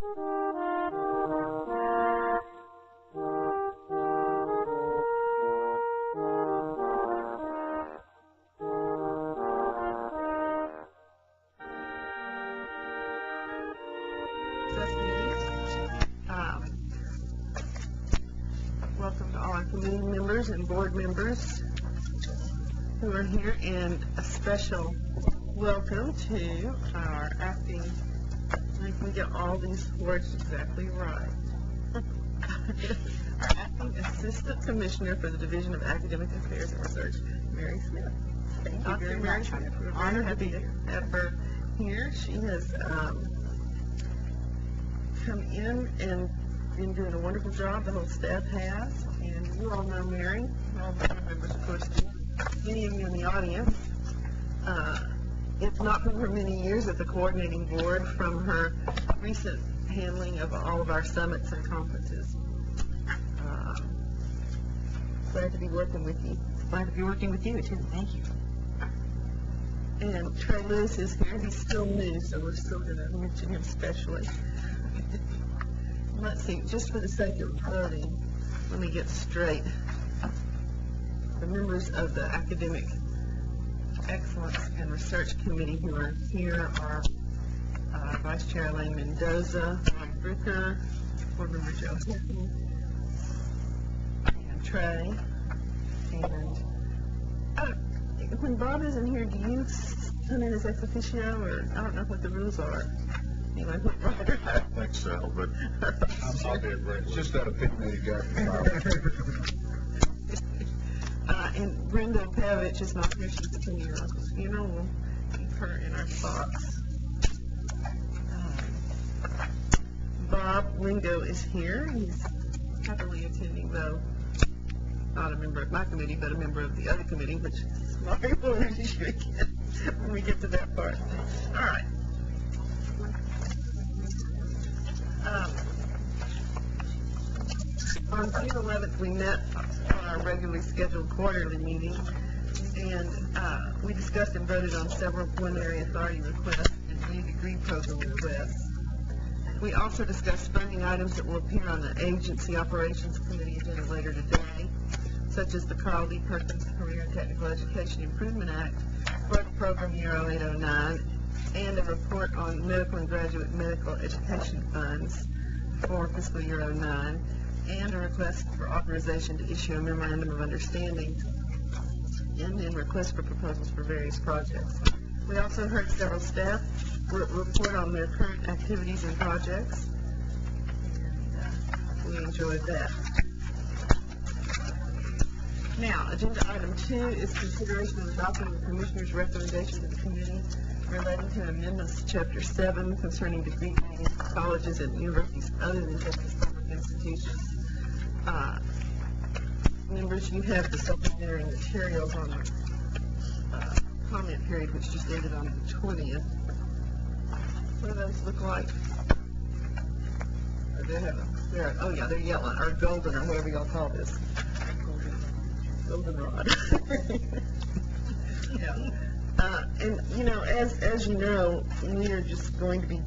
Welcome to all our committee members and board members who are here, and a special welcome to our acting, I can get all these words exactly right, our acting Assistant Commissioner for the Division of Academic Affairs and Research, Mary Smith. Thank you very much. We're honored to have her here. She has come in and been doing a wonderful job. The whole staff has, and you all know Mary. All the board members, of course, do. Many of you in the audience. If not from her many years at the coordinating board, from her recent handling of all of our summits and conferences. Glad to be working with you. Glad to be working with you too. Thank you. And Trey Lewis is here. He's still new, so we're still going to mention him specially. Let's see, just for the sake of voting, let me get straight. The members of the Academic Excellence and Research Committee who are here are Vice Chair Elaine Mendoza, Ron Brooker, Board Member Joe Hinton, and Trey. And when Bob isn't here, do you come in as ex officio, or I don't know what the rules are? Anyway, I think so, but I'll be a great. Just that opinion you got from and Brenda Pavich is not here. She's attending your uncle's funeral. We'll keep her in our thoughts. Bob Lingo is here. He's happily attending, though not a member of my committee, but a member of the other committee, which is why we'll when we get to that part. All right. On June 11th, we met on our regularly scheduled quarterly meeting, and we discussed and voted on several preliminary authority requests and new degree program requests. We also discussed funding items that will appear on the Agency Operations Committee agenda later today, such as the Carl D. Perkins Career and Technical Education Improvement Act, Work Program Year 0809, and a report on medical and graduate medical education funds for fiscal year 09, and a request for authorization to issue a memorandum of understanding, and then requests for proposals for various projects. We also heard several staff report on their current activities and projects, and we enjoyed that. Now, agenda item 2 is consideration of adopting the Commissioner's recommendation to the committee relating to amendments to Chapter 7 concerning degree granting for colleges and universities other than Texas public institutions. Members, you have the supplementary materials on the comment period, which just ended on the 20th. What do those look like? Oh yeah, they're yellow, or golden, or whatever y'all call this. Goldenrod. Yeah. And you know, as you know, we are just going to be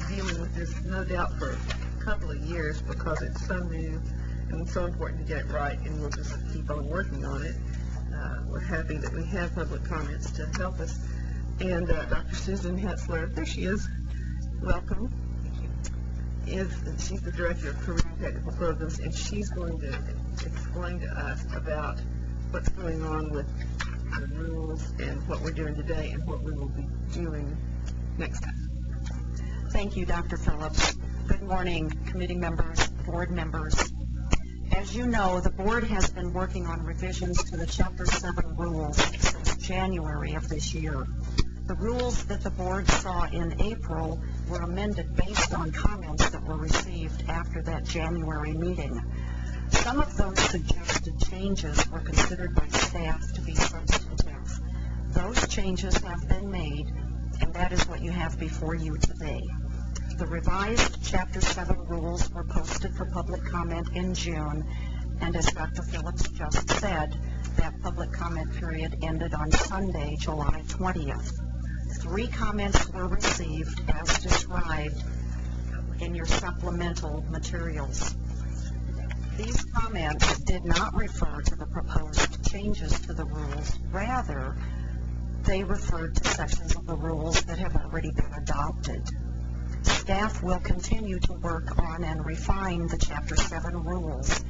dealing with this, no doubt, for a couple of years because it's so new and it's so important to get it right, and we'll just keep on working on it. We're happy that we have public comments to help us. And Dr. Susan Hetzler, there she is. Welcome. She's the Director of Career and Technical Programs, and she's going to explain to us about what's going on with the rules and what we're doing today and what we will be doing next time. Thank you, Dr. Phillips. Good morning, committee members, board members. As you know, the board has been working on revisions to the Chapter 7 rules since January of this year. The rules that the board saw in April were amended based on comments that were received after that January meeting. Some of those suggested changes were considered by staff to be substantive. Those changes have been made, and that is what you have before you today. The revised Chapter 7 rules were posted for public comment in June, and as Dr. Phillips just said, that public comment period ended on Sunday, July 20th. 3 comments were received as described in your supplemental materials. These comments did not refer to the proposed changes to the rules. Rather, they referred to sections of the rules that have already been adopted. Staff will continue to work on and refine the Chapter 7 rules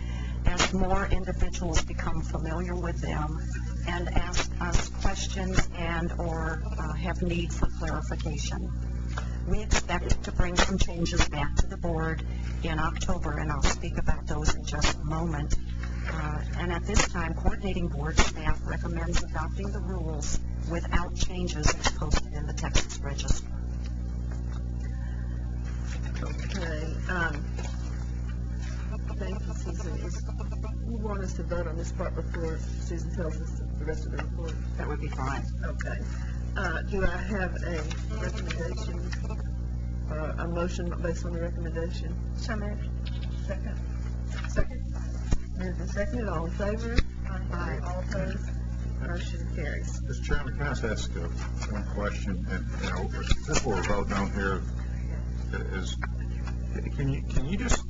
as more individuals become familiar with them and ask us questions and/or have need for clarification. We expect to bring some changes back to the board in October, and I'll speak about those in just a moment. And at this time, coordinating board staff recommends adopting the rules without changes as posted in the Texas Register. Okay, thank you, Susan. You want us to vote on this part before Susan tells us the rest of the report? That would be fine. Okay. Do I have a recommendation, a motion based on the recommendation? So moved. Second. Second. Moved and seconded. All in favor? Aye. All opposed? Motion carries. Mr. Chairman, can I just ask one question? And, this we're voting on here is, can you just,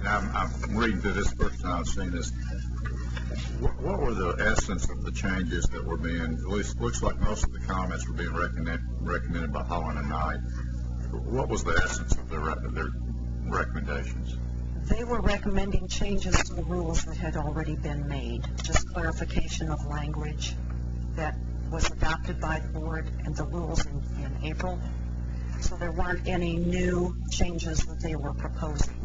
and I'm reading through this first time I've seen this, what were the essence of the changes that were being, at least looks like most of the comments were being recommended by Holland and Knight. What was the essence of their recommendations? They were recommending changes to the rules that had already been made, just clarification of language that was adopted by the board and the rules in April. So there weren't any new changes that they were proposing.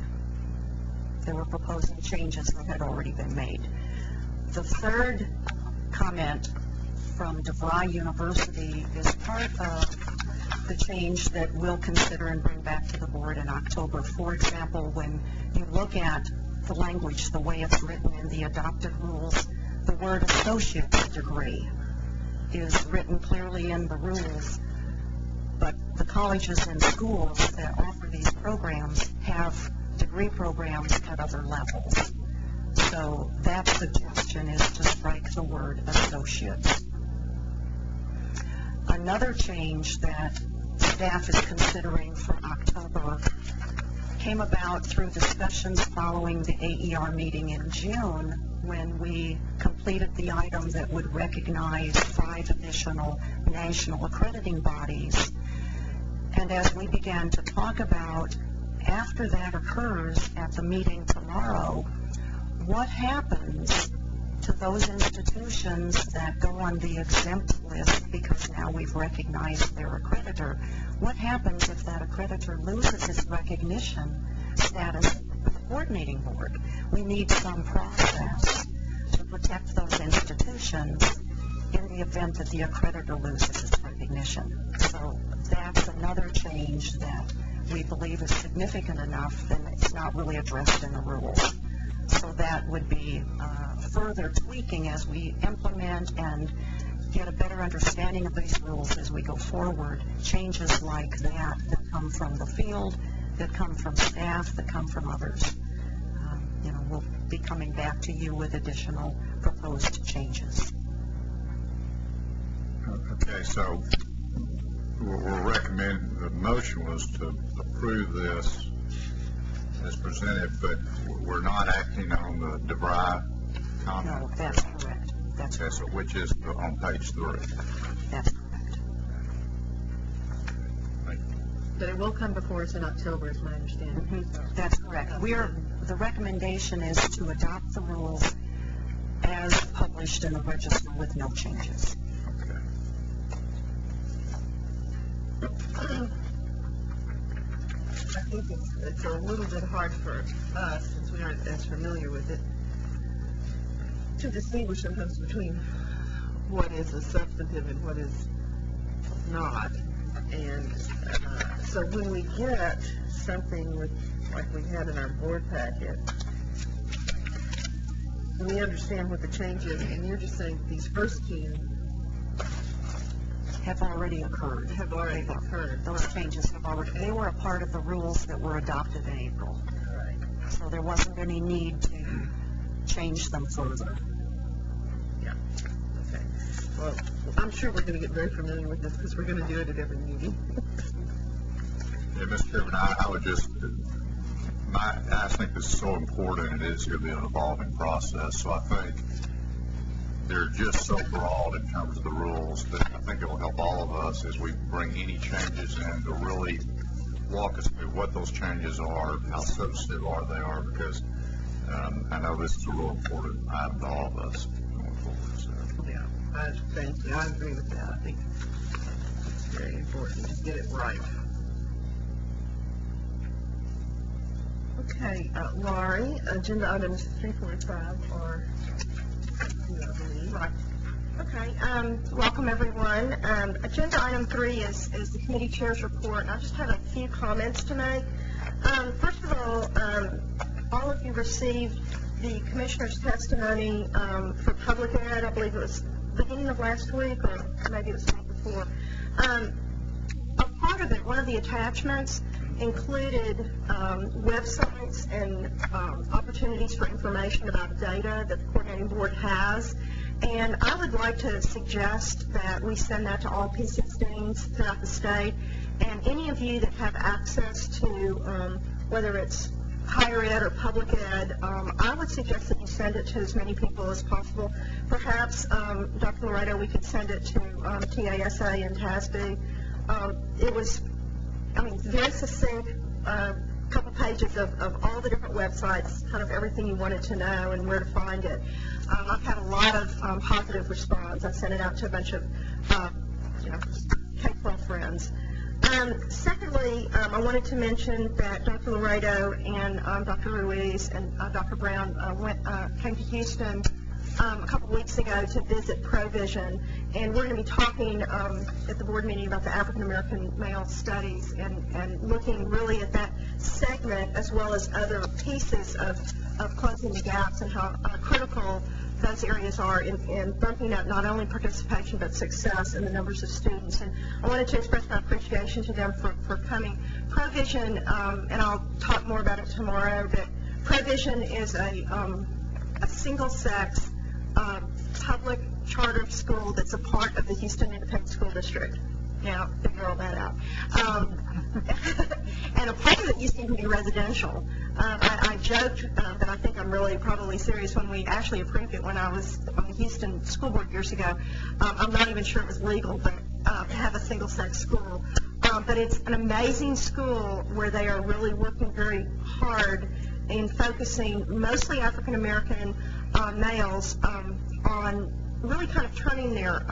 They were proposing changes that had already been made. The third comment from DeVry University is part of the change that we'll consider and bring back to the board in October. For example, when you look at the language, the way it's written in the adopted rules, the word associate's degree is written clearly in the rules, but the colleges and schools that offer these programs have degree programs at other levels. So that suggestion is to strike the word associates. Another change that staff is considering for October came about through discussions following the AER meeting in June, when we completed the item that would recognize 5 additional national accrediting bodies. And as we began to talk about, after that occurs at the meeting tomorrow, what happens to those institutions that go on the exempt list because now we've recognized their accreditor? What happens if that accreditor loses its recognition status with the coordinating board? We need some process to protect those institutions in the event that the accreditor loses its recognition. So that's another change that we believe is significant enough that it's not really addressed in the rules. So that would be further tweaking as we implement and get a better understanding of these rules as we go forward. Changes like that come from the field, that come from staff, that come from others. We'll be coming back to you with additional proposed changes. Okay, so we're recommending, the motion was to approve this as presented, but we're not acting on the DeVry comment? No, that's correct. That's okay, so which is on page 3? That's correct. Thank you. But it will come before us in October, is my understanding. Mm-hmm. That's correct. The recommendation is to adopt the rules as published in the register with no changes. Okay. I think it's a little bit hard for us, since we aren't as familiar with it, to distinguish sometimes between what is a substantive and what is not. And so when we get something like we had in our board packet, we understand what the change is, and you're just saying these first 2 have already occurred. Those changes have already, they were a part of the rules that were adopted in April. Right. So there wasn't any need to change them further. Yeah. Okay. Well, I'm sure we're going to get very familiar with this because we're going to do it at every meeting. Mr. Chairman, I would just, I think this is so important, and it is going to be an evolving process. So I think they're just so broad in terms of the rules that I think it will help all of us as we bring any changes in to really walk us through what those changes are, how substantive they are, because I know this is a real important item to all of us going forward. So. Yeah, thank you. I agree with that. I think it's very important to get it right. Okay, Laurie, agenda items 3, 4, and 5 are, I believe. Right. Okay, welcome everyone. Agenda item 3 is the committee chair's report, and I just have a few comments to make. First of all of you received the commissioner's testimony for public ed. I believe it was beginning of last week, or maybe it was the week before. A part of it, one of the attachments, included websites and opportunities for information about data that the coordinating board has. And I would like to suggest that we send that to all P16s throughout the state. And any of you that have access to, whether it's higher ed or public ed, I would suggest that you send it to as many people as possible. Perhaps, Dr. Laredo, we could send it to TASA and TASB. It was, very succinct, couple pages of all the different websites, kind of everything you wanted to know and where to find it. I've had a lot of positive response. I sent it out to a bunch of, K-12 friends. Secondly, I wanted to mention that Dr. Laredo and Dr. Ruiz and Dr. Brown came to Houston a couple weeks ago to visit Provision, and we're going to be talking at the board meeting about the African American male studies and looking really at that segment as well as other pieces of closing the gaps and how critical those areas are in bumping up not only participation but success in the numbers of students. And I wanted to express my appreciation to them for coming. Provision, and I'll talk more about it tomorrow, but Provision is a single-sex public charter school that's a part of the Houston Independent School District. Now, figure all that out. And a part of it used to be residential. I joked that I think I'm really probably serious when we actually approved it when I was on the Houston School Board years ago. I'm not even sure it was legal, but to have a single-sex school. But it's an amazing school where they are really working very hard in focusing mostly African American males on really kind of turning their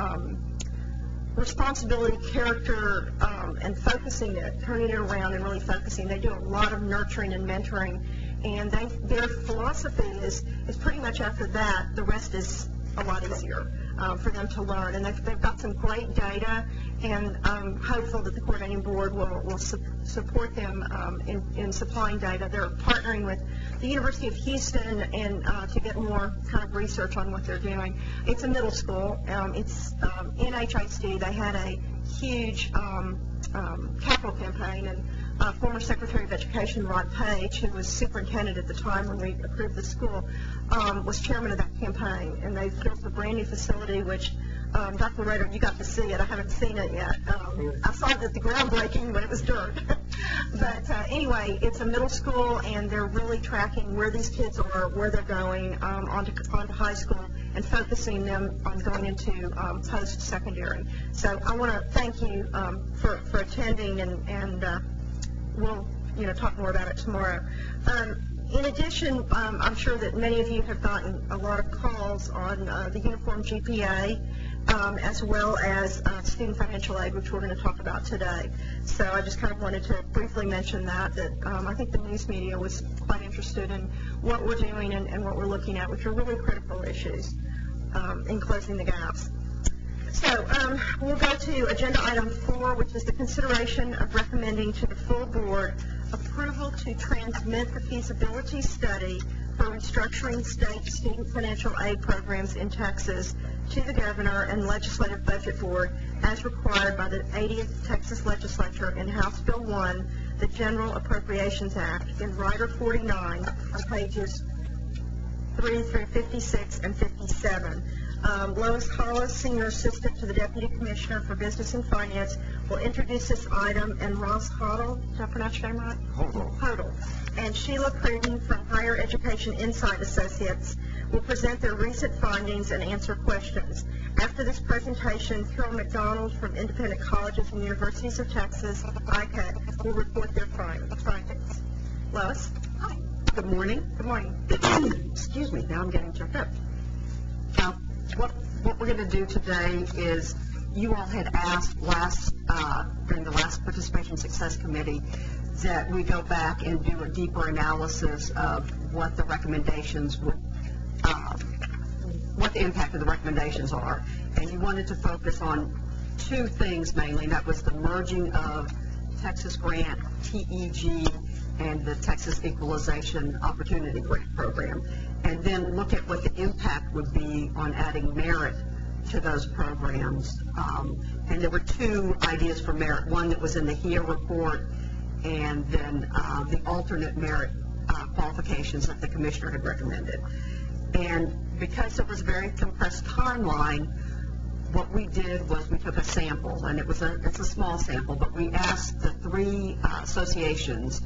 responsibility, character, and focusing it, turning it around and really focusing. They do a lot of nurturing and mentoring, and their philosophy is pretty much after that, the rest is a lot easier for them to learn. And they've got some great data, and I'm hopeful that the coordinating board will support them in supplying data. They're partnering with the University of Houston and to get more kind of research on what they're doing. It's a middle school. It's NHISD. They had a huge capital campaign, and former Secretary of Education Rod Page, who was superintendent at the time when we approved the school, was chairman of that campaign. And they've built a brand new facility, which Dr. Rader, you got to see it. I haven't seen it yet. I saw it at the groundbreaking, but it was dirt. But anyway, it's a middle school, and they're really tracking where these kids are, where they're going onto high school, and focusing them on going into post-secondary. So I want to thank you for attending, and we'll talk more about it tomorrow. In addition, I'm sure that many of you have gotten a lot of calls on the uniform GPA, as well as student financial aid, which we're going to talk about today. So I just kind of wanted to briefly mention that I think the news media was quite interested in what we're doing and what we're looking at, which are really critical issues in closing the gaps. So we'll go to agenda item 4, which is the consideration of recommending to the full board approval to transmit the feasibility study for restructuring state student financial aid programs in Texas to the governor and legislative budget board as required by the 80th Texas legislature in House Bill 1, the General Appropriations Act, in Rider 49 on pages 3 through 56 and 57. Lois Hollis, Senior Assistant to the Deputy Commissioner for Business and Finance, will introduce this item, and Ross Hodel, did I pronounce your name right? Hodel. And Sheila Pruden from Higher Education Insight Associates will present their recent findings and answer questions. After this presentation, Carol McDonald from Independent Colleges and Universities of Texas, ICAT, will report their findings. Lois? Hi. Good morning. Good morning. Excuse me, now I'm getting choked up. What we're going to do today is, you all had asked during the last Participation Success Committee that we go back and do a deeper analysis of what the recommendations would, what the impact of the recommendations are. And you wanted to focus on two things mainly, and that was the merging of Texas Grant, TEG, and the Texas Equalization Opportunity Grant Program, and then look at what the impact would be on adding merit to those programs. And there were two ideas for merit, one that was in the HERE report, and then the alternate merit qualifications that the commissioner had recommended. And because it was a very compressed timeline, what we did was we took a sample, and it's a small sample, but we asked the three associations,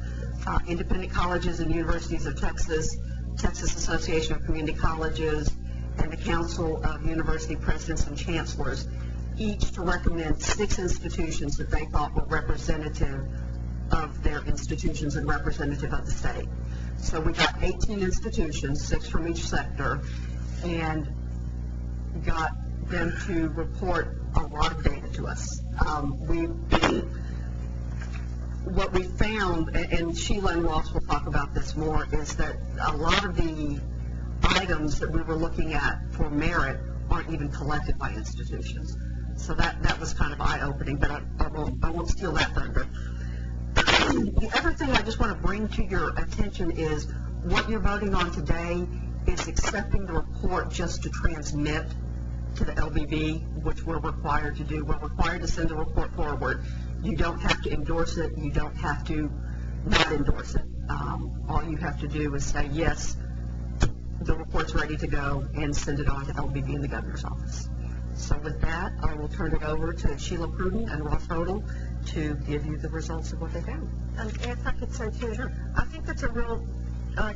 Independent Colleges and Universities of Texas, Texas Association of Community Colleges, and the Council of University Presidents and Chancellors, each to recommend 6 institutions that they thought were representative of their institutions and representative of the state. So we got 18 institutions, 6 from each sector, and got them to report a lot of data to us. What we found, and Sheila and Ross will talk about this more, is that a lot of the items that we were looking at for merit aren't even collected by institutions. So that was kind of eye-opening, but I won't steal that thunder. The other thing I just want to bring to your attention is what you're voting on today is accepting the report just to transmit to the LBB, which we're required to do. We're required to send the report forward. You don't have to endorse it. You don't have to not endorse it. All you have to do is say, yes, the report's ready to go, and send it on to LBB in the governor's office. So with that, I will turn it over to Sheila Pruden and Ross Hodel to give you the results of what they found. And if I could say too, I think that's a real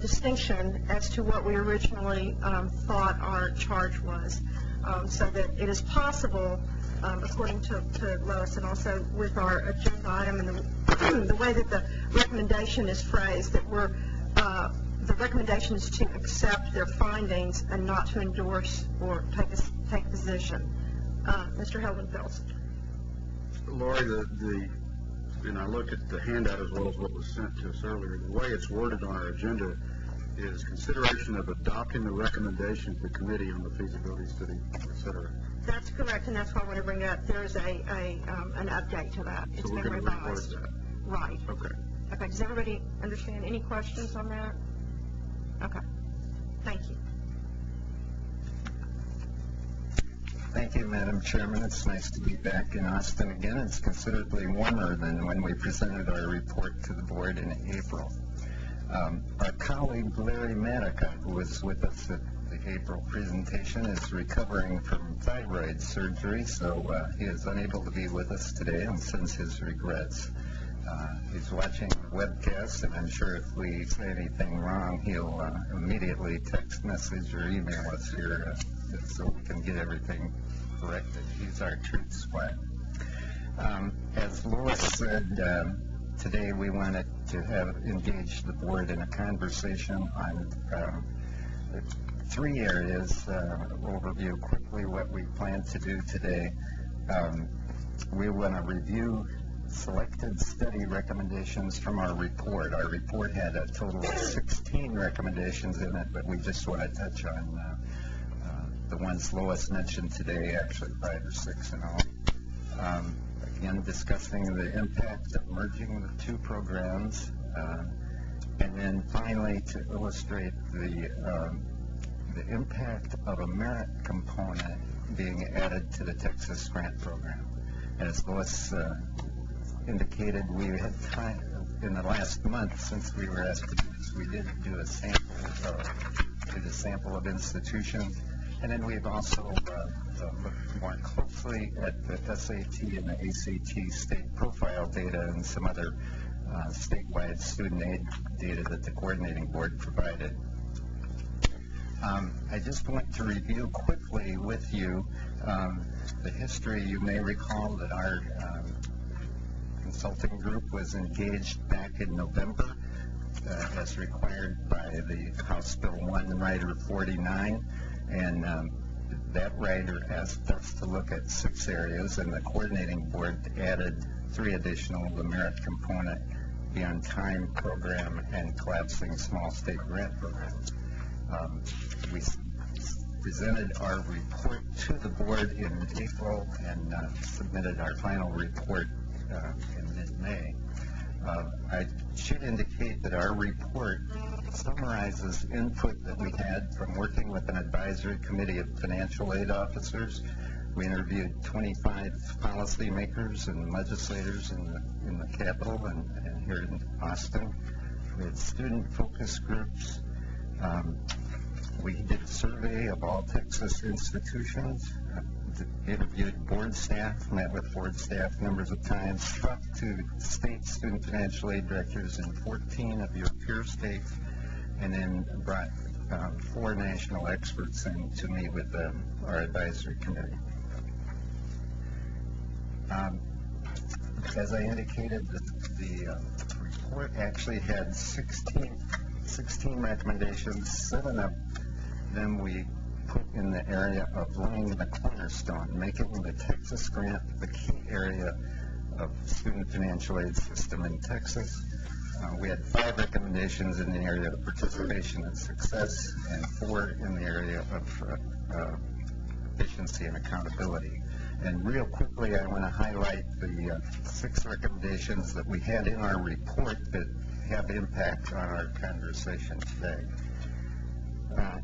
distinction as to what we originally thought our charge was. So that it is possible, according to Lois, and also with our agenda item and the way that the recommendation is phrased, that the recommendation is to accept their findings and not to endorse or take position. Mr. Heldenfeld. Lori, and I looked at the handout as well as what was sent to us earlier. The way it's worded on our agenda is consideration of adopting the recommendation to the committee on the feasibility study, et cetera. That's correct, and that's why I want to bring up. There's an update to that. It's been revised. Right. Okay. Okay. Does everybody understand? Any questions on that? Okay. Thank you. Thank you, Madam Chairman. It's nice to be back in Austin again. It's considerably warmer than when we presented our report to the board in April. Our colleague Larry Manica, who was with us at the April presentation, is recovering from thyroid surgery, so he is unable to be with us today and sends his regrets. He's watching the webcast, and I'm sure if we say anything wrong, he'll immediately text message or email us here so we can get everything corrected. He's our truth squad. As Lois said, today we wanted to have engaged the board in a conversation on 3 areas. Overview quickly what we plan to do today. We want to review selected study recommendations from our report. Our report had a total of 16 recommendations in it, but we just want to touch on the ones Lois mentioned today, actually 5 or 6 in all. Again, discussing the impact of merging the 2 programs, and then finally to illustrate the impact of a merit component being added to the Texas Grant Program. As Lois indicated, we had time in the last month since we were asked to do this. We did do a sample of institutions, And then we've also looked more closely at the SAT and the ACT state profile data and some other statewide student aid data that the coordinating board provided. I just want to review quickly with you the history. You may recall that our consulting group was engaged back in November as required by the House Bill 1, Rider 49, and that rider asked us to look at 6 areas, and the coordinating board added 3 additional: the merit component, the on-time program, and collapsing small state grant programs. We presented our report to the board in April and submitted our final report in mid-May. I should indicate that our report summarizes input that we had from working with an advisory committee of financial aid officers. We interviewed 25 policymakers and legislators in the Capitol and here in Austin. We had student focus groups. We did a survey of all Texas institutions, interviewed board staff, met with board staff numbers of times, talked to state student financial aid directors in 14 of your peer states, and then brought 4 national experts in to meet with our advisory committee. As I indicated, the report actually had 16 recommendations. 7 of them we put in the area of laying the cornerstone, making the Texas grant the key area of student financial aid system in Texas. We had 5 recommendations in the area of participation and success, and 4 in the area of efficiency and accountability. And real quickly, I want to highlight the 6 recommendations that we had in our report that have impact on our conversation today.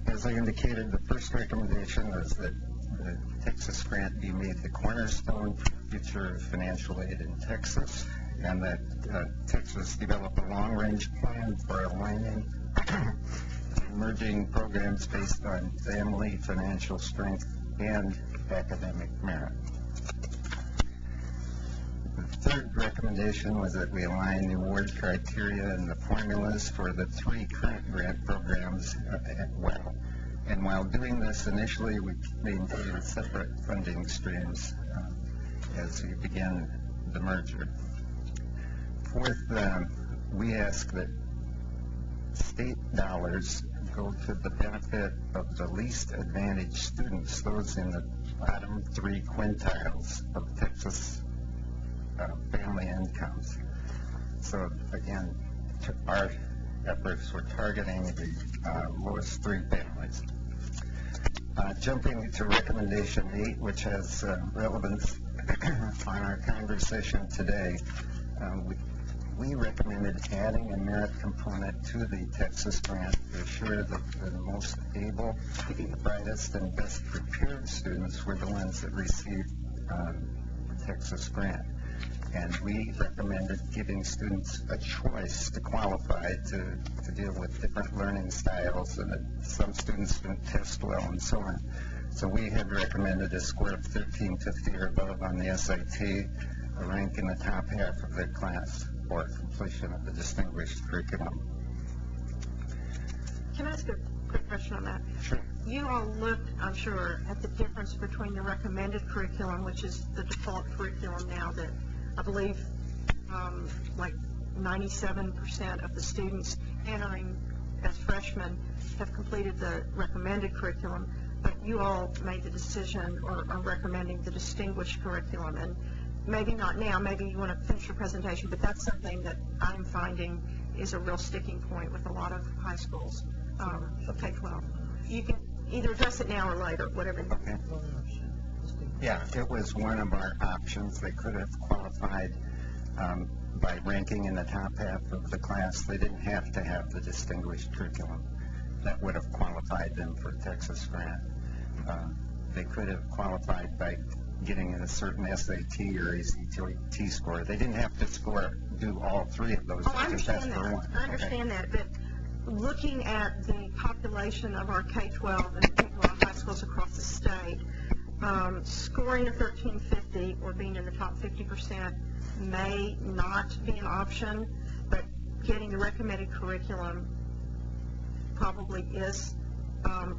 As I indicated, the first recommendation is that the Texas grant be made the cornerstone for future financial aid in Texas, and that Texas develop a long-range plan for aligning emerging programs based on family, financial strength, and academic merit. The third recommendation was that we align the award criteria and the formulas for the 3 current grant programs well. And while doing this, initially we maintained separate funding streams as we began the merger. Fourth, we ask that state dollars go to the benefit of the least advantaged students, those in the bottom 3 quintiles of Texas family incomes. So again, our efforts were targeting the lowest 3 families. Jumping to recommendation 8, which has relevance on our conversation today, we recommended adding a merit component to the Texas grant to assure that the most able, the brightest, and best prepared students were the ones that received the Texas grant. And we recommended giving students a choice to qualify to deal with different learning styles, and that some students didn't test well and so on. So we had recommended a score of 1350 or above on the SAT, a rank in the top half of their class, or completion of the distinguished curriculum. Can I ask a quick question on that? Sure. You all looked, I'm sure, at the difference between the recommended curriculum, which is the default curriculum now that I believe like 97% of the students entering as freshmen have completed the recommended curriculum, but you all made the decision or are recommending the distinguished curriculum. And maybe not now, maybe you want to finish your presentation, but that's something that I'm finding is a real sticking point with a lot of high schools, K-12. You can either address it now or later, whatever. Okay. Yeah, it was one of our options. They could have qualified by ranking in the top half of the class. They didn't have to have the distinguished curriculum. That would have qualified them for Texas grant. They could have qualified by getting a certain SAT or ACT score. They didn't have to do all 3 of those. Oh, I understand that. I understand that, but looking at the population of our K-12 and particular high school schools across the state. Scoring a 1350 or being in the top 50% may not be an option, but getting the recommended curriculum probably is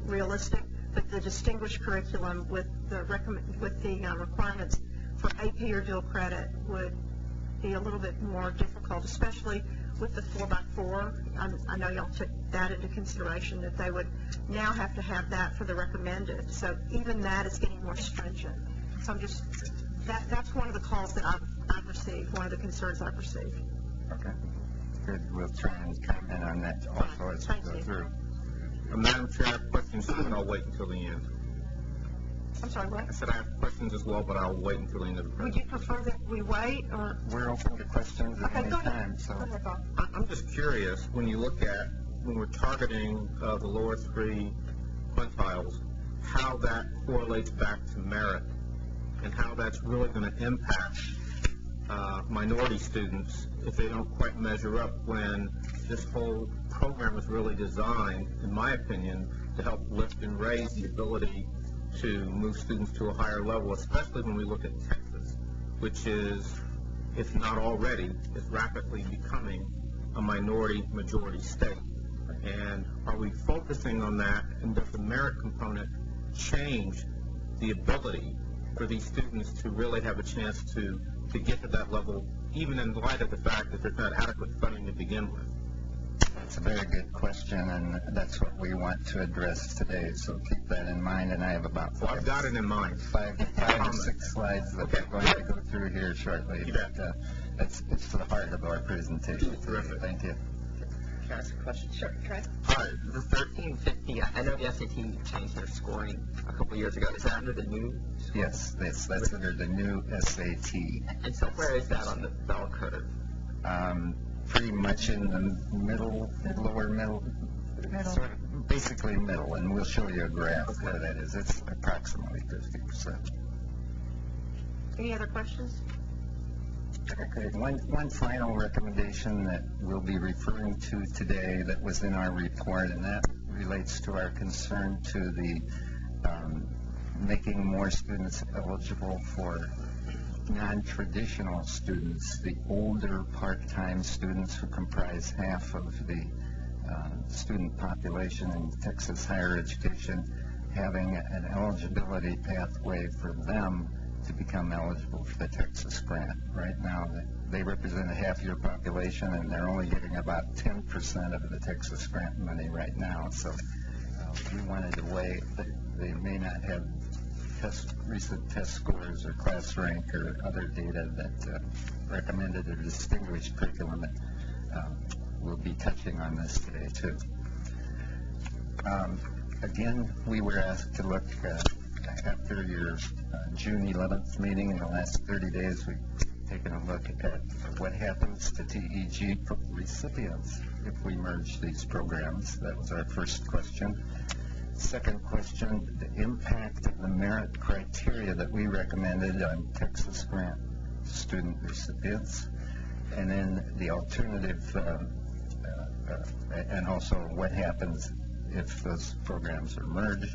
realistic. But the distinguished curriculum with the requirements for AP or dual credit would be a little bit more difficult, especially with the 4x4. I know y'all took that into consideration, that they would now have to have that for the recommended. So even that is getting more stringent. So I'm just, that's one of the calls that I've received, one of the concerns I've received. Okay. Good. We'll try and comment on that also as we go through. Madam Chair, I have questions, but I'll wait until the end. I'm sorry, what? I said I have questions as well, but I'll wait until the end of the Would you presentation. prefer that we wait, or? We're open to questions at Okay, any go ahead. time, so. Go ahead, Bob. I'm just curious, when you look at, when we're targeting the lower three quintiles, how that correlates back to merit and how that's really going to impact minority students if they don't quite measure up, when this whole program is really designed, in my opinion, to help lift and raise the ability to move students to a higher level, especially when we look at Texas, which is, if not already, is rapidly becoming a minority-majority state. And are we focusing on that, and does the merit component change the ability for these students to really have a chance to get to that level, even in light of the fact that there's not adequate funding to begin with? It's a very good question, and that's what we want to address today, so keep that in mind. And I have about Well, I've got it in mind. five or six slides that we're going to go through here shortly. You bet. But, it's to the heart of our presentation. Terrific. Thank you. Can I ask a question? Sure, Trey. All right, the 1350, I know the SAT changed their scoring a couple years ago. Is that under the new score? Yes, that's under the new SAT. And so where is that on the bell curve? Pretty much in the middle, lower middle, sort of basically middle, and we'll show you a graph where that is. It's approximately 50%. Any other questions? Okay, one final recommendation that we'll be referring to today that was in our report, and that relates to our concern to the making more students eligible for non-traditional students, the older part-time students who comprise half of the student population in Texas higher education, having an eligibility pathway for them to become eligible for the Texas grant. Right now, they represent a half-year population, and they're only getting about 10% of the Texas grant money right now. So we wanted a way that they may not have recent test scores or class rank or other data that recommended or distinguished curriculum. We'll be touching on this today, too. Again, we were asked to look after your June 11th meeting. In the last 30 days, we've taken a look at what happens to TEG recipients if we merge these programs. That was our first question. Second question, the impact of the merit criteria that we recommended on Texas grant student recipients. And then the alternative, and also what happens if those programs are merged.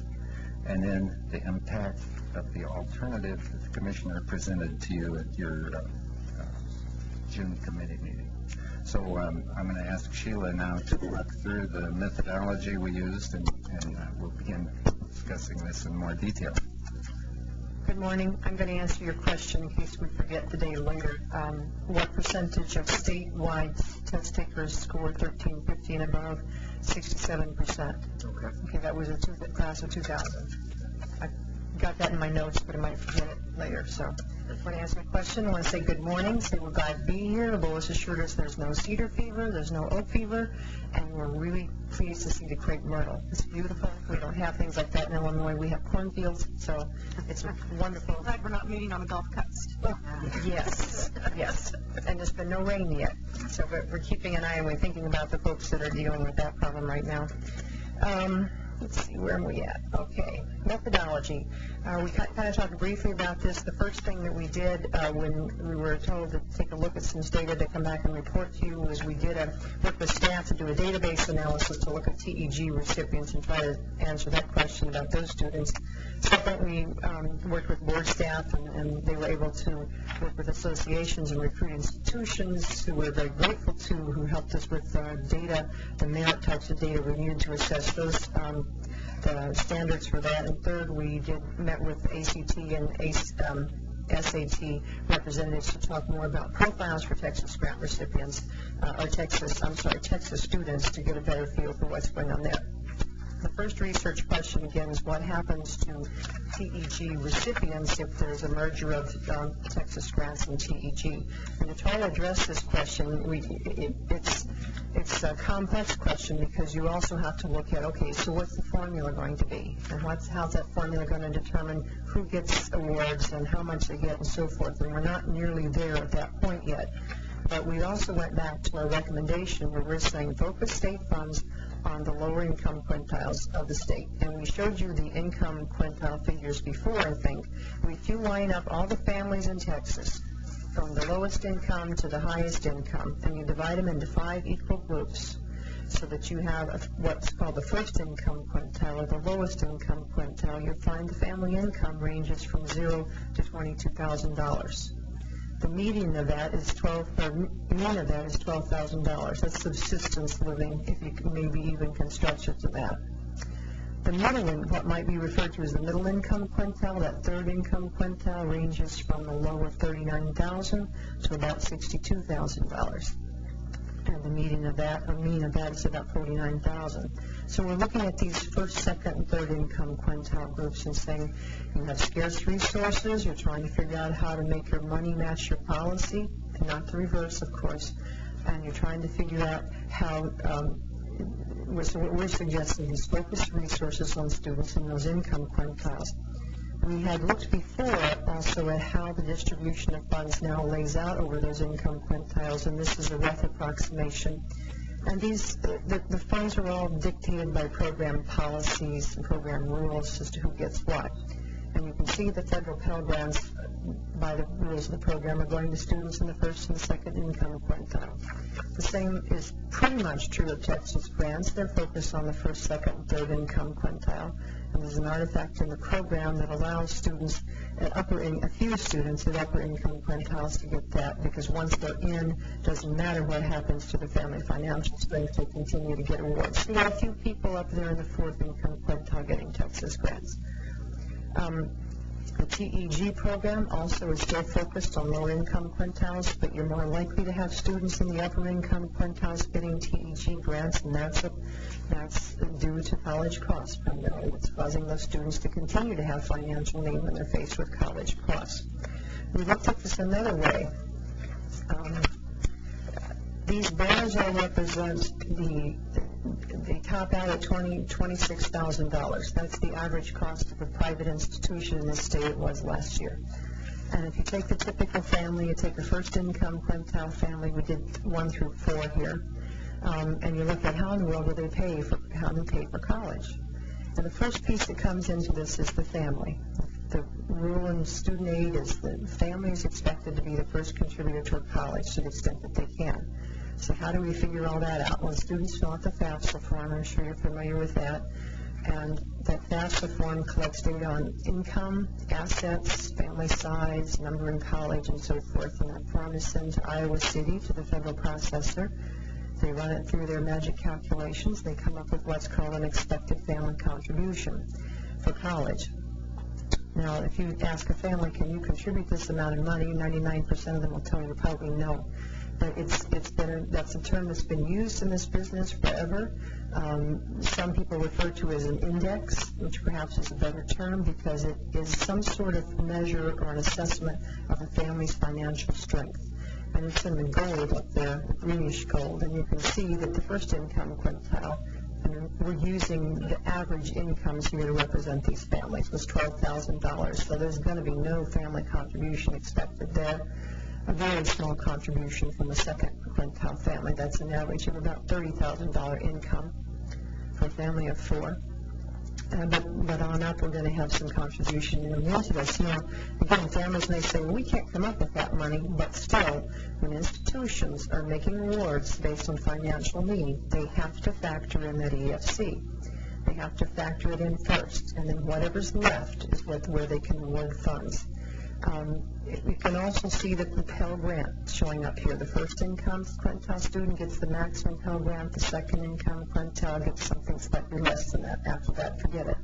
And then the impact of the alternative that the commissioner presented to you at your June committee meeting. So I'm going to ask Sheila now to walk through the methodology we used, and we'll begin discussing this in more detail. Good morning. I'm going to answer your question in case we forget the day later. What percentage of statewide test takers scored 1350 and above? 67%. Okay, that was a class of 2000. I got that in my notes, but I might forget it later. So I want to answer your question. I want to say good morning. Say we're glad to be here. Lois assured us there's no cedar fever, there's no oak fever, and we're really pleased to see the crepe myrtle. It's beautiful. We don't have things like that in Illinois. We have cornfields, so it's wonderful. Glad we're not meeting on the Gulf Coast. Yes, yes. And there's been no rain yet. So we're keeping an eye and we're thinking about the folks that are dealing with that problem right now. let's see, where am we at? Okay, methodology. We kind of talked briefly about this. The first thing that we did when we were told to take a look at some data to come back and report to you was we did work with staff to do a database analysis to look at TEG recipients and try to answer that question about those students. Second, we worked with board staff, and they were able to work with associations and recruit institutions who we're very grateful to, who helped us with data, the merit types of data we needed to assess those the standards for that. And third, we met with ACT and SAT representatives to talk more about profiles for Texas grant recipients, or Texas students, to get a better feel for what's going on there. The first research question, again, is what happens to TEG recipients if there's a merger of Texas grants and TEG. And to try to address this question, it's a complex question because you also have to look at, okay, so what's the formula going to be? And how's that formula going to determine who gets awards and how much they get and so forth? And we're not nearly there at that point yet. But we also went back to our recommendation where we're saying focus state funds on the lower income quintiles of the state. And we showed you the income quintile figures before, I think. If you line up all the families in Texas from the lowest income to the highest income, and you divide them into 5 equal groups so that you have what's called the first income quintile or the lowest income quintile, you'll find the family income ranges from $0 to $22,000. The median of that is $12,000. That's subsistence living, if you can maybe even can stretch it to that. The middle, what might be referred to as the middle income quintile, that third income quintile, ranges from the low of $39,000 to about $62,000. And the mean of that is about $49,000. So we're looking at these first, second, and third income quintile groups and saying you have scarce resources, you're trying to figure out how to make your money match your policy, and not the reverse, of course, and you're trying to figure out how, so what we're suggesting is focus resources on students in those income quintiles. We had looked before also at how the distribution of funds now lays out over those income quintiles, and this is a rough approximation. And the funds are all dictated by program policies and program rules as to who gets what. And you can see the federal Pell Grants, by the rules of the program, are going to students in the first and the second income quintile. The same is pretty much true of Texas grants. They're focused on the first, second, and third income quintile. And there's an artifact in the program that allows students a few students at upper income quintiles to get that, because once they're in, doesn't matter what happens to the family financial strength, they continue to get awards. So there are a few people up there in the fourth income quintile getting Texas grants. The TEG program also is still focused on lower income quintiles, but you're more likely to have students in the upper income quintiles getting TEG grants, and that's due to college costs primarily. It's causing those students to continue to have financial need when they're faced with college costs. We looked at this another way. These bars all represent they top out at $26,000. That's the average cost of a private institution in this state. It was last year. And if you take the typical family, you take a first income quintile family, we did 1 through 4 here, and you look at how in the world do they pay for college. And the first piece that comes into this is the family. The rule in student aid is that family is expected to be the first contributor to a college to the extent that they can. So how do we figure all that out? Well, students fill out the FAFSA form. I'm sure you're familiar with that. And that FAFSA form collects data on income, assets, family size, number in college, and so forth. And that form is sent to Iowa City, to the federal processor. They run it through their magic calculations. They come up with what's called an expected family contribution for college. Now, if you ask a family, can you contribute this amount of money, 99% of them will tell you probably no. But that's a term that's been used in this business forever. Some people refer to it as an index, which perhaps is a better term because it is some sort of measure or an assessment of a family's financial strength. And it's in the gold up there, the greenish gold, and you can see that the first income quintile, and we're using the average incomes here to represent these families, was $12,000. So there's going to be no family contribution expected there. A very small contribution from the second quintile family. That's an average of about $30,000 income for a family of 4. But on up, we're going to have some contribution into this. Now, again, families may say, well, we can't come up with that money, but still, when institutions are making awards based on financial need, they have to factor in that EFC. They have to factor it in first, and then whatever's left is where they can award funds. You can also see the Pell Grant showing up here. The first income quintile student gets the maximum Pell Grant. The second income quintile gets something slightly less than that. After that, forget it.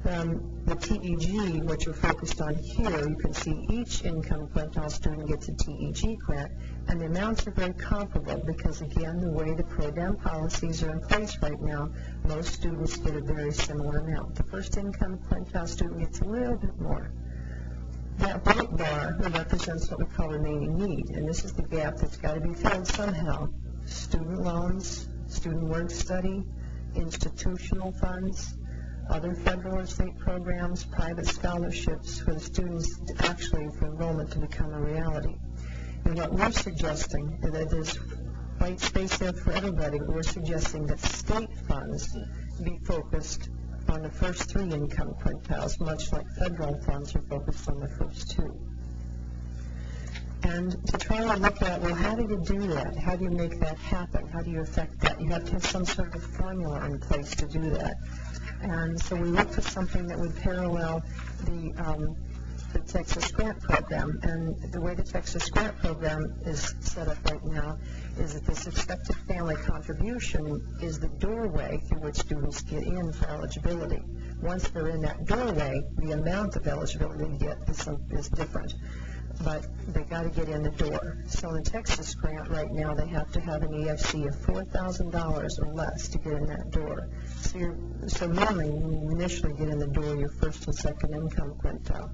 The TEG, what you're focused on here, you can see each income quintile student gets a TEG grant, and the amounts are very comparable because, again, the way the program policies are in place right now, most students get a very similar amount. The first income quintile student gets a little bit more. That white bar represents what we call remaining need, and this is the gap that's got to be filled somehow. Student loans, student work study, institutional funds, other federal or state programs, private scholarships for the students actually for enrollment to become a reality. And what we're suggesting is that there's white space there for everybody. We're suggesting that state funds be focused on the first three income quintiles, much like federal funds are focused on the first two. And to try to look at, well, how do you do that? How do you make that happen? How do you affect that? You have to have some sort of formula in place to do that. And so we looked at something that would parallel the Texas Grant Program. And the way the Texas Grant Program is set up right now is that this expected family contribution is the doorway through which students get in for eligibility. Once they're in that doorway, the amount of eligibility they get is different. But they got to get in the door. So in Texas Grant right now, they have to have an EFC of $4,000 or less to get in that door. So normally, when you initially get in the door, your first and second income quintile.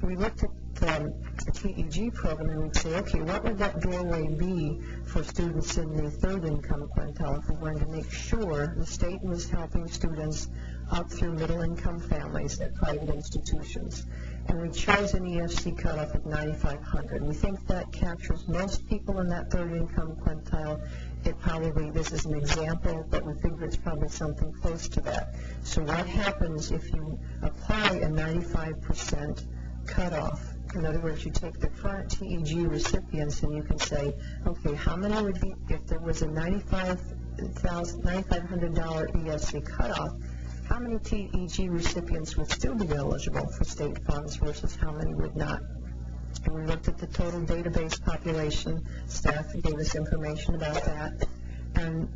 We looked at the TEG program and we'd say, okay, what would that doorway be for students in the third income quintile if we're going to make sure the state was helping students up through middle income families at private institutions? And we chose an EFC cutoff of 9,500. We think that captures most people in that third income quintile. It probably, this is an example, but we figure it's probably something close to that. So what happens if you apply a 95% cutoff? In other words, you take the current TEG recipients and you can say, okay, how many would be, if there was a $9,500 EFC cutoff, how many TEG recipients would still be eligible for state funds versus how many would not? And we looked at the total database population. Staff gave us information about that. And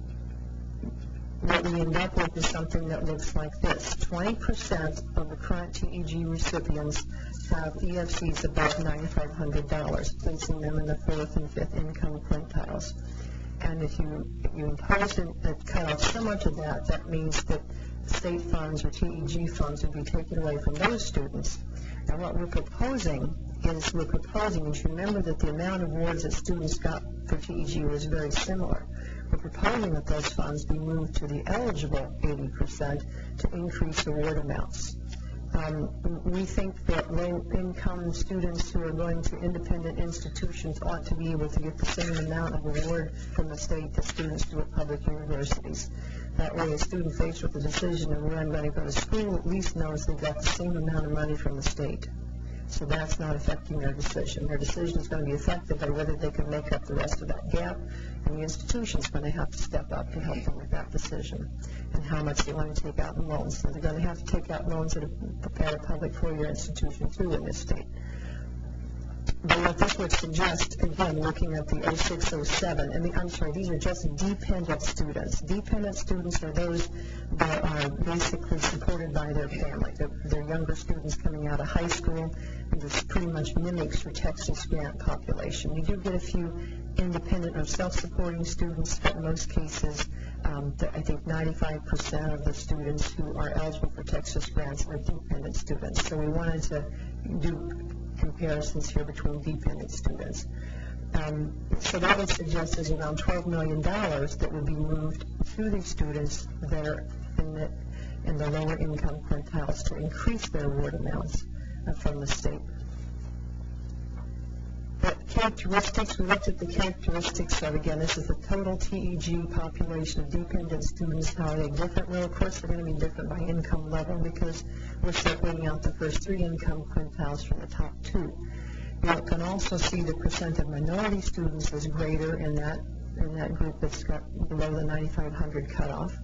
what we end up with is something that looks like this. 20% of the current TEG recipients have EFCs above $9,500, placing them in the fourth and fifth income quintiles. And if you impose a cutoff similar to that, that means that state funds or TEG funds would be taken away from those students. And what we're proposing is, remember that the amount of awards that students got for TEG was very similar. We're proposing that those funds be moved to the eligible 80% to increase award amounts. We think that low-income students who are going to independent institutions ought to be able to get the same amount of award from the state that students do at public universities. That way, a student faced with the decision of where I'm going to go to school at least knows they've got the same amount of money from the state. So that's not affecting their decision. Their decision is going to be affected by whether they can make up the rest of that gap, and the institution's going to have to step up to help them with that decision and how much they want to take out in loans. So they're going to have to take out loans at a public four-year institution too in this state. But what this would suggest, again, looking at the 0607, and these are just dependent students. Dependent students are those that are basically supported by their family. They're younger students coming out of high school, and this pretty much mimics your Texas Grant population. You do get a few independent or self-supporting students, but in most cases, I think 95% of the students who are eligible for Texas Grants are dependent students. So we wanted to do comparisons here between dependent students. So that would suggest there's around $12 million that would be moved to these students that are in the lower income quintiles to increase their award amounts from the state. But characteristics, we looked at the characteristics of, again, this is the total TEG population of dependent students. How are they different? Well, of course, they're going to be different by income level because we're separating out the first 3 income quintiles from the top 2. You can also see the percent of minority students is greater in that group that's got below the 9,500 cutoff.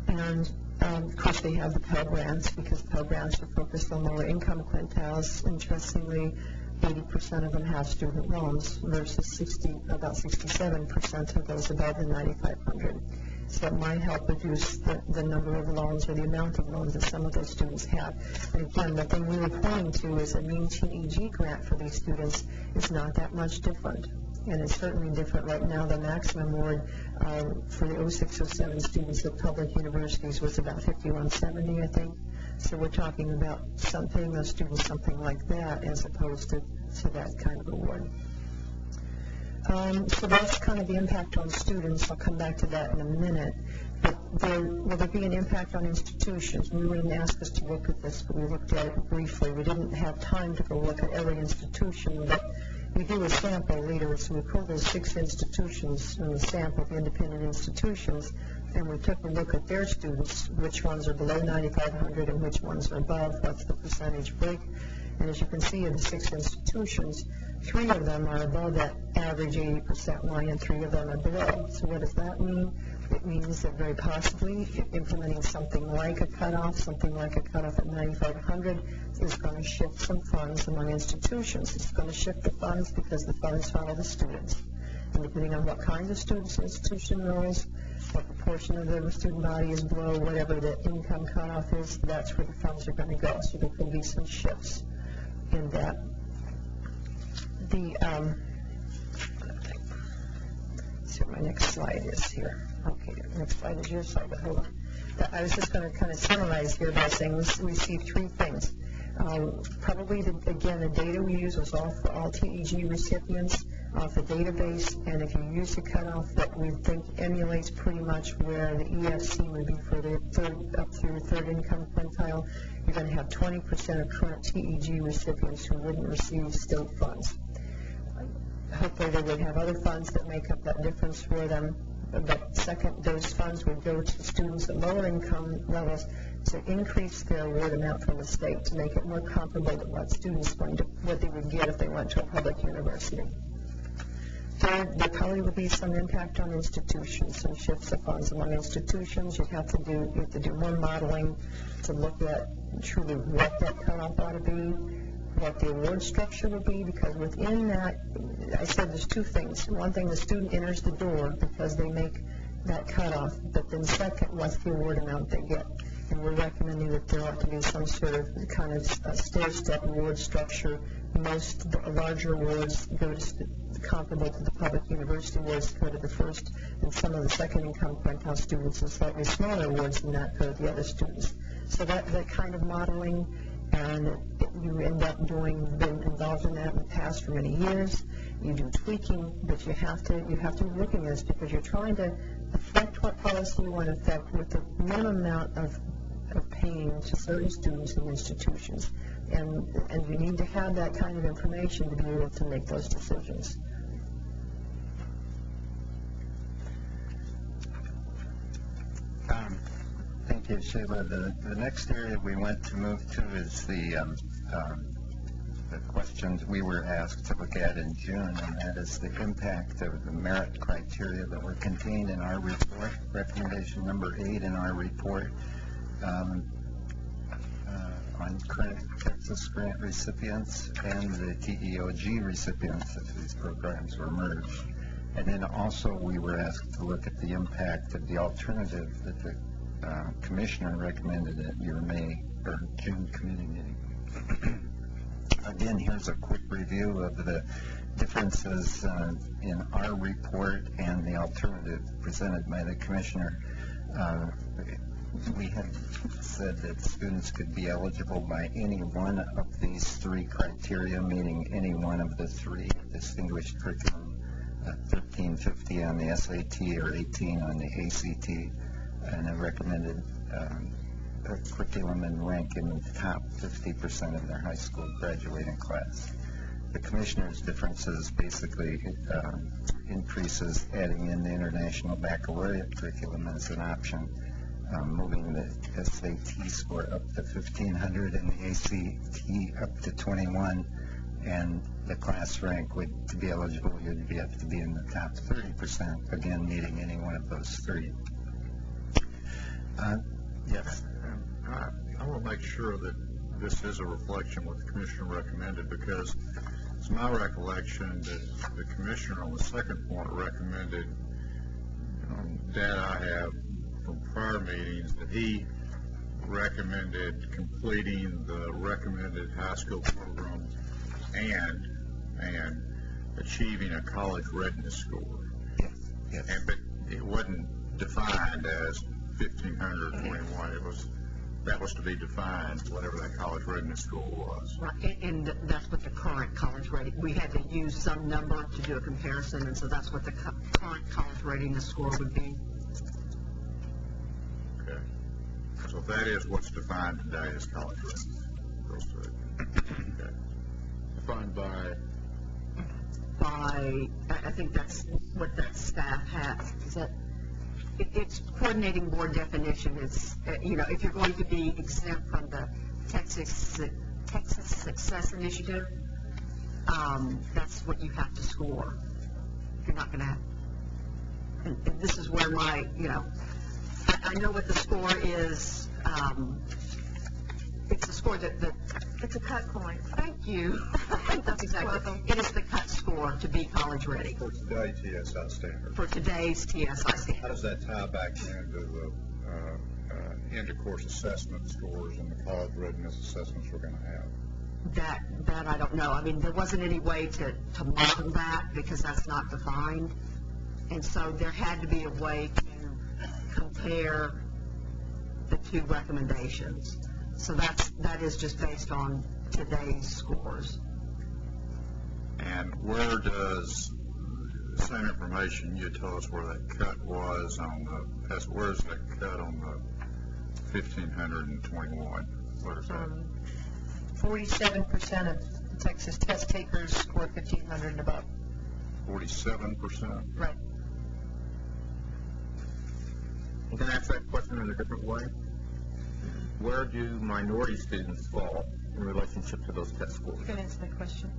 And of course, they have the Pell Grants because Pell Grants are focused on lower income quintiles. Interestingly, 80% of them have student loans versus about 67% of those above the 9,500. So it might help reduce the number of loans or the amount of loans that some of those students have. And again, the thing we were pointing to is a mean TEG grant for these students is not that much different. And it's certainly different right now. The maximum award for the 0607 students at public universities was about 5170, I think. So we're talking about paying those students something like that as opposed to that kind of award. So that's kind of the impact on students. I'll come back to that in a minute. But will there be an impact on institutions? We wouldn't ask us to look at this, but we looked at it briefly. We didn't have time to go look at every institution, but we do a sample later. So we pulled those 6 institutions from the sample of independent institutions, and we took a look at their students, which ones are below 9,500 and which ones are above, what's the percentage break. And as you can see in the 6 institutions, 3 of them are above that average 80% line and 3 of them are below. So what does that mean? It means that very possibly implementing something like a cutoff at 9,500 is going to shift some funds among institutions. It's going to shift the funds because the funds follow the students. And depending on what kinds of students the institution enrolls, what proportion of the student body is below whatever the income cutoff is, that's where the funds are going to go. So there could be some shifts in that. Let's see what my next slide is here. Okay, next slide is your slide, but hold on. I was just going to kind of summarize here by saying we see 3 things. Probably, again, the data we use was all for all TEG recipients off the database, and if you use the cutoff that we think emulates pretty much where the EFC would be for the up through 3rd income quintile, you're going to have 20% of current TEG recipients who wouldn't receive state funds. Hopefully they would have other funds that make up that difference for them. But second, those funds would go to students at lower income levels to increase their award amount from the state to make it more comparable to what they would get if they went to a public university. Third, there probably would be some impact on institutions, some shifts of funds among institutions. You have to do more modeling to look at truly what that cutoff ought to be, what the award structure would be, because within that, I said there's 2 things. One thing, the student enters the door because they make that cutoff, but then second, what's the award amount they get? And we're recommending that there ought to be some sort of kind of stair-step award structure. Most larger awards go to comparable to the public university awards go to the first, and some of the 2nd income quintile students, and slightly smaller awards than that go to the other students. So that kind of modeling, and you end up been involved in that in the past for many years. You do tweaking, but you have to be looking at this because you're trying to affect what policy you want to affect with the minimum amount of paying to certain students and institutions. And you need to have that kind of information to be able to make those decisions. Thank you, Sheila. The next area we want to move to is the questions we were asked to look at in June, and that is the impact of the merit criteria that were contained in our report, recommendation number 8 in our report, on current Texas grant recipients and the TEOG recipients if these programs were merged. And then also we were asked to look at the impact of the alternative that the Commissioner recommended at your June committee meeting. Again, here's a quick review of the differences in our report and the alternative presented by the Commissioner. We had said that students could be eligible by any one of these 3 criteria, meaning any one of the 3 distinguished curriculum, 1350 on the SAT or 18 on the ACT, and a recommended curriculum and rank in the top 50% of their high school graduating class. the commissioner's differences basically increases adding in the International Baccalaureate curriculum as an option, moving the SAT score up to 1,500 and the ACT up to 21, and the class rank would, to be eligible, you'd have to be in the top 30%, again, meeting any one of those three. Yes. I want to make sure that this is a reflection of what the commissioner recommended, because it's my recollection that the commissioner on the second point recommended, data I have from prior meetings, that he recommended completing the recommended high school program and achieving a college readiness score. Yes. But it wasn't defined as 1,521. That was to be defined, whatever that college readiness score was. Right, and that's what the current college rating, we had to use some number to do a comparison, and so that's what the current college readiness score would be. Okay. So that is what's defined today as college readiness. Those two. Okay. Defined by, I think that's what that staff has. Is that, it's coordinating board definition. It's, if you're going to be exempt from the Texas Success Initiative, that's what you have to score. You're not going to, and this is where my, I know what the score is. It's the score that It's a cut point. thank you. That's exactly. It is the cut score to be college ready For today, TSI standard. for today's TSI How standard. does that tie back into the end-of-course assessment scores and the college readiness assessments we're going to have? That I don't know. I mean, there wasn't any way to model that because that's not defined. And so there had to be a way to compare the two recommendations. So that is just based on today's scores. And where does the same information you tell us where that cut was on the, where's that cut on the 1,521? What is that? 47% of Texas test takers score 1,500 and above. 47%? Right. Can I ask that question in a different way? Where do minority students fall in relationship to those test scores? You can answer that question.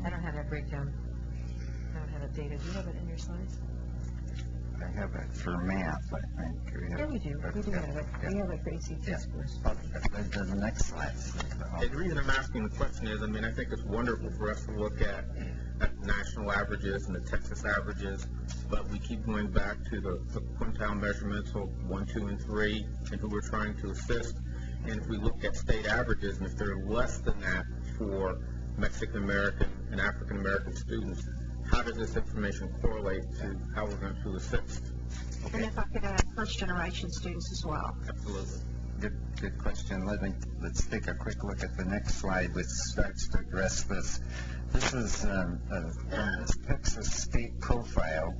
I don't have that breakdown. I don't have that data. Do you have it in your slides? I have it for math, I think. Yeah, we do. We do have it. We have it for ACT scores. The next slide. And the reason I'm asking the question is, I think it's wonderful for us to look at national averages and the Texas averages, but we keep going back to the quintile measurements of 1, 2, and 3, and who we're trying to assist. And if we look at state averages, and if they're less than that for Mexican American and African American students, how does this information correlate to how we're going to assist? And if I could add first generation students as well. Absolutely. Good question. Let's take a quick look at the next slide, which starts to address this. This is from the Texas State Profile,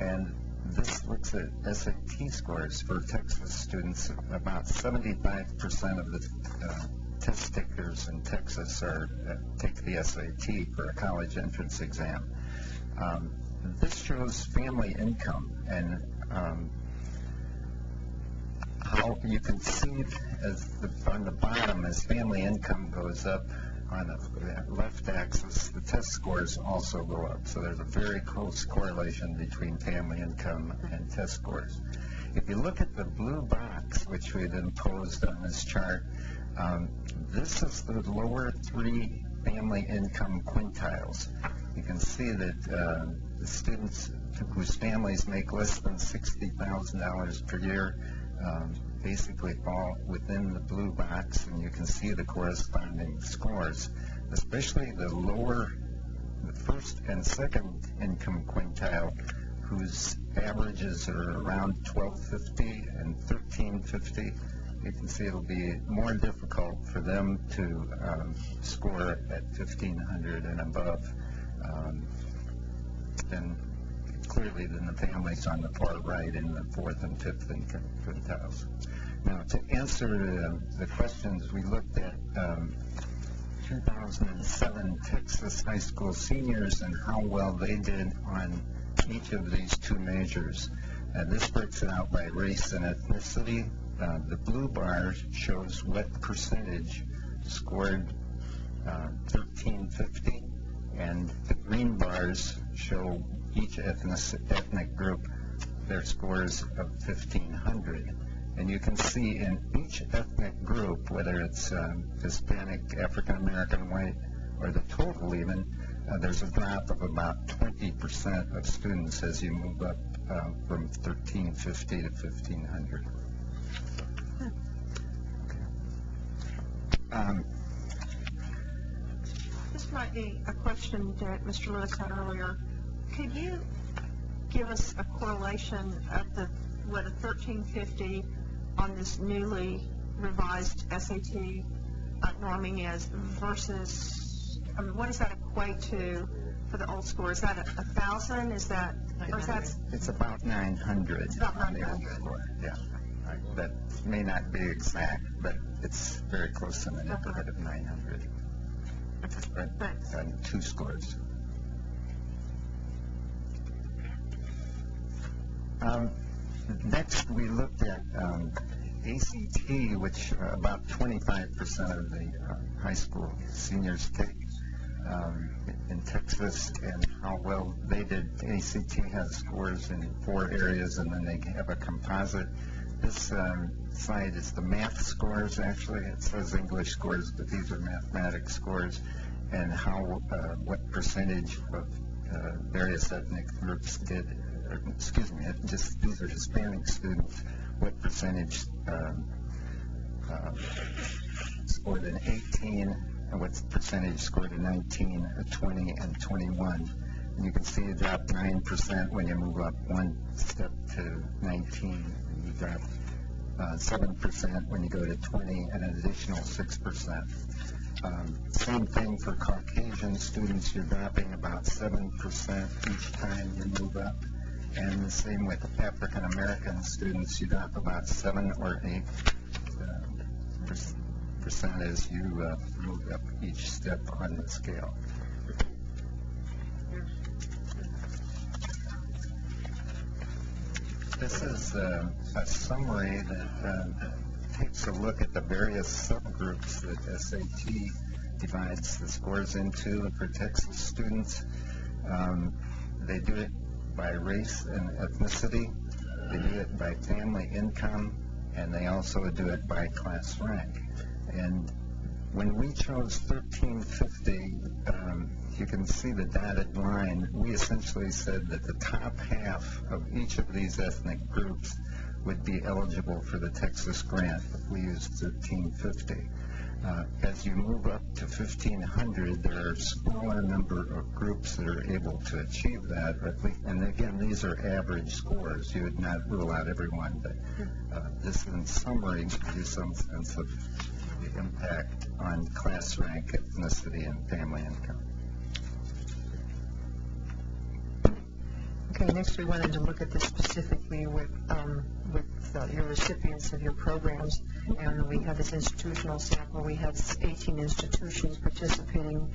and this looks at SAT scores for Texas students. About 75% of the test takers in Texas take the SAT for a college entrance exam. This shows family income, and how you can see on the bottom as family income goes up on the left axis, the test scores also go up. So there's a very close correlation between family income and test scores. If you look at the blue box, which we had imposed on this chart, this is the lower three family income quintiles. You can see that the students whose families make less than $60,000 per year basically fall within the blue box, and you can see the corresponding scores, especially the first and second income quintile, whose averages are around 1,250 and 1,350. You can see it'll be more difficult for them to score at 1,500 and above than the families on the far right in the fourth and fifth income quintiles. Now, to answer the questions, we looked at 2007 Texas high school seniors and how well they did on each of these two measures. This breaks it out by race and ethnicity. The blue bar shows what percentage scored 1350, and the green bars show each ethnic group their scores of 1500. And you can see in each ethnic group, whether it's Hispanic, African American, white, or the total even, there's a drop of about 20% of students as you move up from 1350 to 1500. This might be a question that Mr. Lewis had earlier. Could you give us a correlation of what a 1350 on this newly revised SAT norming is versus, what does that equate to for the old score? Is that 1,000? Is that, or is that? It's about 900. It's about on the old 900. score, yeah. That may not be exact, but it's very close in the neighborhood of 900. Right? Thanks. And 2 scores. Next, we looked at ACT, which about 25% of the high school seniors take in Texas, and how well they did. ACT has scores in 4 areas, and then they have a composite. This slide is the math scores, actually. It says English scores, but these are mathematics scores, and how what percentage of various ethnic groups did. Excuse me, these are Hispanic students. What percentage scored an 18, and what percentage scored a 19, a 20, and 21? And you can see it dropped 9% when you move up 1 step to 19. You drop 7% when you go to 20, and an additional 6%. Same thing for Caucasian students. You're dropping about 7% each time you move up. And the same with African American students. You drop about 7 or 8% as you move up each step on the scale. This is a summary that takes a look at the various subgroups that SAT divides the scores into for Texas students. They do it by race and ethnicity, they do it by family income, and they also do it by class rank. And when we chose 1350, you can see the dotted line. We essentially said that the top half of each of these ethnic groups would be eligible for the Texas grant if we used 1350. As you move up to 1500, there are a smaller number of groups that are able to achieve that. And again, these are average scores. You would not rule out everyone, but this in summary gives you some sense of the impact on class rank, ethnicity, and family income. Okay, next we wanted to look at this specifically with your recipients of your programs, and we have this institutional sample. We have 18 institutions participating,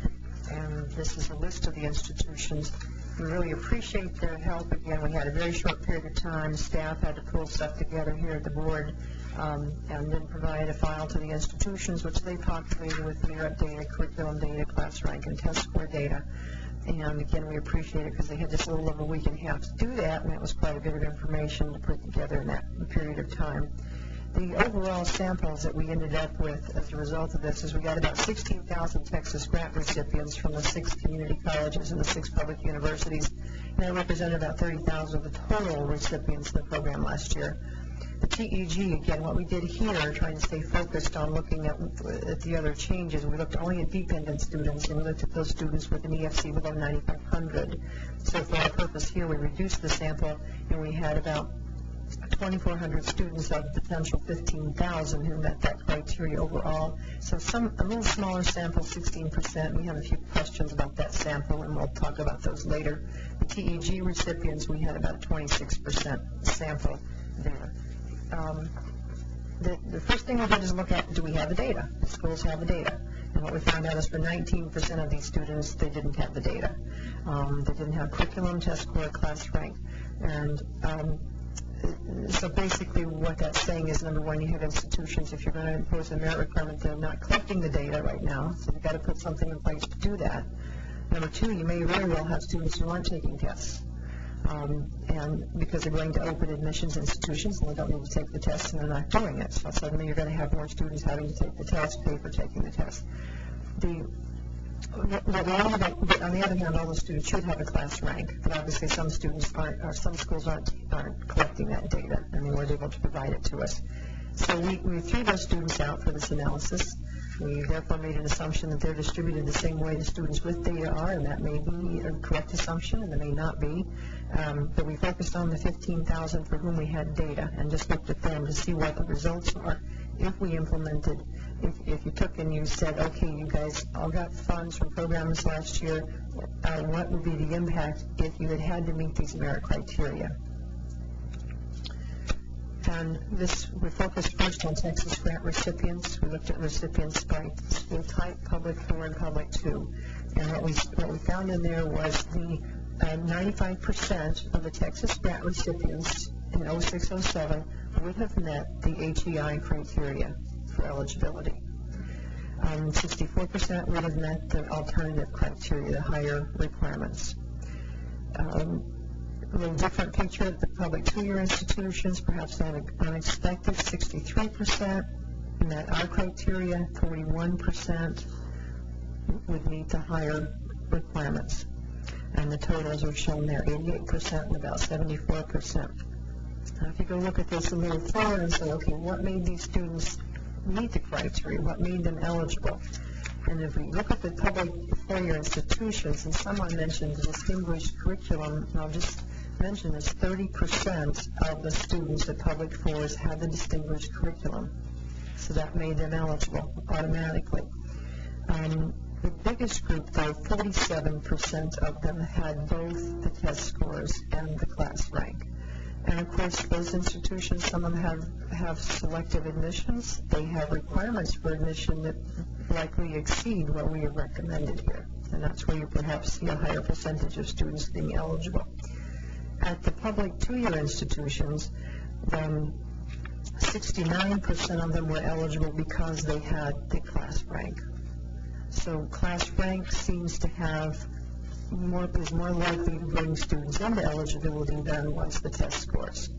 and this is a list of the institutions. We really appreciate their help. Again, we had a very short period of time. Staff had to pull stuff together here at the board, and then provide a file to the institutions, which they populated with their updated curriculum data, class rank, and test score data. And again, we appreciate it because they had just a little over a week and a half to do that, and that was quite a bit of information to put together in that period of time. The overall samples that we ended up with as a result of this is we got about 16,000 Texas grant recipients from the 6 community colleges and the 6 public universities, and that represented about 30,000 of the total recipients of the program last year. The TEG, again, what we did here, trying to stay focused on looking at the other changes, we looked only at dependent students, and we looked at those students with an EFC below 9,500. So for our purpose here, we reduced the sample, and we had about 2,400 students of potential 15,000 who met that criteria overall. So a little smaller sample, 16%. We have a few questions about that sample, and we'll talk about those later. The TEG recipients, we had about 26% sample there. The first thing we did is look at, do we have the data? The schools have the data. And what we found out is for 19% of these students, they didn't have the data. They didn't have curriculum, test score, class rank. And so basically what that's saying is, number one, you have institutions, if you're going to impose a merit requirement, they're not collecting the data right now, so you've got to put something in place to do that. Number two, you may very well have students who aren't taking tests. And because they're going to open admissions institutions and they don't need to take the test and they're not doing it. So suddenly you're going to have more students having to take the test, pay for taking the test. On the other hand, all the students should have a class rank, but obviously some students aren't, or some schools aren't collecting that data, and they weren't able to provide it to us. So we threw those students out for this analysis. We therefore made an assumption that they're distributed the same way the students with data are, and that may be a correct assumption, and it may not be. But we focused on the 15,000 for whom we had data and just looked at them to see what the results are. If we implemented, if you took and you said, okay, you guys all got funds from programs last year, what would be the impact if you had to meet these merit criteria? And we focused first on Texas grant recipients. We looked at recipients by school type, public 4 and public 2. And what we found in there was the 95% of the Texas grant recipients in 06-07 would have met the HEI criteria for eligibility. 64% would have met the alternative criteria, the higher requirements. A little different picture at the public 2-year institutions, perhaps unexpected. 63% met our criteria, 41% would meet the higher requirements. And the totals are shown there, 88% and about 74%. Now, if you go look at this a little further and say, okay, what made these students meet the criteria? What made them eligible? And if we look at the public 4-year institutions, and someone mentioned the distinguished curriculum, and I'll just mention this, 30% of the students at public 4s had the distinguished curriculum. So that made them eligible automatically. The biggest group, though, 47% of them had both the test scores and the class rank. And of course, those institutions, some of them have selective admissions. They have requirements for admission that likely exceed what we have recommended here. And that's where you perhaps see a higher percentage of students being eligible. At the public 2-year institutions, 69% of them were eligible because they had the class rank. So class rank seems to have is more likely to bring students into eligibility than was the test scores.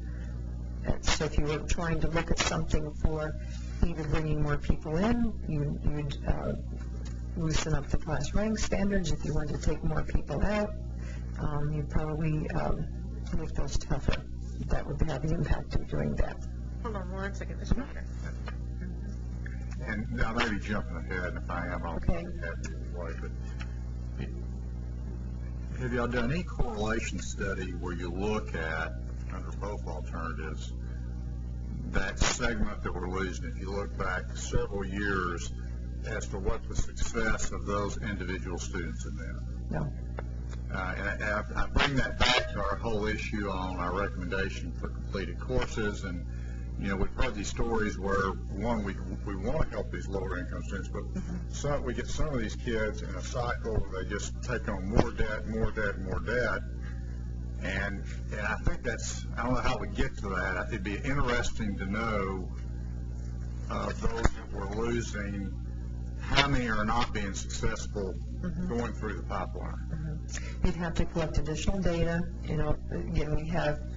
And so if you were trying to look at something for either bringing more people in, you'd loosen up the class rank standards. If you wanted to take more people out, you'd probably make those tougher. That would have the impact of doing that. Hold on one second, Mr. Walker. And I may be jumping ahead, if I am, I'll Okay. Have y'all done any correlation study where you look at, under both alternatives, that segment that we're losing, if you look back several years, as to what the success of those individual students have been? No. And I bring that back to our whole issue on our recommendation for completed courses. And, you know, we've heard these stories where, one, we want to help these lower income students, but we get some of these kids in a cycle where they just take on more debt, more debt, more debt. And I think I don't know how we get to that. It'd be interesting to know those that we're losing, how many are not being successful going through the pipeline. You'd have to collect additional data. You know, again,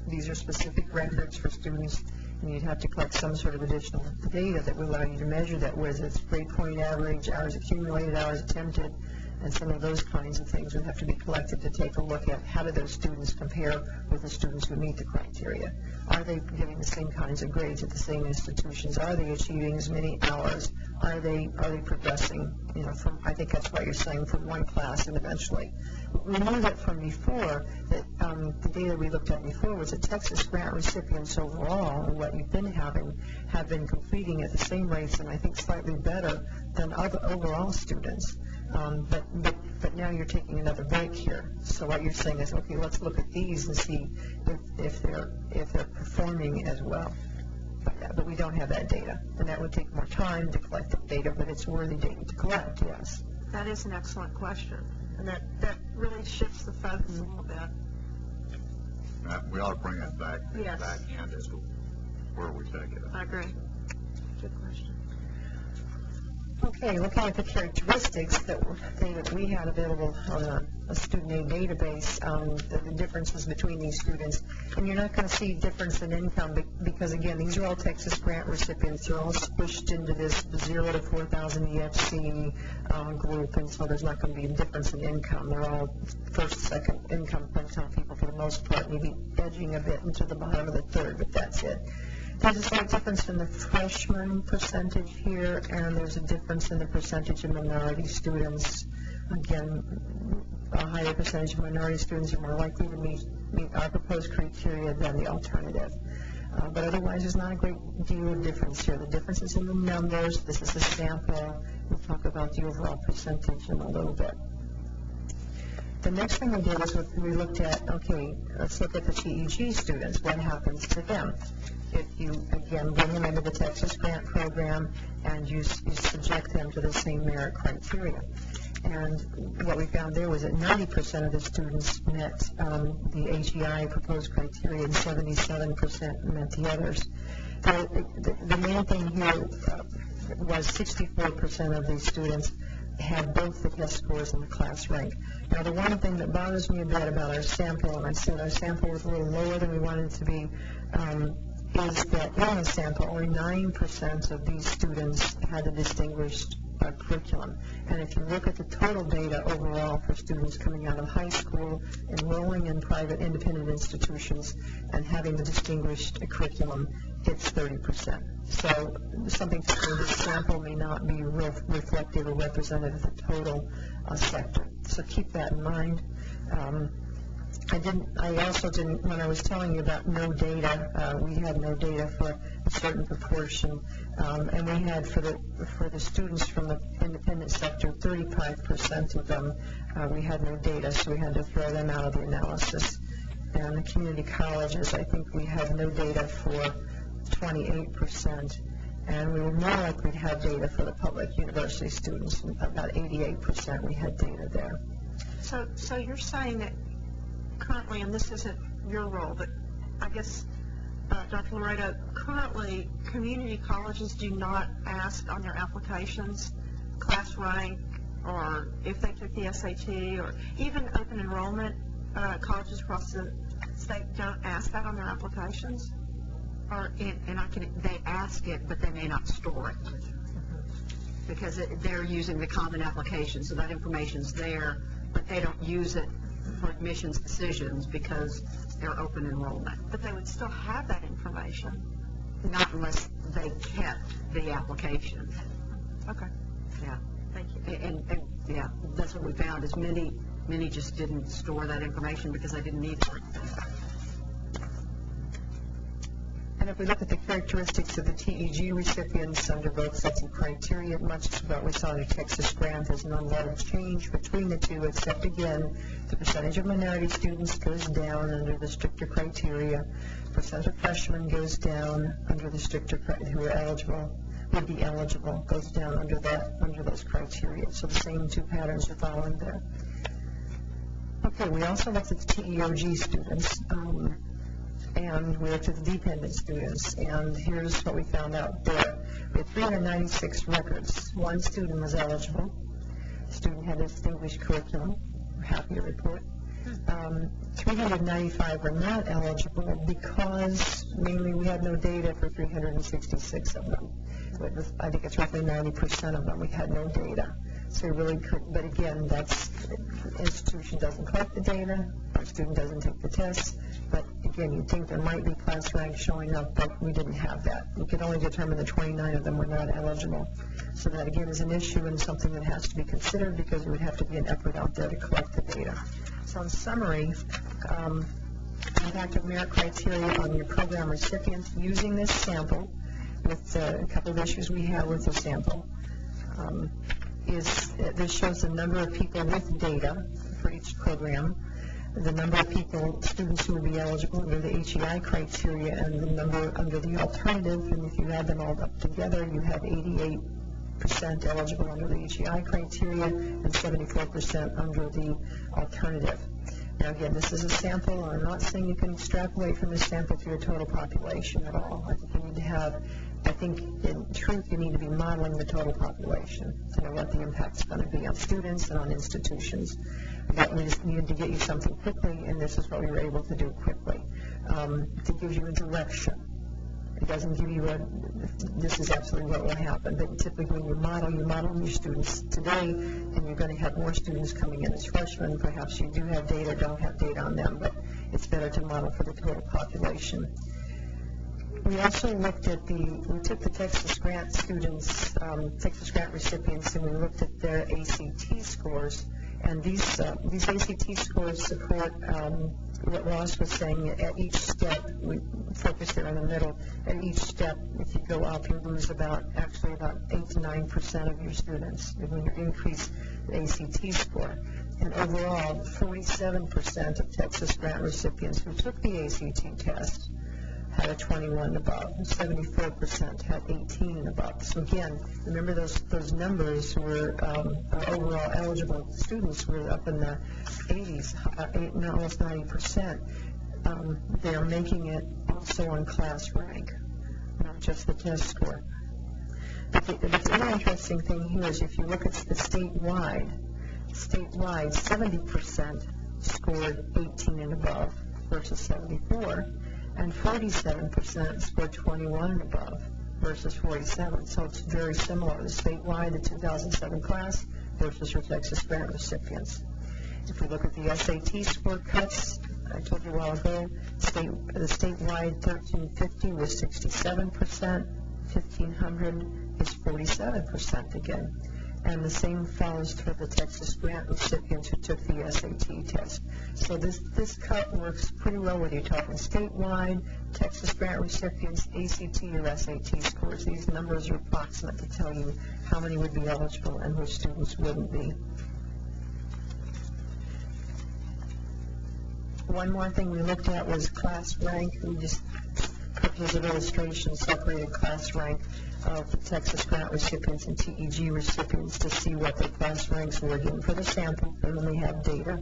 these are specific records for students, and you'd have to collect some sort of additional data that would allow you to measure that, whether it's grade point average, hours accumulated, hours attempted, and some of those kinds of things would have to be collected to take a look at how do those students compare with the students who meet the criteria. Are they getting the same kinds of grades at the same institutions? Are they achieving as many hours? Are they progressing, you know, from, I think that's why you're saying, from one class and eventually. We knew that from before, that the data we looked at before was that Texas grant recipients overall, and what you've been having, have been completing at the same rates, and I think slightly better than other overall students. But now you're taking another break here. So what you're saying is, okay, let's look at these and see if they're performing as well. by that, but we don't have that data. And that would take more time to collect the data, but it's worthy data to collect, yes. That is an excellent question, and that really shifts the focus a little bit. We ought to bring it back Yes. in as to where we take it. I agree. Good question. Okay, looking at the characteristics that we had available on a student aid database, the differences between these students, and you're not going to see difference in income because, again, these are all Texas grant recipients. They're all squished into this 0 to 4,000 EFC group, and so there's not going to be a difference in income. They're all first, second income quintile people for the most part, maybe edging a bit into the bottom of the third, but that's it. There's a slight difference in the freshman percentage here, and there's a difference in the percentage of minority students. Again, a higher percentage of minority students are more likely to meet our proposed criteria than the alternative. But otherwise, there's not a great deal of difference here. The difference is in the numbers. This is a sample. We'll talk about the overall percentage in a little bit. The next thing we did is we looked at, okay, let's look at the TEG students. What happens to them? If you, again, bring them into the Texas Grant Program and you subject them to the same merit criteria. And what we found there was that 90% of the students met the AGI proposed criteria and 77% met the others. The main thing here was 64% of these students had both the test scores and the class rank. Now, the one thing that bothers me a bit about our sample, and I said our sample was a little lower than we wanted it to be, is that in the sample, only 9% of these students had a distinguished curriculum. And if you look at the total data overall for students coming out of high school, enrolling in private independent institutions, and having the distinguished curriculum, it's 30%. So something to this sample may not be reflective or representative of the total sector. So keep that in mind. I also didn't, when I was telling you about no data, we had no data for a certain proportion, and we had for the students from the independent sector, 35% of them, we had no data, so we had to throw them out of the analysis. And the community colleges, I think we had no data for 28%, and we were more likely to have data for the public university students, about 88% we had data there. So you're saying that currently, and this isn't your role, but I guess, Dr. Laredo, currently community colleges do not ask on their applications class rank, or if they took the SAT, or even open enrollment colleges across the state don't ask that on their applications? They ask it, but they may not store it because they're using the common application, so that information's there, but they don't use it for admissions decisions because they're open enrollment. But they would still have that information. Not unless they kept the application. Okay. Yeah. Thank you. And yeah, that's what we found is many just didn't store that information because they didn't need it. And if we look at the characteristics of the TEG recipients under both sets of criteria, much as what we saw in the Texas grant, there's not a lot of change between the two, except again, the percentage of minority students goes down under the stricter criteria. Percent of freshmen goes down under the stricter who are eligible, would be eligible, goes down under those criteria. So the same two patterns are following there. Okay, we also looked at the TEOG students. And we looked at the dependent students, and here's what we found out there. We had 396 records. One student was eligible. The student had a distinguished curriculum. We're happy to report. 395 were not eligible because mainly we had no data for 366 of them. I think it's roughly 90% of them. We had no data. So we really could, but again, that's, the institution doesn't collect the data, our student doesn't take the tests, but again, you'd think there might be class rank showing up, but we didn't have that. We could only determine that 29 of them were not eligible. So that again is an issue and something that has to be considered because there would have to be an effort out there to collect the data. So in summary, impact of merit criteria on your program recipients using this sample with a couple of issues we have with the sample. This shows the number of people with data for each program. the number of students who would be eligible under the HEI criteria and the number under the alternative, and if you add them all up together, you have 88% eligible under the HEI criteria and 74% under the alternative. Now again, this is a sample, and I'm not saying you can extrapolate from this sample to your total population at all. I think in truth you need to be modeling the total population to know what the impact's going to be on students and on institutions. But we just needed to get you something quickly, and this is what we were able to do quickly. It gives you a direction. It doesn't give you this is absolutely what will happen. But typically when you model your students today, and you're going to have more students coming in as freshmen. Perhaps you do have data, don't have data on them, but it's better to model for the total population. We also looked at we took the Texas Grant students, Texas Grant recipients, and we looked at their ACT scores. And these ACT scores support what Ross was saying. At each step, we focus there in the middle. At each step, if you go up, you lose about 8 to 9% of your students when you increase the ACT score. And overall, 47% of Texas Grant recipients who took the ACT test had a 21 and above. 74% had 18 and above. So again, remember those numbers were overall eligible students were up in the 80s, almost 90%. They are making it also on class rank, not just the test score. But the other interesting thing here is if you look at the statewide, 70% scored 18 and above versus 74. And 47% scored 21 and above versus 47. So it's very similar. The statewide, the 2007 class versus your Texas Grant recipients. If we look at the SAT score cuts, I told you a while ago, the statewide 1350 was 67%, 1500 is 47% again. And the same follows for the Texas Grant recipients who took the SAT test. So this cut works pretty well whether you're talking statewide, Texas Grant recipients, ACT or SAT scores. These numbers are approximate to tell you how many would be eligible and which students wouldn't be. One more thing we looked at was class rank. We just, purposes of illustration, separated class rank of the Texas Grant recipients and TEG recipients to see what their class ranks were given for the sample, and then we have data.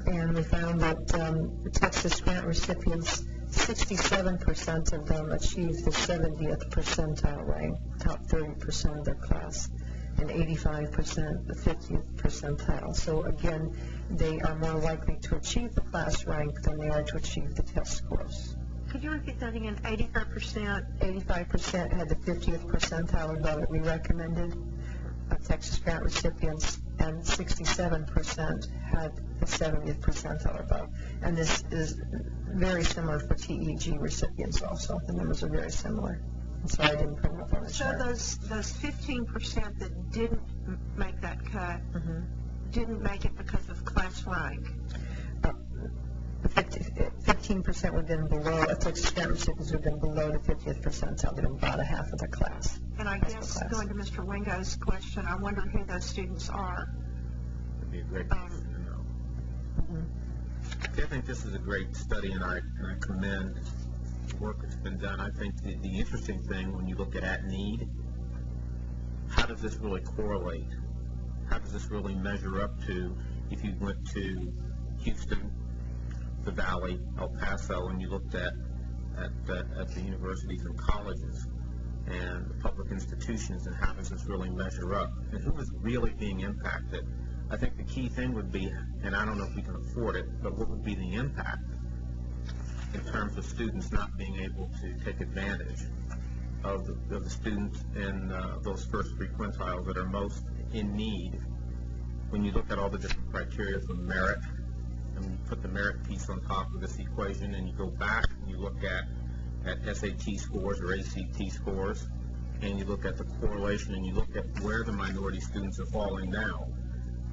And we found that the Texas Grant recipients, 67% of them achieved the 70th percentile rank, top 30% of their class, and 85% the 50th percentile. So again, they are more likely to achieve the class rank than they are to achieve the test scores. Could you repeat that again? 85%? 85% had the 50th percentile above that we recommended of Texas Grant recipients, and 67% had the 70th percentile above. And this is very similar for TEG recipients also. The numbers are very similar. I'm sorry I didn't put them up on the chart. So those 15% that didn't make that cut didn't make it because of class rank? 15% would have been below, Texas Grant recipients would have been below the 50th percentile, they'd about a half of the class. And I guess, going to Mr. Wingo's question, I wonder who those students are. That'd be a great question to know. I think this is a great study, and I commend the work that's been done. I think the interesting thing when you look at need, how does this really correlate? How does this really measure up to if you went to Houston, the Valley, El Paso, and you looked at the universities and colleges and the public institutions, and how does this really measure up? And who is really being impacted? I think the key thing would be, and I don't know if we can afford it, but what would be the impact in terms of students not being able to take advantage of the students in those first three quintiles that are most in need? When you look at all the different criteria for merit, and you put the merit piece on top of this equation, and you go back and you look at SAT scores or ACT scores, and you look at the correlation, and you look at where the minority students are falling now,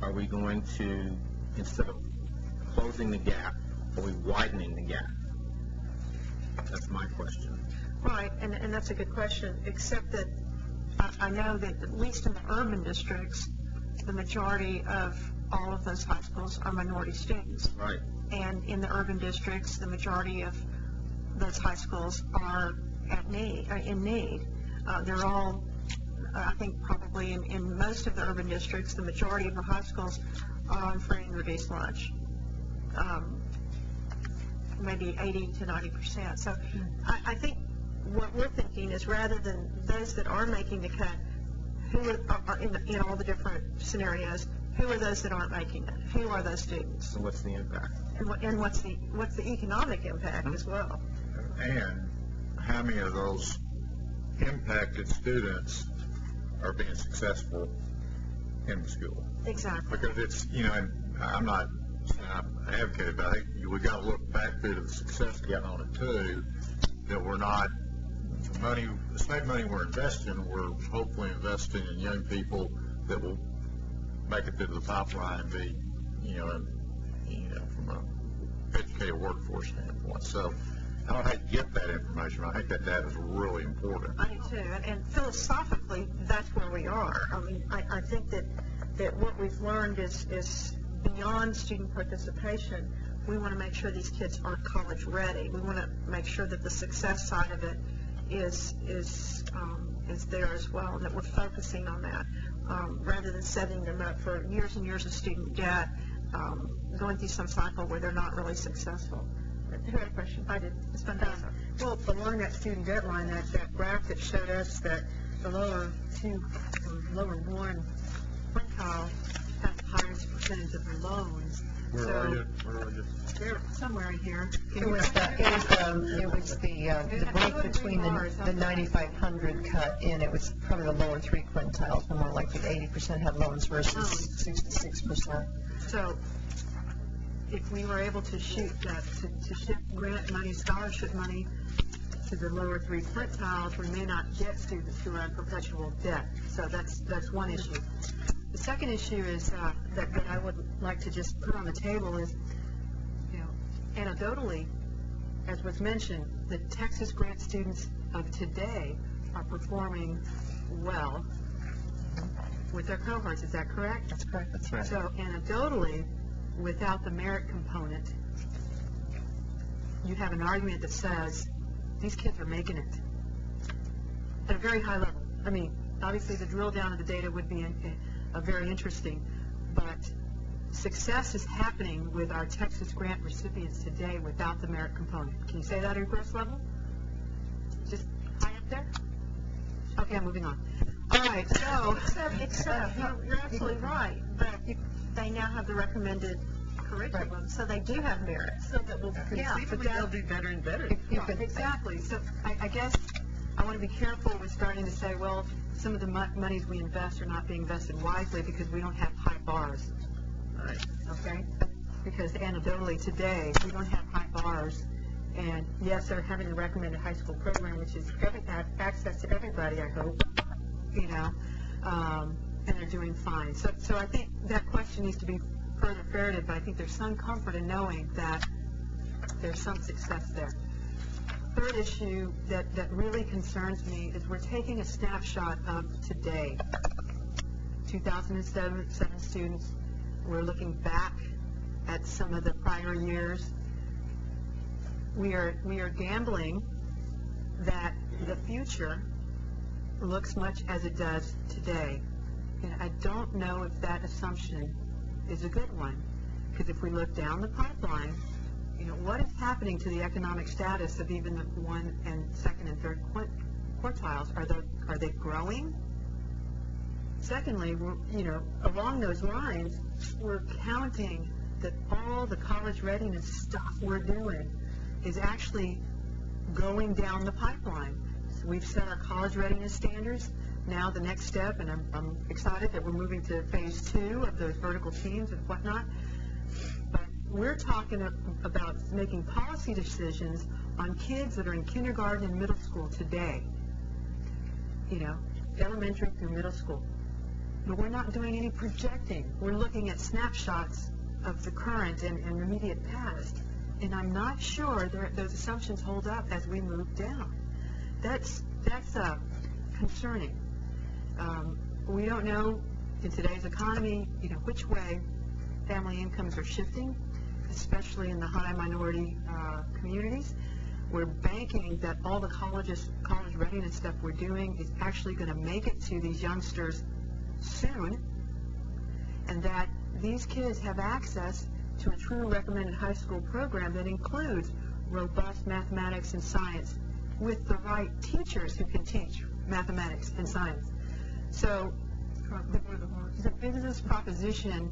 are we going to, instead of closing the gap, are we widening the gap? That's my question. Right, and that's a good question, except that I know that at least in the urban districts, the majority of all of those high schools are minority students. Right. And in the urban districts, the majority of those high schools are in need. They're all, I think probably in most of the urban districts, the majority of the high schools are on free and reduced lunch. Maybe 80 to 90%. So I think what we're thinking is, rather than those that are making the cut, who are in all the different scenarios, who are those that aren't making it? Who are those students? So what's the impact? And what's the economic impact as well? And how many of those impacted students are being successful in the school? Exactly. Because it's, and I'm not saying I'm advocating, but I think we got to look back to the success getting on it too, that we're not, the state money we're investing, we're hopefully investing in young people that will make it through the pipeline and be, from an educated workforce standpoint. So I don't hate to get that information. I think that data is really important. I do too. And philosophically, that's where we are. I mean, I think that what we've learned is beyond student participation, we want to make sure these kids are college ready. We want to make sure that the success side of it is there as well, and that we're focusing on that, rather than setting them up for years and years of student debt, going through some cycle where they're not really successful. Who had a question? I did. Ms. Mendoza. Well, along that student debt line, that graph that showed us that the lower one quintile has the highest percentage of the loans. Where are you? They're somewhere in here. It was the break between the 9,500 cut in. It was probably the lower three quintiles, the more likely 80% had loans versus 66%. So if we were able to shoot that, to shift grant money, scholarship money to the lower three quintiles, we may not get students who are in perpetual debt. So that's one issue. The second issue is that I would like to just put on the table is, anecdotally, as was mentioned, the Texas grant students of today are performing well with their cohorts. Is that correct? That's correct. That's right. So anecdotally, without the merit component, you have an argument that says these kids are making it at a very high level. I mean, obviously the drill down of the data would be very interesting, but success is happening with our Texas grant recipients today without the merit component. Can you say that in gross level? Just high up there? Okay, I'm moving on. All right, so except you're absolutely right, but they now have the recommended curriculum, so they do have merit. So that will Conceivably, they'll do better and better. Exactly. So I guess I want to be careful with starting to say, well, some of the monies we invest are not being invested wisely because we don't have high bars. Right. Okay? Because anecdotally today, we don't have high bars. And yes, they're having a recommended high school program, which is access to everybody, I hope, and they're doing fine. So I think that question needs to be further ferreted, but I think there's some comfort in knowing that there's some success there. Third issue that really concerns me is we're taking a snapshot of today. 2007 students. We're looking back at some of the prior years. We are gambling that the future looks much as it does today. And I don't know if that assumption is a good one, because if we look down the pipeline, what is happening to the economic status of even the one and second and third quartiles? Are they growing? Secondly, along those lines, we're counting that all the college readiness stuff we're doing is actually going down the pipeline. So we've set our college readiness standards. Now the next step, and I'm excited that we're moving to phase 2 of those vertical teams and whatnot. But we're talking about making policy decisions on kids that are in kindergarten and middle school today. Elementary through middle school. But we're not doing any projecting. We're looking at snapshots of the current and immediate past. And I'm not sure those assumptions hold up as we move down. That's concerning. We don't know in today's economy, which way family incomes are shifting. especially in the high minority communities. We're banking that all the college readiness stuff we're doing is actually going to make it to these youngsters soon, and that these kids have access to a true recommended high school program that includes robust mathematics and science with the right teachers who can teach mathematics and science. So the business proposition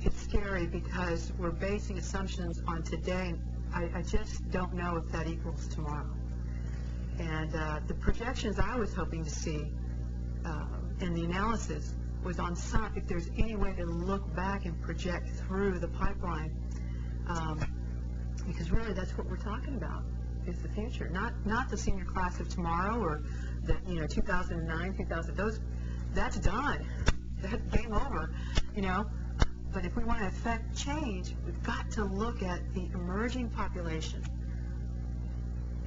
is scary because we're basing assumptions on today. I just don't know if that equals tomorrow. And the projections I was hoping to see in the analysis was on some, if there's any way to look back and project through the pipeline, because really that's what we're talking about, is the future. Not the senior class of tomorrow or the 2009, 2000, that's done. That's game over, But if we want to affect change, we've got to look at the emerging population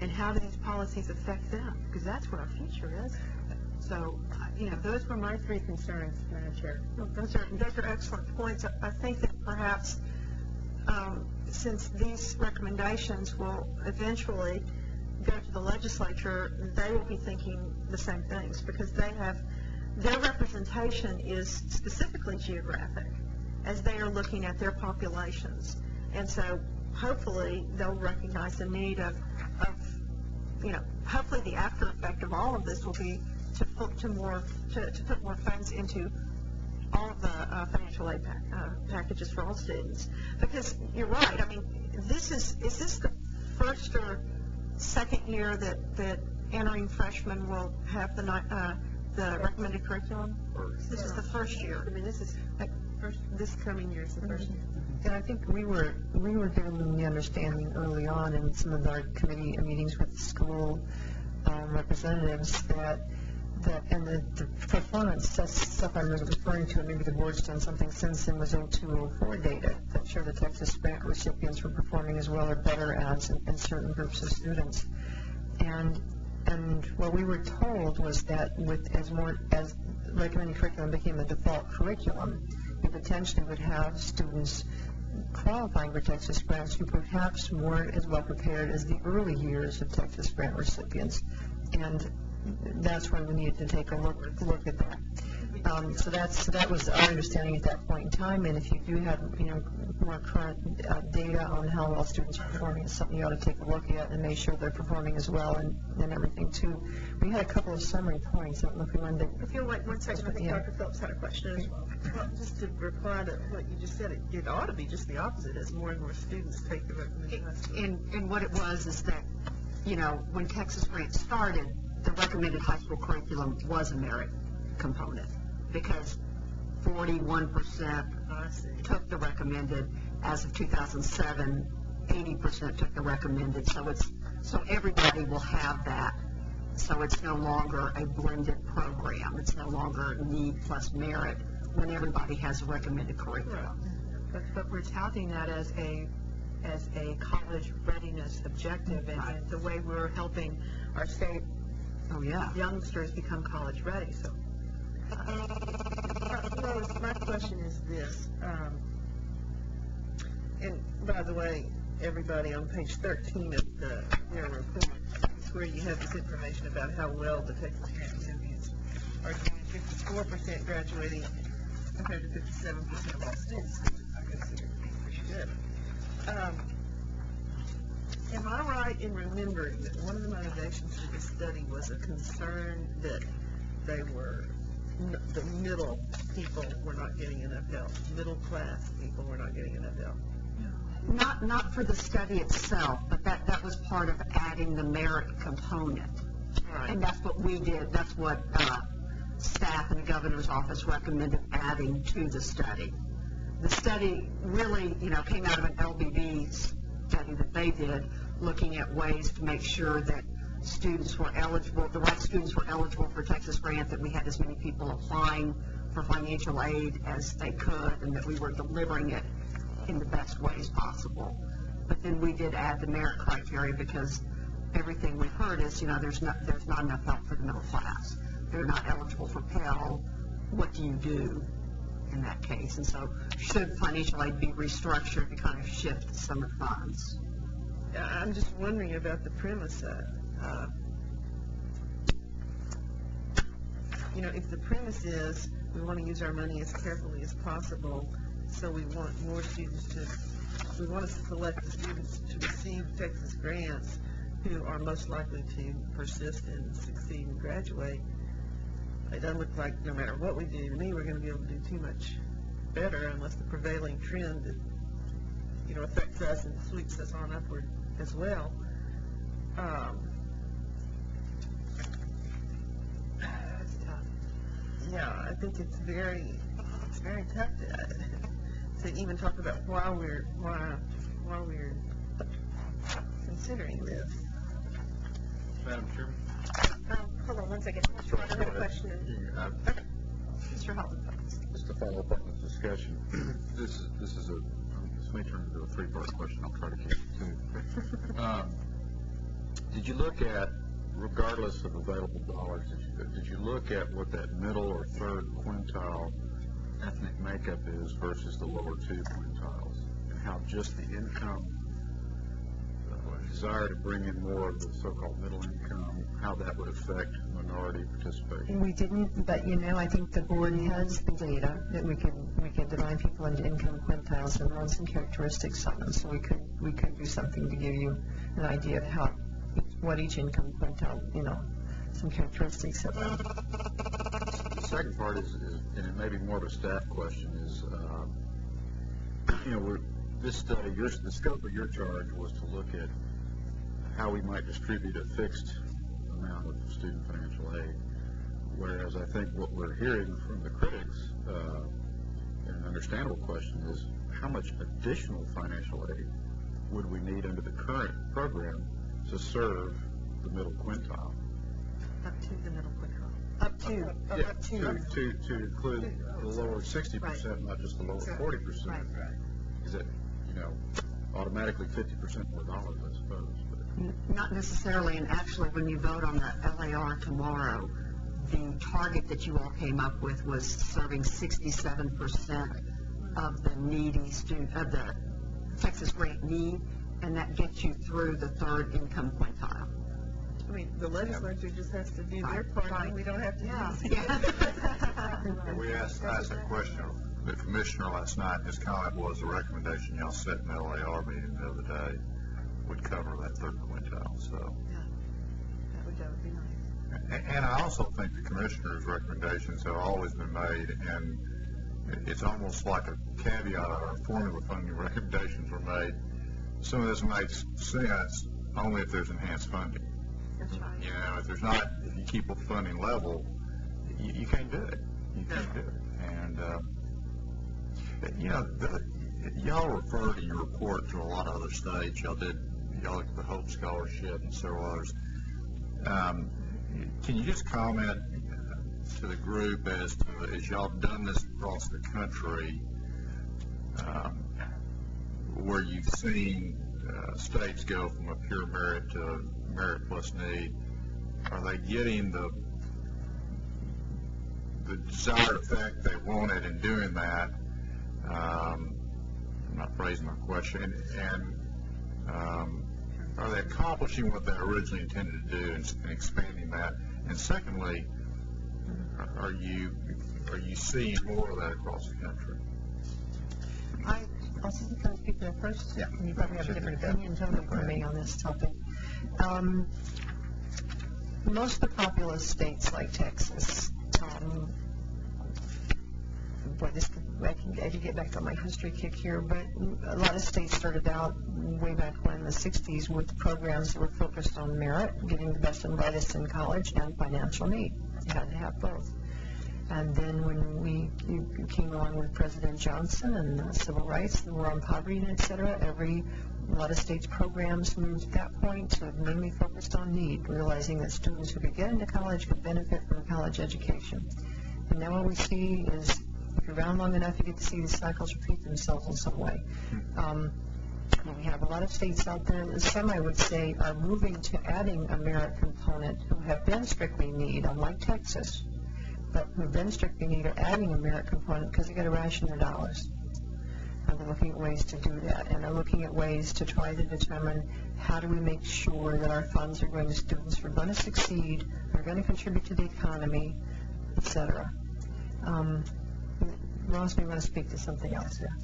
and how do these policies affect them, because that's what our future is. So, those were my three concerns, Madam Chair. Well, those are excellent points. I think that perhaps since these recommendations will eventually go to the legislature, they will be thinking the same things, because their representation is specifically geographic as they are looking at their populations. And so hopefully they'll recognize the need of hopefully the after effect of all of this will be to put more funds into all of the financial aid packages for all students. Because you're right, I mean, is this the first or second year that entering freshmen will have the recommended curriculum? This is the first year. I mean, this coming year is the first year. And I think we were given the understanding early on in some of our committee meetings with school representatives that and the performance stuff I was referring to, and maybe the board's done something since then, was 0204 data that showed the Texas grant recipients were performing as well or better as in certain groups of students. And what we were told was that as recommended curriculum became the default curriculum, it potentially would have students qualifying for Texas grants who perhaps weren't as well prepared as the early years of Texas grant recipients. And that's when we needed to take a look at that. So that was our understanding at that point in time. And if you do have more current data on how well students are performing, it's something you ought to take a look at and make sure they're performing as well and everything too. We had a couple of summary points. I don't know if you wanted to. If you'll wait 1 second, I think Dr. Phillips had a question as well. Well, just to reply to what you just said, it ought to be just the opposite as more and more students take the recommended high school. And what it was is that, when Texas Grant started, the recommended high school curriculum was a merit component because 41% took the recommended. As of 2007, 80% took the recommended. So everybody will have that. So it's no longer a blended program. It's no longer need plus merit when everybody has a recommended curriculum. But we're touting that as a college readiness objective, and the way we're helping our state youngsters become college ready. So, my question is this, and by the way, everybody, on page 13 of their report is where you have this information about how well the Texas grant recipients are doing. 54% graduating compared to 57% of all students. I consider to be pretty good. Am I right in remembering that one of the motivations for this study was a concern that the middle people were not getting enough help, middle class people were not getting enough help? Not for the study itself, but that was part of adding the merit component. Right. And that's what we did. That's what staff in the governor's office recommended adding to the study. The study really, came out of an LBB study that they did, looking at ways to make sure that students were eligible, the right students were eligible for Texas grant, that we had as many people applying for financial aid as they could, and that we were delivering it in the best ways possible. But then we did add the merit criteria because everything we've heard is, there's not enough help for the middle class. They're not eligible for Pell. What do you do? in that case. And so should financial aid be restructured to kind of shift some of the funds? I'm just wondering about the premise of, if the premise is we want to use our money as carefully as possible, so we want more students we want to select the students to receive Texas grants who are most likely to persist and succeed and graduate. It doesn't look like no matter what we do, to me, we're going to be able to do too much better unless the prevailing trend that, affects us and sweeps us on upward as well. That's tough. Yeah, I think it's very tough to even talk about why we're considering this. Madam Chairman? Hold on one second. Mr. Rod, I have a question. Okay. Mr. Holland. Just to follow up on this discussion, this may turn into a three-part question. I'll try to keep it to. Did you look at, regardless of available dollars, did you look at what that middle or third quintile ethnic makeup is versus the lower two quintiles, and how just the income desire to bring in more of the so-called middle income, how that would affect minority participation? We didn't, but I think the board has the data that we can divide people into income quintiles and run some characteristics on them. So we could do something to give you an idea of what each income quintile, some characteristics of them. The second part is, and it may be more of a staff question, is this study, the scope of your charge was to look at how we might distribute a fixed amount of student financial aid, whereas I think what we're hearing from the critics, and an understandable question, is how much additional financial aid would we need under the current program to serve the middle quintile? Up to the middle quintile. To include the lower 60%, not just the lower 40%. Right. Is it, automatically 50% more dollars, I suppose? Not necessarily, and actually when you vote on the LAR tomorrow, the target that you all came up with was serving 67% of the needy student, of the Texas grant need, and that gets you through the third income quintile. I mean, the legislature just has to do their part, and we don't have to do it. We asked a question of the commissioner last night. His comment was the recommendation y'all set in the LAR meeting the other day would cover that third quintile. So, That would be nice. And I also think the commissioner's recommendations have always been made, and it's almost like a caveat or formula funding recommendations were made. Some of this makes sense only if there's enhanced funding. That's right. If there's not, if you keep a funding level, you can't do it. You can't do it. And, y'all referred in your report to a lot of other states. Y'all looked at the Hope Scholarship and several others. Can you just comment to the group as y'all done this across the country, where you've seen states go from a pure merit to merit plus need? Are they getting the desired effect they wanted in doing that? I'm not phrasing my question. And are they accomplishing what they originally intended to do and expanding that? And secondly, are you seeing more of that across the country? I'll see the speak there first. Yeah. You probably have a different opinion totally from me on this topic. Most of the populous states like Texas, I can get back on my history kick here, but a lot of states started out way back when in the 60s with programs that were focused on merit, getting the best and brightest in college, and financial need. You had to have both. And then when you came along with President Johnson and civil rights, the war on poverty, et cetera, a lot of states' programs moved at that point to mainly focused on need, realizing that students who could get into college could benefit from a college education. And now what we see is, if you're around long enough, you get to see the cycles repeat themselves in some way. We have a lot of states out there, some I would say are moving to adding a merit component who have been strictly need, unlike Texas. but we've been restricting either adding a merit component because they got to ration their dollars. And they're looking at ways to do that, and they're looking at ways to try to determine how do we make sure that our funds are going to students who are going to succeed, are going to contribute to the economy, etc. Ross, may want to speak to something else here.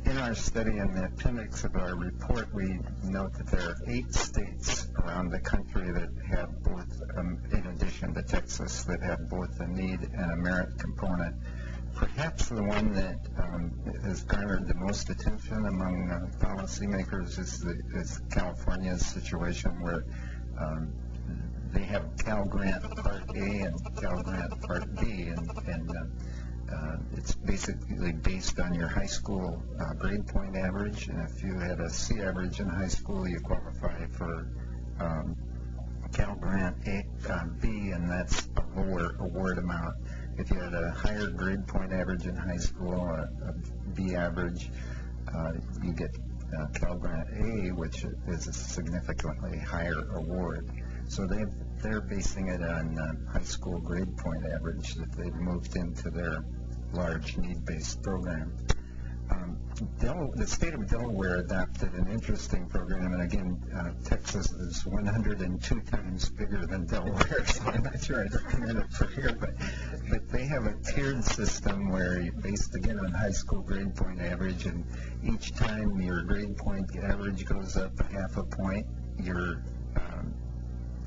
In our study, in the appendix of our report, we note that there are 8 states around the country that have both, in addition to Texas, that have both a need and a merit component. Perhaps the one that has garnered the most attention among policymakers is California's situation, where they have Cal Grant Part A and Cal Grant Part B, and it's basically based on your high school grade point average, and if you had a C average in high school, you qualify for Cal Grant B, and that's a lower award amount. If you had a higher grade point average in high school, a B average, you get Cal Grant A, which is a significantly higher award. So they're basing it on high school grade point average that they've moved into their large need-based program. The state of Delaware adopted an interesting program, and again, Texas is 102 times bigger than Delaware, so I'm not sure I'd recommend it for here, but they have a tiered system where you based again on high school grade point average, and each time your grade point average goes up a half a point, your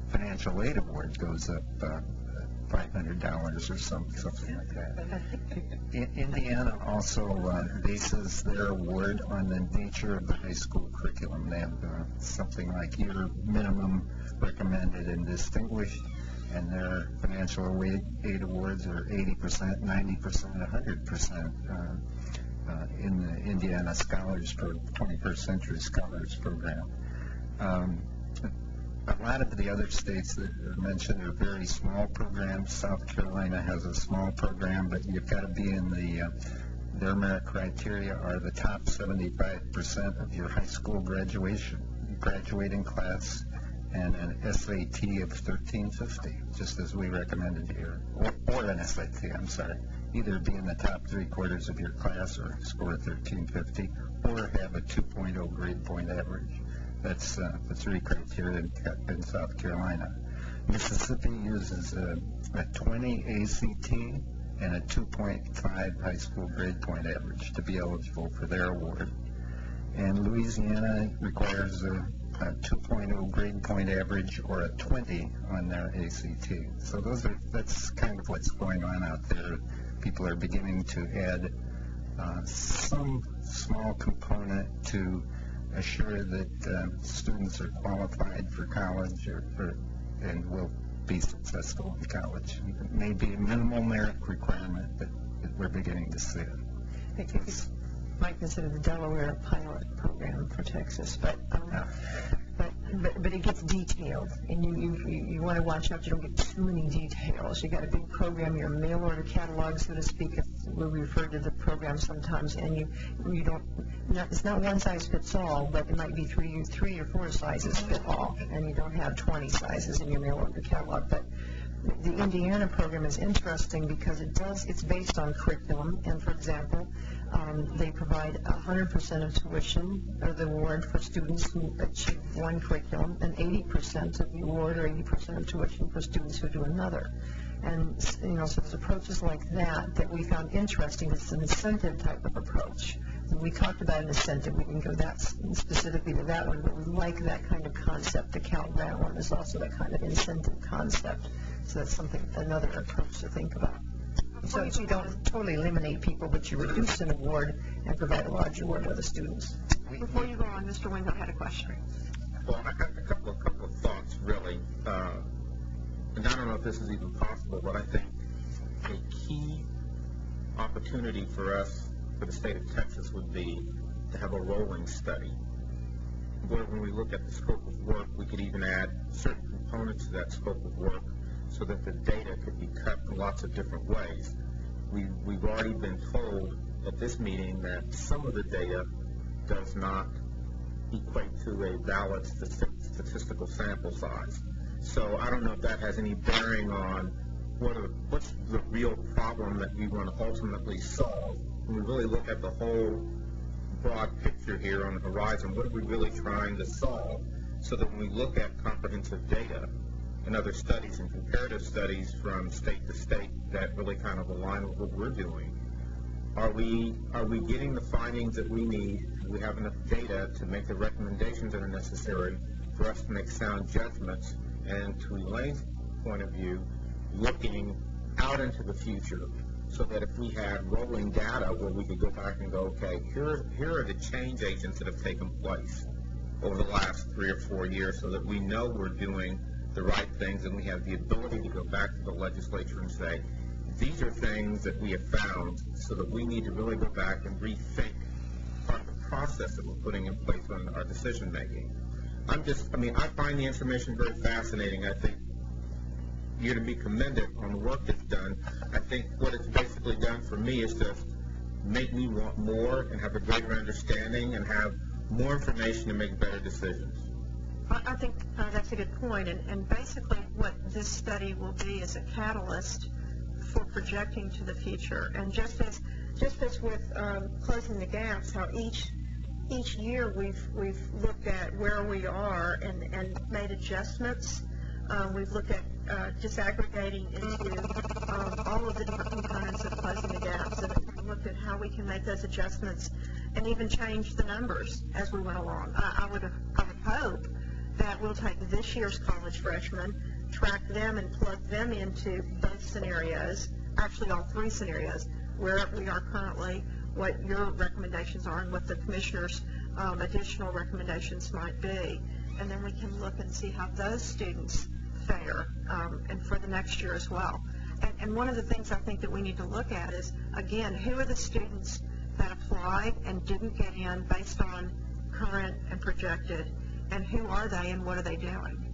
financial aid award goes up $500 or something like that. Indiana also bases their award on the nature of the high school curriculum. They have something like year minimum, recommended, and distinguished, and their financial aid awards are 80%, 90%, 100% in the Indiana Scholars 21st Century Scholars Program. A lot of the other states that are mentioned are very small programs. South Carolina has a small program, but you've got to be in their merit criteria are the top 75% of your high school graduating class, and an SAT of 1350, just as we recommended here, or an SAT, I'm sorry. Either be in the top 3/4 of your class or score 1350, or have a 2.0 grade point average. That's the 3 criteria in South Carolina. Mississippi uses a 20 ACT and a 2.5 high school grade point average to be eligible for their award. And Louisiana requires a 2.0 grade point average or a 20 on their ACT. So that's kind of what's going on out there. People are beginning to add some small component to assure that students are qualified for college and will be successful in college. It may be a minimal merit requirement, but we're beginning to see it. I think you might consider the Delaware a pilot program for Texas, but it gets detailed, and you want to watch out you don't get too many details. You got a big program, your mail order catalog, so to speak, if we refer to the program sometimes, and you don't. It's not one size fits all, but it might be three or 4 sizes fit all, and you don't have 20 sizes in your mail order catalog. But the Indiana program is interesting because it's based on curriculum, and for example, they provide 100% of tuition or the award for students who achieve one curriculum, and 80% of the award or 80% of tuition for students who do another. And so it's approaches like that we found interesting. It's an incentive type of approach. And we talked about an incentive. We didn't go that specifically to that one, but we like that kind of concept. The Cal Grant one is also that kind of incentive concept. So that's another approach to think about. So you don't totally eliminate people, but you reduce an award and provide a large award to the students. Before you go on, Mr. Wendell had a question. Well, I got a couple of thoughts, really. And I don't know if this is even possible, but I think a key opportunity for us, for the state of Texas, would be to have a rolling study, where when we look at the scope of work, we could even add certain components to that scope of work so that the data could be cut in lots of different ways. We've already been told at this meeting that some of the data does not equate to a valid statistical sample size. So I don't know if that has any bearing on what's the real problem that we want to ultimately solve. When we really look at the whole broad picture here on the horizon, what are we really trying to solve? So that when we look at comprehensive data and other studies and comparative studies from state to state that really kind of align with what we're doing, are we getting the findings that we need? Do we have enough data to make the recommendations that are necessary for us to make sound judgments? And to Elaine's point of view, looking out into the future, so that if we had rolling data where we could go back and go, okay, here are the change agents that have taken place over the last 3 or 4 years, so that we know we're doing the right things and we have the ability to go back to the legislature and say, these are things that we have found, so that we need to really go back and rethink part of the process that we're putting in place on our decision making. I find the information very fascinating. I think you're to be commended on the work that's done. I think what it's basically done for me is to make me want more and have a greater understanding and have more information to make better decisions. I think that's a good point, and basically what this study will be is a catalyst for projecting to the future. And just as with closing the gaps, how each year we've looked at where we are and made adjustments. We've looked at disaggregating into all of the different components of closing the gaps, and we've looked at how we can make those adjustments and even change the numbers as we went along. I would hope that we'll take this year's college freshmen, track them and plug them into both scenarios, actually all 3 scenarios, where we are currently, what your recommendations are, and what the commissioner's additional recommendations might be. And then we can look and see how those students fare, and for the next year as well. And one of the things I think that we need to look at is, again, who are the students that applied and didn't get in based on current and projected, and who are they and what are they doing?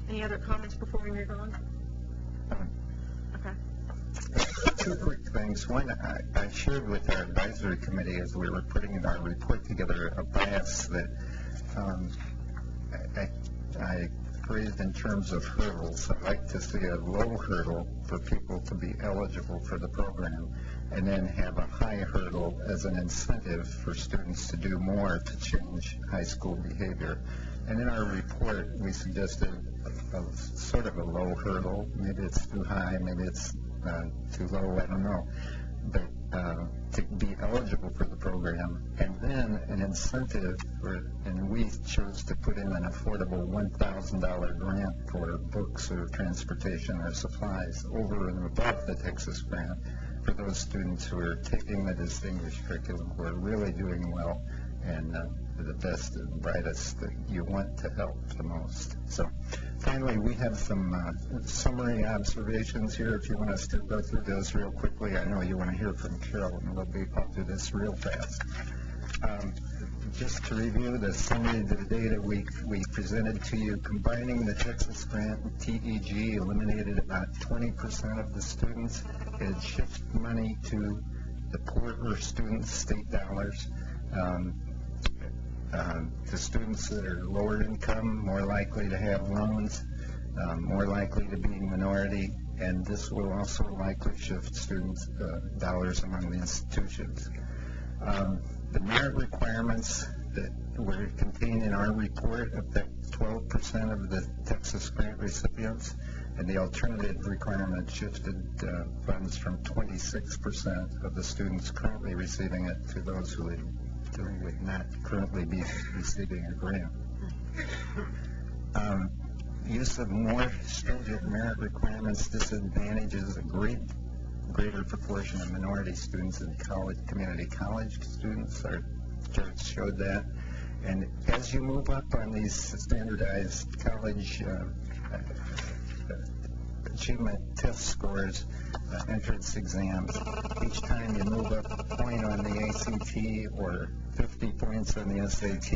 Any other comments before we move on? Okay. 2 quick things. One, I shared with our advisory committee as we were putting our report together a bias that I phrased in terms of hurdles. I'd like to see a low hurdle for people to be eligible for the program, and then have a high hurdle as an incentive for students to do more to change high school behavior. And in our report, we suggested a sort of a low hurdle. Maybe it's too high, maybe it's too low, I don't know. But to be eligible for the program, and then an incentive and we chose to put in an affordable $1,000 grant for books or transportation or supplies over and above the Texas grant for those students who are taking the distinguished curriculum, who are really doing well, and the best and brightest that you want to help the most. So finally, we have some summary observations here. If you want us to go through those real quickly, I know you want to hear from Carol, and I'll do this real fast. Just to review the summary of the data we presented to you, combining the Texas grant and TEG eliminated about 20% of the students. It shifted money to the poorer students, state dollars. The students that are lower income, more likely to have loans, more likely to be minority, and this will also likely shift students' dollars among the institutions. The merit requirements that were contained in our report affect 12% of the Texas grant recipients, and the alternative requirement shifted funds from 26% of the students currently receiving it to those who would not currently be receiving a grant. Use of more stringent merit requirements disadvantages a greater proportion of minority students in community college students. Our charts showed that. And as you move up on these standardized college achievement test scores, entrance exams, each time you move up a point on the ACT or 50 points on the SAT,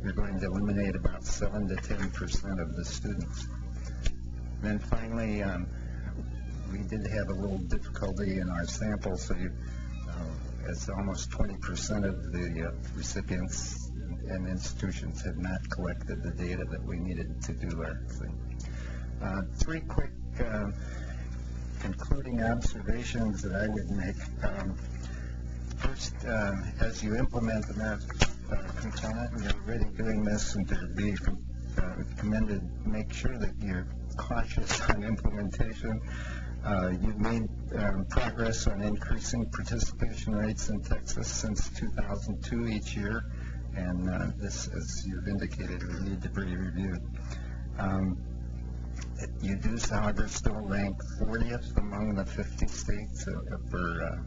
you're going to eliminate about 7 to 10% of the students. And then finally, we did have a little difficulty in our sample, so as almost 20% of the recipients and institutions had not collected the data that we needed to do our thing. 3 quick concluding observations that I would make. First, as you implement the merit component, and you're already doing this, and to be commended, make sure that you're cautious on implementation. You've made progress on increasing participation rates in Texas since 2002 each year, and this, as you've indicated, will need to be reviewed. You do, however, still rank 40th among the 50 states for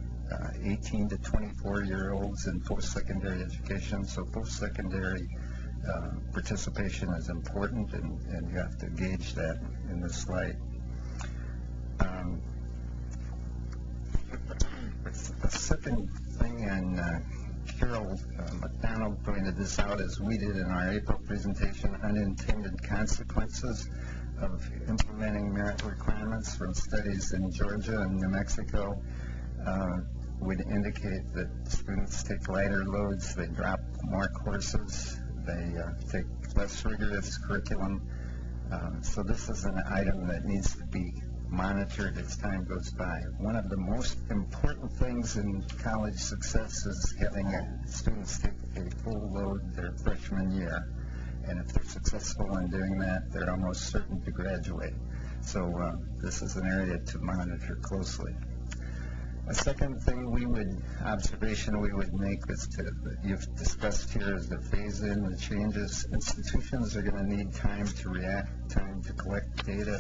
18 to 24-year-olds in post-secondary education. So post-secondary participation is important, and you have to gauge that in this slide. The second thing, and Carol McDonald pointed this out as we did in our April presentation, unintended consequences of implementing merit requirements from studies in Georgia and New Mexico would indicate that students take lighter loads, they drop more courses, they take less rigorous curriculum. So this is an item that needs to be monitored as time goes by. One of the most important things in college success is having students take a full load their freshman year. And if they're successful in doing that, they're almost certain to graduate. So this is an area to monitor closely. A second observation we would make is you've discussed here is the phase in the changes. Institutions are going to need time to react, time to collect data,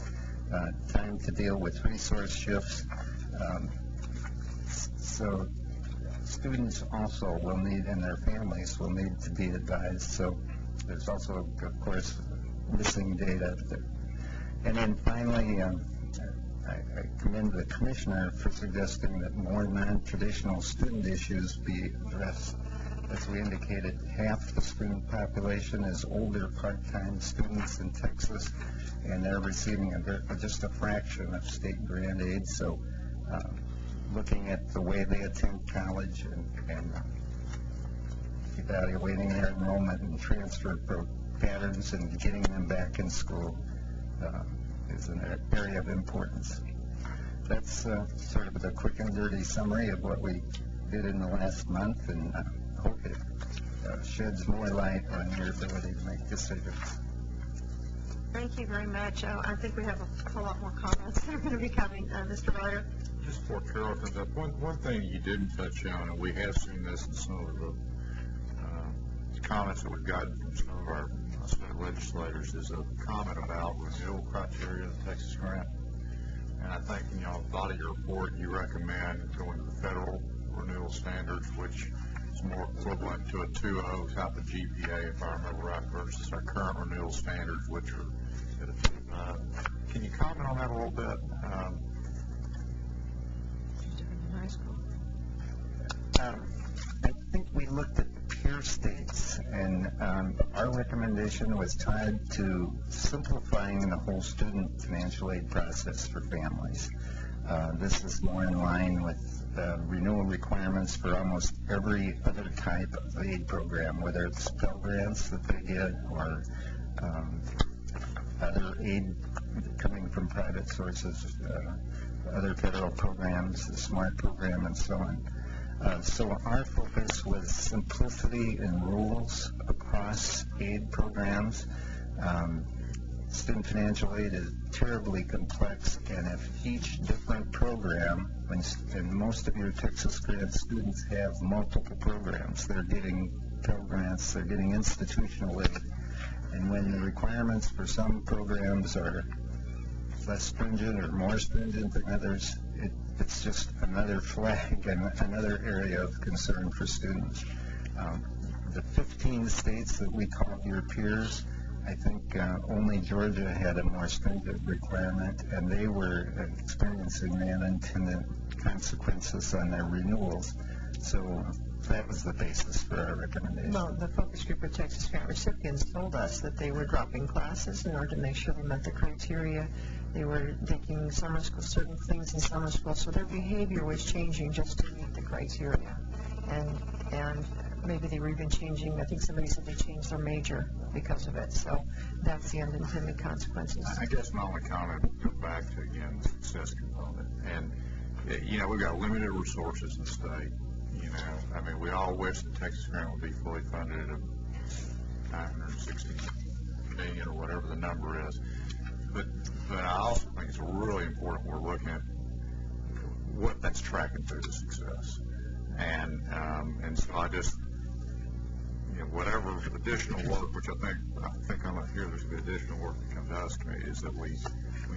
time to deal with resource shifts. So students also will need, and their families will need to be advised. So there's also, of course, missing data. And then finally, I commend the Commissioner for suggesting that more non-traditional student issues be addressed. As we indicated, half the student population is older part-time students in Texas, and they're receiving just a fraction of state grant aid. So looking at the way they attend college and evaluating their enrollment and transfer patterns and getting them back in school is an area of importance. That's sort of the quick and dirty summary of what we did in the last month, and I hope it sheds more light on your ability to make decisions. Thank you very much. I think we have a whole lot more comments that are going to be coming. Mr. Ryder? Just before Carol comes up, one thing you didn't touch on, and we have seen this in some of the comments that we've gotten from some of our state legislators, is a comment about renewal criteria of the Texas grant. And I think in a lot of your report you recommend going to the federal renewal standards, which is more equivalent to a 2.0 type of GPA, if I remember right, versus our current renewal standards, which are at a 2.9. Can you comment on that a little bit? I think we looked at the peer states, and our recommendation was tied to simplifying the whole student financial aid process for families. This is more in line with renewal requirements for almost every other type of aid program, whether it's Pell Grants that they get or other aid coming from private sources, other federal programs, the SMART program, and so on. So our focus was simplicity in rules across aid programs. Student financial aid is terribly complex, and if each different program, and most of your Texas grant students have multiple programs, they're getting Pell Grants, they're getting institutional aid, and when the requirements for some programs are less stringent or more stringent than others, it's just another flag and another area of concern for students. The 15 states that we called your peers, I think only Georgia had a more stringent requirement, and they were experiencing unintended consequences on their renewals. So that was the basis for our recommendation. Well, the focus group of Texas grant recipients told us that they were dropping classes in order to make sure they met the criteria. They were taking summer school, certain things in summer school, so their behavior was changing just to meet the criteria. And maybe they were even changing, I think somebody said they changed their major because of it. So that's the unintended consequences. I guess my only comment would go back to, again, the success component. you know, we've got limited resources in the state. You know, I mean, we all wish the Texas grant would be fully funded at $960 million or whatever the number is. But I also think it's really important we're looking at what that's tracking through to success. And so I just, you know, whatever additional work, which I think I'm here, there's going to be additional work that comes to us committee, is that we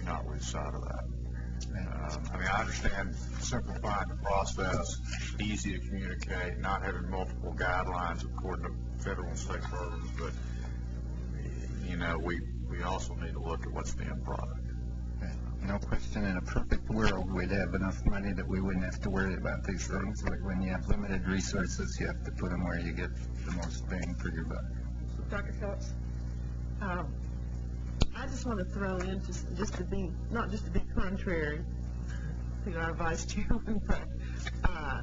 not lose sight of that. I mean, I understand simplifying the process, easy to communicate, not having multiple guidelines according to federal and state programs, but, you know, we also need to look at what's the end product. No question, in a perfect world, we'd have enough money that we wouldn't have to worry about these things. But when you have limited resources, you have to put them where you get the most bang for your buck. Dr. Phillips? I just want to throw in, just to be, not just to be contrary to our vice chairman, but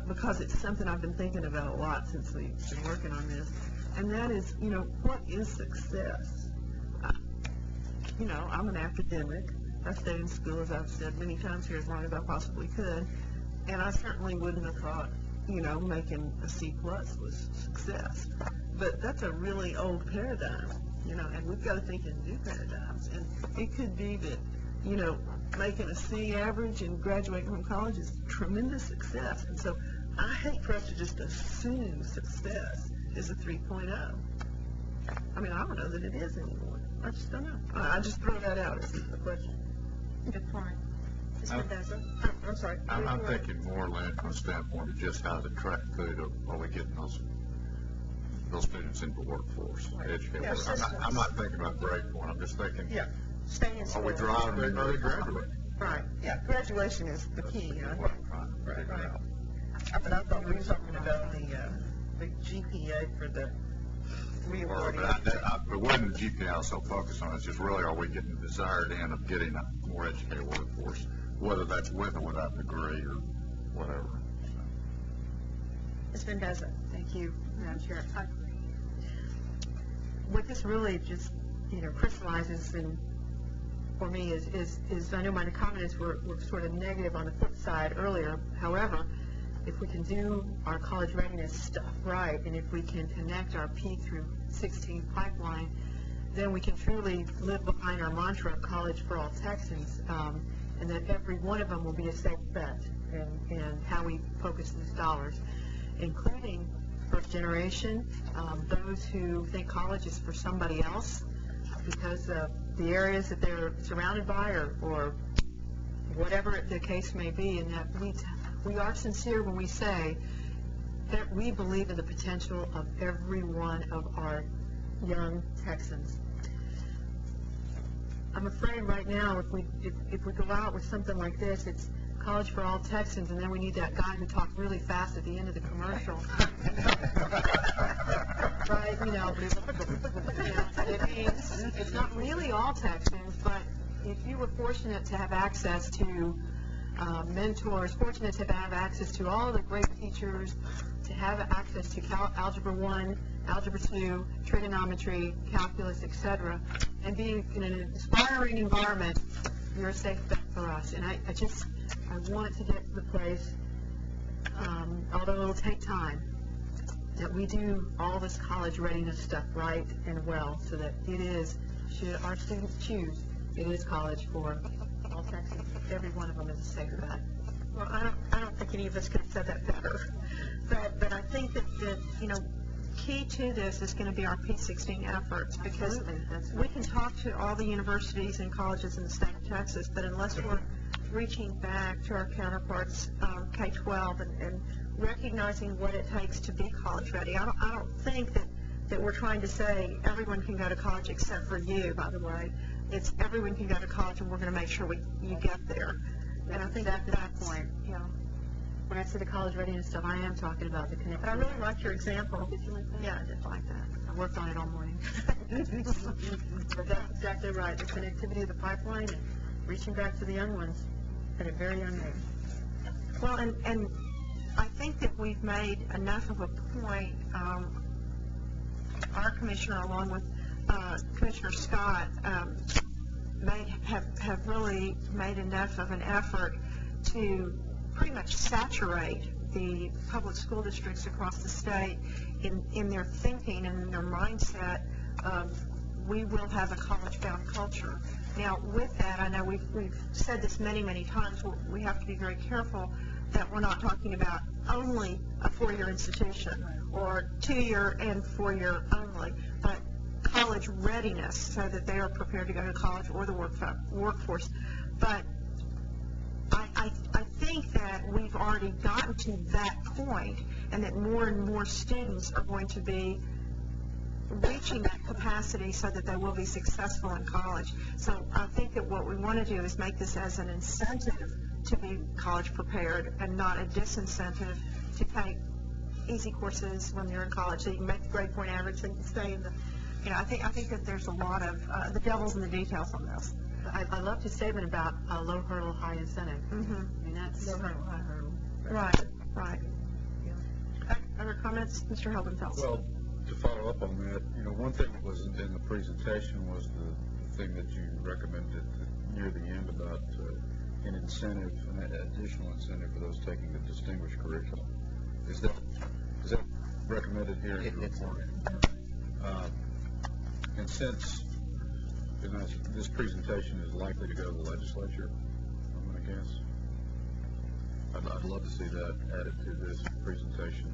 because it's something I've been thinking about a lot since we've been working on this, and that is, you know, what is success? You know, I'm an academic. I stayed in school, as I've said many times here, as long as I possibly could, and I certainly wouldn't have thought, you know, making a C+ was success. But that's a really old paradigm, you know, and we've got to think in new paradigms. And it could be that, you know, making a C average and graduating from college is tremendous success. And so I hate for us to just assume success is a 3.0. I mean, I don't know that it is anymore. I just don't know. I just throw that out as a question. Good point. I'm sorry. I'm thinking more, Lynn, from a standpoint of just how to track through to, are we getting those students into the workforce, educated work. I'm not thinking about grade point. I'm just thinking, Stay in school. are we driving them into graduate? Right. Yeah. Graduation is the key. That's what I'm trying to figure out. But I thought we were talking about the GPA for the But when the GPA I was so focused on, it's just really, are we getting the desired end of getting a more educated workforce, whether that's with or without degree or whatever. Ms. Mendoza. Thank you, Madam Chair. What this really just, you know, crystallizes in, for me is I know my comments were sort of negative on the flip side earlier. However, if we can do our college readiness stuff right, and if we can connect our P through 16 pipeline, then we can truly live behind our mantra of college for all Texans, and that every one of them will be a safe bet in how we focus these dollars, including first generation, those who think college is for somebody else because of the areas that they're surrounded by or whatever the case may be, and that we are sincere when we say that we believe in the potential of every one of our young Texans. I'm afraid right now if we go out with something like this, it's college for all Texans, and then we need that guy who talks really fast at the end of the commercial. Right, you know, it means it's not really all Texans, but if you were fortunate to have access to mentors, fortunate to have access to all the great teachers, to have access to Algebra 1, Algebra 2, trigonometry, calculus, etc., and being in an inspiring environment, you're a safe bet for us. And I want to get to the place, although it'll take time, that we do all this college readiness stuff right and well, so that it is, should our students choose, it is college for all Texans. Every one of them is a safe bet. Well, I don't think any of us could have said that better. But I think that you know, key to this is going to be our P16 efforts, because we can talk to all the universities and colleges in the state of Texas, but unless we're reaching back to our counterparts K-12 and recognizing what it takes to be college ready, I don't think that we're trying to say everyone can go to college except for you, by the way. It's everyone can go to college, and we're going to make sure you get there. And I think at that point, you know, when I say the college readiness stuff, I am talking about the connectivity. But I really like your example. Did you like that? Yeah, I did like that. I worked on it all morning. But that's exactly right. The connectivity of the pipeline and reaching back to the young ones at a very young age. Well, and I think that we've made enough of a point, our commissioner, along with Commissioner Scott, have really made enough of an effort to pretty much saturate the public school districts across the state in their thinking and in their mindset of we will have a college-bound culture. Now, with that, I know we've said this many, many times, we have to be very careful that we're not talking about only a four-year institution or two-year and four-year only, but college readiness so that they are prepared to go to college or the workforce. But I think that we've already gotten to that point, and that more and more students are going to be reaching that capacity so that they will be successful in college. So I think that what we want to do is make this as an incentive to be college prepared and not a disincentive to take easy courses when you're in college so you can make the grade point average so you can stay in the, I think that there's a lot of, the devil's in the details on this. I loved his statement about low hurdle, high incentive. Mm-hmm. I mean, that's Low hurdle, high hurdle. Right. Other comments, Mr. Heldenfeld? Well, to follow up on that, one thing that was in the presentation was the thing that you recommended near the end about an incentive, an additional incentive for those taking the distinguished curriculum. Is that recommended here? It's and since this presentation is likely to go to the legislature, I'm going to guess, I'd love to see that added to this presentation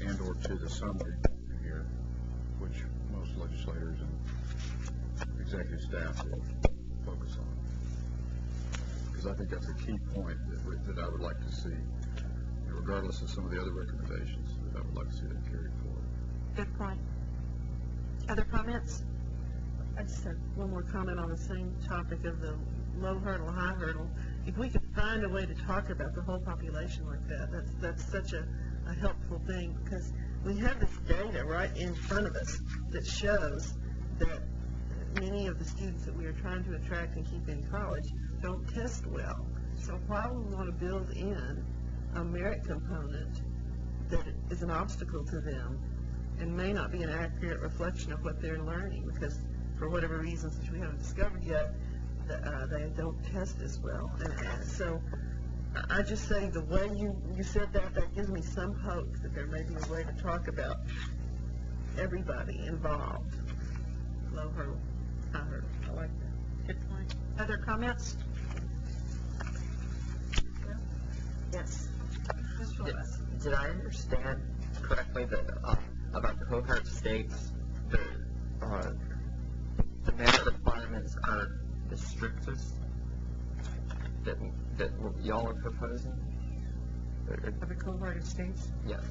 and or to the summary here, which most legislators and executive staff will focus on. Because I think that's a key point that I would like to see, regardless of some of the other recommendations, that I would like to see them carried forward. Good point. Other comments? I just have one more comment on the same topic of the low hurdle, high hurdle. If we could find a way to talk about the whole population like that, that's such a helpful thing, because we have this data right in front of us that shows that many of the students that we are trying to attract and keep in college don't test well. So why would we want to build in a merit component that is an obstacle to them and may not be an accurate reflection of what they're learning, because for whatever reasons which we haven't discovered yet, they don't test as well. And so I just say the way you said that gives me some hope that there may be a way to talk about everybody involved. Low hurdle, high hurdle. I like that. Good point. Other comments? Yes. Did I understand correctly that about the cohort states, the merit requirements are the strictest that y'all are proposing? Of the cohort of states? Yes.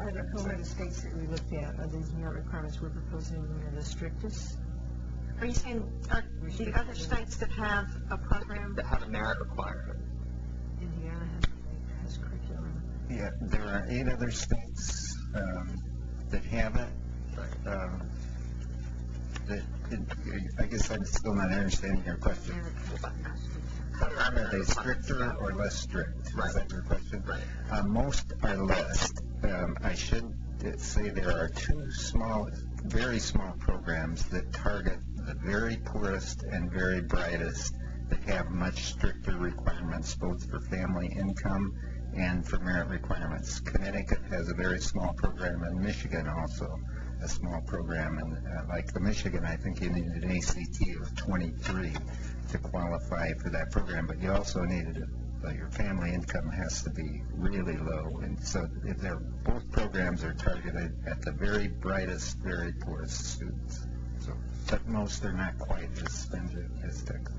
Are the cohort of states that we looked at, are these merit requirements we're proposing are the strictest? Are you saying the other states that have a program? That have a merit requirement. Indiana has curriculum. Yeah, there are 8 other states that have it. I guess I'm still not understanding your question. Are they stricter or less strict? Is that your question? Right. Most are less. I should say there are 2 very small programs that target the very poorest and very brightest that have much stricter requirements, both for family income and for merit requirements. Connecticut has a very small program, and Michigan also a small program. And like the Michigan, I think you need an ACT of 23 to qualify for that program, but you also needed your family income has to be really low. And so both programs are targeted at the very brightest, very poorest students. So, but most are not quite as stringent as Texas.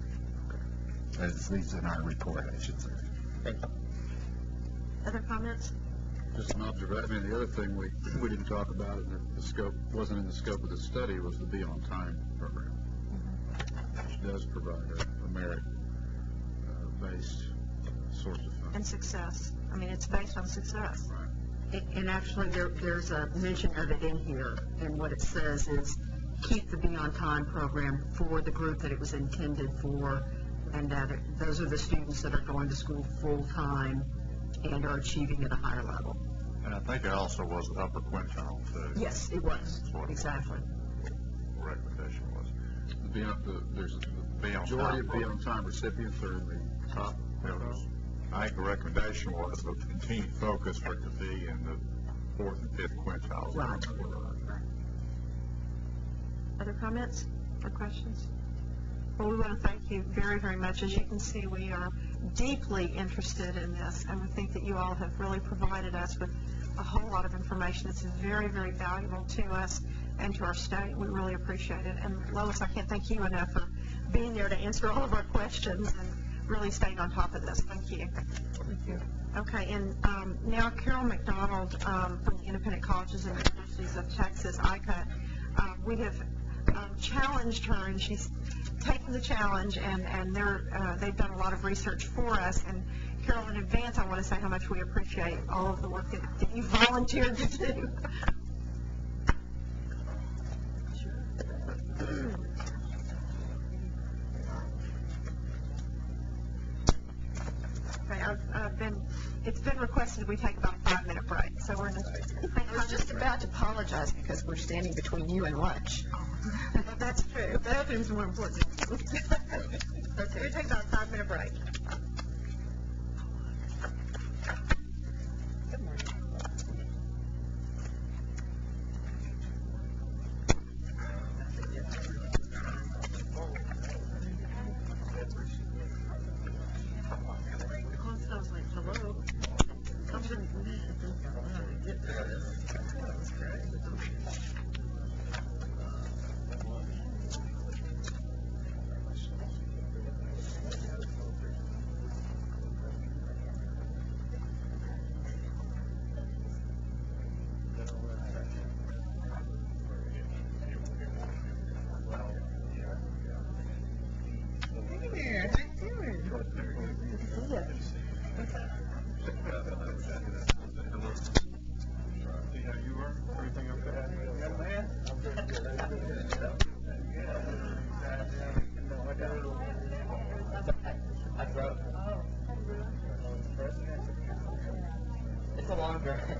As leads in our report, I should say. Thank you. Other comments? Just an observation. I mean, the other thing we didn't talk about, and the scope wasn't in the scope of the study, was the Be On Time program, which does provide a merit-based source of funding. And success. I mean, it's based on success. Right. And actually, there's a mention of it in here, and what it says is keep the Be On Time program for the group that it was intended for, and that those are the students that are going to school full-time and are achieving at a higher level. And I think it also was upper quintile, too. Yes, it was. That's what Exactly. the recommendation was. There's a Be On majority Time of Be On Time recipients are in the top quintile. I think the recommendation was a continued focus for it to be in the 4th and 5th quintiles. Right. Other comments or questions? Well, we want to thank you very, very much. As you can see, we are deeply interested in this, and we think that you all have really provided us with a whole lot of information that's very, very valuable to us and to our state. We really appreciate it. And Lois, I can't thank you enough for being there to answer all of our questions and really staying on top of this. Thank you. Thank you. Okay, and now Carol McDonald from the Independent Colleges and Universities of Texas, ICUT, we have challenged her, and she's taken the challenge, and they've done a lot of research for us. And Carol, in advance, I want to say how much we appreciate all of the work that you volunteered to do. Okay, it's been requested we take about a 5-minute break, so we're I was just about to apologize because we're standing between you and lunch. That's true. The bathroom's more important. Okay, we'll take about a 5-minute break. Good morning. Sounds like hello. It's a long drive.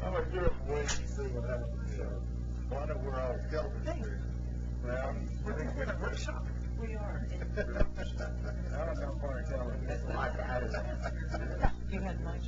I'm a good wait to see what happens. So, I know we're all helping. Well, we're in a workshop. We are. I don't know if I tell you. It's like that. You had lunch.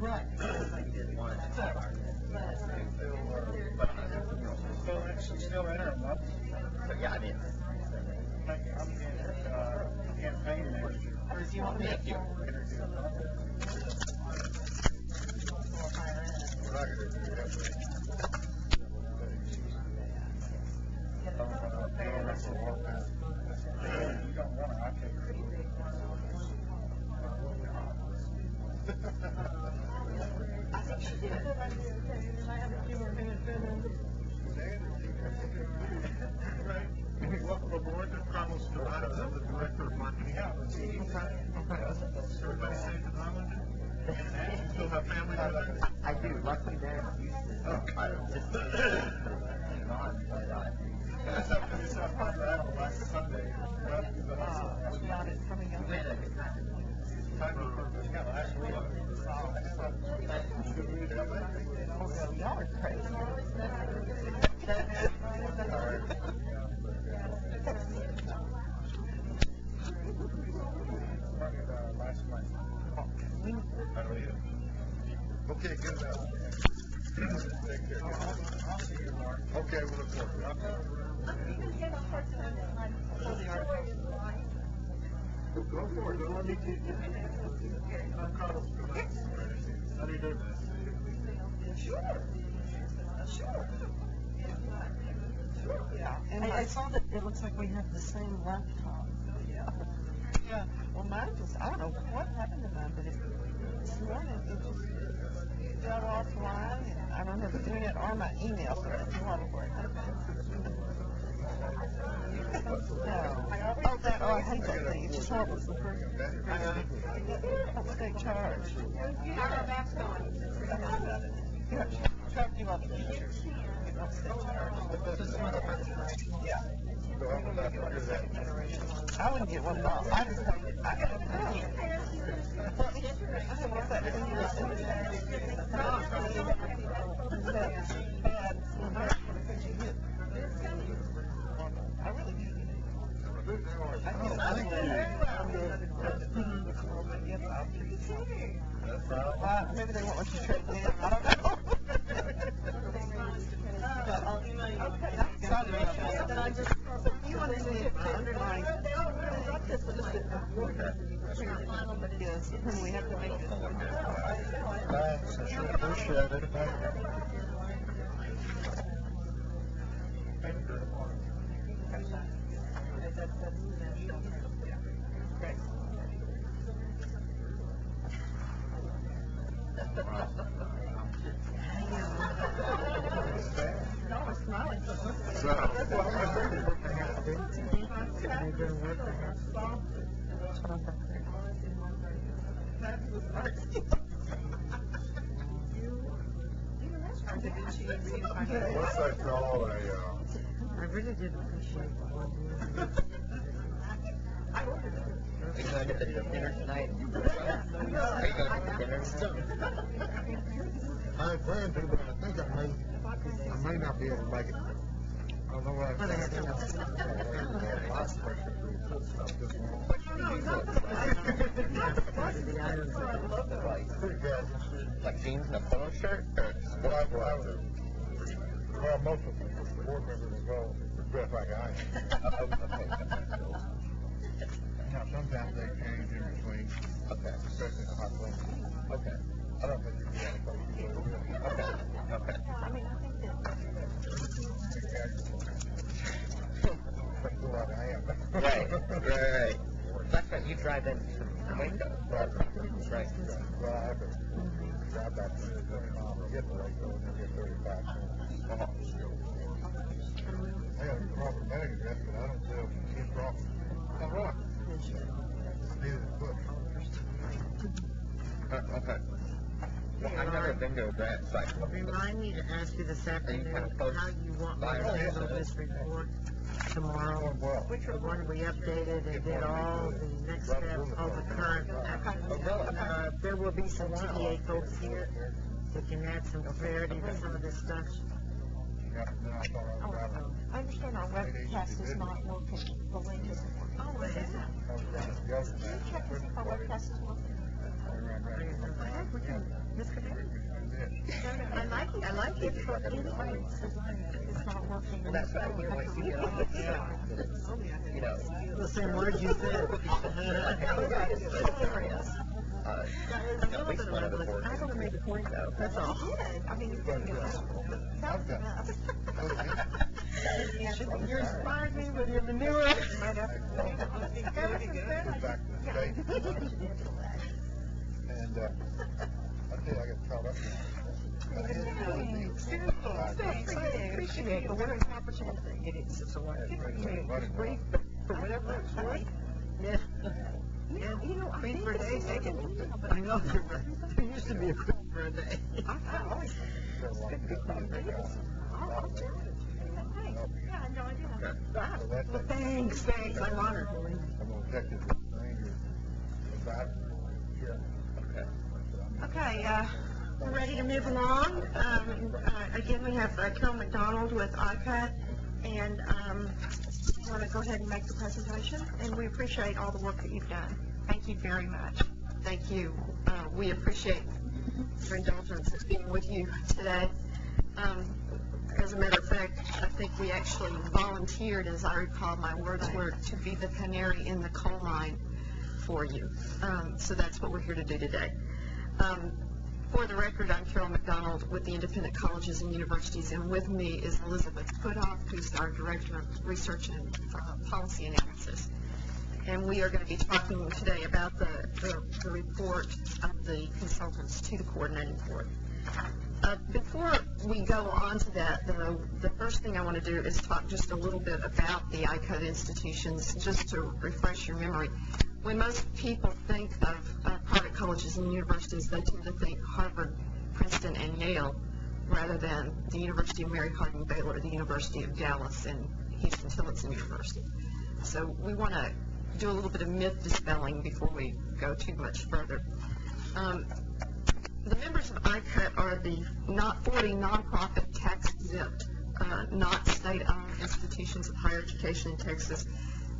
Right. Still interim, huh? But yeah, I mean, I'm in campaign next year. Or do you want me to? I think she did. Welcome aboard, Carlos Donato, I'm the Director of Marketing. Everybody safe in Harlingen? You still have family out there? I do. Luckily, they're in Houston. Just not, but It's not fun to have last Sunday. Not it coming up. we had a good time. Time for, last Okay, good enough. Take care. Okay, we'll look forward to it. Go for it. Don't let me keep you. How do you do? Yeah, and I saw that it looks like we have the same laptop. Yeah, well, mine just, I don't know what happened to mine, but this morning it just got offline, and I don't have the internet or my email, so that's a lot of work. No. Oh, I hate that thing, it's just horrible. Don't stay charged. How are maps going? Yeah, try to do all the features. Don't stay charged. Yeah. I wouldn't get one off. I just think I got to what's that? I really do. Maybe they won't let you trade me in. I don't know. You want to see it underlying. Yes, when we have to make it. Thanks, I sure appreciate it. Great. What's that called? I really did appreciate it. Are you going to the dinner tonight? Are you going to dinner? I plan to, but I think I may not be able to make it. I don't know what I'm Like jeans and a polo shirt? Or well, most of the board members go dress like I am. Now, sometimes they change in between. Okay. Especially in the hot weather. Okay. I don't think you'd be able to play it. Okay. Okay. Right. That's right. You drive in from Waco. Right. Well, I have to drive back to get to Waco and then get 35 cents. I got a proper mailing address, but I don't sell improper. All right. Neither does Bush. Okay. Well, I've never been to a grant site. Remind me to ask you this afternoon how you want me to handle this report tomorrow. The one we updated and did all the next steps, all the current. There will be some TDA folks here that can add some clarity to some of this stuff. I understand our webcast is not working. The link isn't working. Oh, is it? Can you check to see if our webcast is working? I like it, but anyway, it's not working. That's right. You want to see it on the you know. The same words you said. At least one of the board I want to make a point though, that's all. I mean, You inspired me with your manure. And I tell you, I got caught up I appreciate it, but what an opportunity it is. It's a lot of brief, but for whatever it's worth. Yeah. Yeah, You know, I Queen think for a day, it's take it. taken. I know, there used to be a queen for a day. I always think it's good to be I'll tell you. Hey, yeah, no idea. Well, thanks, I'm honored. I'm going to check this thing. Okay, we're ready to move along. Again, we have Carol McDonald with IPAD, and want to go ahead and make the presentation, and we appreciate all the work that you've done. Thank you very much. Thank you. We appreciate your indulgence in being with you today. As a matter of fact, I think we actually volunteered, as I recall, my words were to be the canary in the coal mine for you. So that's what we're here to do today. For the record, I'm Carol McDonald with the Independent Colleges and Universities, and with me is Elizabeth Putoff, who's our Director of Research and Policy Analysis. And we are going to be talking today about the report of the consultants to the coordinating board. Before we go on to that, though, the first thing I want to do is talk just a little bit about the ICODE institutions, just to refresh your memory. When most people think of private colleges and universities, they tend to think Harvard, Princeton, and Yale, rather than the University of Mary Harding Baylor, the University of Dallas, and Houston-Tillotson University. So we want to do a little bit of myth dispelling before we go too much further. The members of ICODE are the 40 nonprofit, tax-exempt, not state-owned institutions of higher education in Texas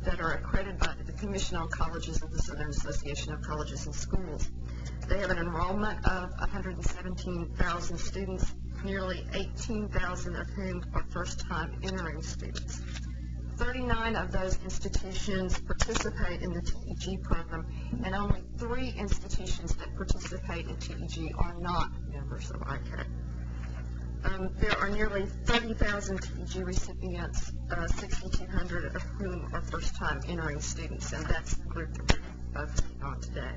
that are accredited by the Commission on Colleges of the Southern Association of Colleges and Schools. They have an enrollment of 117,000 students, nearly 18,000 of whom are first-time entering students. 39 of those institutions participate in the TEG program, and only 3 institutions that participate in TEG are not members of ICODE. There are nearly 30,000 TEG recipients, 6,200 of whom are first-time entering students, and that's the group that we're focusing on today.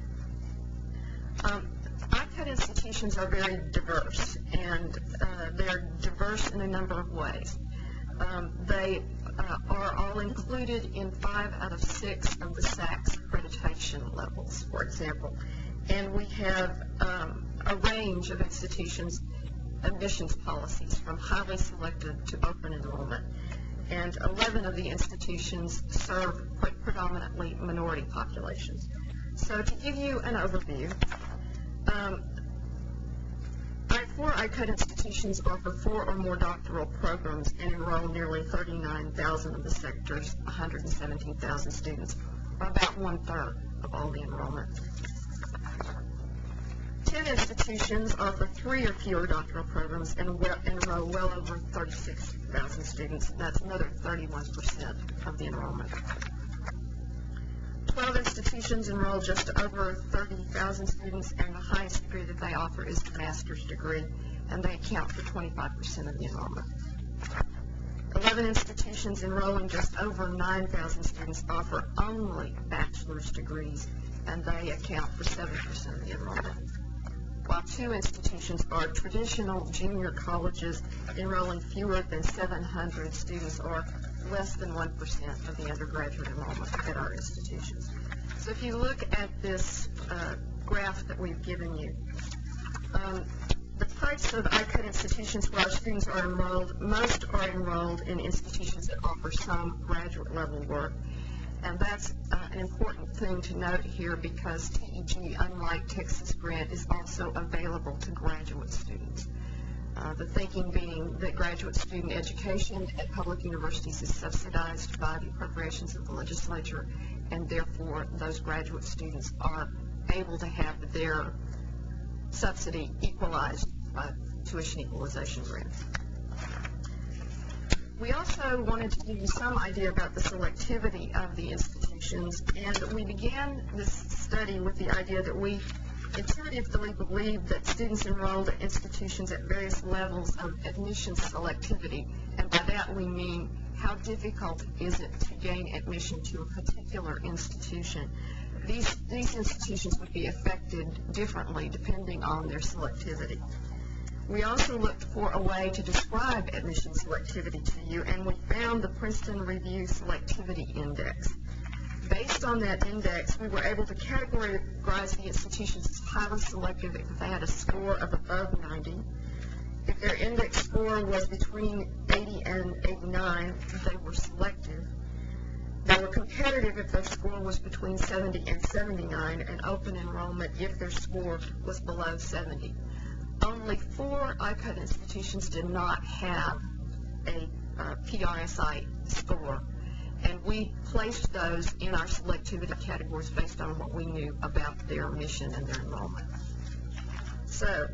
ICODE institutions are very diverse, and they're diverse in a number of ways. They are all included in 5 out of 6 of the SACS accreditation levels, for example. And we have a range of institutions' admissions policies, from highly selective to open enrollment. And 11 of the institutions serve predominantly minority populations. So to give you an overview, 4 ICODE institutions offer 4 or more doctoral programs and enroll nearly 39,000 of the sector's 117,000 students, or about 1/3 of all the enrollment. 10 institutions offer 3 or fewer doctoral programs and enroll well over 36,000 students. That's another 31% of the enrollment. 12 institutions enroll just over 30,000 students, and the highest degree that they offer is the master's degree, and they account for 25% of the enrollment. 11 institutions enrolling just over 9,000 students offer only bachelor's degrees, and they account for 7% of the enrollment. While 2 institutions are traditional junior colleges enrolling fewer than 700 students, or less than 1% of the undergraduate enrollment at our institutions. So if you look at this graph that we've given you, the types of ICODE institutions where our students are enrolled, most are enrolled in institutions that offer some graduate level work. And that's an important thing to note here, because TEG, unlike Texas Grant, is also available to graduate students. The thinking being that graduate student education at public universities is subsidized by the appropriations of the legislature, and therefore those graduate students are able to have their subsidy equalized by tuition equalization grants. We also wanted to give you some idea about the selectivity of the institutions, and we began this study with the idea that we intuitively believe that students enrolled at institutions at various levels of admission selectivity, and by that we mean how difficult is it to gain admission to a particular institution. These institutions would be affected differently depending on their selectivity. We also looked for a way to describe admission selectivity to you, and we found the Princeton Review Selectivity Index. Based on that index, we were able to categorize the institutions as highly selective if they had a score of above 90. If their index score was between 80 and 89, they were selective. They were competitive if their score was between 70 and 79, and open enrollment if their score was below 70. Only 4 ICODE institutions did not have a PRSI score, and we placed those in our selectivity categories based on what we knew about their mission and their enrollment. So,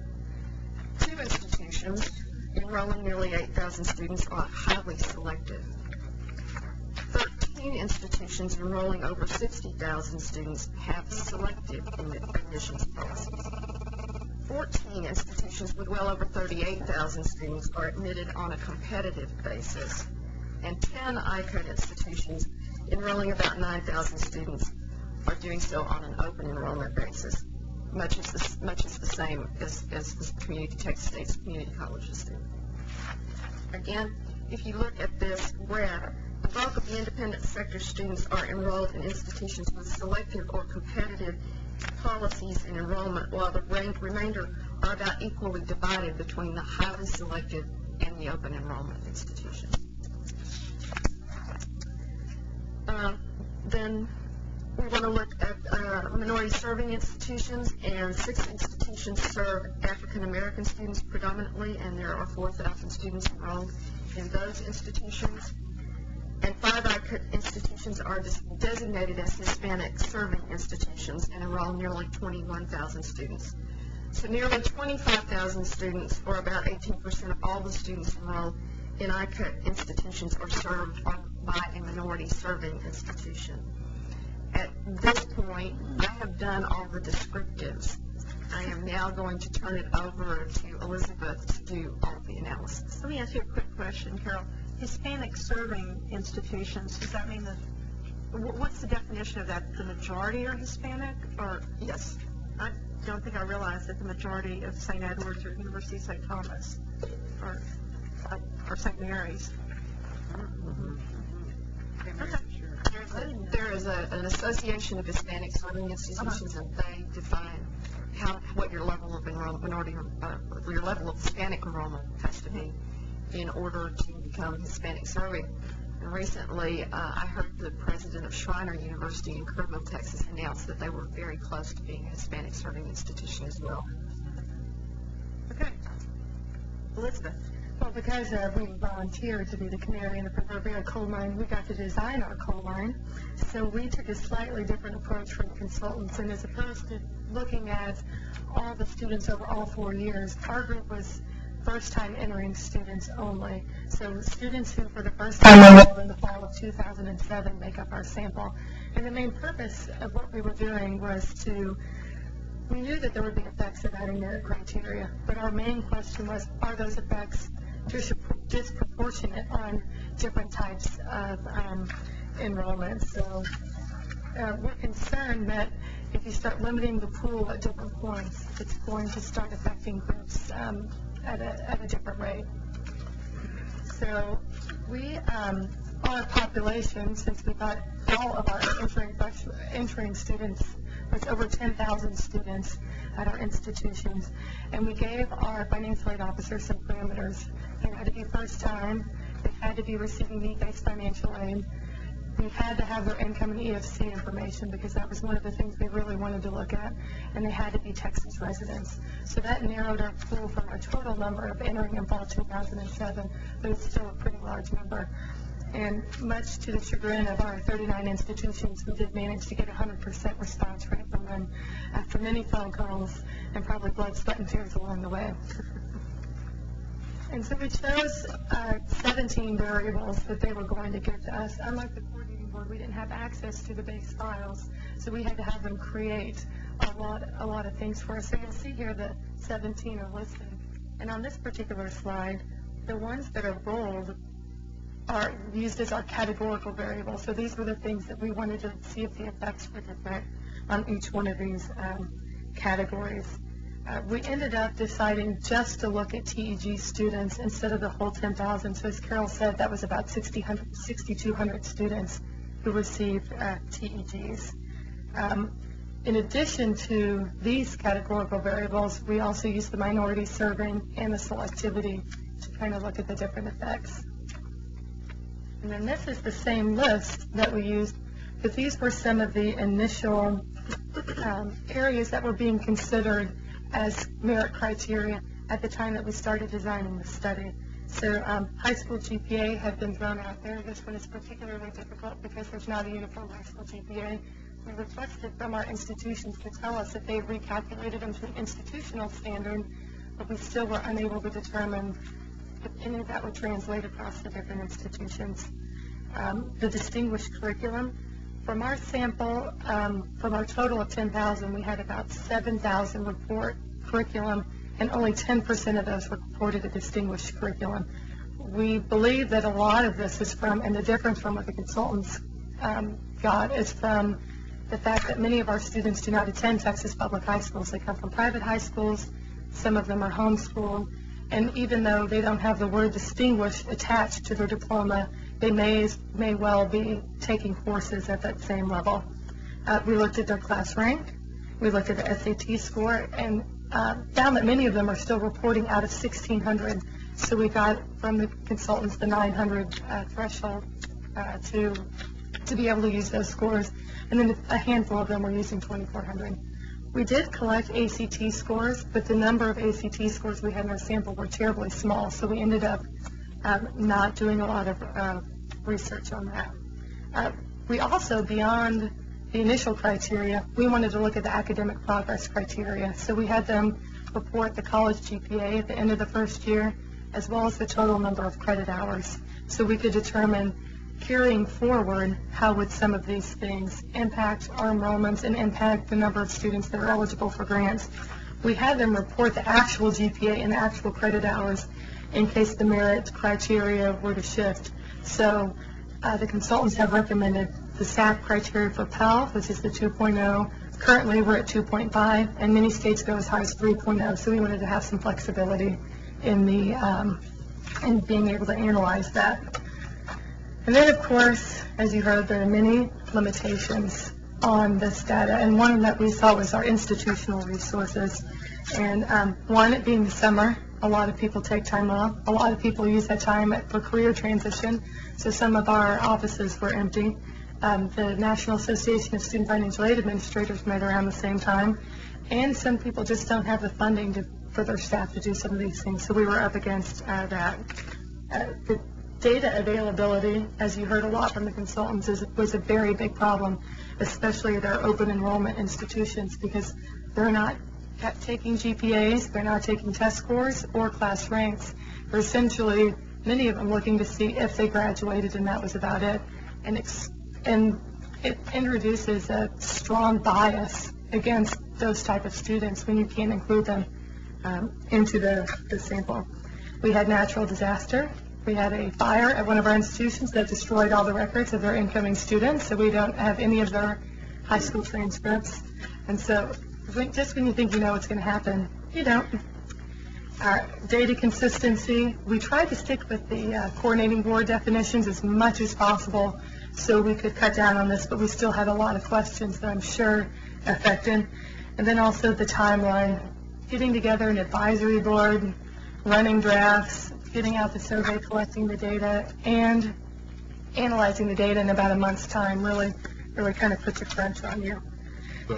2 institutions enrolling nearly 8,000 students are highly selective. 13 institutions enrolling over 60,000 students have selective admissions policies. 14 institutions with well over 38,000 students are admitted on a competitive basis, and 10 ICOT institutions enrolling about 9,000 students are doing so on an open enrollment basis, much as the same as the Texas State's community colleges do. Again, if you look at this graph, the bulk of the independent sector students are enrolled in institutions with selective or competitive policies and enrollment, while the remainder are about equally divided between the highly selective and the open enrollment institutions. Then we want to look at minority serving institutions, and 6 institutions serve African American students predominantly, and there are 4,000 students enrolled in those institutions. And 5 ICOT institutions are designated as Hispanic serving institutions and enroll nearly 21,000 students. So nearly 25,000 students, or about 18% of all the students enrolled in ICOT institutions, are served by a minority serving institution. At this point, I have done all the descriptives. I am now going to turn it over to Elizabeth to do all of the analysis. Let me ask you a quick question, Carol. Hispanic serving institutions, does that mean that, what's the definition of that? The majority are Hispanic, or? Yes. I don't think I realized that the majority of St. Edward's or University of St. Thomas or St. Mary's. There is an association of Hispanic serving institutions, and they define what your level of your level of Hispanic enrollment has to be in order to become Hispanic serving. And recently, I heard the president of Schreiner University in Kerrville, Texas, announce that they were very close to being a Hispanic serving institution as well. Okay. Elizabeth. Well, because we volunteered to be the canary in the proverbial coal mine, we got to design our coal mine. So we took a slightly different approach from consultants, and as opposed to looking at all the students over all 4 years, our group was first-time entering students only. So students who for the first time enrolled in the fall of 2007 make up our sample. And the main purpose of what we were doing was we knew that there would be effects of adding merit criteria, but our main question was, are those effects disproportionate on different types of enrollment? So we're concerned that if you start limiting the pool at different points, it's going to start affecting groups at a different rate. So we, our population, since we got all of our entering students, there's over 10,000 students at our institutions, and we gave our financial aid officers some parameters. They had to be first time, they had to be receiving need-based financial aid, we had to have their income and EFC information because that was one of the things they really wanted to look at, and they had to be Texas residents. So that narrowed our pool from our total number of entering in fall 2007, but it's still a pretty large number. And much to the chagrin of our 39 institutions, we did manage to get 100% response rate from them after many phone calls and probably blood, sweat, and tears along the way. And so we chose 17 variables that they were going to give to us. Unlike the coordinating board, we didn't have access to the base files, so we had to have them create a lot of things for us. So you'll see here that 17 are listed. And on this particular slide, the ones that are bold are used as our categorical variables. So these were the things that we wanted to see if the effects were different on each one of these categories. We ended up deciding just to look at TEG students instead of the whole 10,000. So as Carol said, that was about 6,200 students who received TEGs. In addition to these categorical variables, we also used the minority serving and the selectivity to kind of look at the different effects. And then this is the same list that we used, but these were some of the initial areas that were being considered as merit criteria at the time that we started designing the study. So high school GPA had been thrown out there. This one is particularly difficult because there's not a uniform high school GPA. We requested from our institutions to tell us if they recalculated them to an institutional standard, but we still were unable to determine if any of that would translate across the different institutions. The distinguished curriculum, from our sample, from our total of 10,000, we had about 7,000 report curriculum, and only 10% of those reported a distinguished curriculum. We believe that a lot of this is from, and the difference from what the consultants got is from the fact that many of our students do not attend Texas public high schools. They come from private high schools. Some of them are homeschooled. And even though they don't have the word distinguished attached to their diploma, they may well be taking courses at that same level. We looked at their class rank. We looked at the SAT score, and found that many of them are still reporting out of 1,600. So we got from the consultants the 900 threshold to be able to use those scores. And then a handful of them were using 2,400. We did collect ACT scores, but the number of ACT scores we had in our sample were terribly small, so we ended up not doing a lot of research on that. We also, beyond the initial criteria, we wanted to look at the academic progress criteria. So we had them report the college GPA at the end of the first year, as well as the total number of credit hours. So we could determine, carrying forward, how would some of these things impact our enrollments and impact the number of students that are eligible for grants. We had them report the actual GPA and the actual credit hours in case the merit criteria were to shift. So the consultants have recommended the SAC criteria for Pell, which is the 2.0. Currently we're at 2.5, and many states go as high as 3.0, so we wanted to have some flexibility in in being able to analyze that. And then, of course, as you heard, there are many limitations on this data, and one that we saw was our institutional resources. And one, being the summer, a lot of people take time off. A lot of people use that time for career transition, so some of our offices were empty. The National Association of Student Financial Aid Administrators met around the same time, and some people just don't have the funding for their staff to do some of these things, so we were up against that. The data availability, as you heard a lot from the consultants, was a very big problem, especially at our open enrollment institutions, because they're not taking GPAs, they're not taking test scores or class ranks. They're essentially, many of them, looking to see if they graduated, and that was about it. And it introduces a strong bias against those type of students when you can't include them into the sample. We had natural disaster. We had a fire at one of our institutions that destroyed all the records of their incoming students, so we don't have any of their high school transcripts. And so just when you think you know what's going to happen, you don't. Data consistency, we tried to stick with the coordinating board definitions as much as possible so we could cut down on this, but we still had a lot of questions that I'm sure affected. And then also the timeline, getting together an advisory board, running drafts, getting out the survey, collecting the data, and analyzing the data in about a month's time really kind of puts a crunch on you. So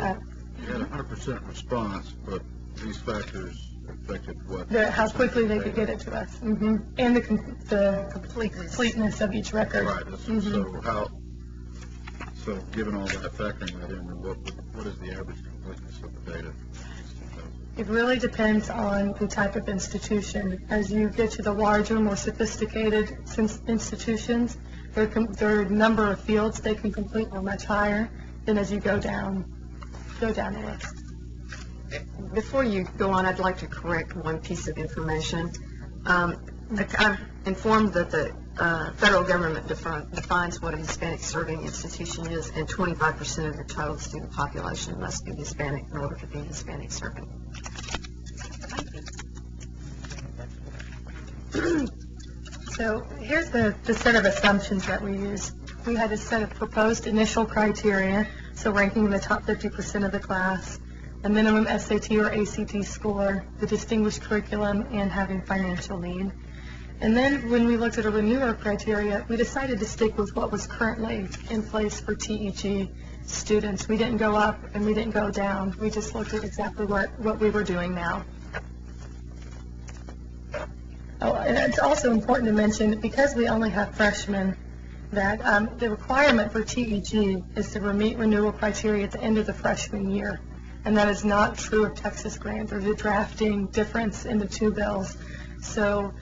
you had 100% response, but these factors affected what? How quickly they could get it to us, and the completeness of each record. Right. So given all that, factoring that in, what is the average completeness of the data? It really depends on the type of institution. As you get to the larger, more sophisticated institutions, their number of fields they can complete are much higher than as you go down the list. Before you go on, I'd like to correct one piece of information. I'm informed that the federal government defines what a Hispanic serving institution is, and 25% of the total student population must be Hispanic in order to be Hispanic serving. So here's the set of assumptions that we use. We had a set of proposed initial criteria, so ranking in the top 50% of the class, a minimum SAT or ACT score, the distinguished curriculum, and having financial need. And then when we looked at a renewal criteria, we decided to stick with what was currently in place for TEG students. We didn't go up and we didn't go down. We just looked at exactly what we were doing now. Oh, and it's also important to mention that because we only have freshmen that the requirement for TEG is to meet renewal criteria at the end of the freshman year. And that is not true of Texas grant. There's a drafting difference in the two bills. So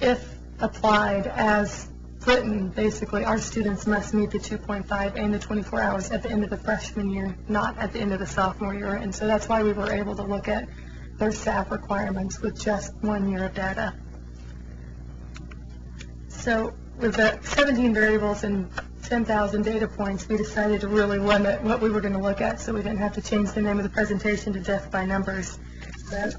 if applied as written, basically our students must meet the 2.5 and the 24 hours at the end of the freshman year, not at the end of the sophomore year. And so that's why we were able to look at their staff requirements with just 1 year of data. So with the 17 variables and 10,000 data points, we decided to really limit what we were going to look at so we didn't have to change the name of the presentation to Death by Numbers. But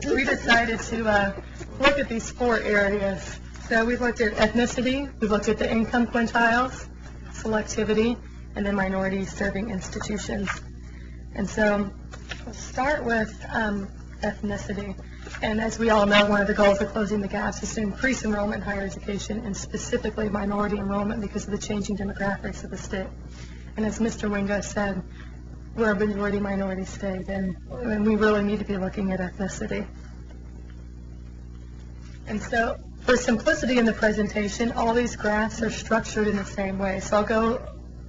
we decided to look at these 4 areas. So we looked at ethnicity, we looked at the income quintiles, selectivity, and then minority serving institutions. And so we'll start with ethnicity. And as we all know, one of the goals of Closing the Gaps is to increase enrollment in higher education, and specifically minority enrollment because of the changing demographics of the state. And as Mr. Wingo said, we're a majority-minority state, and we really need to be looking at ethnicity. And so for simplicity in the presentation, all these graphs are structured in the same way. So I'll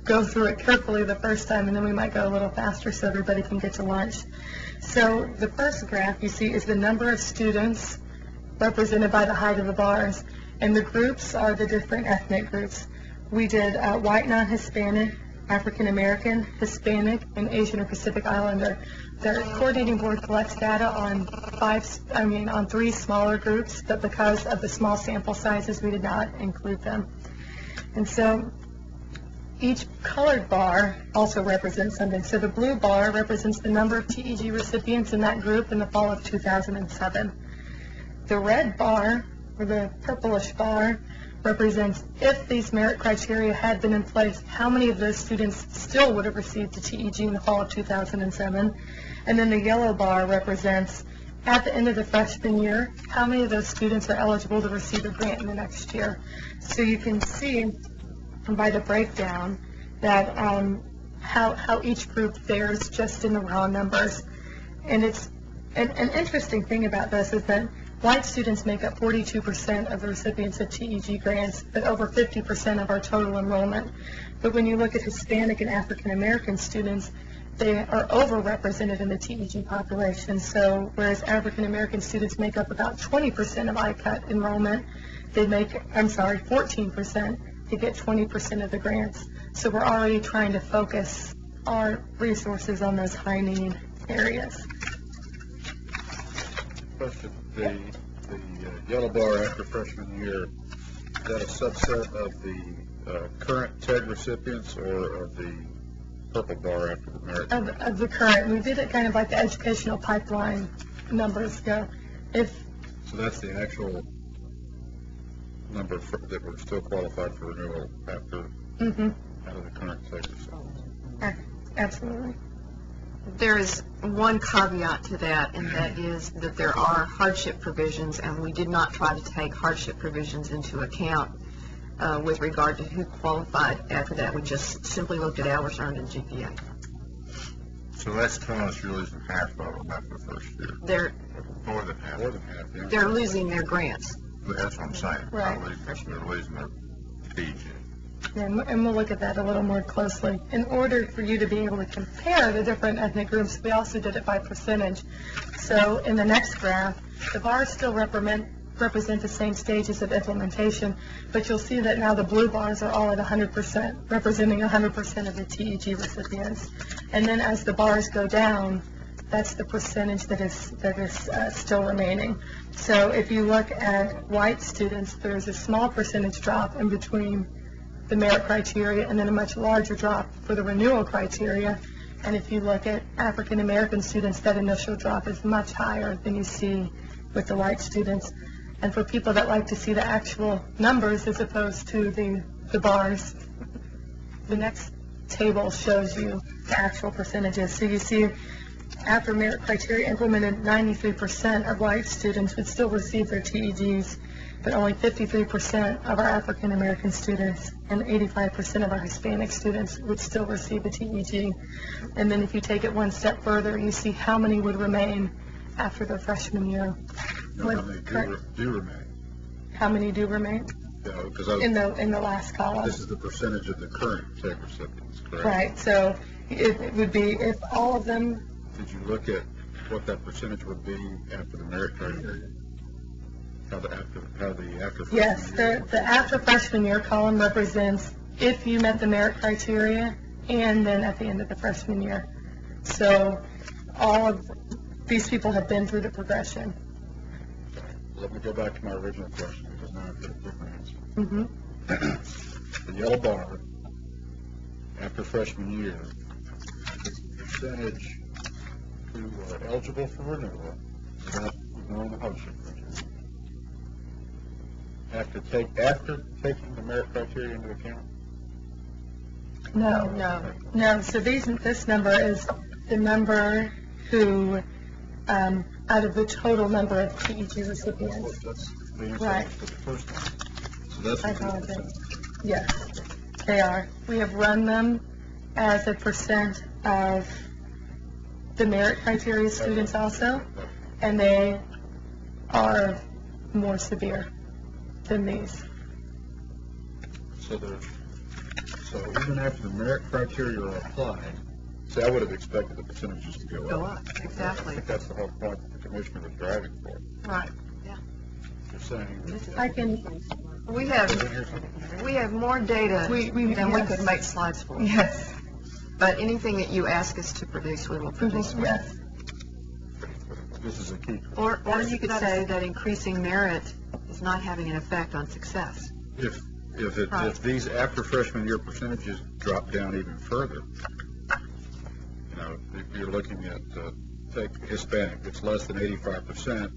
go through it carefully the first time, and then we might go a little faster so everybody can get to lunch. So the first graph you see is the number of students represented by the height of the bars, and the groups are the different ethnic groups. We did white, non-Hispanic, African American, Hispanic, and Asian or Pacific Islander. The coordinating board collects data on 3 smaller groups, but because of the small sample sizes, we did not include them. And so each colored bar also represents something. So the blue bar represents the number of TEG recipients in that group in the fall of 2007. The red bar, or the purplish bar, represents if these merit criteria had been in place, how many of those students still would have received a TEG in the fall of 2007. And then the yellow bar represents at the end of the freshman year, how many of those students are eligible to receive a grant in the next year. So you can see by the breakdown that how each group fares just in the raw numbers. And it's an interesting thing about this is that white students make up 42% of the recipients of TEG grants, but over 50% of our total enrollment. But when you look at Hispanic and African American students, they are overrepresented in the TEG population. So whereas African American students make up about 20% of ICUT enrollment, they make, 14% to get 20% of the grants. So we're already trying to focus our resources on those high need areas. Question, the yellow bar after freshman year, is that a subset of the current TEG recipients or of the purple bar after the merit? Of the current. We did it kind of like the educational pipeline numbers go. So that's the actual number that were still qualified for renewal after out of the current TEG recipients. Absolutely. There is one caveat to that, and that is that there are hardship provisions, and we did not try to take hardship provisions into account with regard to who qualified after that. We just simply looked at hours earned and GPA. So that's telling us you're losing half of them after the first year. They're More than half. Yeah. they're losing their grants. That's what I'm saying. Right. They're losing their TEG. And we'll look at that a little more closely. In order for you to be able to compare the different ethnic groups, we also did it by percentage. So in the next graph, the bars still represent the same stages of implementation, but you'll see that now the blue bars are all at 100%, representing 100% of the TEG recipients. And then as the bars go down, that's the percentage that is still remaining. So if you look at white students, there's a small percentage drop in between the merit criteria and then a much larger drop for the renewal criteria. And if you look at African American students, that initial drop is much higher than you see with the white students. And for people that like to see the actual numbers as opposed to the bars, the next table shows you the actual percentages. So you see after merit criteria implemented, 93% of white students would still receive their TEGs, but only 53% of our African American students and 85% of our Hispanic students would still receive a TEG. And then if you take it one step further, you see how many would remain after their freshman year. How many do remain? How many do remain? Because in the last column. this is the percentage of the current TAKE recipients, correct? Right, so it would be if all of them, Did you look at what that percentage would be after the merit criteria? How the after freshman yes, year? the after freshman year column represents if you met the merit criteria and then at the end of the freshman year. So all of these people have been through the progression. Let me go back to my original question, because now I've got a different answer. Mm-hmm. The yellow bar, after freshman year, is the percentage who are eligible for renewal without ignoring the hardship criteria. After taking the merit criteria into account? No. So this number is the number who, out of the total number of TEG recipients. That's the answer Right. to the first one. So that's I what the apologize. percentage. Yes, they are. We have run them as a percent of the merit criteria students also, and they are more severe than these. So even after the merit criteria are applied, see, I would have expected the percentages to go Go up. up, I exactly. think that's the whole point that the commissioner was driving for. Right, yeah. You're saying, I can, We have more data We- than we yes. could make slides for. yes, But anything that you ask us to produce, we will produce. yes. this is a key. Or you could say that increasing merit is not having an effect on success. If these after freshman year percentages drop down even further, if you're looking at, take Hispanic, it's less than 85%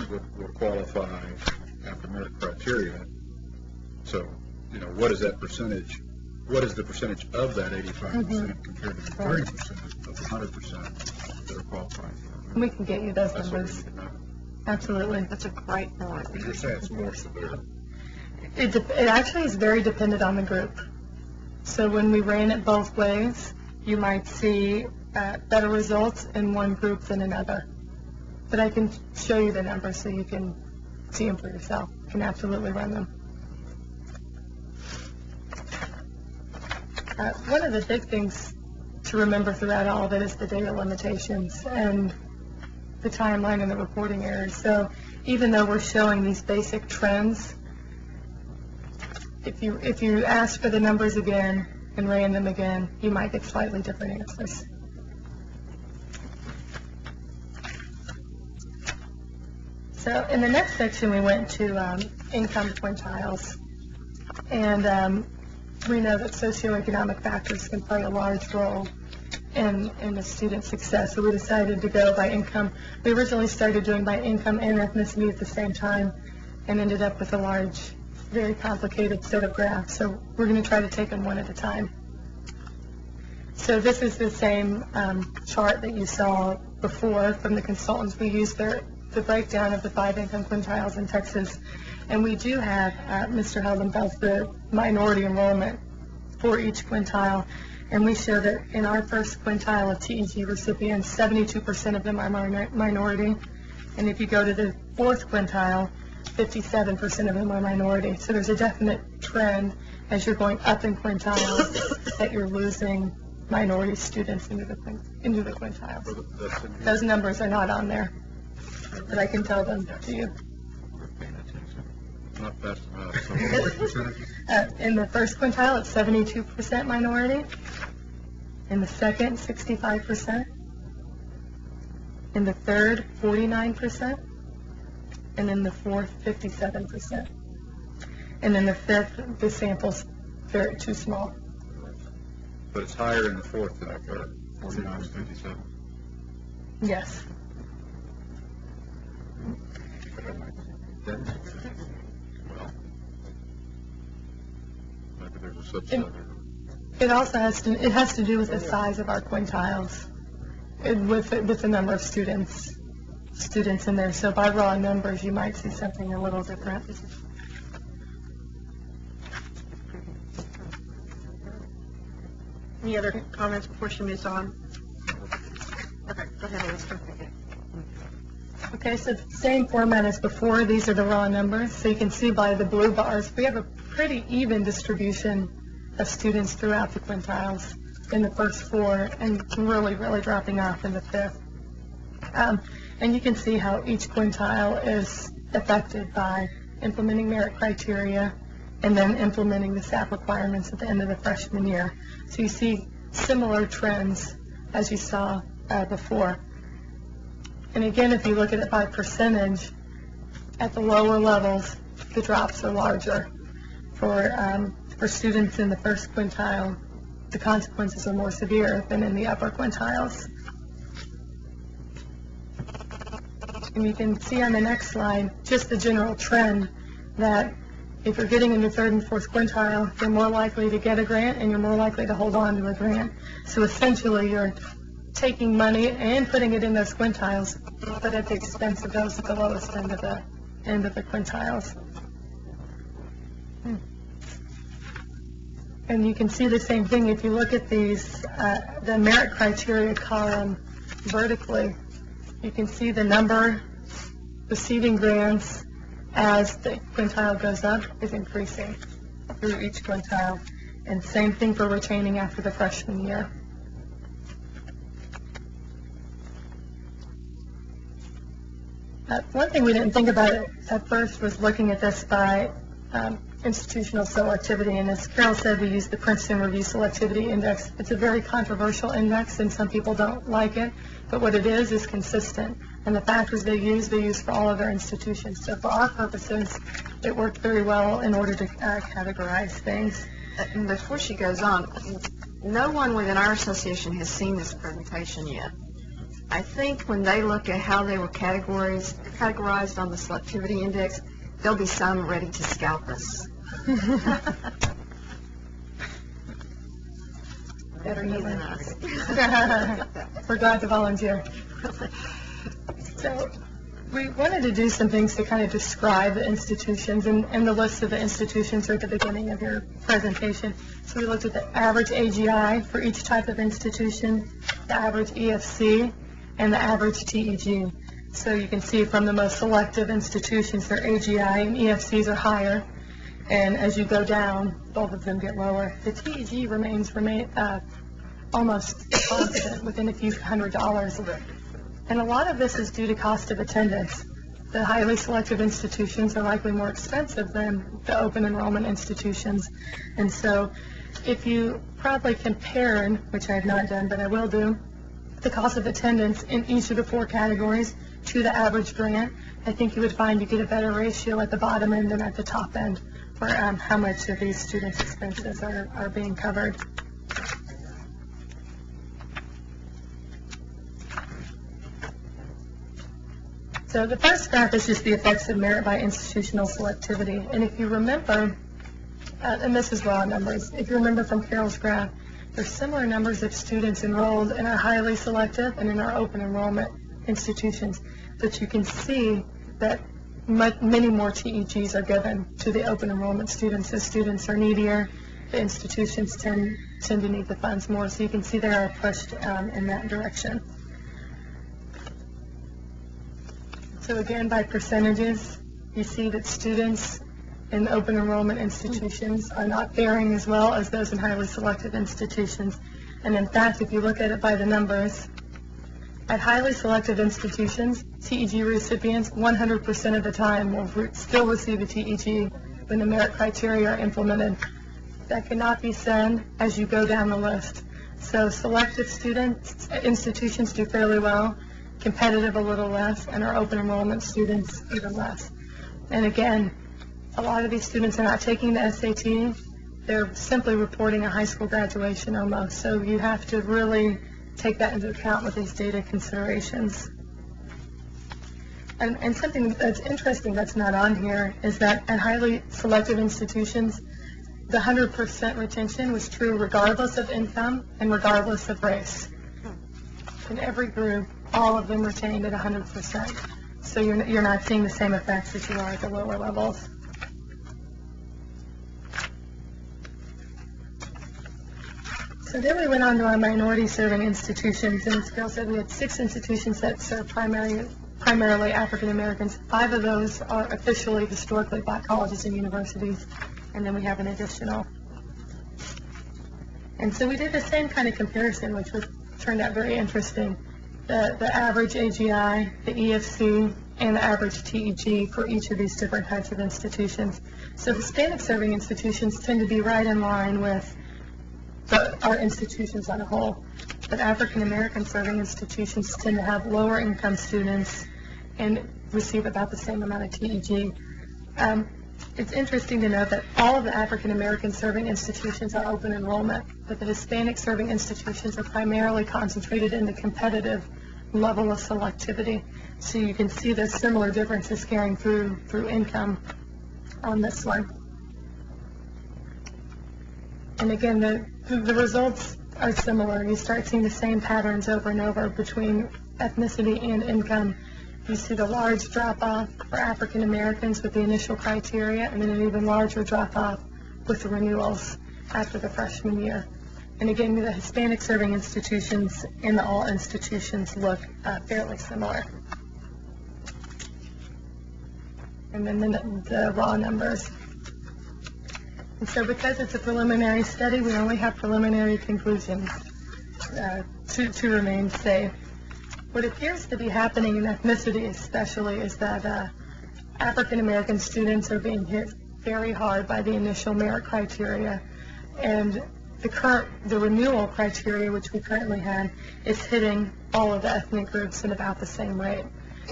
would qualify after merit criteria. So, what is that percentage? What is the percentage of that 85% compared to the 30% of the 100% that are qualifying for? We can get you those That's what we numbers. need to know. Absolutely. That's a great point. But you're saying it's more severe. It actually is very dependent on the group. So when we ran it both ways, you might see better results in one group than another. But I can show you the numbers so you can see them for yourself. You can absolutely run them. One of the big things to remember throughout all of it is the data limitations and the timeline and the reporting errors. So even though we're showing these basic trends, if you ask for the numbers again and ran them again, you might get slightly different answers. So in the next section, we went to income quintiles, and we know that socioeconomic factors can play a large role in the student success. So we decided to go by income. We originally started doing by income and ethnicity at the same time, and ended up with a large, very complicated set of graphs. So we're going to try to take them one at a time. So this is the same chart that you saw before from the consultants. We used the breakdown of the 5 income quintiles in Texas. And we do have, Mr. Heldman does the minority enrollment for each quintile. And we show that in our first quintile of TEG recipients, 72% of them are minority. And if you go to the fourth quintile, 57% of them are minority. So there's a definite trend as you're going up in quintiles that you're losing minority students into the quintiles. Those numbers are not on there, but I can tell them to you. Not fast enough. So what percentage? In the first quintile, it's 72% minority. In the second, 65%. In the third, 49%. And in the fourth, 57%. And in the fifth, the sample's too small. But it's higher in the fourth than the third, 49 to 57. Yes. Well, maybe there's a subset. It also has to do with the size of our quintiles, and with the number of students in there. So by raw numbers, you might see something a little different. Any other comments before she moves on? Okay, go ahead, Elizabeth. Okay, so it's the same format as before. These are the raw numbers. So you can see by the blue bars, we have a pretty even distribution of students throughout the quintiles in the first four and really, really dropping off in the fifth. And you can see how each quintile is affected by implementing merit criteria and then implementing the SAP requirements at the end of the freshman year. So you see similar trends as you saw before. And again, if you look at it by percentage, at the lower levels, the drops are larger. For students in the first quintile, the consequences are more severe than in the upper quintiles. And you can see on the next slide just the general trend that if you're getting in the third and fourth quintile, you're more likely to get a grant and you're more likely to hold on to a grant. So essentially, you're taking money and putting it in those quintiles, but at the expense of those at the lowest end of the quintiles. And you can see the same thing if you look at these, the merit criteria column vertically. You can see the number receiving grants as the quintile goes up is increasing through each quintile. And same thing for retaining after the freshman year. One thing we didn't think about at first was looking at this by institutional selectivity, and as Carol said, we use the Princeton Review Selectivity Index. It's a very controversial index, and some people don't like it, but what it is consistent, and the factors they use for all of their institutions. So for our purposes, it worked very well in order to categorize things. And before she goes on, no one within our association has seen this presentation yet. I think when they look at how they were categorized on the selectivity index, there'll be some ready to scalp us. Better you than us. We're glad to volunteer. So we wanted to do some things to kind of describe the institutions, and the list of the institutions are at the beginning of your presentation. So we looked at the average AGI for each type of institution, the average EFC, and the average TEG. So you can see from the most selective institutions, their AGI and EFCs are higher, and as you go down, both of them get lower. The TEG remains almost constant, within a few $100s. And a lot of this is due to cost of attendance. The highly selective institutions are likely more expensive than the open enrollment institutions. And so if you probably compared, which I have not done, but I will do, the cost of attendance in each of the four categories to the average grant, I think you would find you get a better ratio at the bottom end than at the top end for how much of these students' expenses are being covered. So the first graph is just the effects of merit by institutional selectivity. And if you remember, and this is raw numbers, if you remember from Carol's graph, there's similar numbers of students enrolled in our highly selective and in our open enrollment institutions, but you can see that many more TEGs are given to the open enrollment students. As students are needier, the institutions tend to need the funds more, so you can see they are pushed in that direction. So again, by percentages, you see that students in open enrollment institutions are not faring as well as those in highly selective institutions. And in fact, if you look at it by the numbers, at highly selective institutions, TEG recipients 100% of the time will still receive a TEG when the merit criteria are implemented. That cannot be said as you go down the list. So selective institutions do fairly well, competitive a little less, and our open enrollment students even less. And again, a lot of these students are not taking the SAT. They're simply reporting a high school graduation almost. So you have to really take that into account with these data considerations. And something that's interesting that's not on here is that at highly selective institutions, the 100% retention was true regardless of income and regardless of race. In every group, all of them retained at 100%. So you're not seeing the same effects as you are at the lower levels. So then we went on to our minority serving institutions, and as Carol said, we had 6 institutions that serve primarily African Americans. 5 of those are officially historically black colleges and universities, and then we have an additional. And so we did the same kind of comparison, which turned out very interesting. The average AGI, the EFC, and the average TEG for each of these different types of institutions. So Hispanic serving institutions tend to be right in line with our institutions on a whole. But African American serving institutions tend to have lower income students and receive about the same amount of TEG. It's interesting to note that all of the African American serving institutions are open enrollment, but the Hispanic serving institutions are primarily concentrated in the competitive level of selectivity. So you can see the similar differences carrying through income on this one. And again, the results are similar. You start seeing the same patterns over and over between ethnicity and income. You see the large drop-off for African Americans with the initial criteria, and then an even larger drop-off with the renewals after the freshman year. And again, the Hispanic serving institutions and the all institutions look fairly similar. And then the raw numbers. And so because it's a preliminary study, we only have preliminary conclusions to remain safe. What appears to be happening in ethnicity especially is that African American students are being hit very hard by the initial merit criteria, and the renewal criteria, which we currently have, is hitting all of the ethnic groups at about the same rate.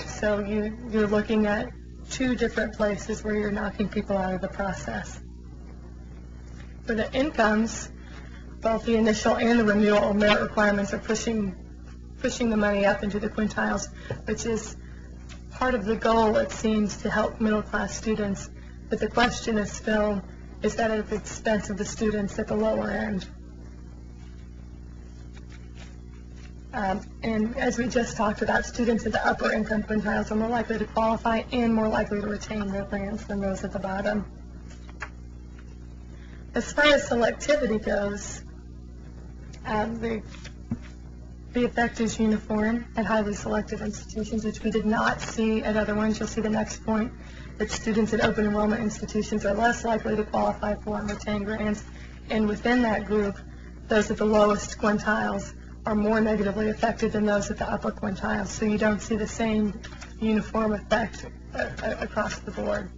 So you're looking at 2 different places where you're knocking people out of the process. For the incomes, both the initial and the renewal merit requirements are pushing the money up into the quintiles, which is part of the goal, it seems, to help middle-class students. But the question is still, is that at the expense of the students at the lower end? And as we just talked about, students at the upper income quintiles are more likely to qualify and more likely to retain their grants than those at the bottom. As far as selectivity goes, the effect is uniform at highly selective institutions, which we did not see at other ones. You'll see the next point, that students at open enrollment institutions are less likely to qualify for and retain grants. And within that group, those at the lowest quintiles are more negatively affected than those at the upper quintiles. So you don't see the same uniform effect across the board.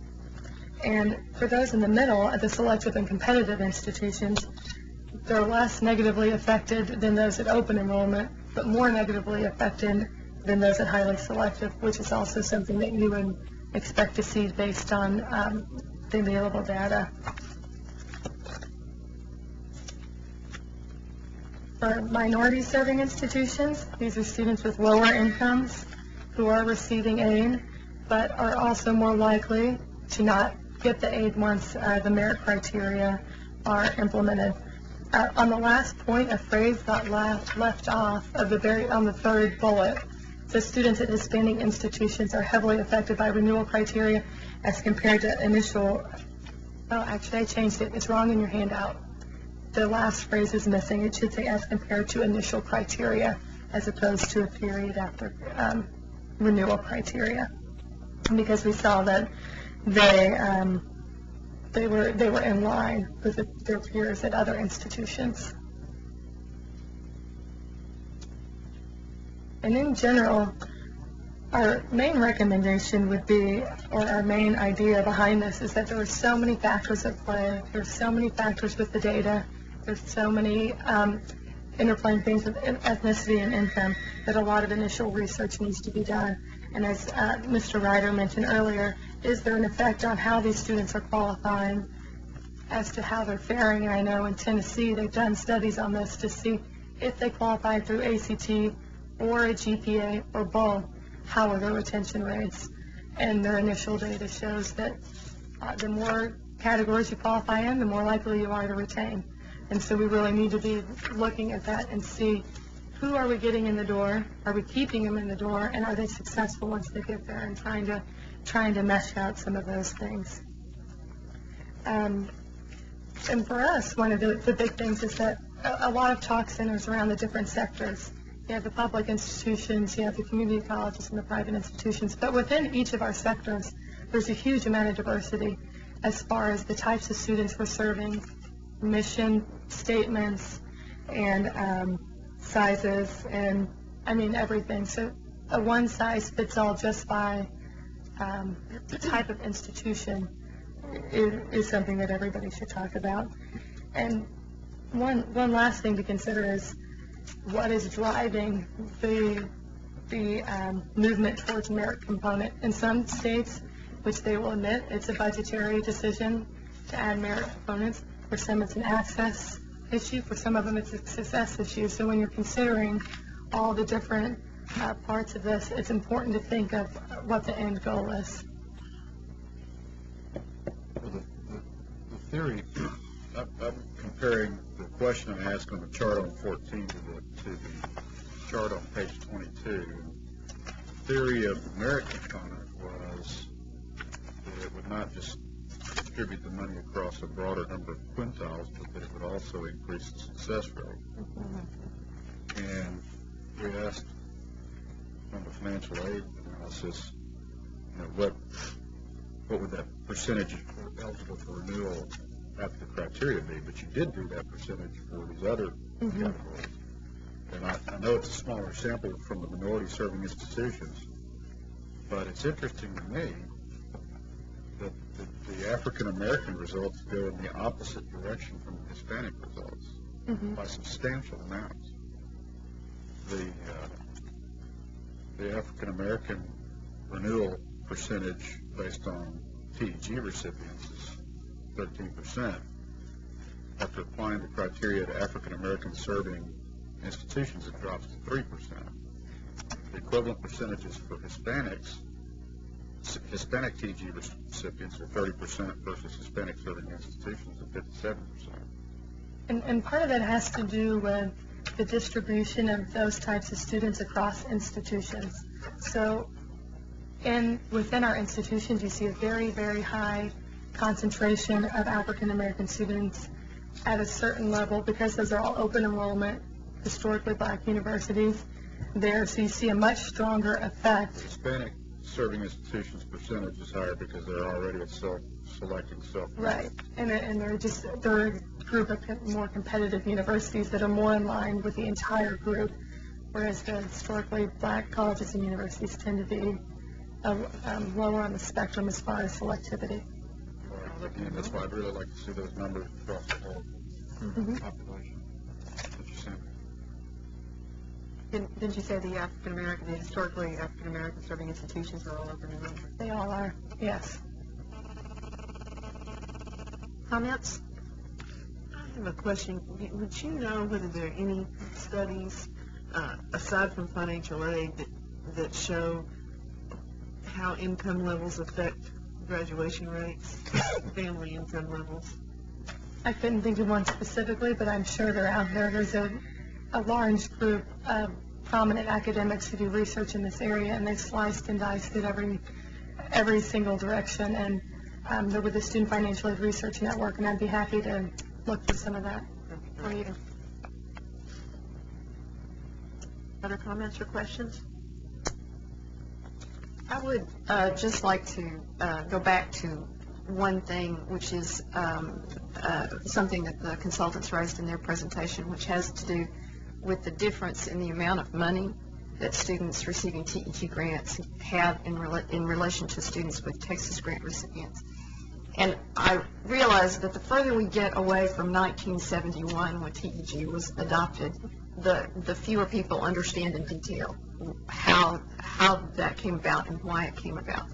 And for those in the middle, at the selective and competitive institutions, they're less negatively affected than those at open enrollment, but more negatively affected than those at highly selective, which is also something that you would expect to see based on the available data. For minority serving institutions, these are students with lower incomes who are receiving aid, but are also more likely to not get the aid once the merit criteria are implemented. On the last point, a phrase got left off of on the third bullet. So students at Hispanic institutions are heavily affected by renewal criteria as compared to initial. Oh, actually, I changed it. It's wrong in your handout. The last phrase is missing. It should say as compared to initial criteria as opposed to a period after renewal criteria, because we saw that they were in line with their peers at other institutions. And in general, our main recommendation would be, or our main idea behind this, is that there are so many factors at play. There's so many factors with the data. There's so many interplaying things with ethnicity and income that a lot of initial research needs to be done. And as Mr. Ryder mentioned earlier, is there an effect on how these students are qualifying as to how they're faring? And I know in Tennessee they've done studies on this to see if they qualify through ACT or a GPA or both, how are their retention rates? And their initial data shows that the more categories you qualify in, the more likely you are to retain. And so we really need to be looking at that and see, who are we getting in the door? Are we keeping them in the door? And are they successful once they get there? And trying to mesh out some of those things. And for us, one of the big things is that a lot of talk centers around the different sectors. You have the public institutions, you have the community colleges and the private institutions. But within each of our sectors, there's a huge amount of diversity as far as the types of students we're serving, mission statements, and sizes, and I mean everything. So a one-size-fits-all just by type of institution is something that everybody should talk about. And one last thing to consider is what is driving the movement towards merit component. In some states, which they will admit, it's a budgetary decision to add merit components. For some, it's an access issue. For some of them, it's a success issue. So when you're considering all the different parts of this, it's important to think of what the end goal is. Well, the theory, I'm comparing the question I asked on the chart on 14 to the chart on page 22. The theory of the merit component was that it would not just distribute the money across a broader number of quintiles, but that it would also increase the success rate. And we asked on the financial aid analysis, what would that percentage eligible for renewal after the criteria be? But you did do that percentage for these other categories. And I know it's a smaller sample from the minority serving institutions, but it's interesting to me that the African American results go in the opposite direction from the Hispanic results by substantial amounts. The African American renewal percentage based on TEG recipients is 13%. After applying the criteria to African American serving institutions, it drops to 3%. The equivalent percentages for Hispanics, Hispanic TEG recipients are 30% versus Hispanic serving institutions at 57%. And part of that has to do with the distribution of those types of students across institutions. So within our institutions, you see a very, very high concentration of African American students at a certain level, because those are all open enrollment, historically black universities there. So you see a much stronger effect. Hispanic serving institutions percentage is higher because they're already at selecting self. Right, and they're a group of more competitive universities that are more in line with the entire group, whereas the historically black colleges and universities tend to be lower on the spectrum as far as selectivity. And that's why I'd really like to see those numbers across the whole population. What you're saying. Didn't you say the historically African American serving institutions are all open enrollment? They all are, yes. Comments? I have a question. Would you know whether there are any studies, aside from financial aid, that show how income levels affect graduation rates, family income levels? I couldn't think of one specifically, but I'm sure they're out there. There's a large group of prominent academics who do research in this area, and they've sliced and diced it every single direction. And they're with the Student Financial Aid Research Network, and I'd be happy to look for some of that for you. Other comments or questions? I would just like to go back to one thing, which is something that the consultants raised in their presentation, which has to do with the difference in the amount of money that students receiving TEG grants have in relation to students with Texas grant recipients. And I realize that the further we get away from 1971, when TEG was adopted, the fewer people understand in detail how that came about and why it came about.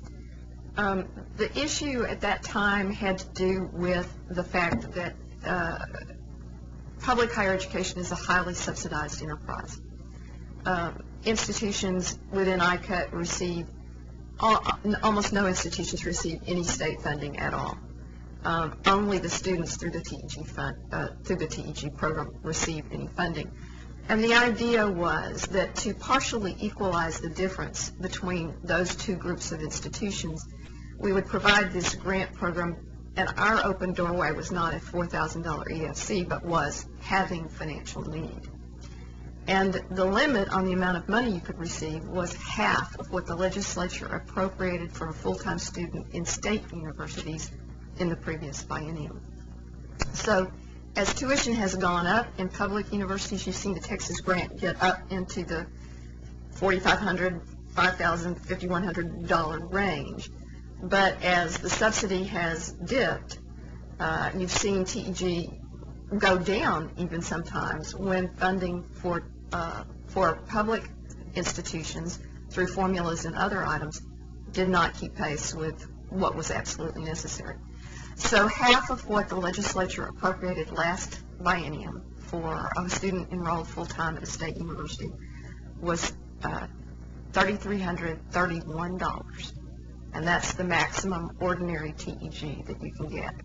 The issue at that time had to do with the fact that public higher education is a highly subsidized enterprise. Institutions within ICUT receive, almost no institutions receive any state funding at all. Only the students through the TEG program receive any funding. And the idea was that to partially equalize the difference between those two groups of institutions, we would provide this grant program, and our open doorway was not a $4,000 EFC, but was having financial need. And the limit on the amount of money you could receive was half of what the legislature appropriated for a full-time student in state universities in the previous biennium. So as tuition has gone up in public universities, you've seen the Texas grant get up into the $4,500, $5,000, $5,100 range. But as the subsidy has dipped, you've seen TEG go down even sometimes when funding for public institutions through formulas and other items did not keep pace with what was absolutely necessary. So half of what the legislature appropriated last biennium for a student enrolled full-time at a state university was $3,331, and that's the maximum ordinary TEG that you can get.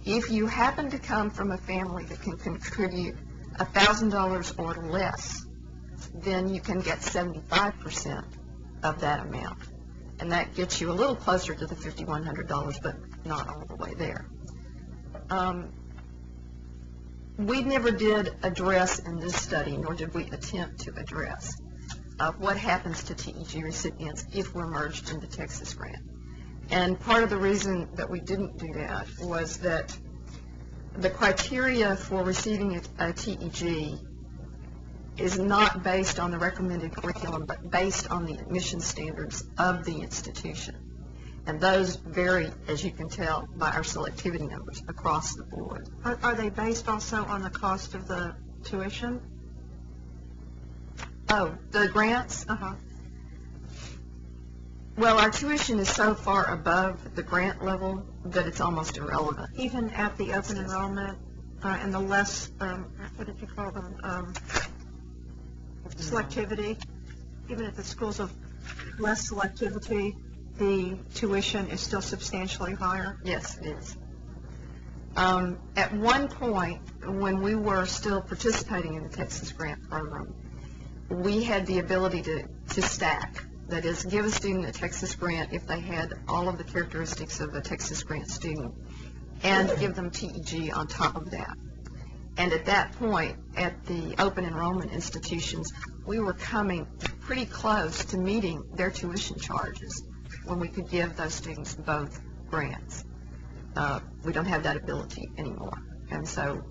If you happen to come from a family that can contribute $1,000 or less, then you can get 75% of that amount. And that gets you a little closer to the $5,100, but not all the way there. We never did address in this study, nor did we attempt to address, what happens to TEG recipients if we're merged into Texas Grant. And part of the reason that we didn't do that was that the criteria for receiving a TEG is not based on the recommended curriculum, but based on the admission standards of the institution. And those vary, as you can tell, by our selectivity numbers across the board. Are they based also on the cost of the tuition? Oh, the grants? Uh-huh. Well, our tuition is so far above the grant level that it's almost irrelevant. Even at the open enrollment and the less, what did you call them, selectivity, even at the schools of less selectivity, the tuition is still substantially higher? Yes, it is. At one point, when we were still participating in the Texas Grant Program, we had the ability to stack. That is, give a student a Texas Grant if they had all of the characteristics of a Texas Grant student, and give them TEG on top of that. And at that point, at the open enrollment institutions, we were coming pretty close to meeting their tuition charges when we could give those students both grants. We don't have that ability anymore. And so,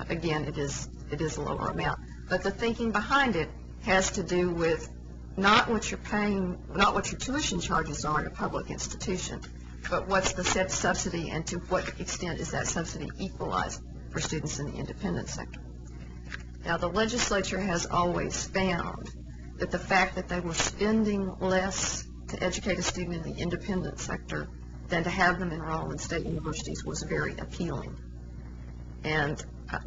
again, it is a lower amount. But the thinking behind it has to do with not what you're paying, not what your tuition charges are in a public institution, but what's the set subsidy and to what extent is that subsidy equalized for students in the independent sector. Now, the legislature has always found that the fact that they were spending less to educate a student in the independent sector than to have them enroll in state universities was very appealing. And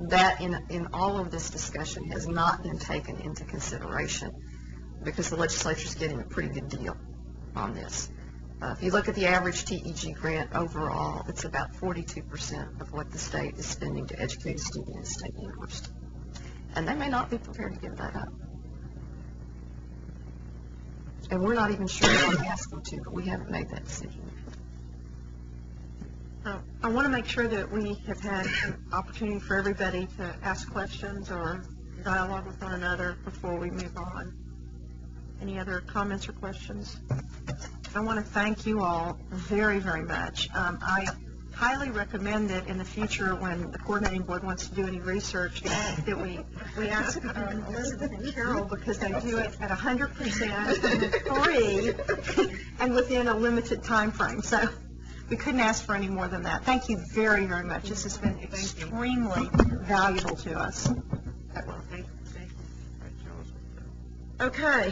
that in all of this discussion has not been taken into consideration because the legislature is getting a pretty good deal on this. If you look at the average TEG grant overall, it's about 42% of what the state is spending to educate a student in a state university. And they may not be prepared to give that up. And we're not even sure we want to ask them to, but we haven't made that decision. I want to make sure that we have had an opportunity for everybody to ask questions or dialogue with one another before we move on. Any other comments or questions? I want to thank you all very, very much. I highly recommend that in the future when the coordinating board wants to do any research that we ask Elizabeth and Carol, because they do it at 100% free and within a limited time frame. So we couldn't ask for any more than that. Thank you very, very much. This has been extremely valuable to us. Okay.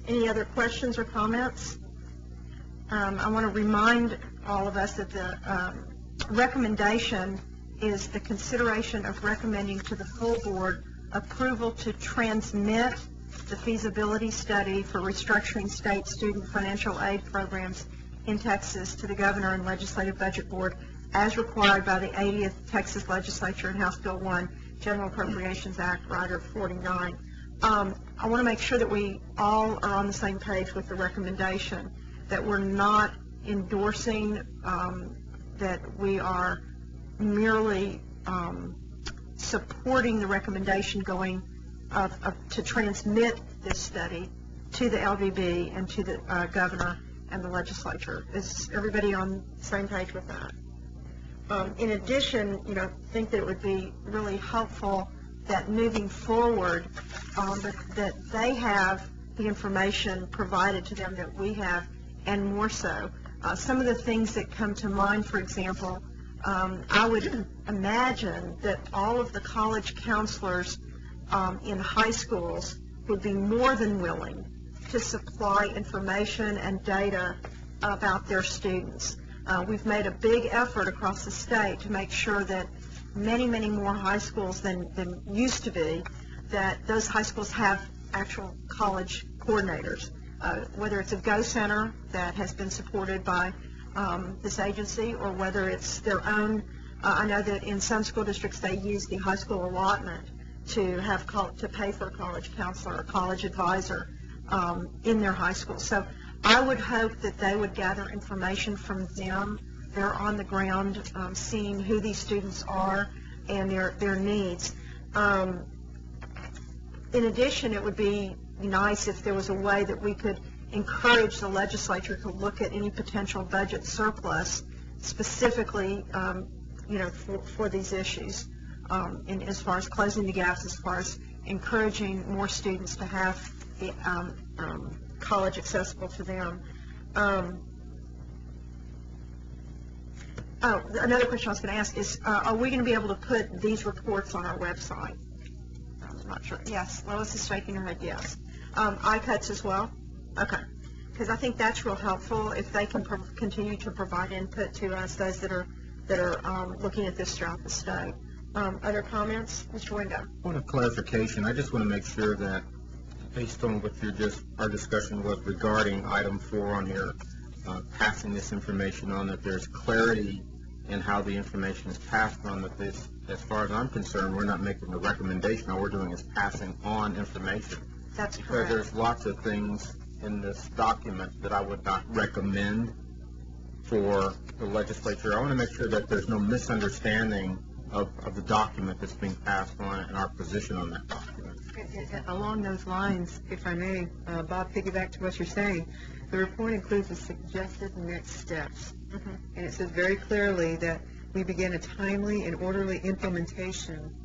Any other questions or comments? I want to remind all of us that the recommendation is the consideration of recommending to the full board approval to transmit the feasibility study for restructuring state student financial aid programs in Texas to the Governor and Legislative Budget Board as required by the 80th Texas Legislature and House Bill 1, General Appropriations Act, Rider 49. I want to make sure that we all are on the same page with the recommendation, that we're not endorsing, that we are merely supporting the recommendation going to transmit this study to the LVB and to the governor and the legislature. Is everybody on the same page with that? In addition, I think that it would be really helpful that moving forward, that they have the information provided to them that we have, and more so. Some of the things that come to mind, for example, I would imagine that all of the college counselors in high schools would be more than willing to supply information and data about their students. We've made a big effort across the state to make sure that many, many more high schools than used to be, that those high schools have actual college coordinators, whether it's a Go Center that has been supported by this agency, or whether it's their own. I know that in some school districts they use the high school allotment to pay for a college counselor or college advisor in their high school. So I would hope that they would gather information from them. They're on the ground seeing who these students are and their needs. In addition, it would be nice if there was a way that we could encourage the legislature to look at any potential budget surplus specifically, for these issues, and as far as closing the gaps, as far as encouraging more students to have the college accessible to them. Another question I was going to ask is, are we going to be able to put these reports on our website? I'm not sure. Yes, Lois is shaking her head yes. iCuts as well? Okay. Because I think that's real helpful if they can continue to provide input to us, those that are looking at this throughout the state. Other comments? Mr. Wingo. Point of clarification, I just want to make sure that based on what our discussion was regarding item 4 on here, passing this information on, that there's clarity in how the information is passed on, that this, as far as I'm concerned, we're not making a recommendation. All we're doing is passing on information. That's because correct. There's lots of things in this document that I would not recommend for the legislature. I want to make sure that there's no misunderstanding of the document that's being passed on and our position on that document. Along those lines, if I may, Bob, piggyback to what you're saying, the report includes the suggested next steps. And it says very clearly that we begin a timely and orderly implementation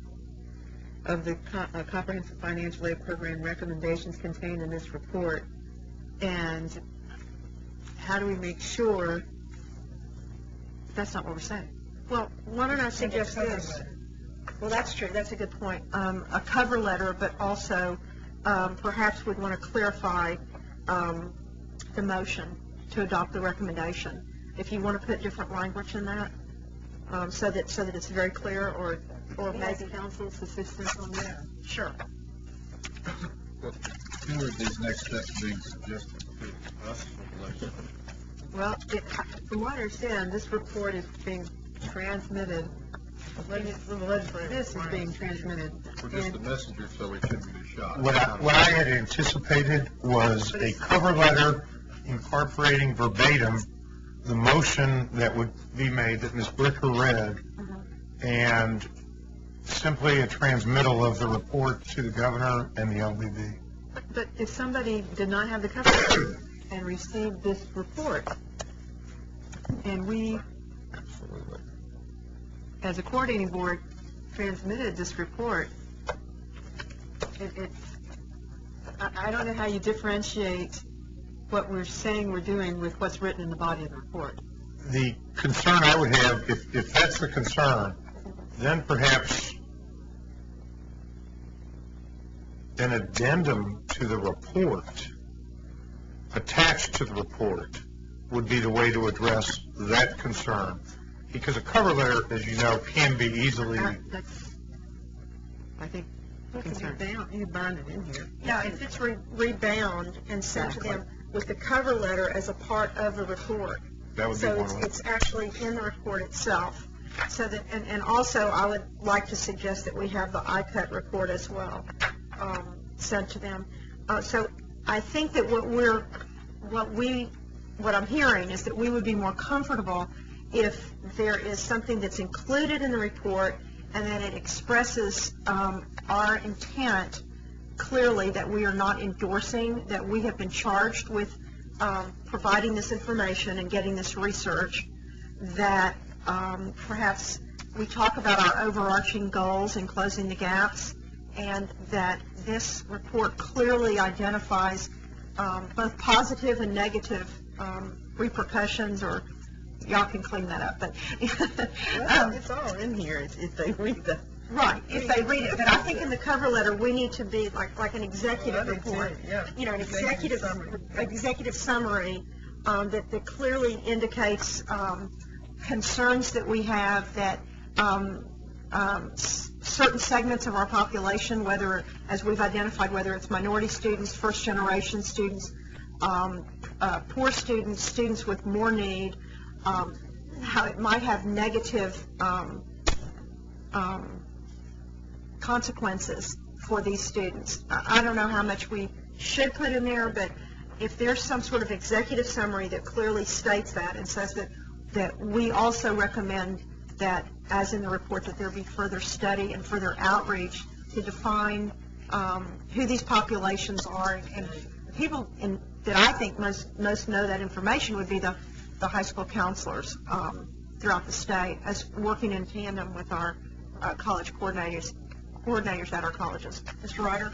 of the Comprehensive Financial Aid Program recommendations contained in this report. And how do we make sure that's not what we're saying? Well, why don't I suggest this? Well, that's true. That's a good point. A cover letter, but also perhaps we'd want to clarify the motion to adopt the recommendation. If you want to put different language in that, so that it's very clear, or maybe counsel's assistance on that. Sure. Who are these next steps being suggested to us for the legislature? Well, from what I understand, this report is being transmitted. This is being transmitted. We're just the messenger, so we shouldn't be shot. What I had anticipated was a cover letter incorporating verbatim the motion that would be made that Ms. Bricker read, and simply a transmittal of the report to the governor and the LVB. But if somebody did not have the cover letter and received this report, and we, as a coordinating board, transmitted this report, I don't know how you differentiate what we're saying we're doing with what's written in the body of the report. The concern I would have, if that's the concern, then perhaps an addendum to the report, attached to the report, would be the way to address that concern. Because a cover letter, as you know, can be easily... That's, I think, the concern. You bind it in here. Yeah, if it's rebound and sent to them with the cover letter as a part of the report. That would be one way. It's actually in the report itself. So that, and also I would like to suggest that we have the iCut report as well sent to them. So I think that what I'm hearing is that we would be more comfortable if there is something that's included in the report and that it expresses our intent clearly that we are not endorsing, that we have been charged with providing this information and getting this research, that perhaps we talk about our overarching goals and closing the gaps, and that this report clearly identifies both positive and negative repercussions, or y'all can clean that up, but It's all in here if they read the. right, if they read it. But I think in the cover letter, we need to be like an executive report, you know, an executive summary that clearly indicates concerns that we have, that certain segments of our population, whether, as we've identified, whether it's minority students, first-generation students, poor students, students with more need, how it might have negative consequences for these students. I don't know how much we should put in there, but if there's some sort of executive summary that clearly states that and says that we also recommend that, as in the report, that there be further study and further outreach to define who these populations are, and the people that I think most know that information would be the high school counselors throughout the state, as working in tandem with our college coordinators at our colleges. Mr. Ryder?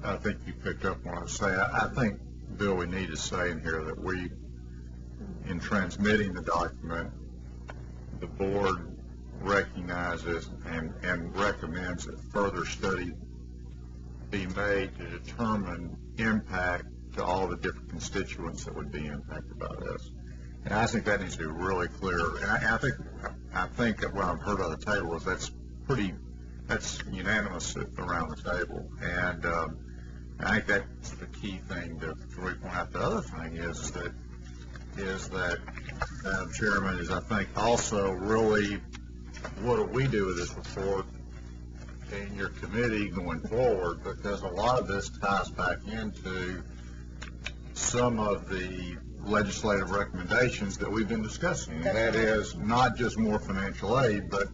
I think you picked up what I was saying. I think, Bill, we need to say in here that we, in transmitting the document, the board recognizes and recommends that further study be made to determine impact to all the different constituents that would be impacted by this. And I think that needs to be really clear. And I think that what I've heard on the table is that's unanimous around the table. And I think that's the key thing to really point out. The other thing is that, Madam Chairman, is I think also really what do we do with this report in your committee going forward, because a lot of this ties back into some of the legislative recommendations that we've been discussing. And that is not just more financial aid, but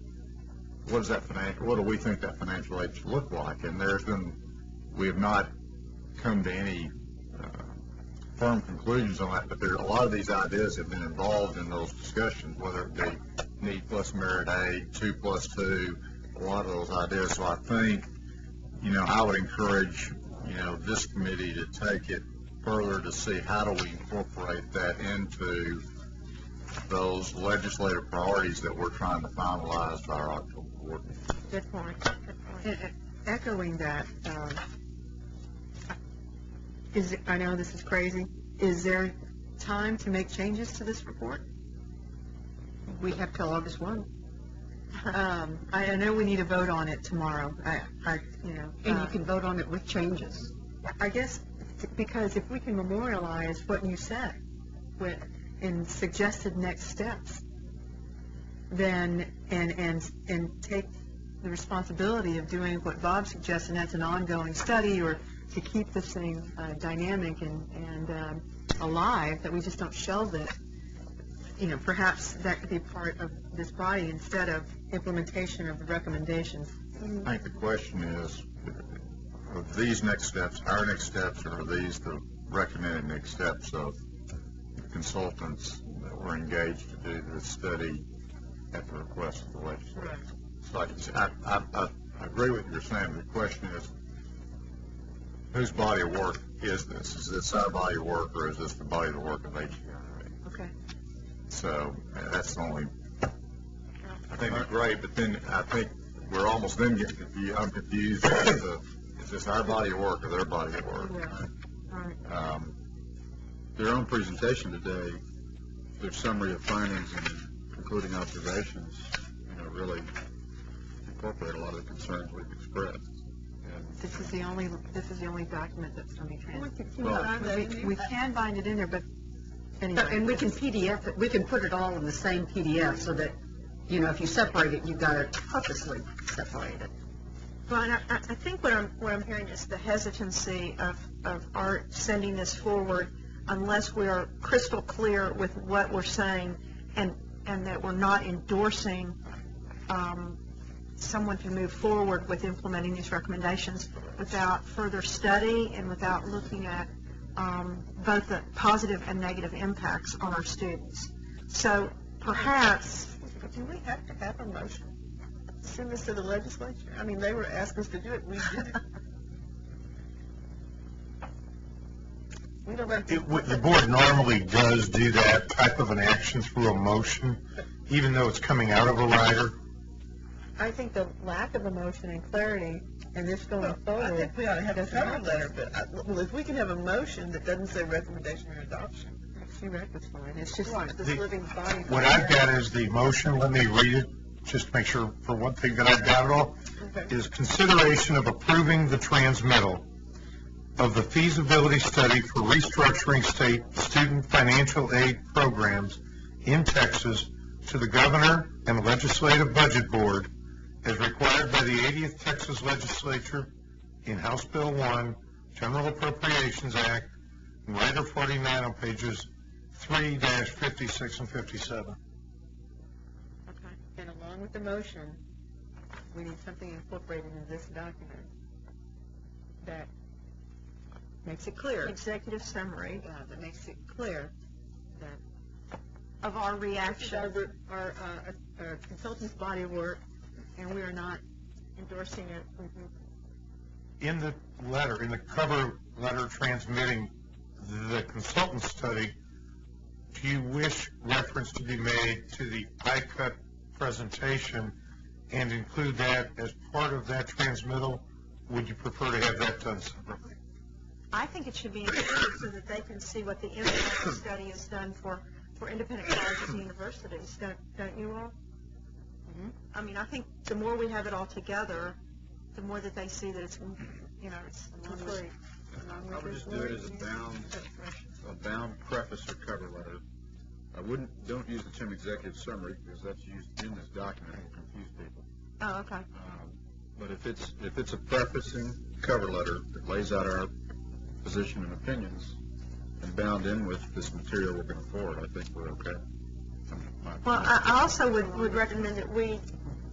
what do we think that financial aid should look like? And we have not come to any firm conclusions on that, but a lot of these ideas have been involved in those discussions, whether it be need plus merit aid, 2+2, a lot of those ideas. So I think, I would encourage, this committee to take it further to see how do we incorporate that into those legislative priorities that we're trying to finalize by our October board meeting. Good point. Echoing that, I know this is crazy. Is there time to make changes to this report? We have till August 1. I know we need a vote on it tomorrow. And you can vote on it with changes. I guess because if we can memorialize what you said in suggested next steps, then and take the responsibility of doing what Bob suggests, and that's an ongoing study, or to keep this thing dynamic and alive, that we just don't shelve it. Perhaps that could be part of this body instead of implementation of the recommendations. I think the question is, are these next steps our next steps, or are these the recommended next steps of the consultants that were engaged to do this study at the request of the legislature? So I agree with what you're saying. The question is, whose body of work is this? Is this our body of work, or is this the body of work of HCRA? Okay. So that's the only, I think it's great, but then I think we're almost then getting confused. I'm confused as to, is this our body of work or their body of work? Right. Their own presentation today, their summary of findings and concluding observations, really incorporate a lot of the concerns we've expressed. This is the only document that's going to be transmitted. Well, We can bind it in there, but anyway. And we can PDF it. We can put it all in the same PDF so that, if you separate it, you've got to purposely separate it. Well, I think what I'm hearing is the hesitancy of our sending this forward unless we are crystal clear with what we're saying, and that we're not endorsing someone to move forward with implementing these recommendations without further study and without looking at both the positive and negative impacts on our students. So perhaps, Do we have to have a motion? Send this to the legislature? I mean, they were asking us to do it, we did it. We don't have to. The board normally does do that type of an action through a motion, even though it's coming out of a rider. I think the lack of emotion and clarity and this going I forward. think we ought to have a cover letter, but, well, if we can have a motion that doesn't say recommendation or adoption. She read was fine. It's just this The- living body. What I've got is the motion, let me read it, just to make sure, for one thing that I've got it all, is consideration of approving the transmittal of the feasibility study for restructuring state student financial aid programs in Texas to the governor and legislative budget board as required by the 80th Texas Legislature in House Bill 1, General Appropriations Act, and Rider 49 on pages 3-56 and 57. Okay. And along with the motion, we need something incorporated in this document that makes it clear. executive summary That makes it clear that of our this is reaction. our consultant's body of work, and we are not endorsing it. In the letter, in the cover letter transmitting the consultant study, do you wish reference to be made to the ICUT presentation and include that as part of that transmittal? Would you prefer to have that done separately? I think it should be included so that they can see what the impact study has done for independent colleges and universities. Don't you all? I mean, I think the more we have it all together, the more that they see that it's, it's complete. I would just do it as a bound preface or cover letter. Don't use the term executive summary, because that's used in this document, it will confuse people. Oh, okay. But if it's a prefacing cover letter that lays out our position and opinions and bound in with this material we're going forward, I think we're okay. Well, I also would recommend that we're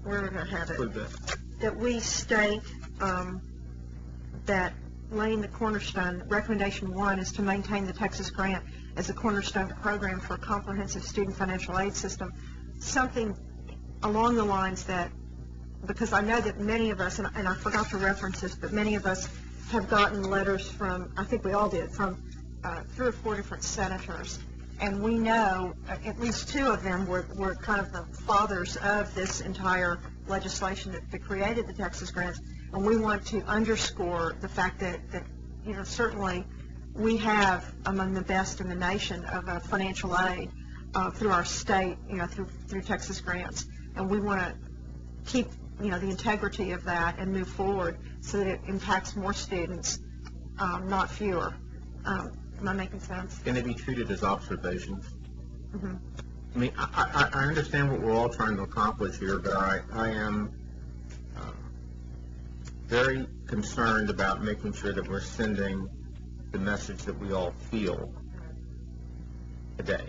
going to have it, Include that. that we state that laying the cornerstone, recommendation 1 is to maintain the Texas grant as a cornerstone program for a comprehensive student financial aid system. Something along the lines that, because I know that many of us, and I forgot to reference this, but many of us have gotten letters from, I think we all did, from 3 or 4 different senators. And we know at least 2 of them were kind of the fathers of this entire legislation that created the Texas grants. And we want to underscore the fact that certainly we have among the best in the nation of financial aid through our state, through Texas grants. And we want to keep, the integrity of that and move forward so that it impacts more students, not fewer. Am I making sense? Can they be treated as observations? Mm-hmm. I mean, I understand what we're all trying to accomplish here, but I am very concerned about making sure that we're sending the message that we all feel today.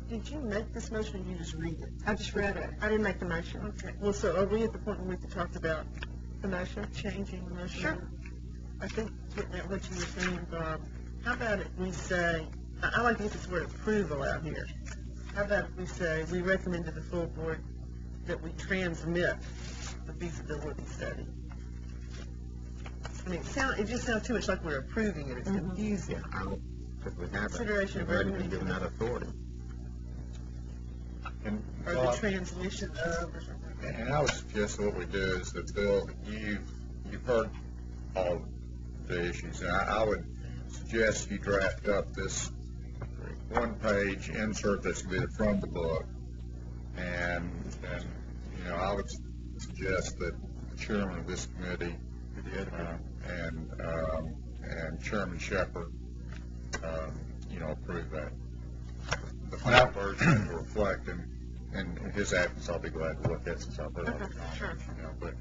Did you make this motion or you just read it? I just read it. I didn't make the motion. Okay. Well, so are we at the point where we can talk about the motion, changing the motion? Sure. I think what you were saying, Bob, how about if we say, I like to use this word approval out here. How about if we say, we recommend to the full board that we transmit the feasibility study? I mean, it just sounds too much like we're approving it. It's confusing. Yeah, I don't think we have it. Consideration of We've already been recommendation. given that authority. Or the transmission of, or something like that. And I would suggest what we do is that, Bill, you've heard all the issues, and I would suggest you draft up this one-page insert that's going to be from the book, and I would suggest that the chairman of this committee and Chairman Shepard, approve that. The final version will reflect, and in his absence, I'll be glad to look at since I've heard all the comments. Sure. But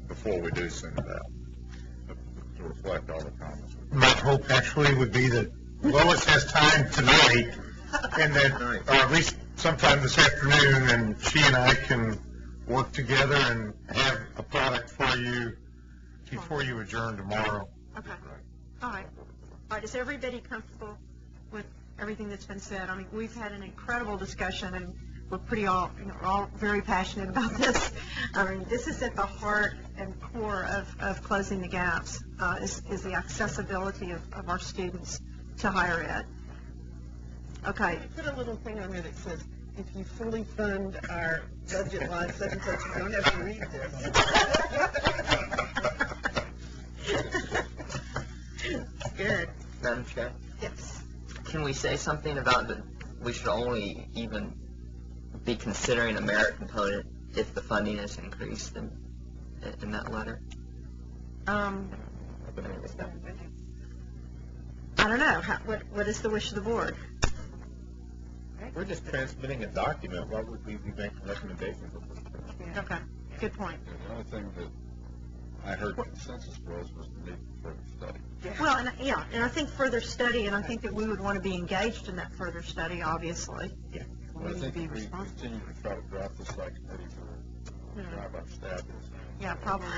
before we do send it out, to reflect all the comments. My hope actually would be that Lois has time tonight, and that, or at least sometime this afternoon, and she and I can work together and have a product for you before you adjourn tomorrow. Okay. All right. All right, is everybody comfortable with everything that's been said? I mean, we've had an incredible discussion, and we're we're all very passionate about this. I mean, this is at the heart and core of closing the gaps, is the accessibility of our students to higher ed. Okay. Put a little thing on there that says, if you fully fund our budget line, such and such, you don't have to read this. Good. Madam Chair, Yes. can we say something about that we should only even be considering a merit component if the funding is increased in that letter? I don't know. What is the wish of the board? We're just transmitting a document. Why would we be making recommendations? Okay. Good point. The only thing that I heard consensus was the need for further study. Well, and I think further study, and I think that we would want to be engaged in that further study, obviously. But I We need to think be if we responsible. continue to try to draft this like committee for drive our staff Yeah, probably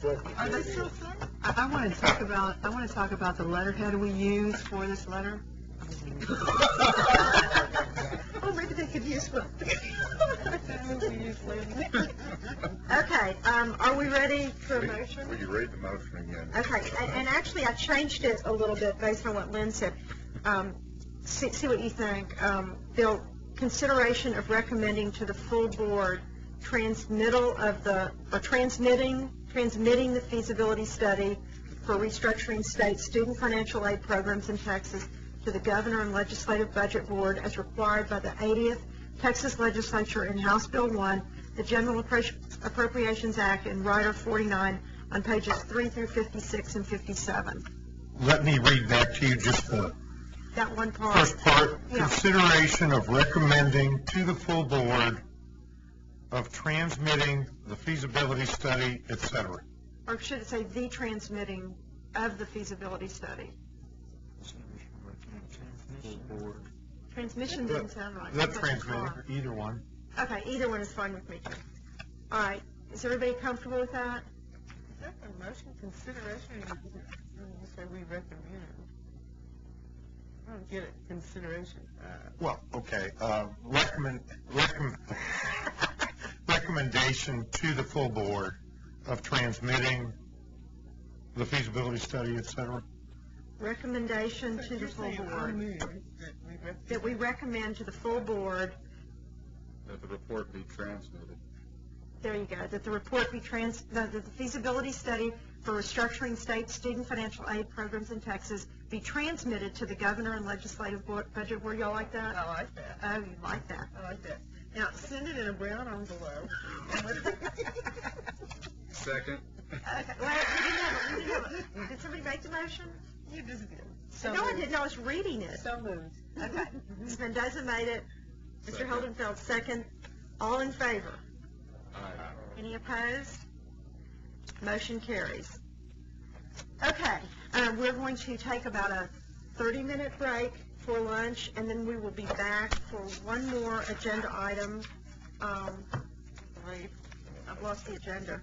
so. Are they still fun? I want to talk about the letterhead we use for this letter. Oh, maybe they could use one. Okay, are we ready for a motion? Will you read the motion again? Okay, and actually I changed it a little bit based on what Lynn said. See what you think. Bill, consideration of recommending to the full board transmitting the feasibility study for restructuring state student financial aid programs in Texas to the Governor and Legislative Budget Board as required by the 80th Texas Legislature in House Bill 1, the General Appropriations Act, and Rider 49 on pages 3 through 56 and 57. Let me read back to you just the That one part. first part. Yeah. Consideration of recommending to the full board of transmitting the feasibility study, et cetera. Or should it say the transmitting of the feasibility study? Transmission didn't sound right. That transmitting, either one. Okay, either one is fine with me too. All right, is everybody comfortable with that? Is that a motion consideration, or you say we recommend? I don't get it, consideration. Well, okay, recommendation to the full board of transmitting the feasibility study, et cetera. Recommendation to the full board, that we recommend to the full board, That the report be transmitted. there you go, that the report be that the feasibility study for restructuring state student financial aid programs in Texas be transmitted to the Governor and Legislative Budget Board. Y'all like that? I like that. Oh, you like that. I like that. Now, send it in a brown envelope. Second. Okay, well, we didn't have it. Did somebody make the motion? You just did. No, I didn't. I was reading it. So moved. Okay. Ms. Mendoza made it. Mr. Holdenfeld, second. All in favor? Any opposed? Motion carries. Okay, we're going to take about a 30-minute break for lunch, and then we will be back for one more agenda item. Wait, I've lost the agenda.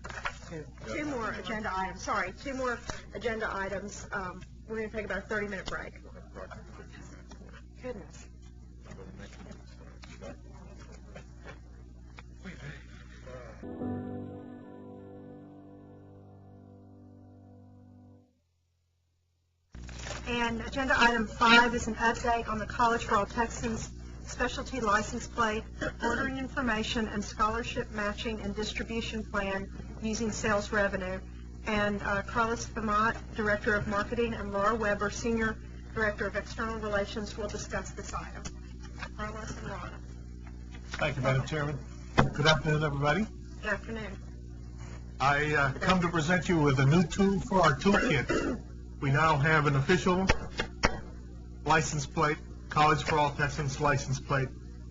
Two more agenda items. Sorry, two more agenda items. We're going to take about a 30-minute break. Goodness. And agenda item 5 is an update on the College for All Texans specialty license plate, ordering information, and scholarship matching and distribution plan using sales revenue. And Carlos Famat, Director of Marketing, and Laura Weber, Senior Director of External Relations, will discuss this item. Carlos and Laura. Thank you, Madam Chairman. Good afternoon, everybody. Good afternoon. I come to present you with a new tool for our toolkit. We now have an official license plate, College for All Texans license plate.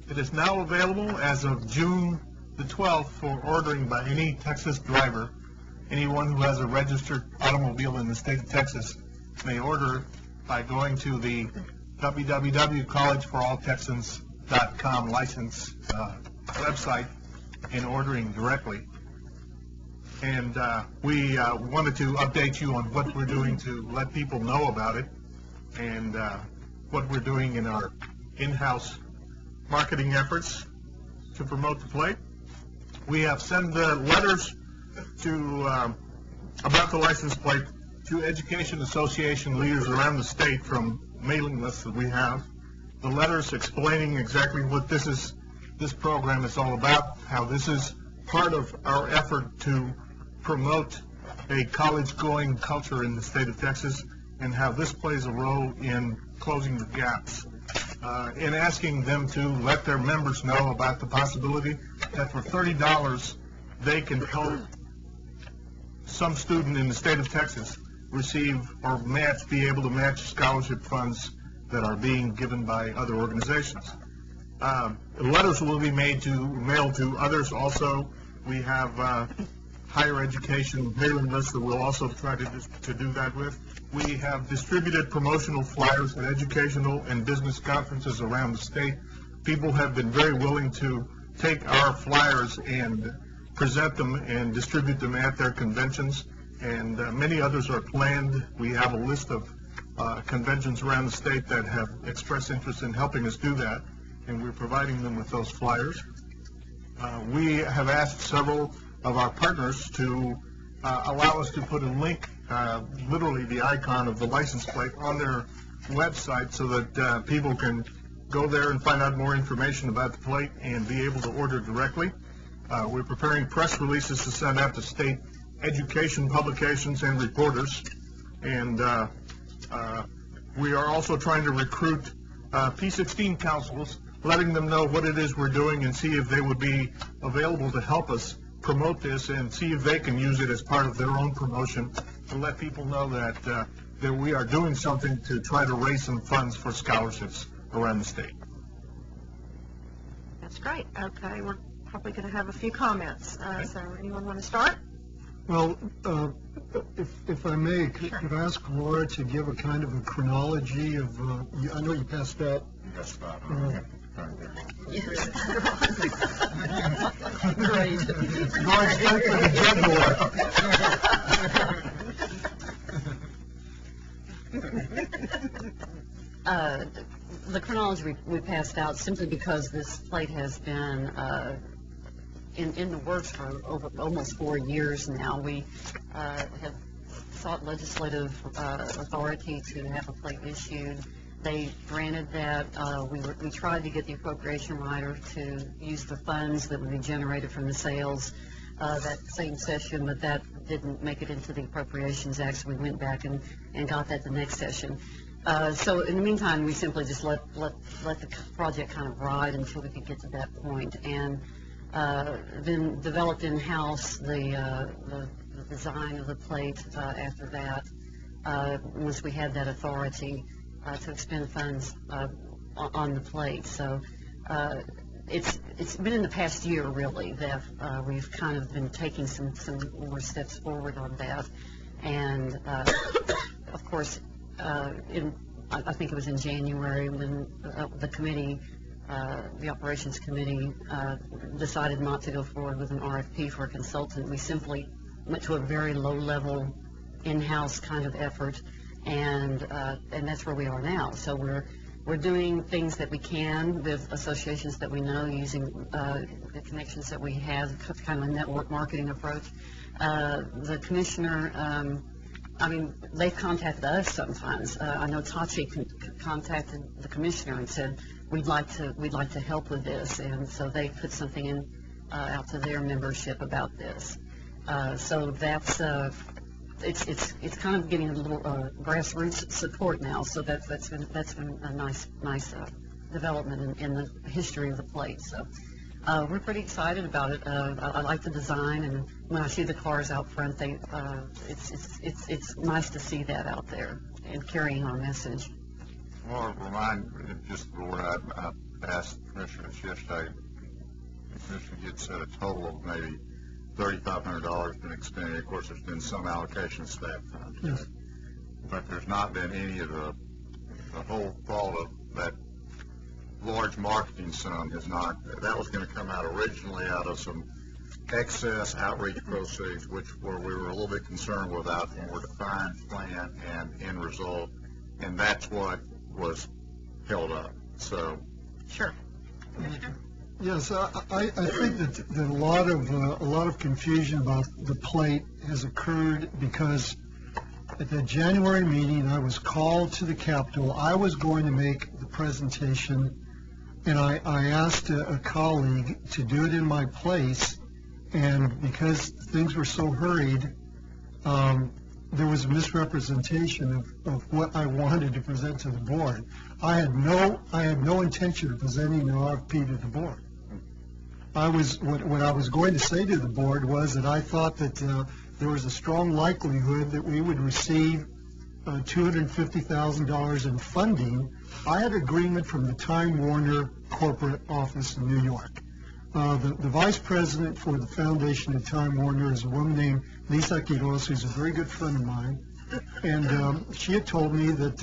It is now available as of June the 12th for ordering by any Texas driver. Anyone who has a registered automobile in the state of Texas may order by going to the www.collegeforalltexans.com license website in ordering directly. And we wanted to update you on what we're doing to let people know about it, and what we're doing in our in-house marketing efforts to promote the plate. We have sent letters to about the license plate to education association leaders around the state from mailing lists that we have. The letters explaining exactly what this program is all about, how this is part of our effort to promote a college-going culture in the state of Texas, and how this plays a role in closing the gaps, in asking them to let their members know about the possibility that for $30 they can help some student in the state of Texas receive or be able to match scholarship funds that are being given by other organizations. Letters will be mailed to others also. We have higher education mailing lists that we'll also try to do that with. We have distributed promotional flyers at educational and business conferences around the state. People have been very willing to take our flyers and present them and distribute them at their conventions, and many others are planned. We have a list of conventions around the state that have expressed interest in helping us do that, and we're providing them with those flyers. We have asked several of our partners to allow us to put a link, literally the icon of the license plate, on their website so that people can go there and find out more information about the plate and be able to order directly. We're preparing press releases to send out to state education publications and reporters, and we are also trying to recruit P16 councils, letting them know what it is we're doing and see if they would be available to help us promote this and see if they can use it as part of their own promotion to let people know that we are doing something to try to raise some funds for scholarships around the state. That's great. Okay, we're probably going to have a few comments. So anyone want to start? Well, if I may, could I ask Laura to give a kind of a chronology of, I know you passed out. Yes, Bob. Great. Going straight for the jugular. The chronology we passed out simply because this plate has been in the works for almost 4 years now. We have sought legislative authority to have a plate issued. They granted that. We tried to get the appropriation writer to use the funds that would be generated from the sales that same session, but that didn't make it into the Appropriations Act, so we went back and got that the next session. So in the meantime, we simply just let the project kind of ride until we could get to that point, and then developed in-house the design of the plate after that, once we had that authority to expend funds on the plate. So it's been in the past year, really, that we've kind of been taking some more steps forward on that. And, of course, I think it was in January when the committee, the operations committee, decided not to go forward with an RFP for a consultant. We simply went to a very low-level in-house kind of effort, and that's where we are now. So we're doing things that we can with associations that we know, using the connections that we have, kind of a network marketing approach. The commissioner, they've contacted us sometimes. I know Tachi contacted the commissioner and said, we'd like to help with this, and so they put something in out to their membership about this. So that's it's kind of getting a little grassroots support now. So that's been a nice development in the history of the plate. So we're pretty excited about it. I like the design, and when I see the cars out front, it's nice to see that out there and carrying our message. Well, remind just the board, I asked commissioners yesterday. The commissioner had said a total of maybe $3,500 been expended. Of course, there's been some allocation of staff time to it, but there's not been any of the whole thought of that large marketing sum has not, that was going to come out originally out of some excess outreach proceeds, we were a little bit concerned without a more defined plan and end result, and that's what was held up. So, Sure. Yes, I think that a lot of confusion about the plate has occurred because at the January meeting, I was called to the Capitol. I was going to make the presentation, and I asked a colleague to do it in my place, and because things were so hurried, there was a misrepresentation of what I wanted to present to the board. I had no intention of presenting an RFP to the board. What I was going to say to the board was that I thought that there was a strong likelihood that we would receive $250,000 in funding. I had agreement from the Time Warner corporate office in New York. The vice president for the foundation at Time Warner is a woman named Lisa Quiroz, who's a very good friend of mine, and she had told me that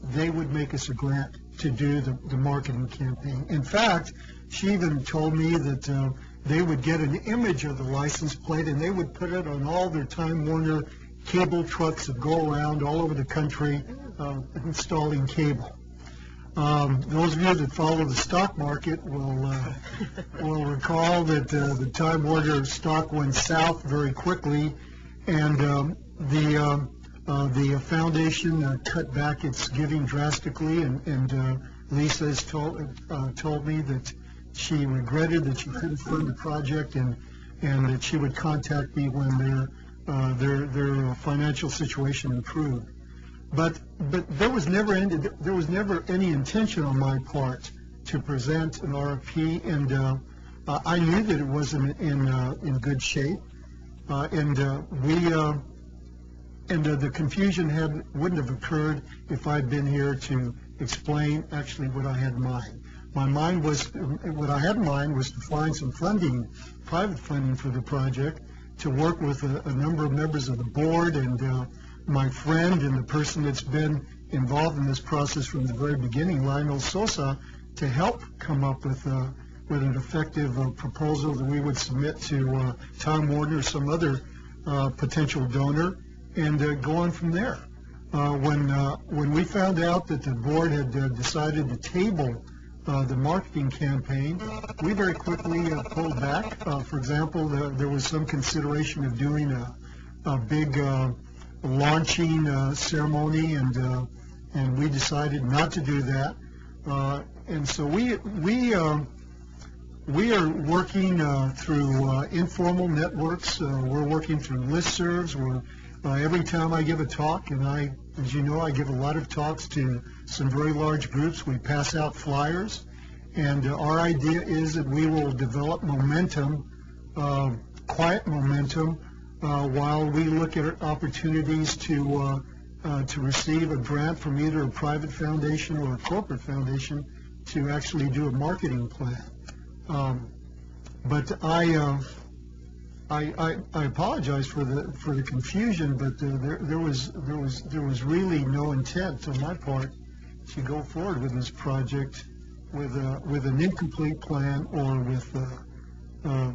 they would make us a grant to do the marketing campaign. In fact, she even told me that they would get an image of the license plate and they would put it on all their Time Warner cable trucks that go around all over the country installing cable. Those of you that follow the stock market will recall that the Time Warner stock went south very quickly, and the foundation cut back its giving drastically. And Lisa has told me that she regretted that she couldn't fund the project, and that she would contact me when their financial situation improved. But there was never any intention on my part to present an RFP, and I knew that it wasn't in good shape, and the confusion wouldn't have occurred if I'd been here to explain actually what I had in mind. What I had in mind was to find some funding, private funding for the project, to work with a number of members of the board and my friend and the person that's been involved in this process from the very beginning, Lionel Sosa, to help come up with an effective proposal that we would submit to Time Warner or some other potential donor, and go on from there. When we found out that the board had decided to table the marketing campaign, we very quickly pulled back. For example, there was some consideration of doing a big launching ceremony, and we decided not to do that. And so we are working through informal networks. We're working through listservs. Every time I give a talk, and as you know, I give a lot of talks to some very large groups, we pass out flyers, and our idea is that we will develop momentum, quiet momentum, while we look at opportunities to receive a grant from either a private foundation or a corporate foundation to actually do a marketing plan. But I apologize for the confusion, but there was really no intent on my part to go forward with this project with an incomplete plan or with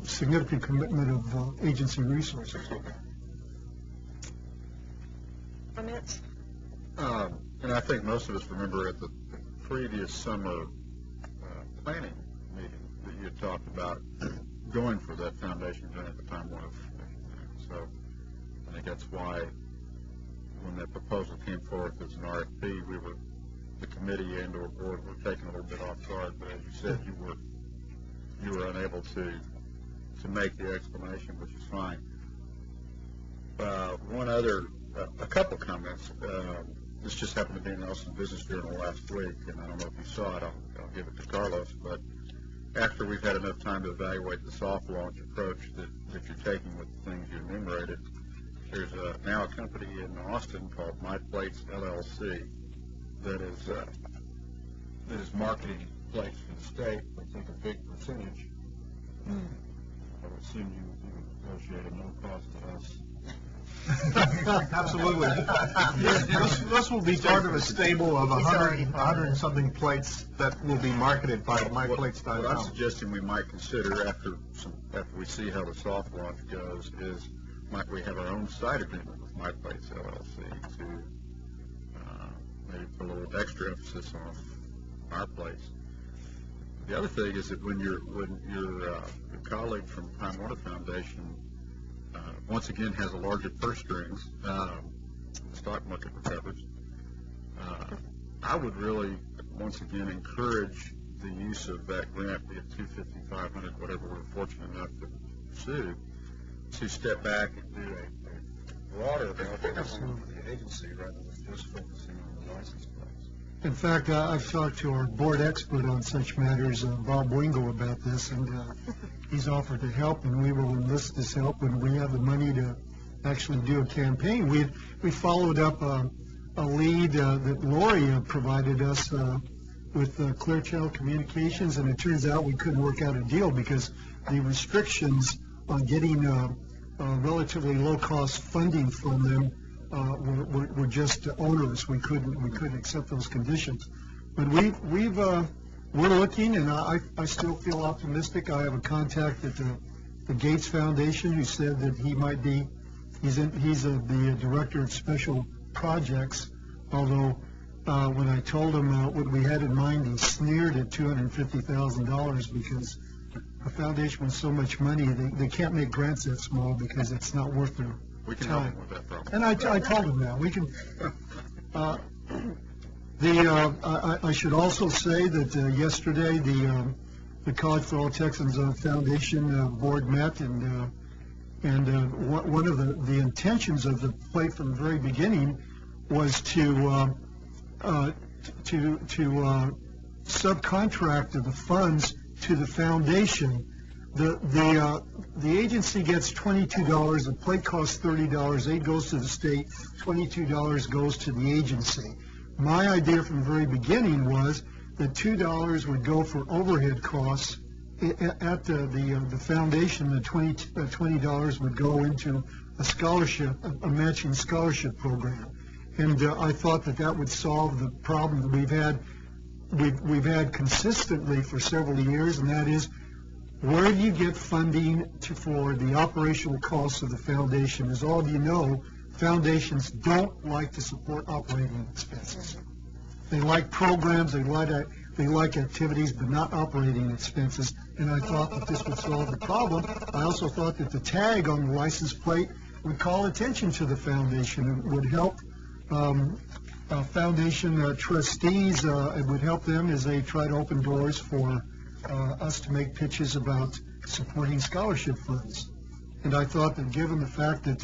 significant commitment of agency resources. Comments? And I think most of us remember at the previous summer planning meeting that you had talked about going for that foundation grant at the Time Warner. So I think that's why when that proposal came forth as an RFP, the committee and or board were taken a little bit off guard. But as you said, you were unable to make the explanation, which is fine. A couple comments. This just happened to be in the Austin Business Journal last week, and I don't know if you saw it. I'll give it to Carlos. But after we've had enough time to evaluate the soft launch approach that you're taking with the things you enumerated, there's now a company in Austin called My Plates LLC that is marketing plates for the state. They take a big percentage. I would assume you would negotiate a no cost to us Absolutely. This will be part of a stable of 100 and something plates that will be marketed by What I'm MyPlates.com. suggesting we might consider after we see how the soft launch goes is, might we have our own side agreement with MyPlates LLC to maybe put a little extra emphasis on our plates. The other thing is that when your colleague from Time Warner Foundation once again has a larger purse strings, the stock market recovers, I would really once again encourage the use of that grant, be it 250, 500, whatever we're fortunate enough to pursue, to step back and do a broader evaluation for the agency rather than just focusing on the license plates. In fact, I've talked to our board expert on such matters, Bob Wingo, about this, and he's offered to help, and we will enlist his help when we have the money to actually do a campaign. We followed up a lead that Lori provided us with Clear Channel Communications, and it turns out we couldn't work out a deal because the restrictions on getting relatively low-cost funding from them were just onerous. We couldn't accept those conditions. But we're looking, and I still feel optimistic. I have a contact at the Gates Foundation who said that he might be. He's the director of special projects. Although when I told him what we had in mind, he sneered at $250,000 because a foundation with so much money, they can't make grants that small because it's not worth their We can help him with that problem. And I told him that. We can. I should also say that yesterday the College for All Texans Foundation board met, and one of the intentions of the plate from the very beginning was to subcontract the funds to the foundation. The agency gets $22. The plate costs $30. $8 goes to the state. $22 goes to the agency. My idea from the very beginning was that $2 would go for overhead costs at the foundation. The $20 would go into a scholarship, a matching scholarship program. And I thought that would solve the problem that we've had consistently for several years, and that is, where do you get funding for the operational costs of the foundation? As all of you know, foundations don't like to support operating expenses. They like programs, they like activities, but not operating expenses. And I thought that this would solve the problem. I also thought that the tag on the license plate would call attention to the foundation. It would help foundation trustees. It would help them as they try to open doors for us to make pitches about supporting scholarship funds. And I thought that given the fact that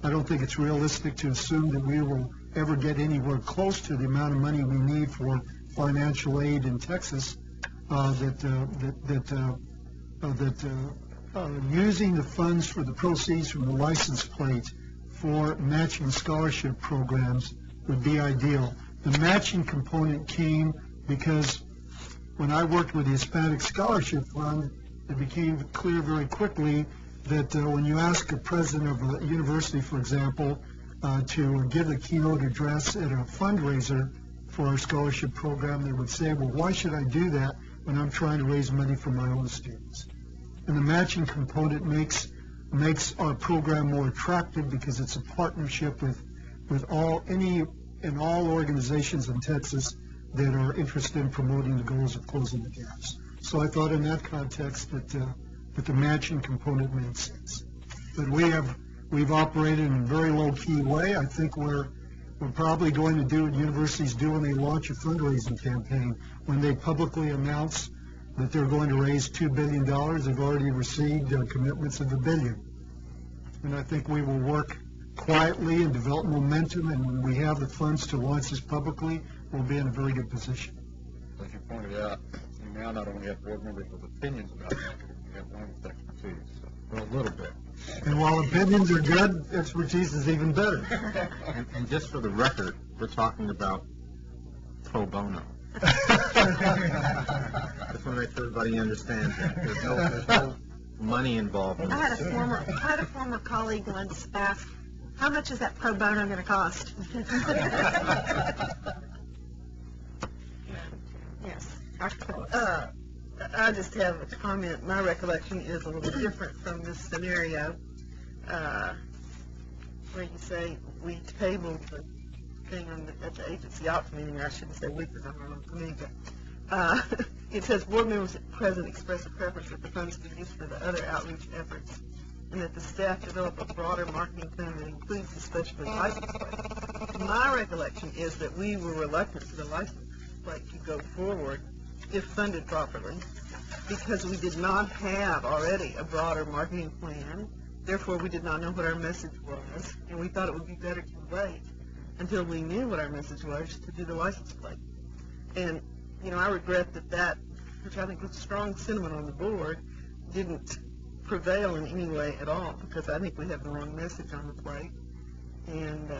I don't think it's realistic to assume that we will ever get anywhere close to the amount of money we need for financial aid in Texas, using the funds for the proceeds from the license plate for matching scholarship programs would be ideal. The matching component came because when I worked with the Hispanic Scholarship Fund, it became clear very quickly that when you ask a president of a university, for example, to give a keynote address at a fundraiser for our scholarship program, they would say, well, why should I do that when I'm trying to raise money for my own students? And the matching component makes our program more attractive because it's a partnership with all organizations in Texas that are interested in promoting the goals of closing the gaps. So I thought in that context that the matching component made sense. But we've operated in a very low-key way. I think we're probably going to do what universities do when they launch a fundraising campaign. When they publicly announce that they're going to raise $2 billion, they've already received commitments of $1 billion. And I think we will work quietly and develop momentum, and when we have the funds to launch this publicly, we'll be in a very good position. As you pointed out, you now not only have board members with opinions about marketing, you have one with expertise. Well, a little bit. And while opinions are good, expertise is even better. And just for the record, we're talking about pro bono. Just want to make sure everybody understands that. There's no money involved in I this. had a former colleague once ask How much is that pro bono going to cost? Yes. I just have a comment. My recollection is a little different from this scenario, where you say we tabled the thing at the agency ops meeting. I shouldn't say we because I'm on the committee, but it says board members present express a preference that the funds be used for the other outreach efforts, and that the staff develop a broader marketing plan that includes especially license plate. My recollection is that we were reluctant for the license plate to go forward if funded properly, because we did not have already a broader marketing plan. Therefore, we did not know what our message was, and we thought it would be better to wait until we knew what our message was to do the license plate. And, you know, I regret that, which I think was strong sentiment on the board, didn't prevail in any way at all, because I think we have the wrong message on the plate. And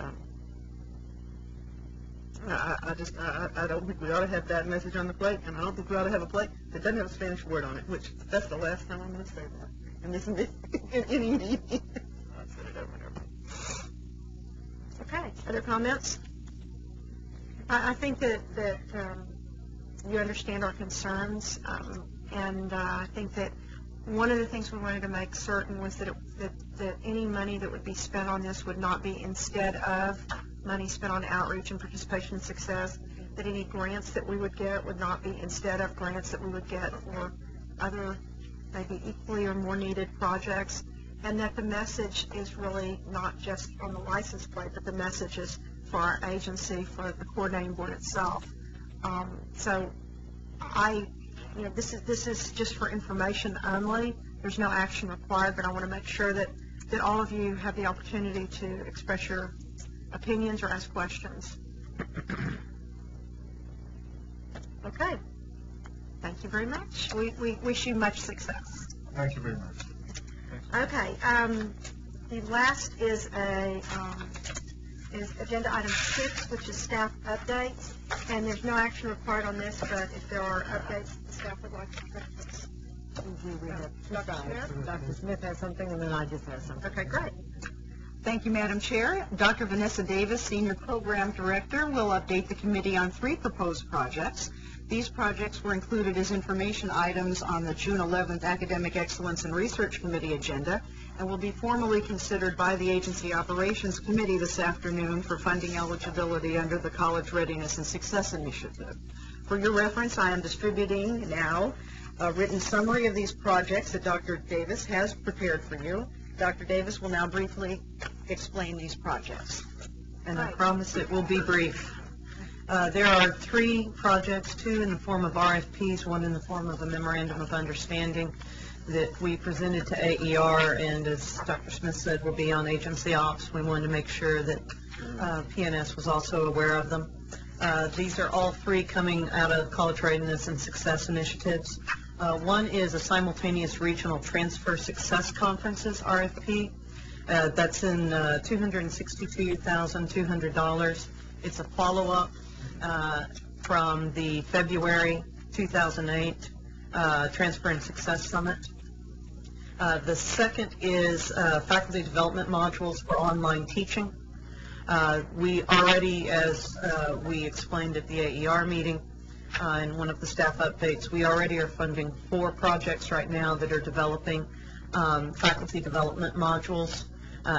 I don't think we ought to have that message on the plate, and I don't think we ought to have a plate that doesn't have a Spanish word on it, which that's the last time I'm going to say that. And this is in any meeting. I've said it over and over. Okay, other comments? I think that you understand our concerns, and I think that one of the things we wanted to make certain was that any money that would be spent on this would not be instead of money spent on outreach and participation and success, that any grants that we would get would not be instead of grants that we would get for other maybe equally or more needed projects, and that the message is really not just on the license plate, but the message is for our agency, for the coordinating board itself. So this is just for information only. There's no action required, but I want to make sure that all of you have the opportunity to express your opinions or ask questions. Okay. Thank you very much. We wish you much success. Thank you very much. Okay. The last is agenda item 6, which is staff updates. And there's no action required on this, but if there are updates, the staff would like to discuss. Dr. Smith has something, and then I just have something. Okay, great. Thank you, Madam Chair. Dr. Vanessa Davis, Senior Program Director, will update the committee on 3 proposed projects. These projects were included as information items on the June 11th Academic Excellence and Research Committee agenda and will be formally considered by the Agency Operations Committee this afternoon for funding eligibility under the College Readiness and Success Initiative. For your reference, I am distributing now a written summary of these projects that Dr. Davis has prepared for you. Dr. Davis will now briefly explain these projects, and I promise it will be brief. There are 3 projects, 2 in the form of RFPs, 1 in the form of a Memorandum of Understanding that we presented to AER, and as Dr. Smith said, will be on agency ops. We wanted to make sure that PNS was also aware of them. These are all 3 coming out of College Readiness and Success initiatives. One is a simultaneous regional transfer success conferences RFP. That's in $262,200. It's a follow-up from the February 2008 Transfer and Success Summit. The second is faculty development modules for online teaching. We already, as we explained at the AER meeting, in one of the staff updates, we already are funding 4 projects right now that are developing faculty development modules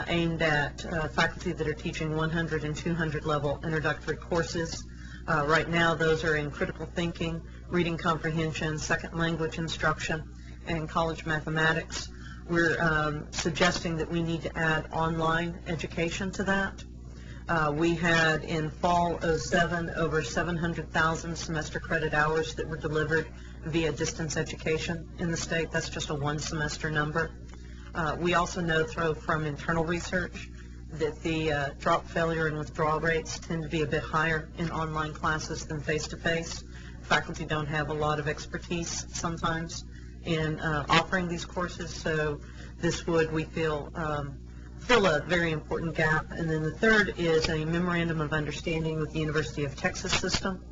aimed at faculty that are teaching 100 and 200 level introductory courses. Right now, those are in critical thinking, reading comprehension, second language instruction, and college mathematics. We're suggesting that we need to add online education to that. We had in fall '07 over 700,000 semester credit hours that were delivered via distance education in the state. That's just a 1 semester number. We also know from internal research that the drop failure and withdrawal rates tend to be a bit higher in online classes than face-to-face. Faculty don't have a lot of expertise sometimes in offering these courses, so this would, we feel, fill a very important gap. And then the third is a Memorandum of Understanding with the University of Texas System.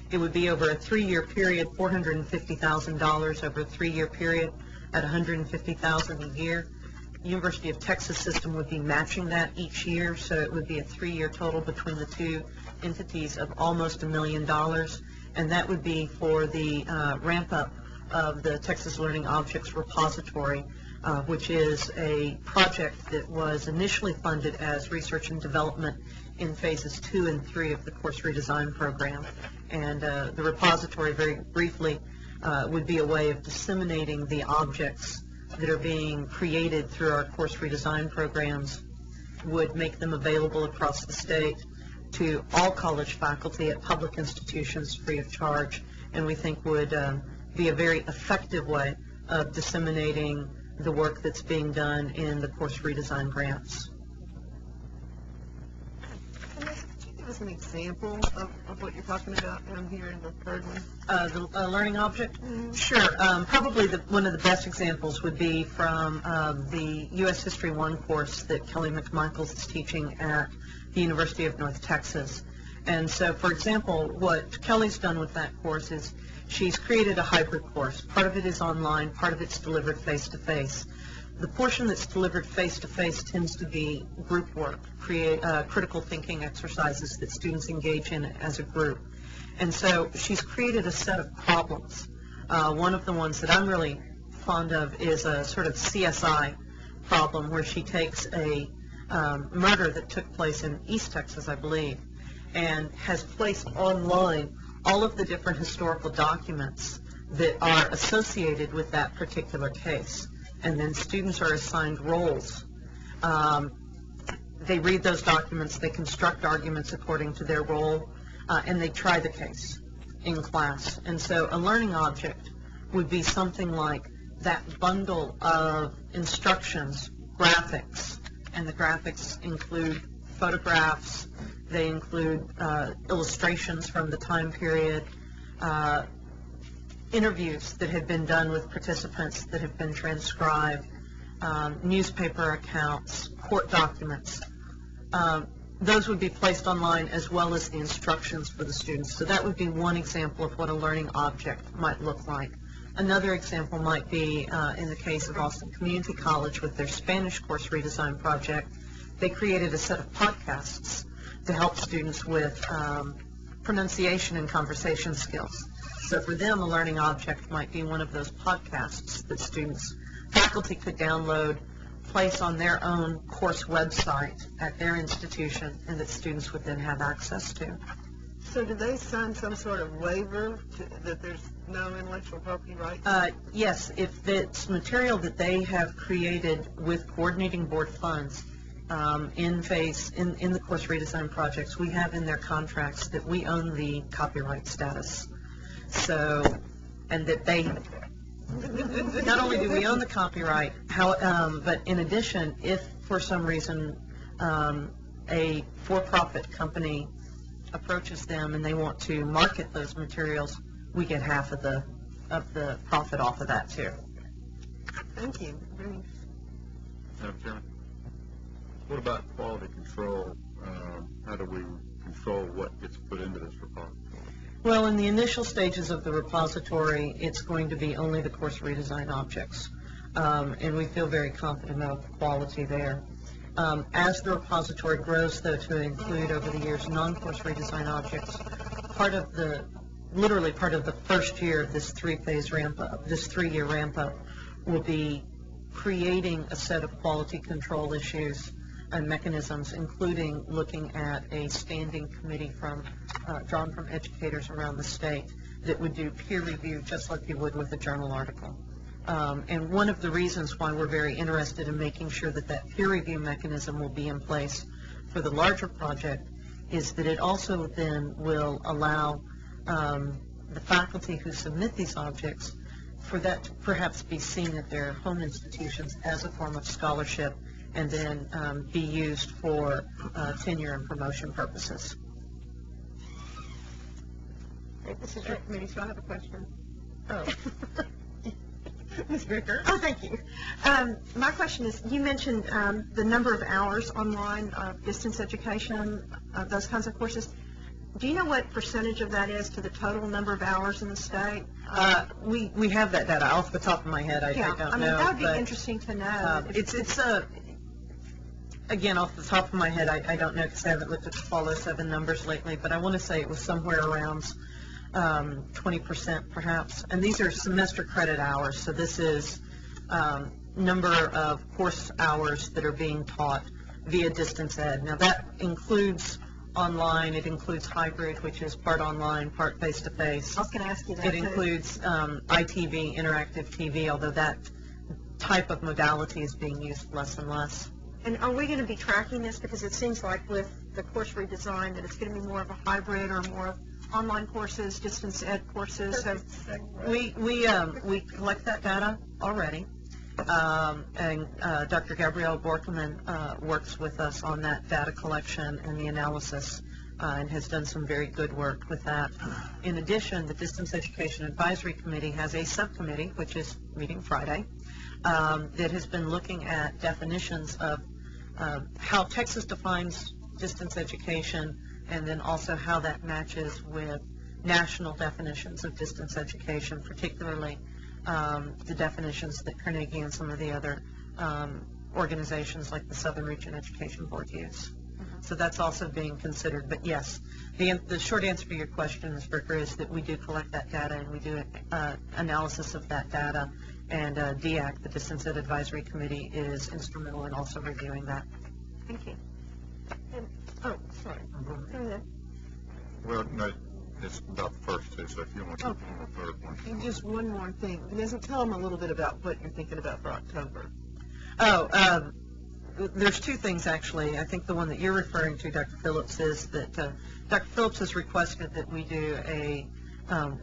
It would be over a 3-year period, $450,000 over a 3-year period at $150,000 a year. University of Texas system would be matching that each year, so it would be a 3-year total between the two entities of almost $1 million, and that would be for the ramp-up of the Texas Learning Objects Repository, which is a project that was initially funded as research and development in phases 2 and 3 of the course redesign program. And the repository, very briefly, would be a way of disseminating the objects that are being created through our course redesign programs, would make them available across the state to all college faculty at public institutions free of charge, and we think would be a very effective way of disseminating the work that's being done in the course redesign grants. Give us an example of what you're talking about down here in the third one. The learning object? Sure. Probably one of the best examples would be from the U.S. History 1 course that Kelly McMichaels is teaching at the University of North Texas. And so, for example, what Kelly's done with that course is she's created a hybrid course. Part of it is online, part of it's delivered face-to-face. The portion that's delivered face-to-face tends to be group work, critical thinking exercises that students engage in as a group. And so she's created a set of problems. One of the ones that I'm really fond of is a sort of CSI problem where she takes a murder that took place in East Texas, I believe, and has placed online all of the different historical documents that are associated with that particular case. And then students are assigned roles. They read those documents, they construct arguments according to their role, and they try the case in class. And so a learning object would be something like that bundle of instructions, graphics, and the graphics include photographs, they include illustrations from the time period, interviews that have been done with participants that have been transcribed, newspaper accounts, court documents. Those would be placed online as well as the instructions for the students. So that would be one example of what a learning object might look like. Another example might be in the case of Austin Community College with their Spanish course redesign project. They created a set of podcasts to help students with pronunciation and conversation skills. So for them, a learning object might be one of those podcasts that faculty could download, place on their own course website at their institution, and that students would then have access to. So do they sign some sort of waiver that there's no intellectual property rights? Yes, if it's material that they have created with coordinating board funds in the course redesign projects, we have in their contracts that we own the copyright status. So, and that they, not only do we own the copyright, but in addition, if for some reason a for-profit company approaches them and they want to market those materials, we get half of the profit off of that too. Thank you. Madam Chairman, what about quality control? How do we control what gets put into this repository? Well, in the initial stages of the repository, it's going to be only the course redesign objects, and we feel very confident about the quality there. As the repository grows, though, to include over the years non-course redesign objects, literally part of the first year of this three-year ramp-up will be creating a set of quality control issues and mechanisms, including looking at a standing committee drawn from educators around the state that would do peer review just like you would with a journal article. And one of the reasons why we're very interested in making sure that that peer review mechanism will be in place for the larger project is that it also then will allow the faculty who submit these objects for that to perhaps be seen at their home institutions as a form of scholarship and then be used for tenure and promotion purposes. This is your committee, so I have a question. Oh. Ms. Bricker. Oh, thank you. My question is, you mentioned the number of hours online of distance education, those kinds of courses. Do you know what percentage of that is to the total number of hours in the state? We have that data off the top of my head. I don't know. I mean, that would be but, interesting to know. Again, off the top of my head, I don't know because I haven't looked at the Follow 7 numbers lately, but I want to say it was somewhere around 20% perhaps. And these are semester credit hours, so this is number of course hours that are being taught via distance ed. Now that includes online, it includes hybrid, which is part online, part face-to-face. I was going to ask you that It too. includes ITV, interactive TV, although that type of modality is being used less and less. And are we going to be tracking this? Because it seems like with the course redesign that it's going to be more of a hybrid or more of online courses, distance ed courses. So We collect that data already, and Dr. Gabrielle Borkelman works with us on that data collection and the analysis, and has done some very good work with that. In addition, the Distance Education Advisory Committee has a subcommittee, which is meeting Friday, that has been looking at definitions of how Texas defines distance education, and then also how that matches with national definitions of distance education, particularly the definitions that Carnegie and some of the other organizations like the Southern Region Education Board use. So that's also being considered. But yes, the short answer to your question, Ms. Bricker, is that we do collect that data and we do analysis of that data. And DEAC, the Distance Ed Advisory Committee, is instrumental in also reviewing that. thank you. Oh, sorry. Go ahead. Well, no, it's about the first two, so if you want to keep on the third one. And just one more thing. Tell them a little bit about what you're thinking about for October. There's two things, actually. I think the one that you're referring to, Dr. Phillips, is that Dr. Phillips has requested that we do a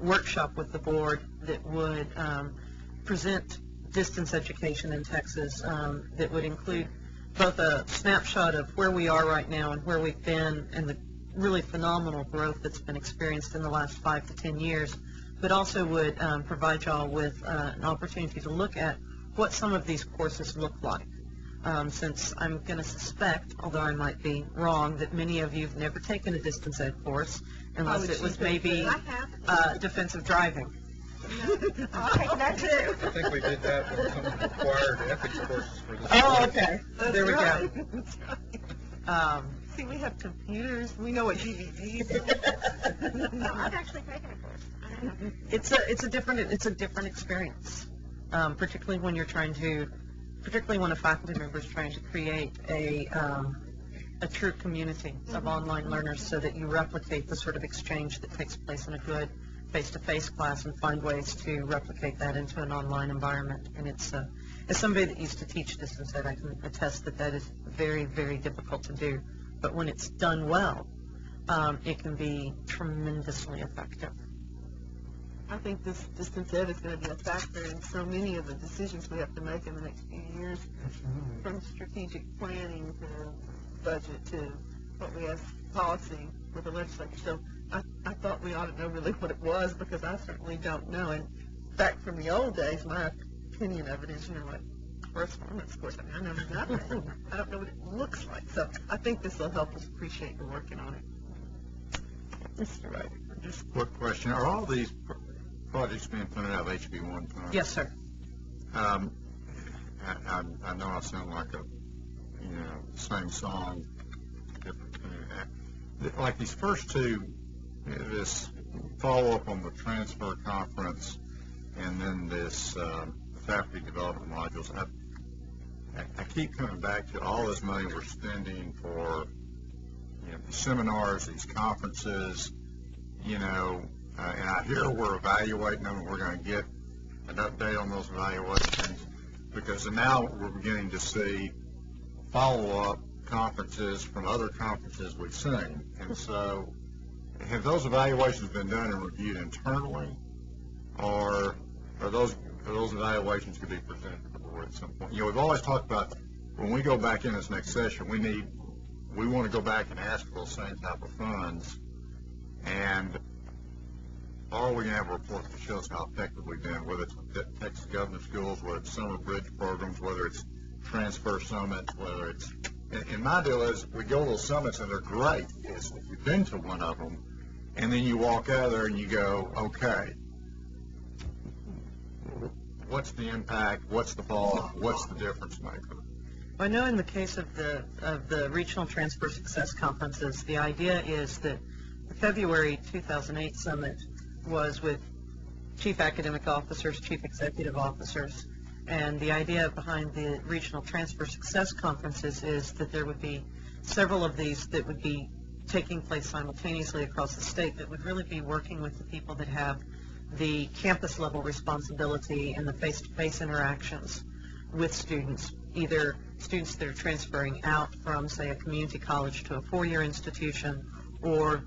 workshop with the board that would present distance education in Texas that would include both a snapshot of where we are right now and where we've been and the really phenomenal growth that's been experienced in the last 5 to 10 years, but also would provide y'all with an opportunity to look at what some of these courses look like. Since I'm going to suspect, although I might be wrong, that many of you have never taken a distance ed course unless it was maybe defensive driving. I'll take that too. I think we did that with some required ethics courses for this. Oh, okay. There we go. See, we have computers. We know what DVDs are. No, I've actually taken a course. It's a different experience, particularly when when a faculty member is trying to create a true community of online learners, so that you replicate the sort of exchange that takes place in a good face-to-face class and find ways to replicate that into an online environment. And it's as somebody that used to teach distance ed, I can attest that that is very, very difficult to do. But when it's done well, it can be tremendously effective. I think this distance ed is going to be a factor in so many of the decisions we have to make in the next few years, from strategic planning to budget to what we have policy with the legislature. So I thought we ought to know really what it was, because I certainly don't know. And back from the old days, my opinion of it is, like correspondence course. I mean, I know nothing. I don't know what it looks like. So I think this will help us appreciate the working on it. Mr. Wright, just a quick question. Are all these projects being funded out of HB1 funds? Yes, sir. I know I sound like a, same song, different tune. Like these first two, this follow-up on the transfer conference and then this faculty development modules, I keep coming back to all this money we're spending for these seminars, these conferences, and I hear we're evaluating them, and we're going to get an update on those evaluations, because now we're beginning to see follow-up conferences from other conferences we've seen. And so have those evaluations been done and reviewed internally, or are those evaluations could be presented to the board at some point? We've always talked about when we go back in this next session, we want to go back and ask for those same type of funds, and are we going to have a report that shows how effective we've been, whether it's with Texas Government Schools, whether it's summer bridge programs, whether it's transfer summits, whether it's, and my deal is we go to those summits and they're great. If you've been to one of them, and then you walk out of there and you go, okay, what's the impact, what's the fall, what's the difference maker? I know in the case of the Regional Transfer Success Conferences, the idea is that the February 2008 summit was with chief academic officers, chief executive officers, and the idea behind the Regional Transfer Success Conferences is that there would be several of these that would be taking place simultaneously across the state that would really be working with the people that have the campus level responsibility and the face-to-face interactions with students, either students that are transferring out from, say, a community college to a four-year institution, or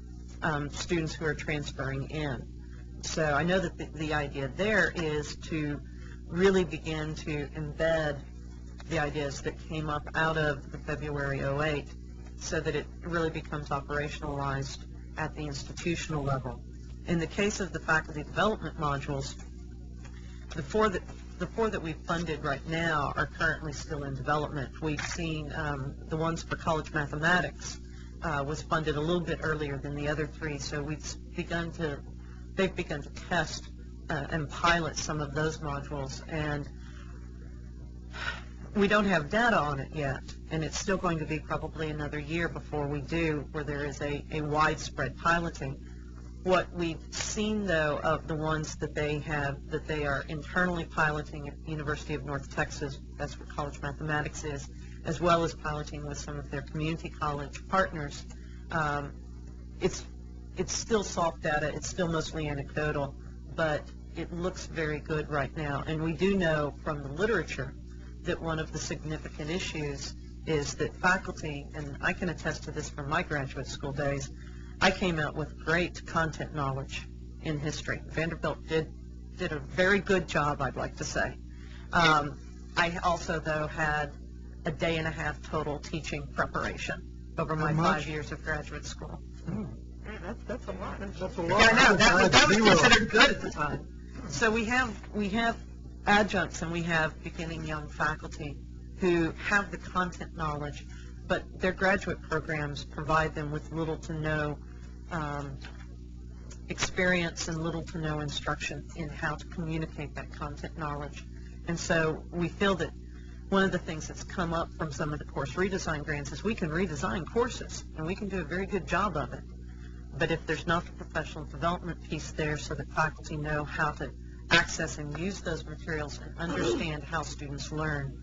students who are transferring in. So I know that the idea there is to really begin to embed the ideas that came up out of the February 08 so that it really becomes operationalized at the institutional level. In the case of the faculty development modules, the four that we've funded right now are currently still in development. We've seen the ones for college mathematics was funded a little bit earlier than the other three, so they've begun to test and pilot some of those modules, and we don't have data on it yet, and it's still going to be probably another year before we do, where there is a widespread piloting. What we've seen, though, of the ones that they are internally piloting at the University of North Texas, that's what college mathematics is, as well as piloting with some of their community college partners, it's still soft data, it's still mostly anecdotal, but it looks very good right now. And we do know from the literature that one of the significant issues is that faculty, and I can attest to this from my graduate school days, I came out with great content knowledge in history. Vanderbilt did a very good job, I'd like to say. I also, though, had a day and a half total teaching preparation over my 5 years of graduate school. That's a lot. That's a lot. Yeah, I know. That was considered good at the time. So we have adjuncts and we have beginning young faculty who have the content knowledge, but their graduate programs provide them with little to no experience and little to no instruction in how to communicate that content knowledge. And so we feel that one of the things that's come up from some of the course redesign grants is we can redesign courses, and we can do a very good job of it. But if there's not the professional development piece there so that faculty know how to access and use those materials and understand how students learn,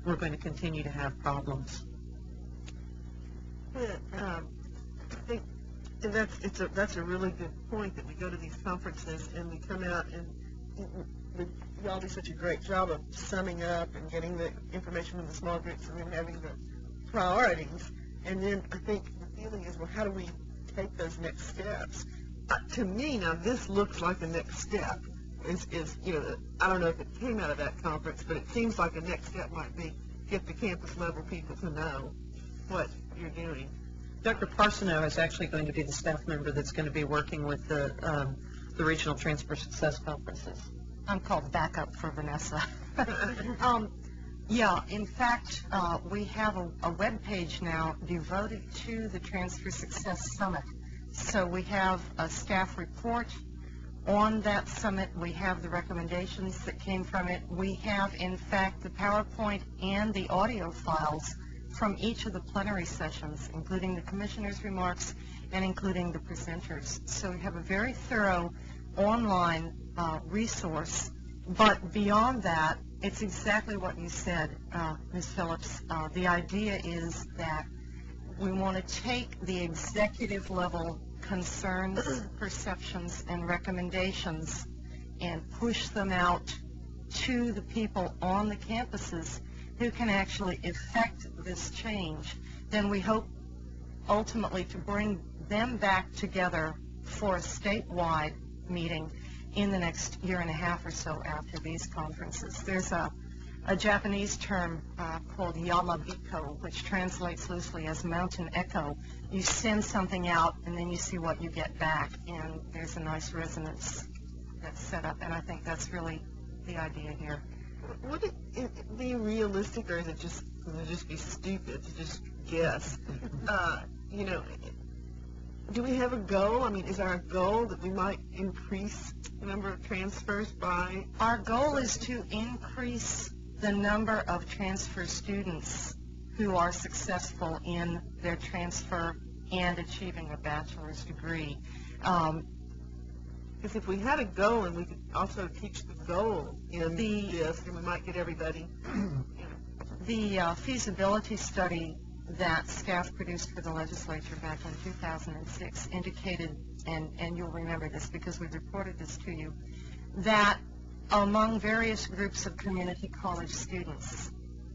we're going to continue to have problems. I think that's a really good point, that we go to these conferences and we come out and we all do such a great job of summing up and getting the information from the small groups and then having the priorities. And then I think the feeling is, well, how do we take those next steps? To me, now this looks like the next step. I don't know if it came out of that conference, but it seems like a next step might be get the campus level people to know what you're doing. Dr. Parsono is actually going to be the staff member that's going to be working with the Regional Transfer Success Conferences. I'm called backup for Vanessa. Yeah, in fact, we have a web page now devoted to the Transfer Success Summit. So we have a staff report on that summit. We have the recommendations that came from it. We have, in fact, the PowerPoint and the audio files from each of the plenary sessions, including the commissioner's remarks and including the presenters. So we have a very thorough online resource. But beyond that, it's exactly what you said, Ms. Phillips. The idea is that we want to take the executive level concerns, perceptions, and recommendations and push them out to the people on the campuses who can actually effect this change. Then we hope ultimately to bring them back together for a statewide meeting in the next year and a half or so after these conferences. There's a Japanese term called yamabiko, which translates loosely as mountain echo. You send something out and then you see what you get back, and there's a nice resonance that's set up, and I think that's really the idea here. Would it be realistic, or is it just be stupid to just guess? do we have a goal? I mean, is our goal that we might increase the number of transfers by? Our goal is to increase the number of transfer students who are successful in their transfer and achieving a bachelor's degree. Because if we had a goal and we could also teach the goal in this, then we might get everybody. The feasibility study that staff produced for the legislature back in 2006 indicated, and you'll remember this because we reported this to you, that among various groups of community college students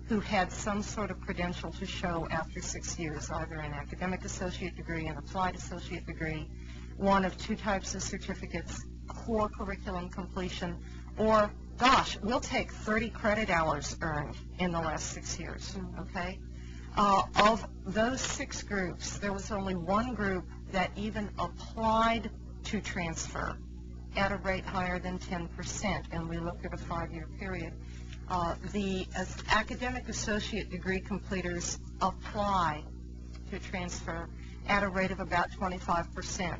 who had some sort of credential to show after 6 years, either an academic associate degree, an applied associate degree, one of two types of certificates, core curriculum completion, or, gosh, we'll take 30 credit hours earned in the last 6 years, okay? Of those 6 groups, there was only one group that even applied to transfer at a rate higher than 10%, and we looked at a 5-year period. The academic associate degree completers apply to transfer at a rate of about 25%.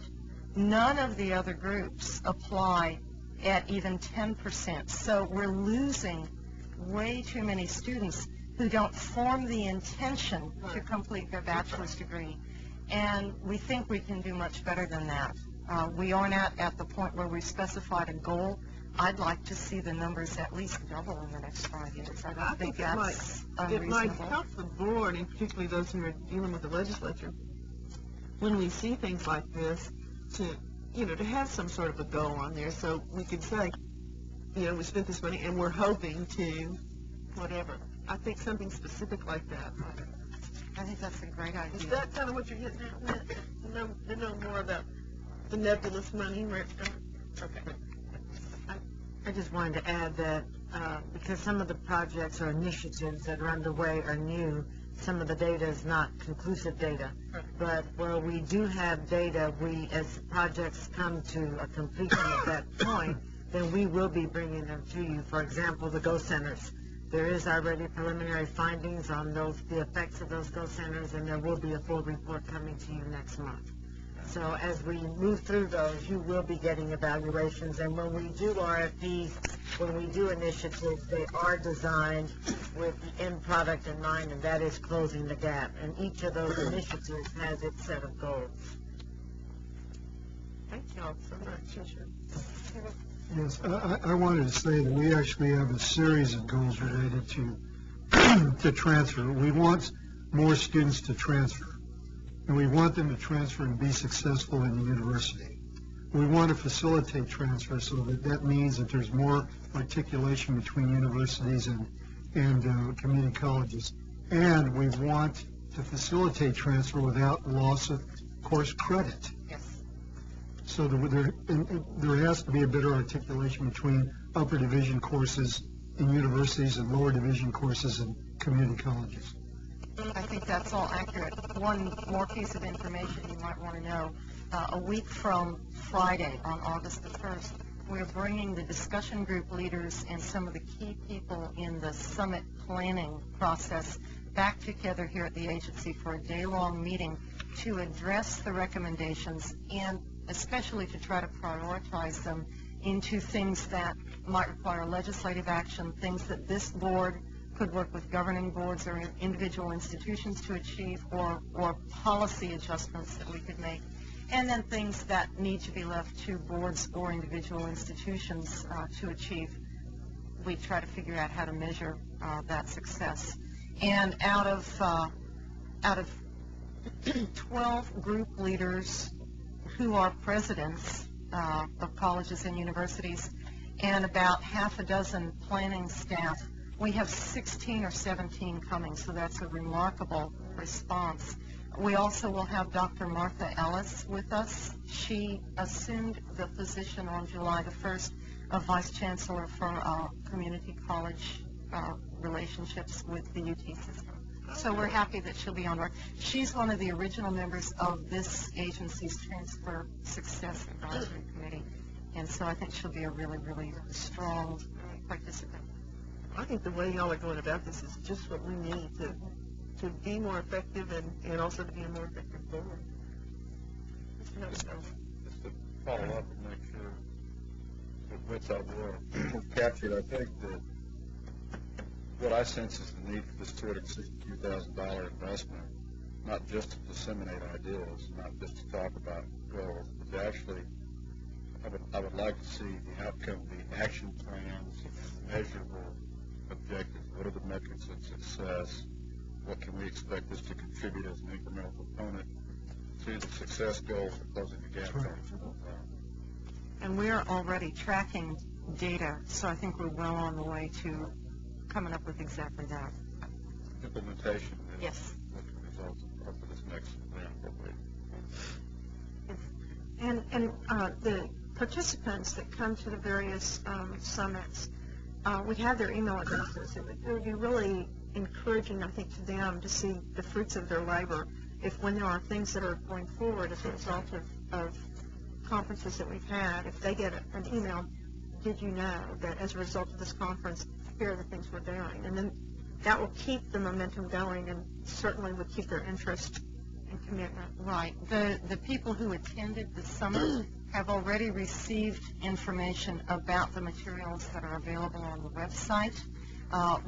None of the other groups apply at even 10%. So we're losing way too many students who don't form the intention to complete their bachelor's degree. And we think we can do much better than that. We aren't at the point where we've specified a goal. I'd like to see the numbers at least double in the next 5 years. I don't think that's unreasonable. It might help the board, and particularly those who are dealing with the legislature, when we see things like this, to have some sort of a goal on there, so we could say, we spent this money and we're hoping to whatever. I think something specific like that. I think that's a great idea. Is that kind of what you're getting at? To know more about the nebulous money, where it's going? Okay. I just wanted to add that because some of the projects or initiatives that are underway are new, some of the data is not conclusive data. But where we do have data, as projects come to a completion at that point, then we will be bringing them to you. For example, the GO centers. There is already preliminary findings on the effects of those GO centers, and there will be a full report coming to you next month. So as we move through those, you will be getting evaluations. And when we do RFPs, when we do initiatives, they are designed with the end product in mind, and that is closing the gap. And each of those initiatives has its set of goals. Thank you all so much. Yes, I wanted to say that we actually have a series of goals related to transfer. We want more students to transfer, and we want them to transfer and be successful in the university. We want to facilitate transfer so that means that there's more articulation between universities and community colleges. And we want to facilitate transfer without loss of course credit. So there has to be a better articulation between upper division courses in universities and lower division courses in community colleges. I think that's all accurate. One more piece of information you might want to know. A week from Friday, on August the 1st, we're bringing the discussion group leaders and some of the key people in the summit planning process back together here at the agency for a day-long meeting to address the recommendations and especially to try to prioritize them into things that might require legislative action, things that this board could work with governing boards or individual institutions to achieve, or policy adjustments that we could make, and then things that need to be left to boards or individual institutions to achieve. We try to figure out how to measure that success. And out of 12 group leaders who are presidents of colleges and universities, and about half a dozen planning staff, we have 16 or 17 coming, so that's a remarkable response. We also will have Dr. Martha Ellis with us. She assumed the position on July the 1st of Vice Chancellor for Community College relationships with the UT system. So we're happy that she'll be on board. She's one of the original members of this agency's Transfer Success Advisory Committee, and so I think she'll be a really, really strong participant. I think the way y'all are going about this is just what we need to be more effective and also to be a more effective board. Just to follow up and make sure that what's out there captured, I think that what I sense is the need for this $262,000 investment, not just to disseminate ideas, not just to talk about goals, but to actually, I would like to see the outcome, the action plans, and measurable objectives. What are the metrics of success? What can we expect this to contribute as an incremental component to the success goals of closing the gap? And we're already tracking data, so I think we're well on the way to coming up with exactly that. Implementation. Yes. What the results are for this next round. And the participants that come to the various summits, we have their email addresses. It would be really encouraging, I think, to them to see the fruits of their labor. If when there are things that are going forward as a result of conferences that we've had, if they get an email, did you know that as a result of this conference, here are the things we're doing? And then that will keep the momentum going and certainly would keep their interest and commitment. Right. The people who attended the summit have already received information about the materials that are available on the website.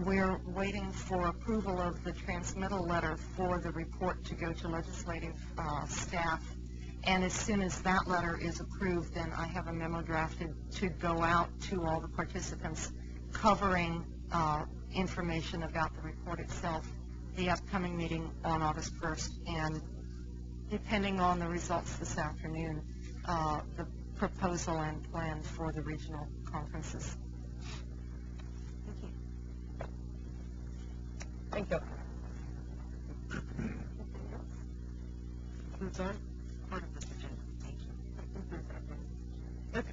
We're waiting for approval of the transmittal letter for the report to go to legislative staff. And as soon as that letter is approved, then I have a memo drafted to go out to all the participants covering information about the report itself, the upcoming meeting on August 1st, and depending on the results this afternoon, the proposal and plan for the regional conferences. Thank you. I'm sorry? Part of this agenda. Thank you. Okay.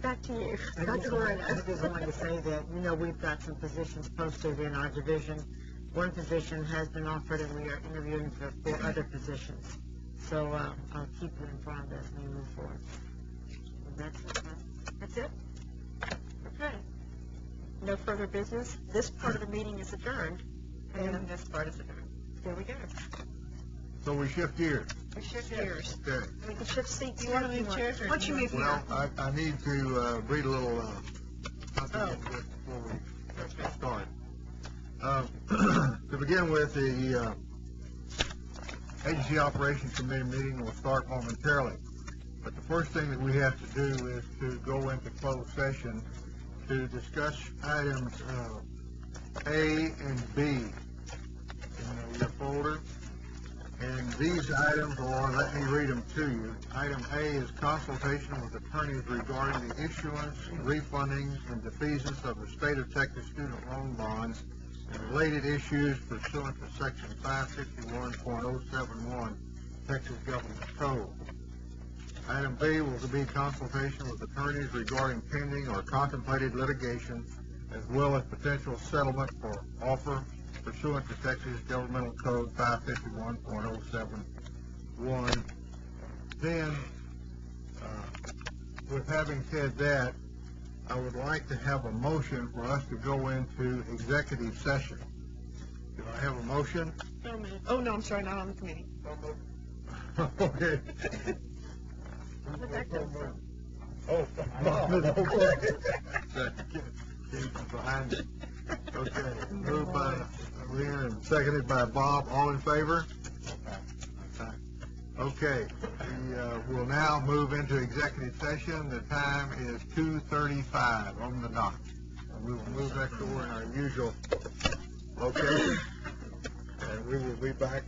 Back to you. I just wanted to say that, you know, we've got some positions posted in our division. One position has been offered, and we are interviewing for 4 other positions. So I'll keep you informed as we move forward. That's it? Okay. No further business. This part of the meeting is adjourned. And this part is adjourned. There we go. So we shift gears. We shift gears. Okay. We can shift seats. You want to move chairs? Why don't you move Well, here? I need to read a little something before we start. To begin with, the Agency Operations Committee meeting will start momentarily. But the first thing that we have to do is to go into closed session to discuss items A and B in your folder. And these items are, let me read them to you. Item A is consultation with attorneys regarding the issuance, refunding, and defeasance of the State of Texas student loan bonds and related issues pursuant to Section 561.071 Texas Government Code. Item B will be consultation with attorneys regarding pending or contemplated litigation, as well as potential settlement for offer pursuant to Texas Governmental Code 551.071. Then, with having said that, I would like to have a motion for us to go into executive session. Do I have a motion? Oh, no, I'm sorry, not on the committee. Okay. Where'd that come from? Oh, behind it. Okay, moved by Lynn and seconded by Bob. All in favor? Okay, we will now move into executive session. The time is 2:35 on the dot. We will move next door in our usual location, and we will be back.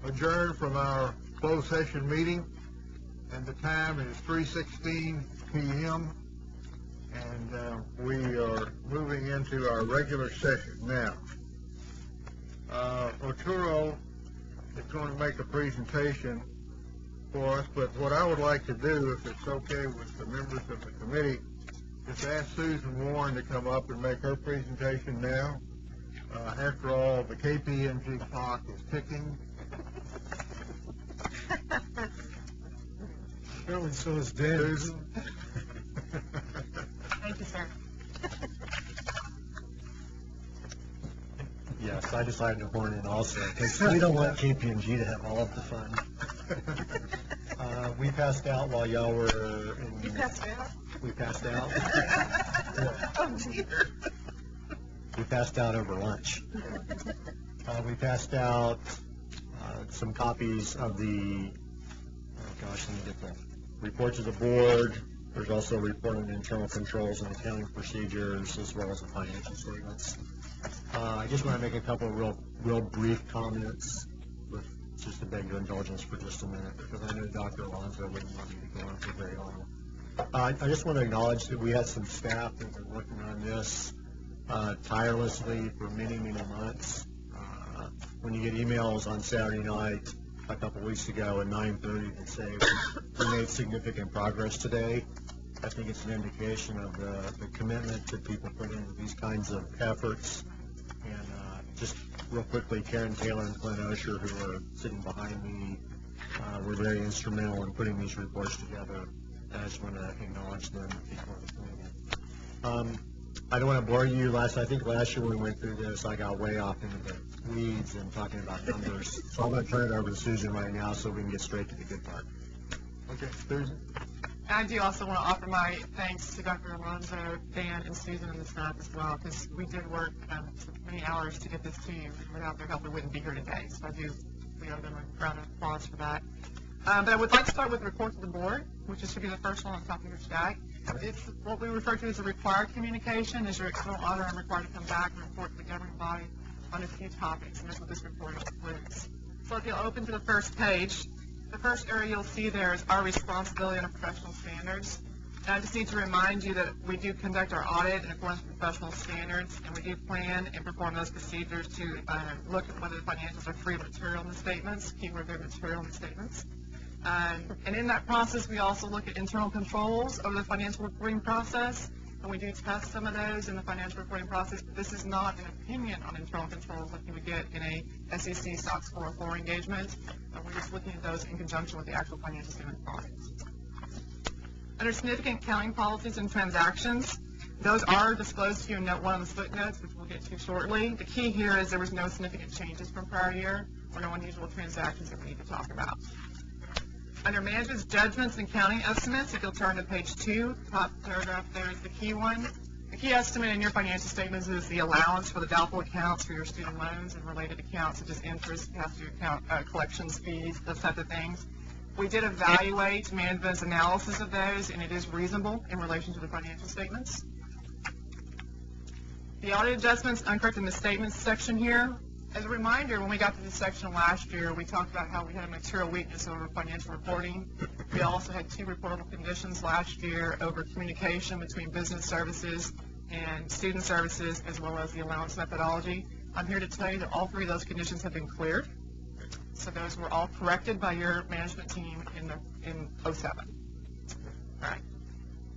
Adjourned from our closed session meeting, and the time is 3:16 p.m. and we are moving into our regular session now. Arturo is going to make a presentation for us, but what I would like to do, if it's okay with the members of the committee, is ask Susan Warren to come up and make her presentation now. After all, the KPMG clock is ticking. Apparently so is Dan's. Thank you, sir. Yes, I decided to horn in also, because we don't want KPMG to have all of the fun. We passed out while y'all were in... You passed out? We passed out. Oh, dear. We passed out over lunch. We passed out some copies of the, oh gosh, let me get the report to the board. There's also a report on internal controls and accounting procedures, as well as the financial statements. I just want to make a couple of real brief comments, with just to beg your indulgence for just a minute, because I know Dr. Alonso wouldn't want me to go on for very long. I just want to acknowledge that we had some staff that were working on this tirelessly for many, many months. When you get emails on Saturday night a couple weeks ago at 9:30 that say we made significant progress today, I think it's an indication of the commitment that people put into these kinds of efforts. And just real quickly, Karen Taylor and Clint Osher, who are sitting behind me, were very instrumental in putting these reports together. I just want to acknowledge them before the meeting. I don't want to bore you. I think last year when we went through this, I got way off into the weeds and talking about numbers. So I'm going to turn it over to Susan right now so we can get straight to the good part. Okay, Susan. I do also want to offer my thanks to Dr. Alonso, Dan, and Susan and the staff as well, because we did work many hours to get this to you. Without their help, we wouldn't be here today. So we owe them a round of applause for that. But I would like to start with the report to the board, which should be the first one on top of your stack. It's what we refer to as a required communication. As your external auditor, I'm required to come back and report to the governing body on a few topics, and that's what this report includes. So if you'll open to the first page, the first area you'll see there is our responsibility under professional standards. And I just need to remind you that we do conduct our audit in accordance with professional standards, and we do plan and perform those procedures to look at whether the financials are free of material in the statements, keyword there, material in the statements. And in that process, we also look at internal controls over the financial reporting process, and we do test some of those in the financial reporting process, but this is not an opinion on internal controls like you would get in a SEC SOX 404 engagement. We're just looking at those in conjunction with the actual financial statement audits. Under significant accounting policies and transactions, those are disclosed to you in Note 1 on the footnotes, which we'll get to shortly. The key here is there was no significant changes from prior year or no unusual transactions that we need to talk about. Under management's judgments and accounting estimates, if you'll turn to page 2, top paragraph there is the key one. The key estimate in your financial statements is the allowance for the doubtful accounts for your student loans and related accounts such as interest, past due account, collections, fees, those type of things. We did evaluate management's analysis of those, and it is reasonable in relation to the financial statements. The audit adjustments, uncorrected misstatements section here. As a reminder, when we got to this section last year, we talked about how we had a material weakness over financial reporting. We also had 2 reportable conditions last year over communication between business services and student services, as well as the allowance methodology. I'm here to tell you that all 3 of those conditions have been cleared. So those were all corrected by your management team in 07. All right.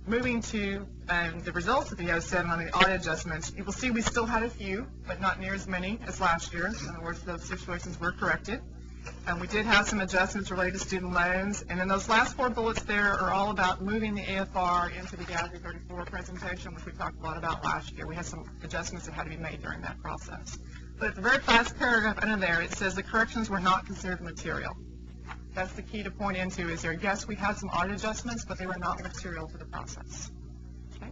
Moving to the results of the 07 on the audit adjustments, you will see we still had a few, but not near as many as last year. In other words, those situations were corrected. And we did have some adjustments related to student loans. And then those last 4 bullets there are all about moving the AFR into the GASB 34 presentation, which we talked a lot about last year. We had some adjustments that had to be made during that process. But at the very last paragraph under there, it says the corrections were not considered material. That's the key to point into is there, yes, we had some audit adjustments, but they were not material to the process. Okay.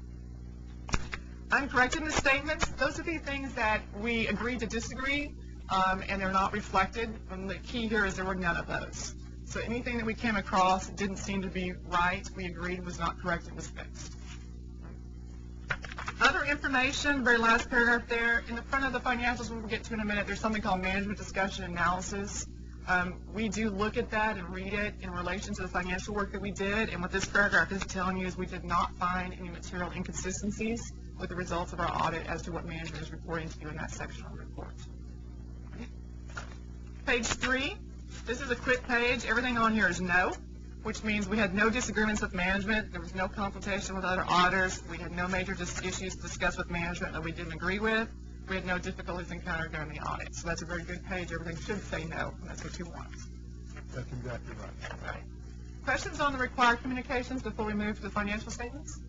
Uncorrected misstatements, those would be things that we agreed to disagree, and they're not reflected. And the key here is there were none of those. So anything that we came across that didn't seem to be right, we agreed was not correct, it was fixed. Other information, very last paragraph there, in the front of the financials we'll get to in a minute, there's something called management discussion analysis. We do look at that and read it in relation to the financial work that we did, and what this paragraph is telling you is we did not find any material inconsistencies with the results of our audit as to what management is reporting to you in that section of the report. Page 3, this is a quick page. Everything on here is no, which means we had no disagreements with management. There was no consultation with other auditors. We had no major issues to discuss with management that we didn't agree with. We had no difficulties encountered during the audit. So that's a very good page. Everything should say no, and that's what you want. That's exactly right. Right. Questions on the required communications before we move to the financial statements?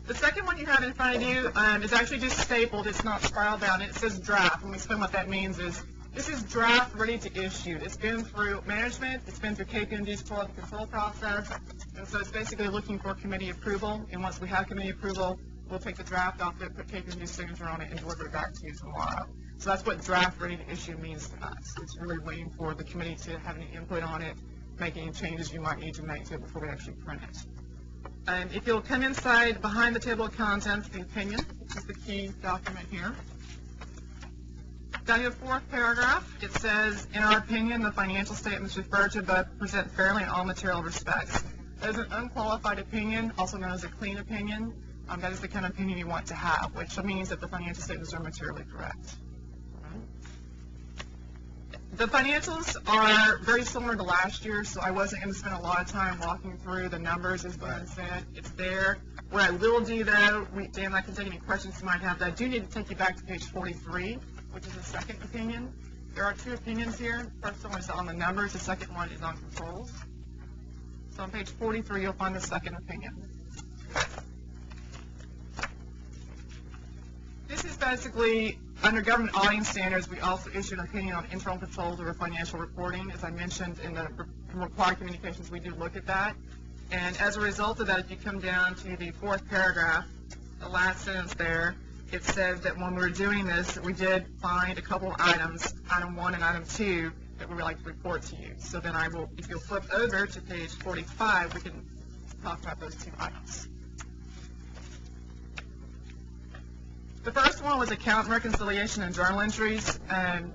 The second one you have in front of you is actually just stapled. It's not spiral bound. It says draft. Let me explain what that means is this is draft ready to issue. It's been through management. It's been through KPMG's quality control process. And so it's basically looking for committee approval. And once we have committee approval, we'll take the draft off it, put KPMG's signature on it, and deliver it back to you tomorrow. So that's what draft ready to issue means to us. It's really waiting for the committee to have any input on it, make any changes you might need to make to it before we actually print it. And if you'll come inside behind the table of contents, the opinion, which is the key document here. Down to the 4th paragraph, it says, in our opinion, the financial statements referred to but present fairly in all material respects. That is an unqualified opinion, also known as a clean opinion. That is the kind of opinion you want to have, which means that the financial statements are materially correct. The financials are very similar to last year, so I wasn't going to spend a lot of time walking through the numbers, as Dan said. It's there. What I will do, though, Dan, I can take any questions you might have, but I do need to take you back to page 43, which is the second opinion. There are 2 opinions here. The first one is on the numbers. The second one is on controls. So on page 43, you'll find the second opinion. This is basically, under government auditing standards, we also issued an opinion on internal controls over financial reporting. As I mentioned in the required communications, we do look at that. And as a result of that, if you come down to the 4th paragraph, the last sentence there, it says that when we were doing this, we did find a couple of items, item 1 and item 2, that we would like to report to you. So then I will, if you'll flip over to page 45, we can talk about those two items. The first one was account reconciliation and journal entries. And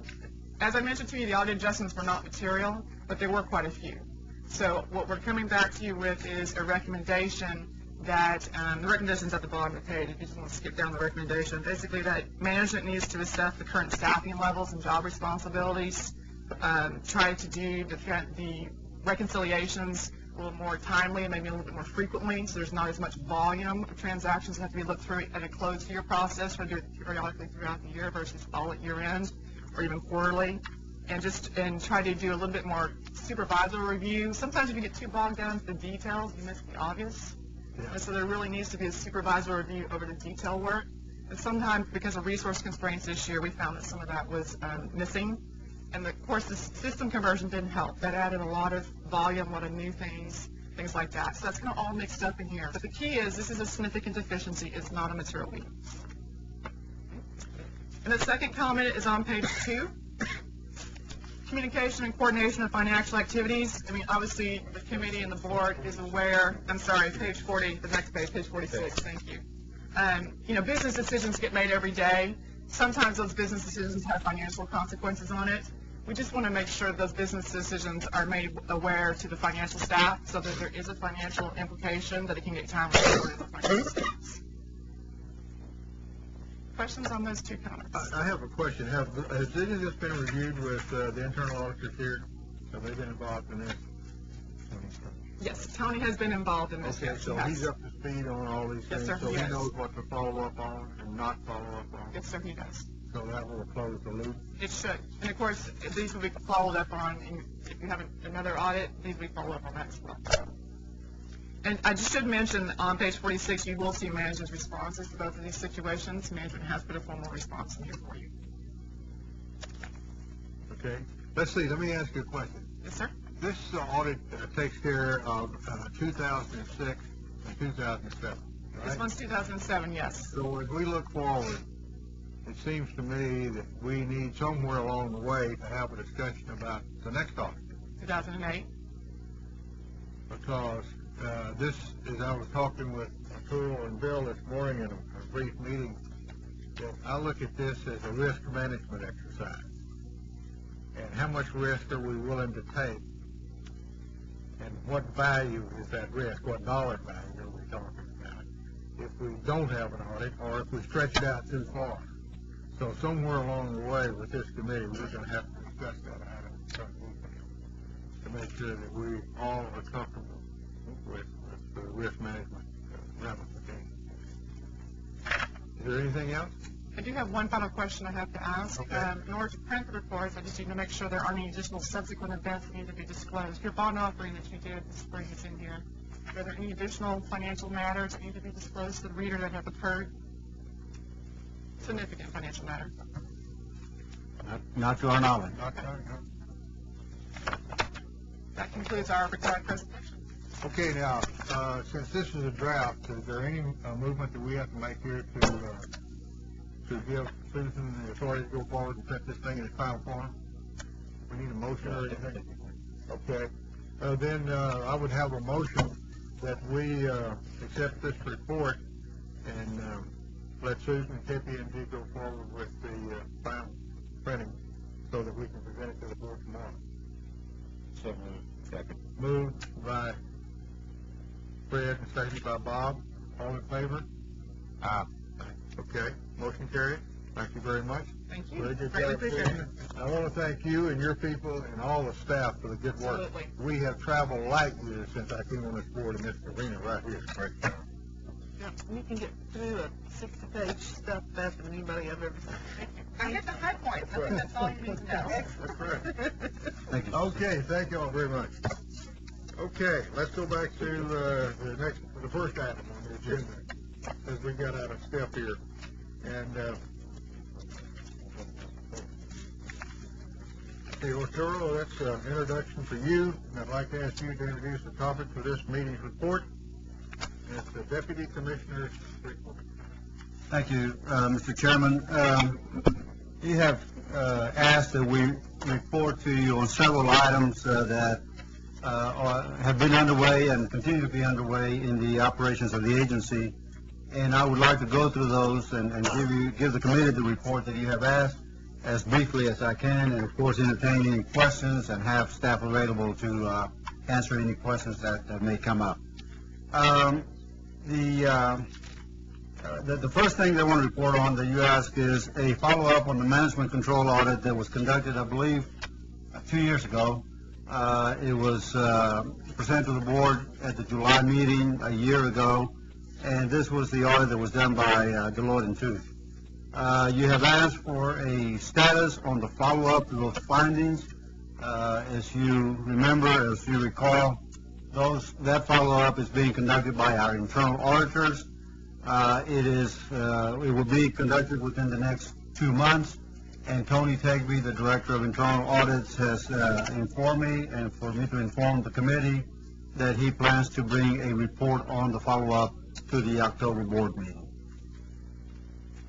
as I mentioned to you, the audit adjustments were not material, but there were quite a few. So what we're coming back to you with is a recommendation that, the recommendation's at the bottom of the page, if you just want to skip down the recommendation, basically that management needs to assess the current staffing levels and job responsibilities, try to do the reconciliations a little more timely and maybe a little bit more frequently, so there's not as much volume of transactions that have to be looked through at a closed year process, or do it periodically throughout the year versus all at year end or even quarterly, and try to do a little bit more supervisory review. Sometimes if you get too bogged down into the details, you miss the obvious. And so there really needs to be a supervisory review over the detail work. And sometimes, because of resource constraints this year, we found that some of that was missing. And of course, the system conversion didn't help. That added a lot of volume, a lot of new things like that. So that's kind of all mixed up in here. But the key is, this is a significant deficiency. It's not a material weakness. And the second comment is on page 2. Communication and coordination of financial activities. I mean, obviously, the committee and the board is aware. I'm sorry, page 40, the next page, page 46. Thank you. You know, business decisions get made every day. Sometimes those business decisions have financial consequences on it. We just want to make sure those business decisions are made aware to the financial staff so that there is a financial implication, that it can get timely reported to the financial staff. Questions on those two comments? I have a question. Has any of this been reviewed with the internal auditors here? Have they been involved in this? Yes, Tony has been involved in this. Okay, so he's up to speed on all these things, Yes, sir, so he he is. knows what to follow up on and not follow up on. Yes, sir, he does. So that will close the loop. It should. And of course, these will be followed up on, and if you have another audit, these will be followed up on that as well. And I just should mention, on page 46, you will see management's responses to both of these situations. Management has put a formal response in here for you. Okay. Let's see, let me ask you a question. Yes, sir. This audit takes care of 2006 and 2007, right? This one's 2007, yes. So as we look forward, it seems to me that we need somewhere along the way to have a discussion about the next audit. 2008. Because this, as I was talking with Tool and Bill this morning in a brief meeting, that I look at this as a risk management exercise. And how much risk are we willing to take? And what value is that risk? What dollar value are we talking about? If we don't have an audit, or if we stretch it out too far. So somewhere along the way with this committee, we're going to have to discuss that item to make sure that we all are comfortable with the risk management ramifications. Is there anything else? I do have one final question I have to ask. Okay. In order to print the reports, I just need to make sure there aren't any additional subsequent events that need to be disclosed. Your bond offering that you did this spring is in here. Are there any additional financial matters that need to be disclosed to the reader that have occurred? Significant financial matter. Not to our knowledge. That concludes our required presentation. Okay, now, since this is a draft, is there any movement that we have to make here to give Susan the authority to go forward and set this thing in its final form? We need a motion or anything? Okay. Then I would have a motion that we accept this report and let Susan and KPMG go forward with the final printing so that we can present it to the board tomorrow. So moved. Second. Moved by Fred and seconded by Bob. All in favor? Aye. Okay, motion carried. Thank you very much. Thank you. Very good Greatly job, appreciate Susan. I want to thank you and your people and all the staff for the good work. Absolutely. We have traveled light years since I came on this board in this arena right here. Right. Yeah, you can get through a 60-page stuff faster than anybody I've ever seen. I hit the high points. I think that's all you need to know. That's right. Thank you. Okay, thank you all very much. Okay, let's go back to the first item on the agenda, as we got out of step here. And, hey, Arturo, that's an introduction for you, and I'd like to ask you to introduce the topic for this meeting's report. And it's the Deputy Commissioner's report. Thank you, Mr. Chairman. You have asked that we report to you on several items that have been underway and continue to be underway in the operations of the agency. And I would like to go through those and give the committee the report that you have asked as briefly as I can, and of course entertain any questions and have staff available to answer any questions that may come up. The first thing that I want to report on that you asked is a follow-up on the management control audit that was conducted, I believe, 2 years ago. It was presented to the board at the July meeting a year ago, and this was the audit that was done by Deloitte & Touche. You have asked for a status on the follow-up to those findings. As you remember, as you recall, that follow-up is being conducted by our internal auditors. It will be conducted within the next 2 months, and Tony Tegby, the Director of Internal Audits, has informed me and for me to inform the committee that he plans to bring a report on the follow-up to the October board meeting.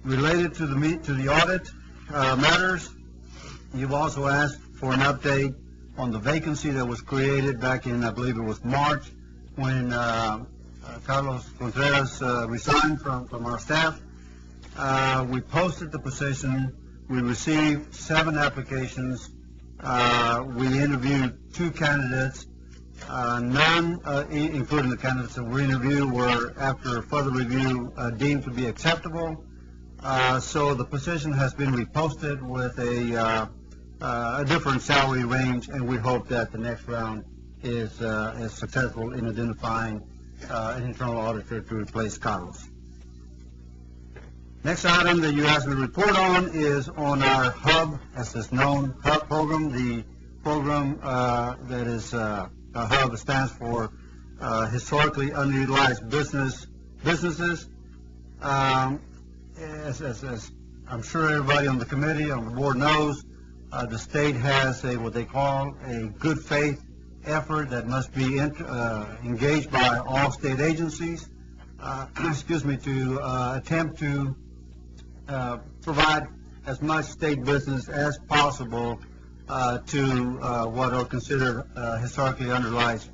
Related to the audit matters, you've also asked for an update on the vacancy that was created back in, I believe it was March, when Carlos Contreras resigned from our staff. We posted the position. We received 7 applications. We interviewed 2 candidates. None, including the candidates that we interviewed, were, after further review, deemed to be acceptable. So the position has been reposted with a different salary range, and we hope that the next round is successful in identifying an internal auditor to replace Carlos. Next item that you asked me to report on is on our HUB, as is known, HUB program. The program that is HUB stands for Historically Underutilized Businesses. As I'm sure everybody on the committee, on the board knows, the state has what they call a good faith effort that must be engaged by all state agencies, to attempt to provide as much state business as possible to what are considered historically underutilized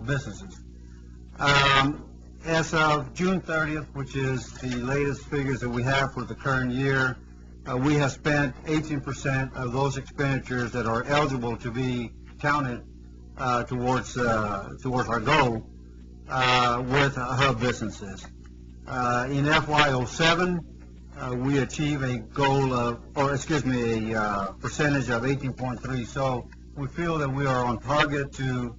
businesses. As of June 30th, which is the latest figures that we have for the current year, we have spent 18% of those expenditures that are eligible to be counted towards our goal with HUB businesses. In FY07, we achieve a goal of, a percentage of 18.3. So we feel that we are on target to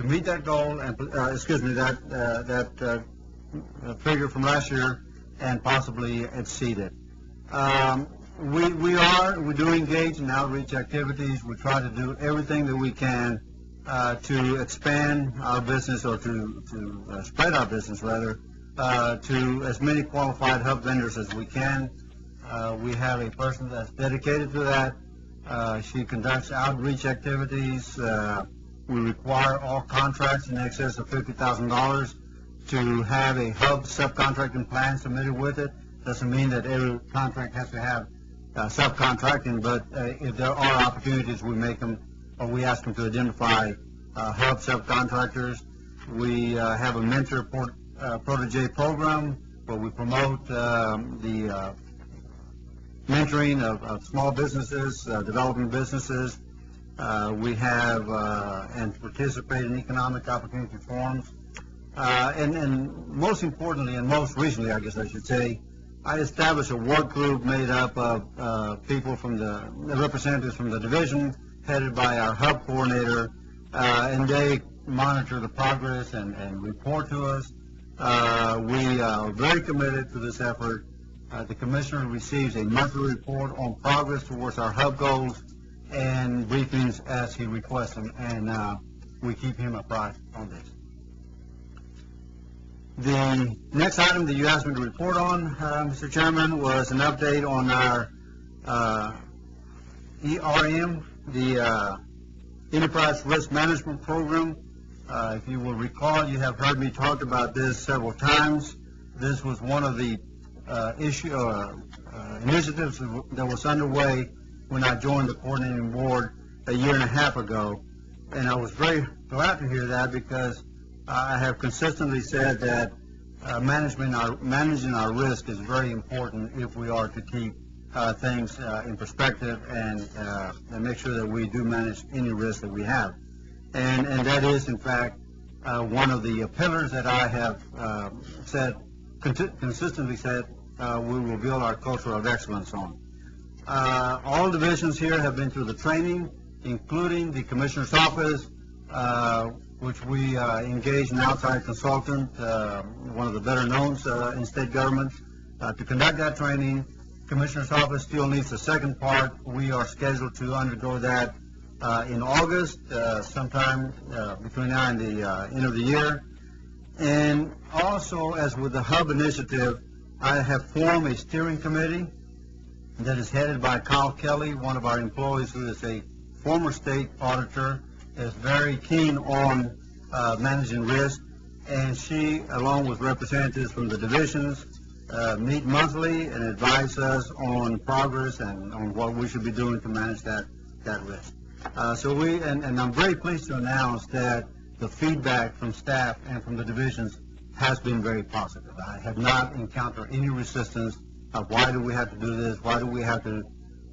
meet that goal and that figure from last year and possibly exceed it. We do engage in outreach activities. We try to do everything that we can to expand our business, or to spread our business rather, to as many qualified HUB vendors as we can. We have a person that's dedicated to that. She conducts outreach activities. We require all contracts in excess of $50,000 to have a HUB subcontracting plan submitted with it. Doesn't mean that every contract has to have subcontracting, but if there are opportunities, we make them, or we ask them to identify HUB subcontractors. We have a mentor protege program where we promote the mentoring of small businesses, developing businesses. We have and participate in economic opportunity forums. And most importantly, and most recently, I guess I should say, I established a work group made up of people from the representatives from the division, headed by our HUB coordinator, and they monitor the progress and report to us. We are very committed to this effort. The commissioner receives a monthly report on progress towards our HUB goals and briefings as he requests them, and we keep him apprised on this. The next item that you asked me to report on, Mr. Chairman, was an update on our ERM, the Enterprise Risk Management Program. If you will recall, you have heard me talk about this several times. This was one of the initiatives that was underway when I joined the coordinating board a year and a half ago. And I was very glad to hear that, because I have consistently said that managing our risk is very important if we are to keep things in perspective and make sure that we do manage any risk that we have. And that is, in fact, one of the pillars that I have consistently said we will build our culture of excellence on. All divisions here have been through the training, including the Commissioner's Office, which we engaged an outside consultant, one of the better knowns in state government, to conduct that training. Commissioner's Office still needs the second part. We are scheduled to undergo that in August, sometime between now and the end of the year. And also, as with the HUB initiative, I have formed a steering committee that is headed by Kyle Kelly, one of our employees who is a former state auditor, is very keen on managing risk, and she, along with representatives from the divisions, meet monthly and advise us on progress and on what we should be doing to manage that risk. And I'm very pleased to announce that the feedback from staff and from the divisions has been very positive. I have not encountered any resistance of why do we have to do this, why do we have to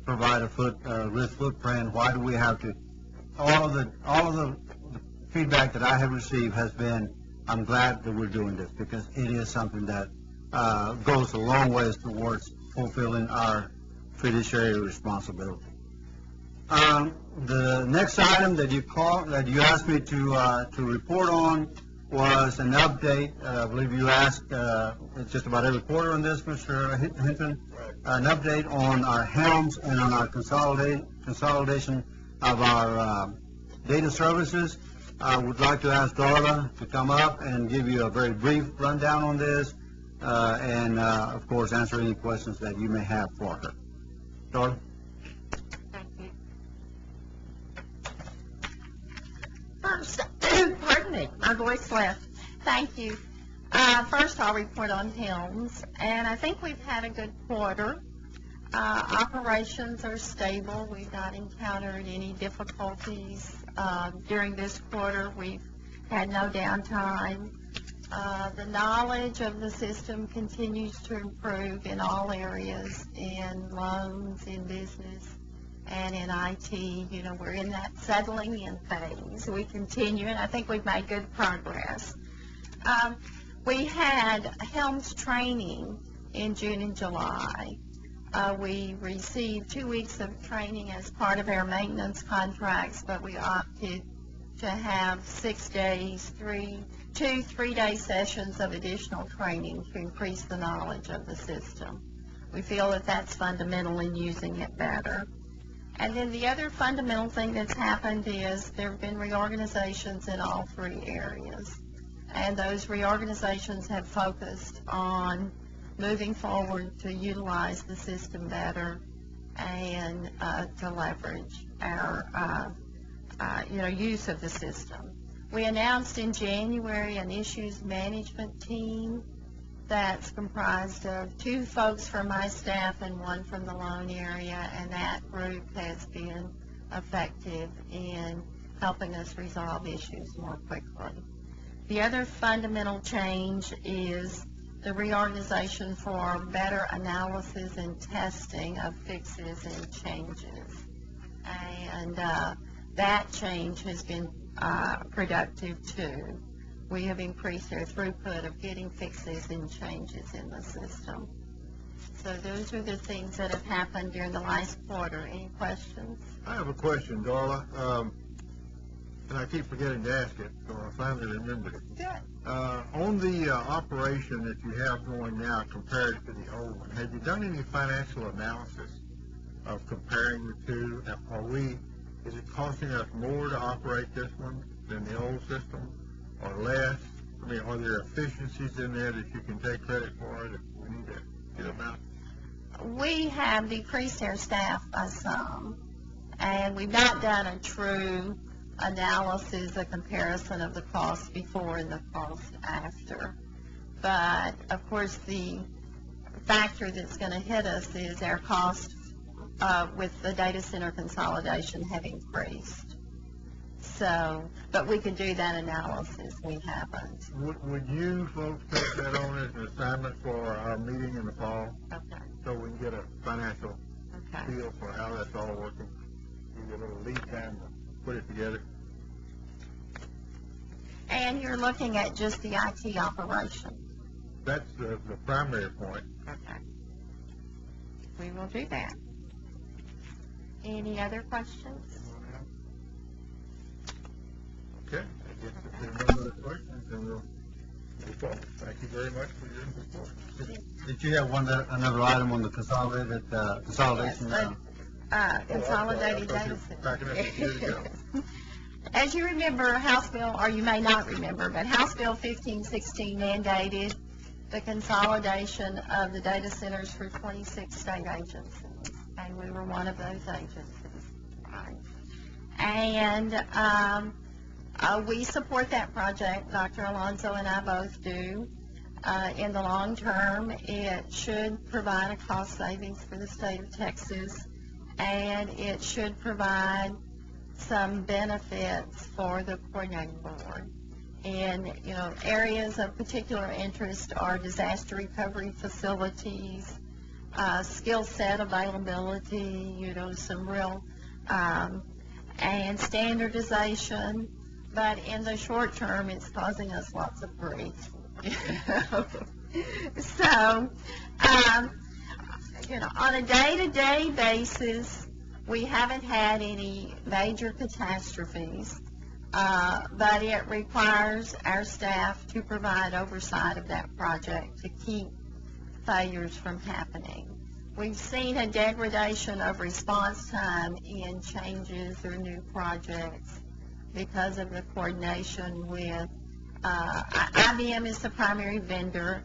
provide a risk footprint, why do we have to, all of the feedback that I have received has been, I'm glad that we're doing this, because it is something that goes a long ways towards fulfilling our fiduciary responsibility. The next item that you asked me to report on was an update. I believe you asked just about every quarter on this, Mr. Hinton, an update on our HELMS and on our consolidation of our data services. I would like to ask Darla to come up and give you a very brief rundown on this, and of course answer any questions that you may have for her. Darla? Thank you. First, pardon me, my voice left. Thank you. First, I'll report on HELMS, and I think we've had a good quarter. Operations are stable. We've not encountered any difficulties during this quarter. We've had no downtime. The knowledge of the system continues to improve in all areas, in loans, in business, and in IT. You know, we're in that settling in phase. We continue, and I think we've made good progress. We had HELMS training in June and July. We received 2 weeks of training as part of our maintenance contracts, but we opted to have 6 days, two 3-day sessions of additional training to increase the knowledge of the system. We feel that that's fundamental in using it better. And then the other fundamental thing that's happened is there have been reorganizations in all 3 areas. And those reorganizations have focused on moving forward to utilize the system better and to leverage our use of the system. We announced in January an issues management team that's comprised of 2 folks from my staff and 1 from the loan area, and that group has been effective in helping us resolve issues more quickly. The other fundamental change is the reorganization for better analysis and testing of fixes and changes. And that change has been productive too. We have increased our throughput of getting fixes and changes in the system. So those are the things that have happened during the last quarter. Any questions? I have a question, Darla, and I keep forgetting to ask it, so I finally remembered it. Good. On the operation that you have going now compared to the old one, have you done any financial analysis of comparing the two? Is it costing us more to operate this one than the old system, or less? I mean, are there efficiencies in there that you can take credit for that we need to get them out? We have decreased our staff by some, and we've not done a true analysis, a comparison of the cost before and the cost after. But, of course, the factor that's going to hit us is our cost with the data center consolidation have increased. So, but we can do that analysis. We haven't. Would you folks take that on as an assignment for our meeting in the fall? Okay. So we can get a financial Okay. feel for how that's all working? Give you a little lead time to put it together. And you're looking at just the IT operation. That's the primary point. Okay. We will do that. Any other questions? Okay. I guess if there are no other questions, then we'll move forward. Thank you very much for your report. Did you have another item on the consolidation? Consolidated data Backing up a few to go. As you remember, House Bill, or you may not remember, but House Bill 1516 mandated the consolidation of the data centers for 26 state agencies, and we were one of those agencies. Right. And we support that project. Dr. Alonso and I both do. In the long term, it should provide a cost savings for the state of Texas, and it should provide some benefits for the coordinating board. And, you know, areas of particular interest are disaster recovery facilities, skill set availability, you know, some real, and standardization. But in the short term, it's causing us lots of grief. So, you know, on a day-to-day basis, we haven't had any major catastrophes, but it requires our staff to provide oversight of that project to keep failures from happening. We've seen a degradation of response time in changes or new projects because of the coordination with IBM is the primary vendor,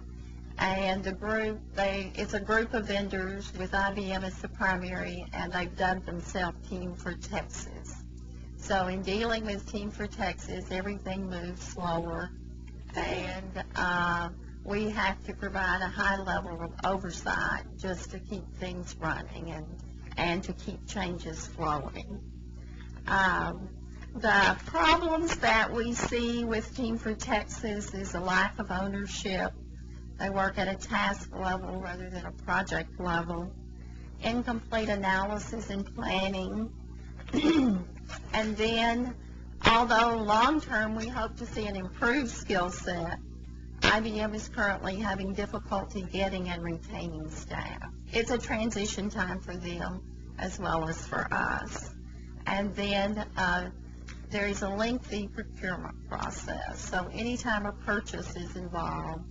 and the group, it's a group of vendors with IBM as the primary, and they've dubbed themselves Team for Texas. So in dealing with Team for Texas, everything moves slower, and we have to provide a high level of oversight just to keep things running and to keep changes flowing. The problems that we see with Team for Texas is a lack of ownership. They work at a task level rather than a project level. Incomplete analysis and planning. And then, although long-term we hope to see an improved skill set, IBM is currently having difficulty getting and retaining staff. It's a transition time for them as well as for us. And then there is a lengthy procurement process. So anytime a purchase is involved,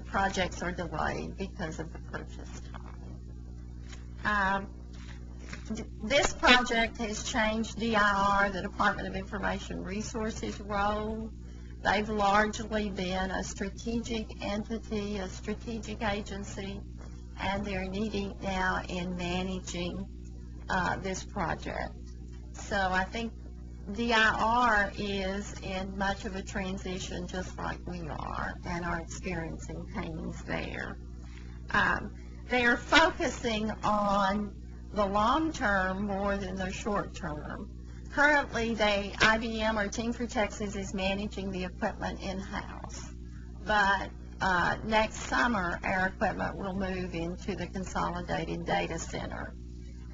projects are delayed because of the purchase time. This project has changed DIR, the Department of Information Resources role. They've largely been a strategic entity, a strategic agency, and they're knee-deep now in managing this project. So I think DIR is in much of a transition just like we are and are experiencing pains there. They are focusing on the long term more than the short term. Currently, IBM or Team for Texas is managing the equipment in-house, but next summer our equipment will move into the consolidated data center.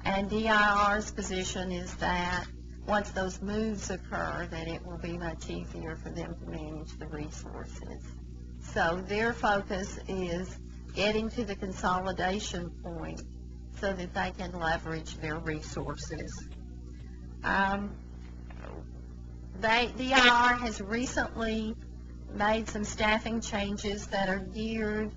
And DIR's position is that once those moves occur, that it will be much easier for them to manage the resources. So their focus is getting to the consolidation point so that they can leverage their resources. DIR has recently made some staffing changes that are geared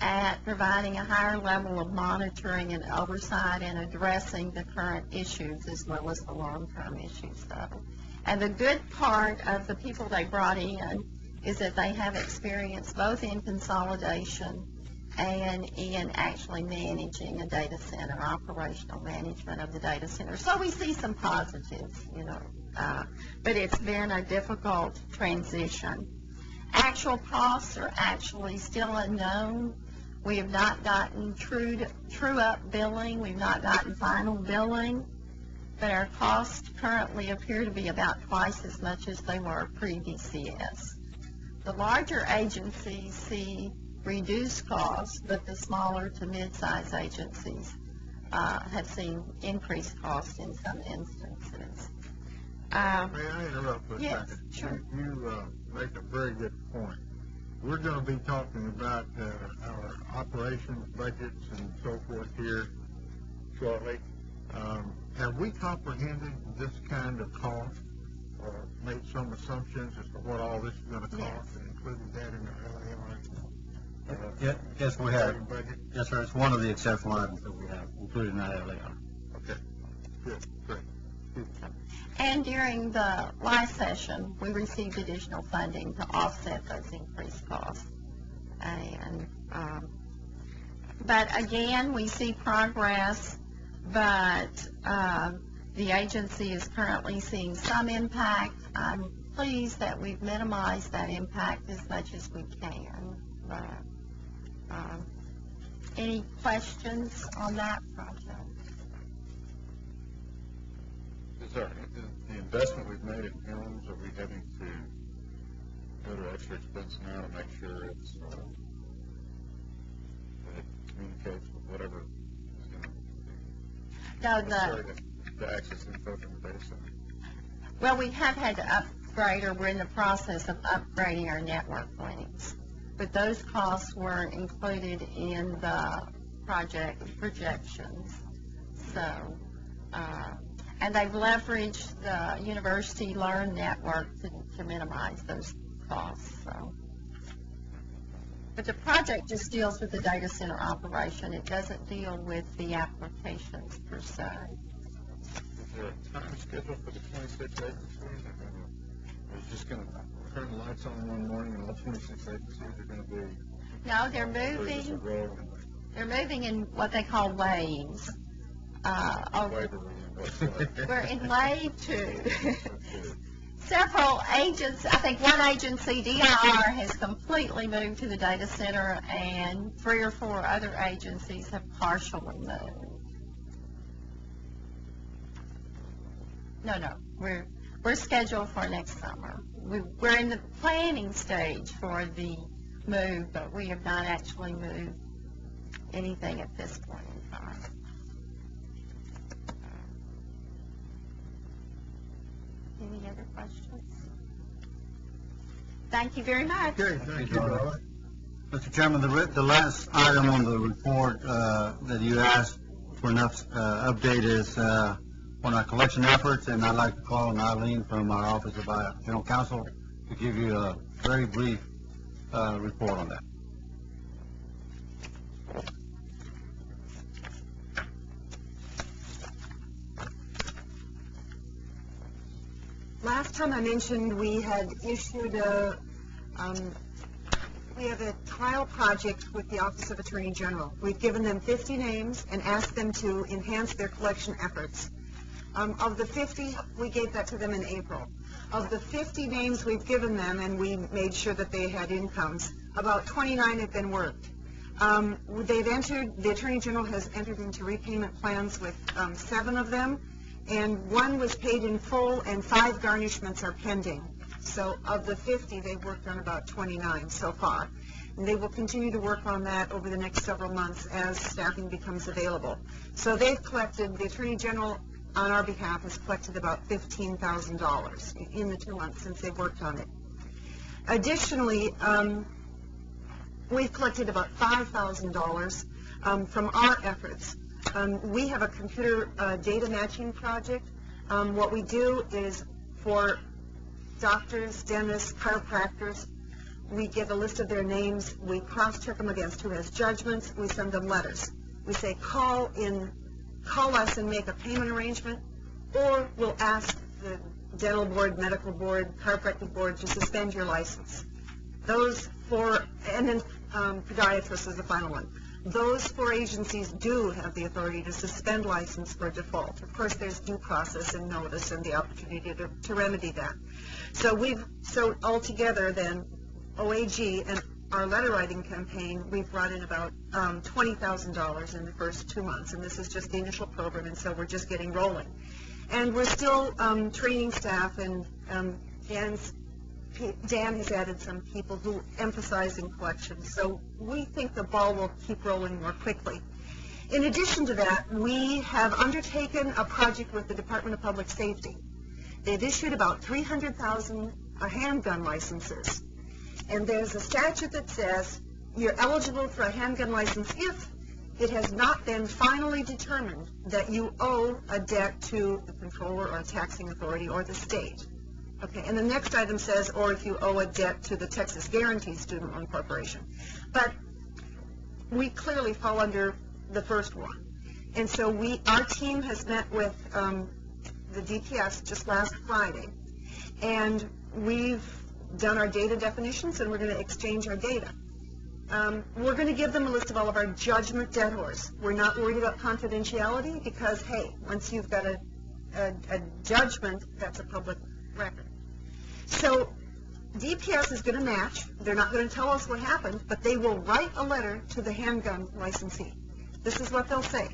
at providing a higher level of monitoring and oversight and addressing the current issues as well as the long-term issues, though. And the good part of the people they brought in is that they have experience both in consolidation and in actually managing a data center, operational management of the data center. So we see some positives, you know, but it's been a difficult transition. Actual costs are actually still unknown. We have not gotten true-up billing. We've not gotten final billing. But our costs currently appear to be about twice as much as they were pre-DCS. The larger agencies see reduced costs, but the smaller to mid-size agencies have seen increased costs in some instances. May I interrupt for a Yes, second? sure. You make a very good point. We're going to be talking about our operations, budgets, and so forth here shortly. Have we comprehended this kind of cost or made some assumptions as to what all this is going to cost and included that in our LAR? Yes, we have. Yes, sir. It's one of the exceptional items that we have included in our LAR. Okay. Good. Great. And during the last session, we received additional funding to offset those increased costs. And, but again, we see progress, but the agency is currently seeing some impact. I'm pleased that we've minimized that impact as much as we can. But, any questions on that project? Is there the investment we've made in films, are we having to go to extra expense now to make sure it's that it communicates with whatever is going to be necessary to access info from the data center? Well, we have had to upgrade, or we're in the process of upgrading our network links. But those costs weren't included in the project projections. So, and they've leveraged the University Learn network to minimize those costs. So, but the project just deals with the data center operation. It doesn't deal with the applications per se. Is there a time schedule for the 26 agencies? Or is just going to turn the lights on one morning and all 26 agencies are going to be? No, they're moving. They're moving in what they call waves. We're in wave 2. Several agents, I think one agency, DIR, has completely moved to the data center, and 3 or 4 other agencies have partially moved. No, we're scheduled for next summer. We're in the planning stage for the move, but we have not actually moved anything at this point in time. Any other questions? Thank you very much. Okay, thank you, Robert. Mr. Chairman, the last item on the report that you asked for an update is on our collection efforts, and I'd like to call on Eileen from our Office of General Counsel to give you a very brief report on that. Last time I mentioned we had issued we have a trial project with the Office of Attorney General. We've given them 50 names and asked them to enhance their collection efforts. Of the 50, we gave that to them in April. Of the 50 names we've given them, and we made sure that they had incomes, about 29 have been worked. The Attorney General has entered into repayment plans with 7 of them, and 1 was paid in full, and 5 garnishments are pending. So of the 50, they've worked on about 29 so far. And they will continue to work on that over the next several months as staffing becomes available. So they've collected, the Attorney General on our behalf has collected about $15,000 in the 2 months since they've worked on it. Additionally, we've collected about $5,000 from our efforts. We have a computer data matching project. What we do is for doctors, dentists, chiropractors, we get a list of their names, we cross-check them against who has judgments, we send them letters. We say call us and make a payment arrangement, or we'll ask the dental board, medical board, chiropractic board to suspend your license. Those 4, and then podiatrist is the final one. Those 4 agencies do have the authority to suspend license for default. Of course, there's due process and notice and the opportunity to remedy that. So altogether then, OAG and our letter writing campaign, we've brought in about $20,000 in the first 2 months, and this is just the initial program, and so we're just getting rolling. And we're still training staff, and Dan has added some people who emphasize in collections, so we think the ball will keep rolling more quickly. In addition to that, we have undertaken a project with the Department of Public Safety. They've issued about 300,000 handgun licenses. And there's a statute that says you're eligible for a handgun license if it has not been finally determined that you owe a debt to the controller or a taxing authority or the state. Okay, and the next item says, or if you owe a debt to the Texas Guarantee Student Loan Corporation. But we clearly fall under the first one. And so our team has met with the DPS just last Friday, and we've done our data definitions, and we're going to exchange our data. We're going to give them a list of all of our judgment debtors. We're not worried about confidentiality because, hey, once you've got a judgment, that's a public record. So DPS is going to match. They're not going to tell us what happened, but they will write a letter to the handgun licensee. This is what they'll say.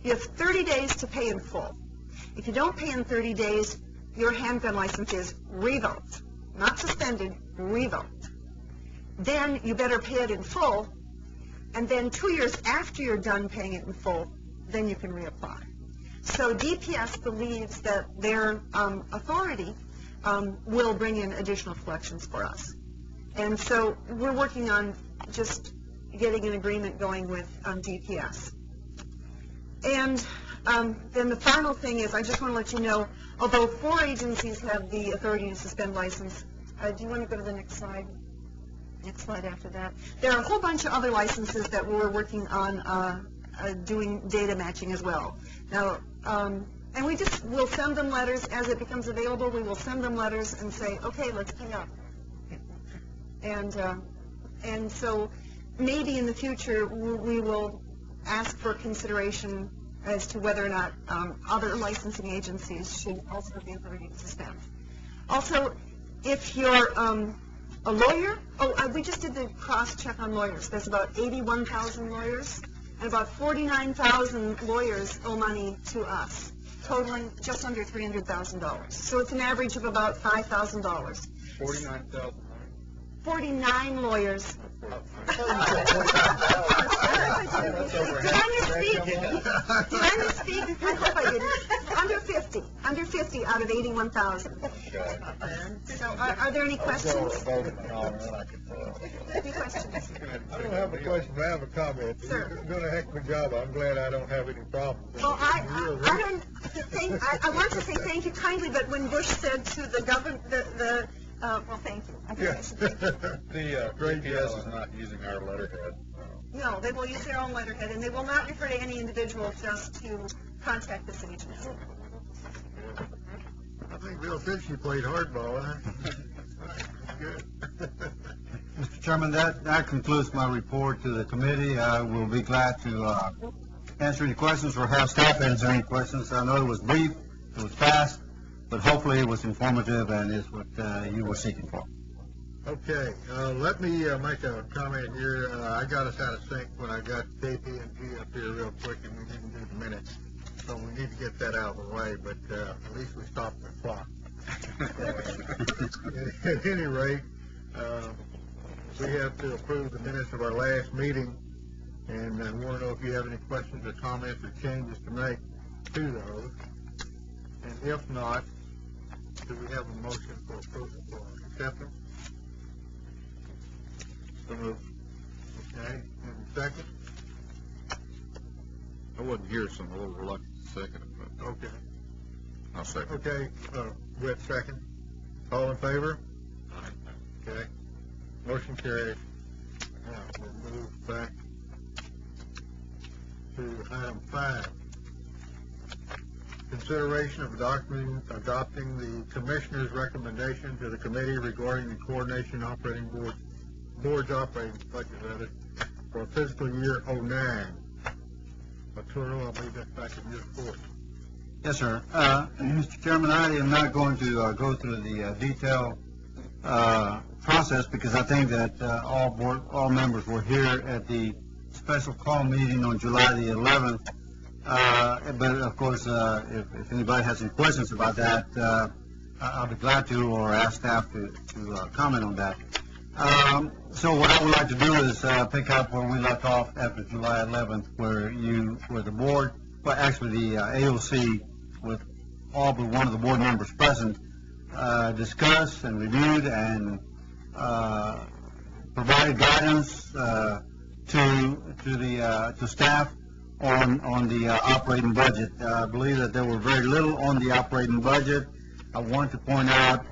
You have 30 days to pay in full. If you don't pay in 30 days, your handgun license is revoked. Not suspended, revoked. Then you better pay it in full, and then 2 years after you're done paying it in full, then you can reapply. So DPS believes that their authority will bring in additional collections for us. And so we're working on just getting an agreement going with DPS. And then the final thing is, I just want to let you know, although 4 agencies have the authority to suspend license, do you want to go to the next slide? Next slide after that. There are a whole bunch of other licenses that we're working on doing data matching as well. Now, and we'll send them letters as it becomes available. We will send them letters and say, okay, let's pay up. And so maybe in the future we will ask for consideration as to whether or not other licensing agencies should also have the authority to suspend. Also, if you're a lawyer, we just did the cross-check on lawyers. There's about 81,000 lawyers, and about 49,000 lawyers owe money to us, totaling just under $300,000. So it's an average of about $5,000. 49,000. 49 lawyers. Did I misspeak? I hope I didn't. Under 50 out of 81,000. So are there any questions? Any questions? I don't have a question, but I have a comment. Sir. You're doing a heck of a job. I'm glad I don't have any problems. Well, I want to say thank you kindly, but when Bush said to the government, well, thank you. Yes. The DPS is not using our letterhead. No, they will use their own letterhead, and they will not refer to any individual, just to contact the city council. I think Bill said she played hardball, huh? Good. Mr. Chairman, that concludes my report to the committee. I will be glad to answer any questions or have staff answer any questions. I know it was brief, it was fast, but hopefully it was informative and is what you were seeking for. Okay, let me make a comment here. I got us out of sync when I got KPMG up here real quick, and we didn't do the minutes. So we need to get that out of the way, but at least we stopped the clock. At any rate, we have to approve the minutes of our last meeting, and I want to know if you have any questions or comments or changes to make to those. And if not, do we have a motion for approval for acceptance? So moved. Okay, and second? I wasn't here, so I'm a little reluctant to second it, but Okay. I'll second. Okay, Whit, second. All in favor? Okay. Motion carries. Now, we'll move back to item 5. Consideration of adopting the Commissioner's recommendation to the committee regarding the Coordination Operating Board's operating budget, for fiscal year 09. Arturo, I'll leave that back in your court. Yes, sir. Mr. Chairman, I am not going to go through the detailed process because I think that all members were here at the special call meeting on July the 11th. But of course, if anybody has any questions about that, I'll be glad to, or ask staff to comment on that. So what I would like to do is pick up where we left off after July 11th, where the board, well, actually the AOC, with all but one of the board members present, discussed and reviewed and provided guidance to staff on the operating budget. I believe that there were very little on the operating budget. I want to point out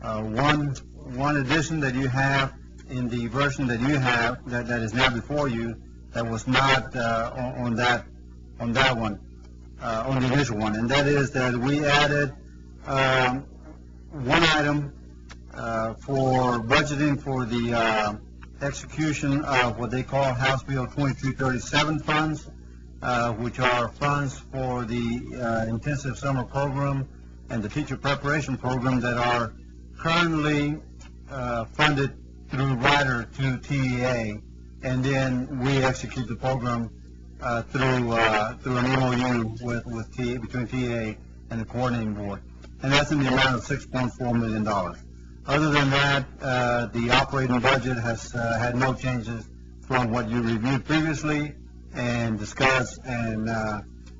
one addition that you have in the version that you have that is now before you that was not on that one, on the initial one, and that is that we added one item for budgeting for the execution of what they call House Bill 2337 funds, which are funds for the intensive summer program and the teacher preparation program that are currently funded through rider to TEA, and then we execute the program through an MOU between TEA and the coordinating board, and that's in the amount of $6.4 million. Other than that, the operating budget has had no changes from what you reviewed previously and discussed, and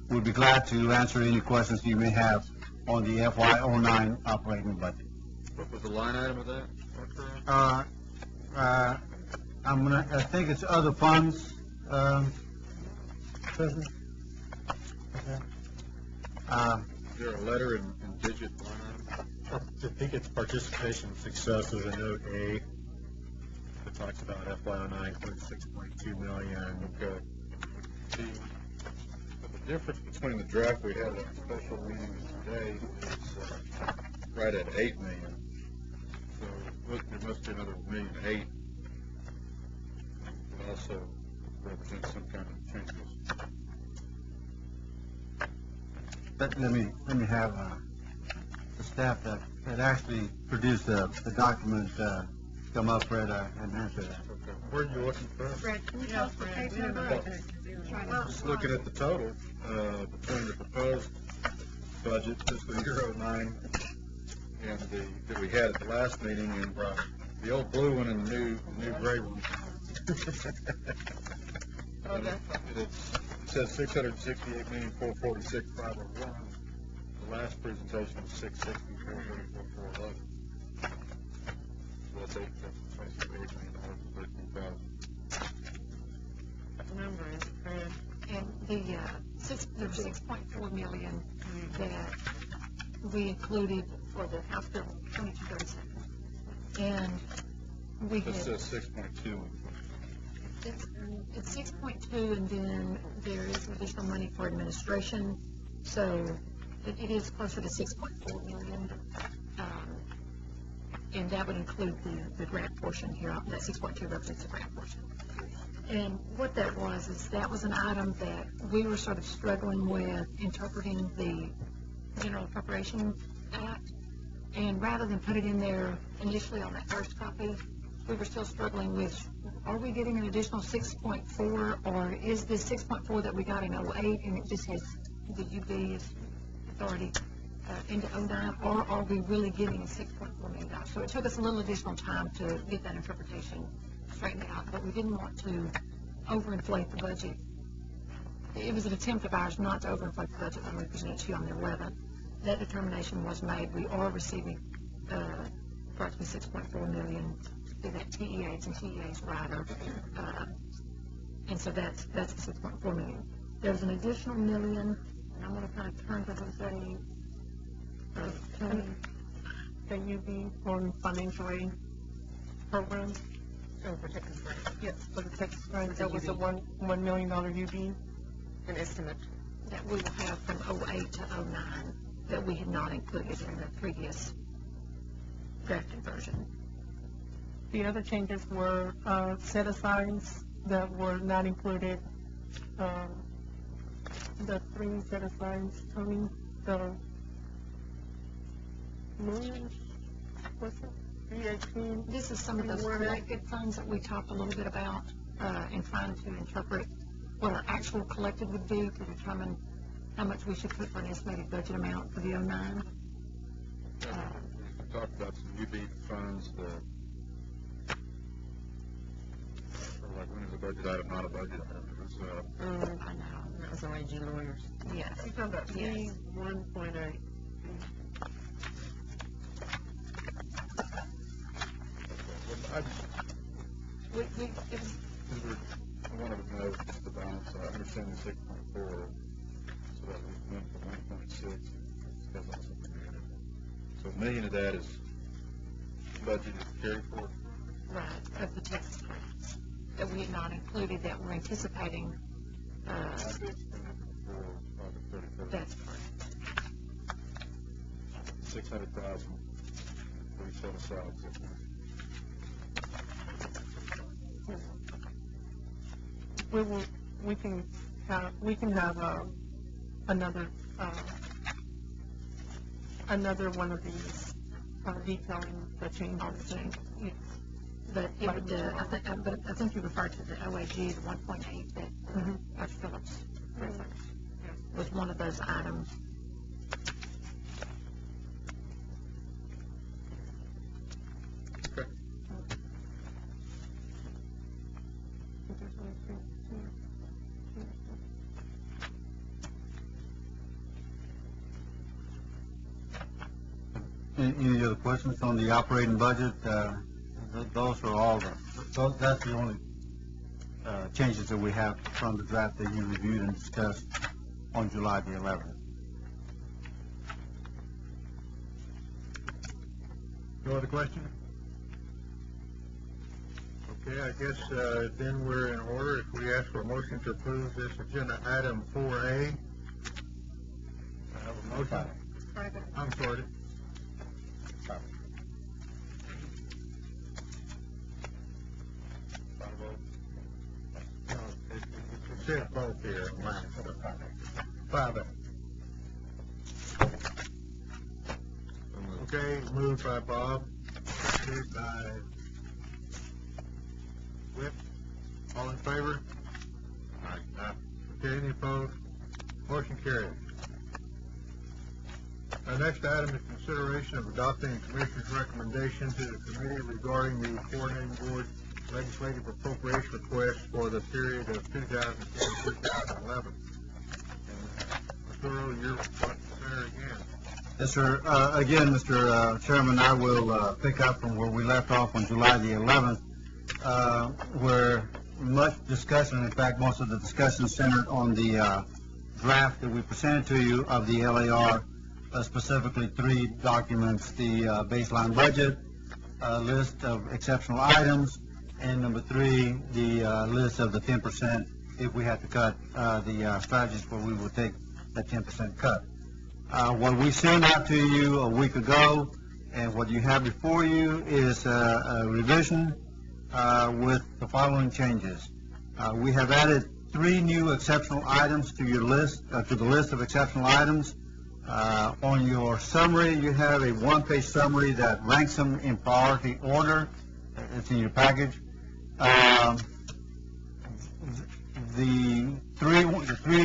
we'd be glad to answer any questions you may have on the FY09 operating budget. What was the line item of that? I think it's other funds, President. Is there a letter in digit line item? I think it's participation success is a note A that talks about FY09 $6.2 million. Okay. The difference between the draft we had at the special meeting today is right at $8 million. So there must be another $1.8 million. It also represents some kind of changes. Let me have the staff that actually produced the document come up, Fred, and answer that. Okay. Where are you looking for? Fred, can you tell us the page number? Just looking at the total between the proposed budget, fiscal year 09, and that we had at the last meeting, and the old blue one and the new gray one. It says $668,446,501. The last presentation was $664,411. So that's basically $8 million, $13,000. Number is correct. And there was $6.4 million that we included for the House Bill 2237. And we had... This says 6.2. It's 6.2, and then there is additional money for administration, so it is closer to 6.4 million. And that would include the grant portion here. That 6.2 represents the grant portion. And what that was is that was an item that we were sort of struggling with interpreting the General Appropriation Act. And rather than put it in there initially on that first copy, we were still struggling with, are we getting an additional 6.4, or is this 6.4 that we got in 08 and it just has the UB authority into 09, or are we really getting a $6.4 million? So it took us a little additional time to get that interpretation straightened out, but we didn't want to overinflate the budget. It was an attempt of ours not to overinflate the budget when we presented to you on the 11th. That determination was made. We are receiving approximately $6.4 million through that TEAs and TEAs rider, and so that's the $6.4 million. There's an additional $1 million, and I'm going to kind of turn to Jose. Can you be on financial aid programs? Oh, for Texas grant. Yes, for the Texas grant. That was a $1 million UB. An estimate that we will have from 08 to 09 that we had not included in the previous drafted version. The other changes were set-asides that were not included. The 3 set-asides, Tony, the millions, what's it? This is some of those collected funds that we talked a little bit about in trying to interpret what our actual collected would be to determine how much we should put for an estimated budget amount for the 09. We talked about some UB funds, like when is a budget item not a budget item? I know, that was OAG lawyers. Yes. You're talking about B1.8. I wanted to know the balance. I understand the 6.4, so that was went from 1.6. So $1 million of that is budgeted carry forward. Right, of the Texas grants that we had not included that we're anticipating. That's correct. 600,000 we set aside. We can have another one of these detailing the changes. Yes. But I think you referred to the OAG, the 1.8 that Phillips referenced was one of those items. Okay. Any other questions on the operating budget? Those are all that's the only changes that we have from the draft that you reviewed and discussed on July the 11th. No other questions? Okay, I guess then we're in order. If we ask for a motion to approve this agenda item 4A, I have a motion. I'm sorry. It says both here. 5A. Okay, moved by Bob, seconded by Whip. All in favor? Aye. Okay, any opposed? Motion carries. Our next item is consideration of adopting a commissioner's recommendation to the committee regarding the coordinating board legislative appropriation request for the period of 2010-2011. Mr. Earl, you're there again. Yes, sir. Again, Mr. Chairman, I will pick up from where we left off on July the 11th, where much discussion, in fact, most of the discussion centered on the draft that we presented to you of the LAR, specifically 3 documents: the baseline budget, list of exceptional items, and number 3, the list of the 10% if we had to cut the strategies where we would take that 10% cut. What we sent out to you a week ago and what you have before you is a revision with the following changes. We have added 3 new exceptional items to your list, to the list of exceptional items. On your summary, you have a 1-page summary that ranks them in priority order. It's in your package. The 3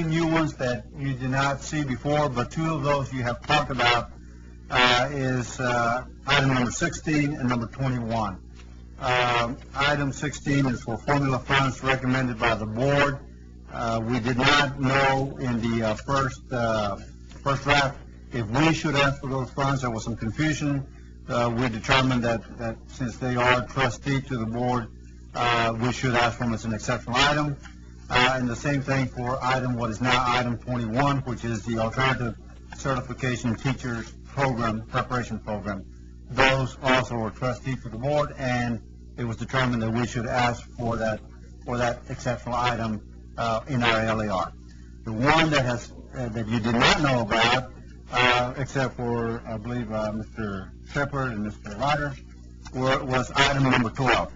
new ones that you did not see before, but 2 of those you have talked about, is item number 16 and number 21. Item 16 is for formula funds recommended by the board. We did not know in the first draft if we should ask for those funds. There was some confusion. We determined that since they are trustee to the board, we should ask for them as an exceptional item. And the same thing for what is now item 21, which is the alternative certification teachers program, preparation program. Those also were trustee to the board, and it was determined that we should ask for that exceptional item in our LAR. The one that you did not know about, except for, I believe, Mr. Shepard and Mr. Ryder, was item number 12.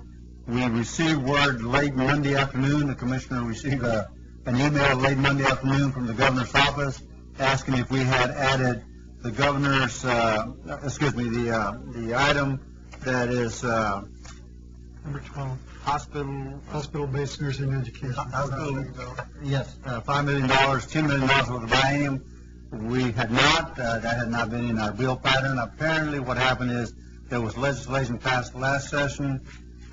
We received word late Monday afternoon. The commissioner received an email late Monday afternoon from the governor's office asking if we had added the governor's, the item that is Number 12, hospital, hospital-based nursing education. yes, $5 million, $10 million for the biennium. We had not, that had not been in our bill pattern. Apparently what happened is there was legislation passed last session,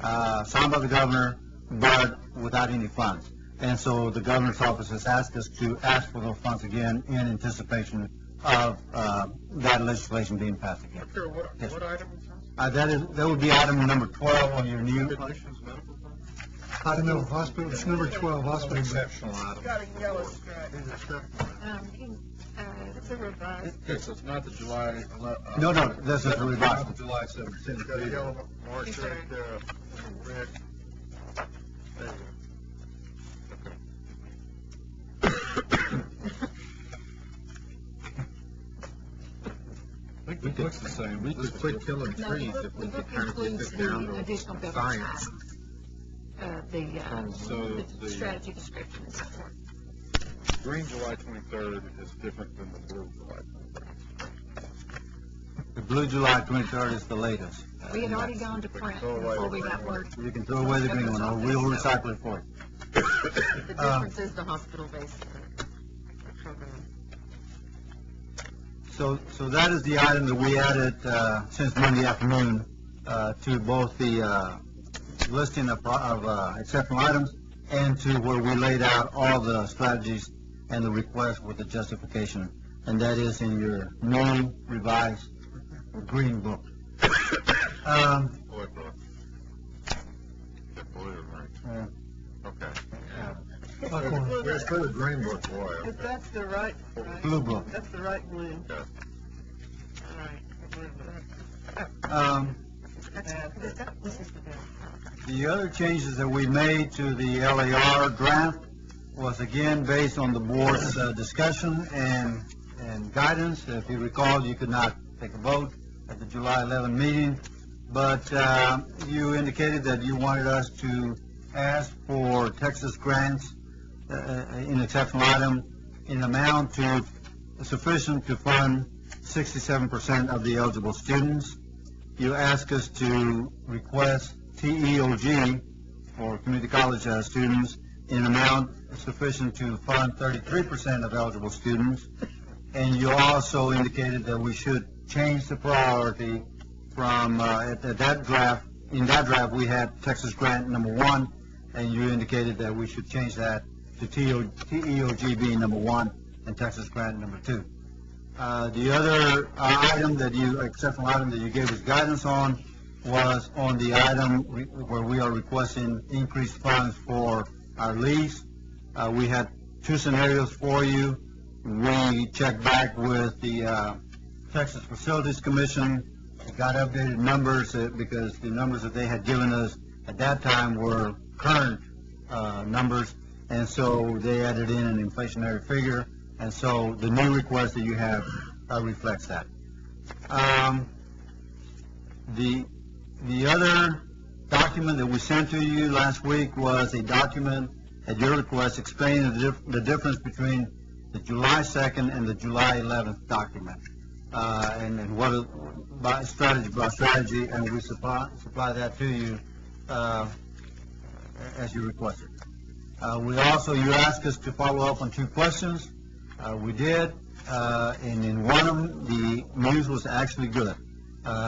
signed by the governor, but without any funds. And so the governor's office has asked us to ask for those funds again in anticipation of that legislation being passed again. Yes. What item? That would be item number 12 on your new. I don't know, hospital, it's number 12, hospital. Exceptional item. Got a yellow stripe. It's a revised. Yes, it's not the July. No, this is a revised. July 17th. Got a yellow mark right there, red. There I think it looks the same. We just quit killing trees if we could kind of get this down to science. So The strategy description and so forth. Green July 23rd is different than the blue July 23rd. The blue July 23rd is the latest. We had already gone to print before we got word. You can throw away the green one, or we'll recycle it for you. The difference is the hospital-based program. So that is the item that we added since Monday afternoon to both the listing of exceptional items and to where we laid out all the strategies and the request with the justification. And that is in your new revised green book. Okay. Where's the green book, boy? If that's the right, Blue book. That's the right blue. Yeah. All right. This is the bill. The other changes that we made to the LAR draft was again based on the board's discussion and guidance. If you recall, you could not take a vote at the July 11 meeting, but you indicated that you wanted us to ask for Texas grants in exceptional item in amount to sufficient to fund 67% of the eligible students. You asked us to request TEOG for community college students in amount sufficient to fund 33% of eligible students. And you also indicated that we should change the priority from, at that draft, in that draft we had Texas grant number 1, and you indicated that we should change that to TEOG being number 1 and Texas grant number 2. The other exceptional item that you gave us guidance on was on the item where we are requesting increased funds for our lease. We had 2 scenarios for you. We checked back with the Texas Facilities Commission, got updated numbers because the numbers that they had given us at that time were current numbers, and so they added in an inflationary figure, and so the new request that you have reflects that. The other document that we sent to you last week was a document at your request explaining the difference between the July 2nd and the July 11th document, and what by strategy, and we supply that to you as you requested. You asked us to follow up on 2 questions. We did, and in one of them, the news was actually good.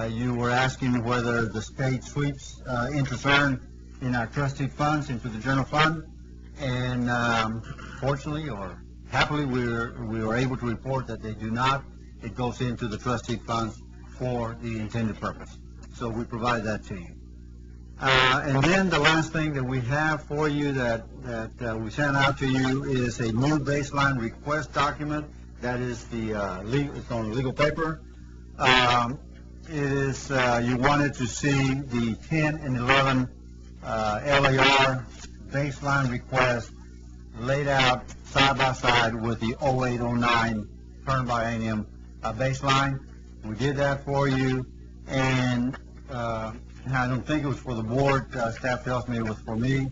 You were asking whether the state sweeps interest earned in our trustee funds into the general fund, and fortunately or happily, we were able to report that they do not. It goes into the trustee funds for the intended purpose. So we provide that to you. And then the last thing that we have for you that we sent out to you is a new baseline request document. That is it's on legal paper. You wanted to see the 10 and 11 LAR baseline request laid out side by side with the 08-09 current biennium baseline. We did that for you, and I don't think it was for the board. Staff tells me it was for me.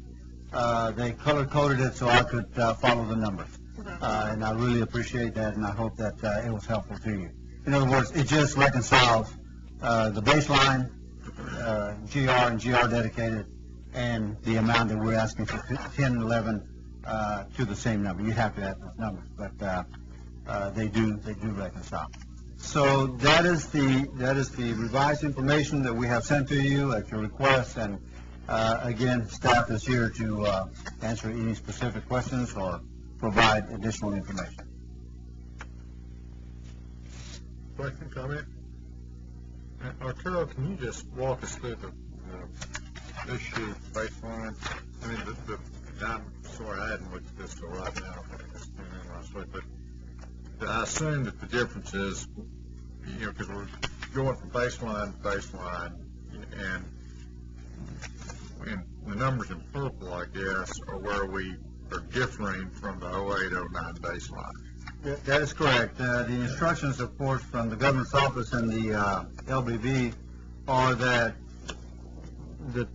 They color-coded it so I could follow the numbers, and I really appreciate that, and I hope that it was helpful to you. In other words, it just reconciles the baseline GR and GR dedicated and the amount that we're asking for 10 and 11 to the same number. You have to add those numbers, but they do reconcile. So that is the revised information that we have sent to you at your request, and again, staff is here to answer any specific questions or provide additional information. Question, comment? Arturo, can you just walk us through the issue baseline? I mean, I'm sorry, I hadn't looked at this till right now. I just came in last week, but I assume that the difference is, you know, because we're going from baseline to baseline, and the numbers in purple, I guess, are where we are differing from the 08-09 baseline. That is correct. The instructions, of course, from the governor's office and the LBV are that the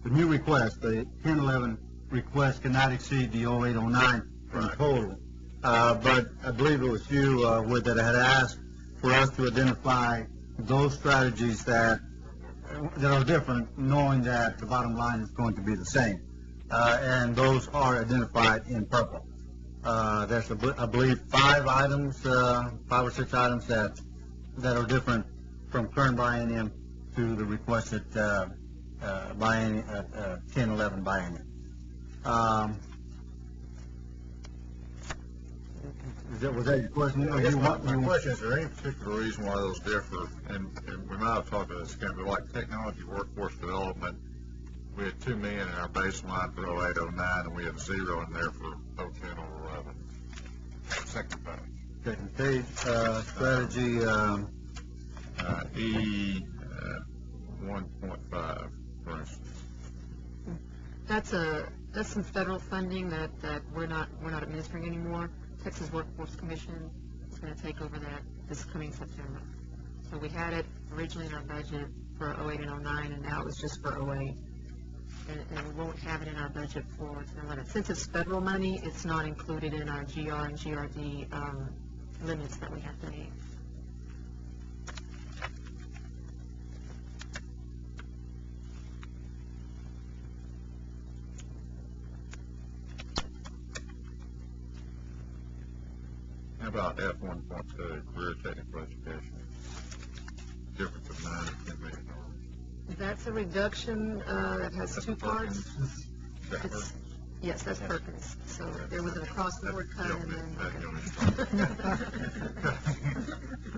new request, the 10-11 request, cannot exceed the 08-09 in total. But I believe it was you, Wood, that had asked for us to identify those strategies that are different, knowing that the bottom line is going to be the same. And those are identified in purple. There's, I believe, 5 or 6 items that are different from current biennium to the requested 10-11 biennium. Was that your question? I guess my question is, there any particular reason why those differ? And we might have talked about this again, but like technology workforce development, we had $2 million in our baseline for 08-09, and we have 0 in there for 010 or 11. Second page. Second page, strategy E 1.5, for instance. That's some federal funding that we're not administering anymore. Texas Workforce Commission is going to take over that this coming September. So we had it originally in our budget for 08 and 09, and now it's just for 08. And we won't have it in our budget for 10-11. Since it's federal money, it's not included in our GR and GRD limits that we have to meet. How about F1.2, career technical education? Difference of $9 and $10 million. That's a reduction that has 2 parts. Yes, that's Perkins. So there was an across-the-board cut, and then...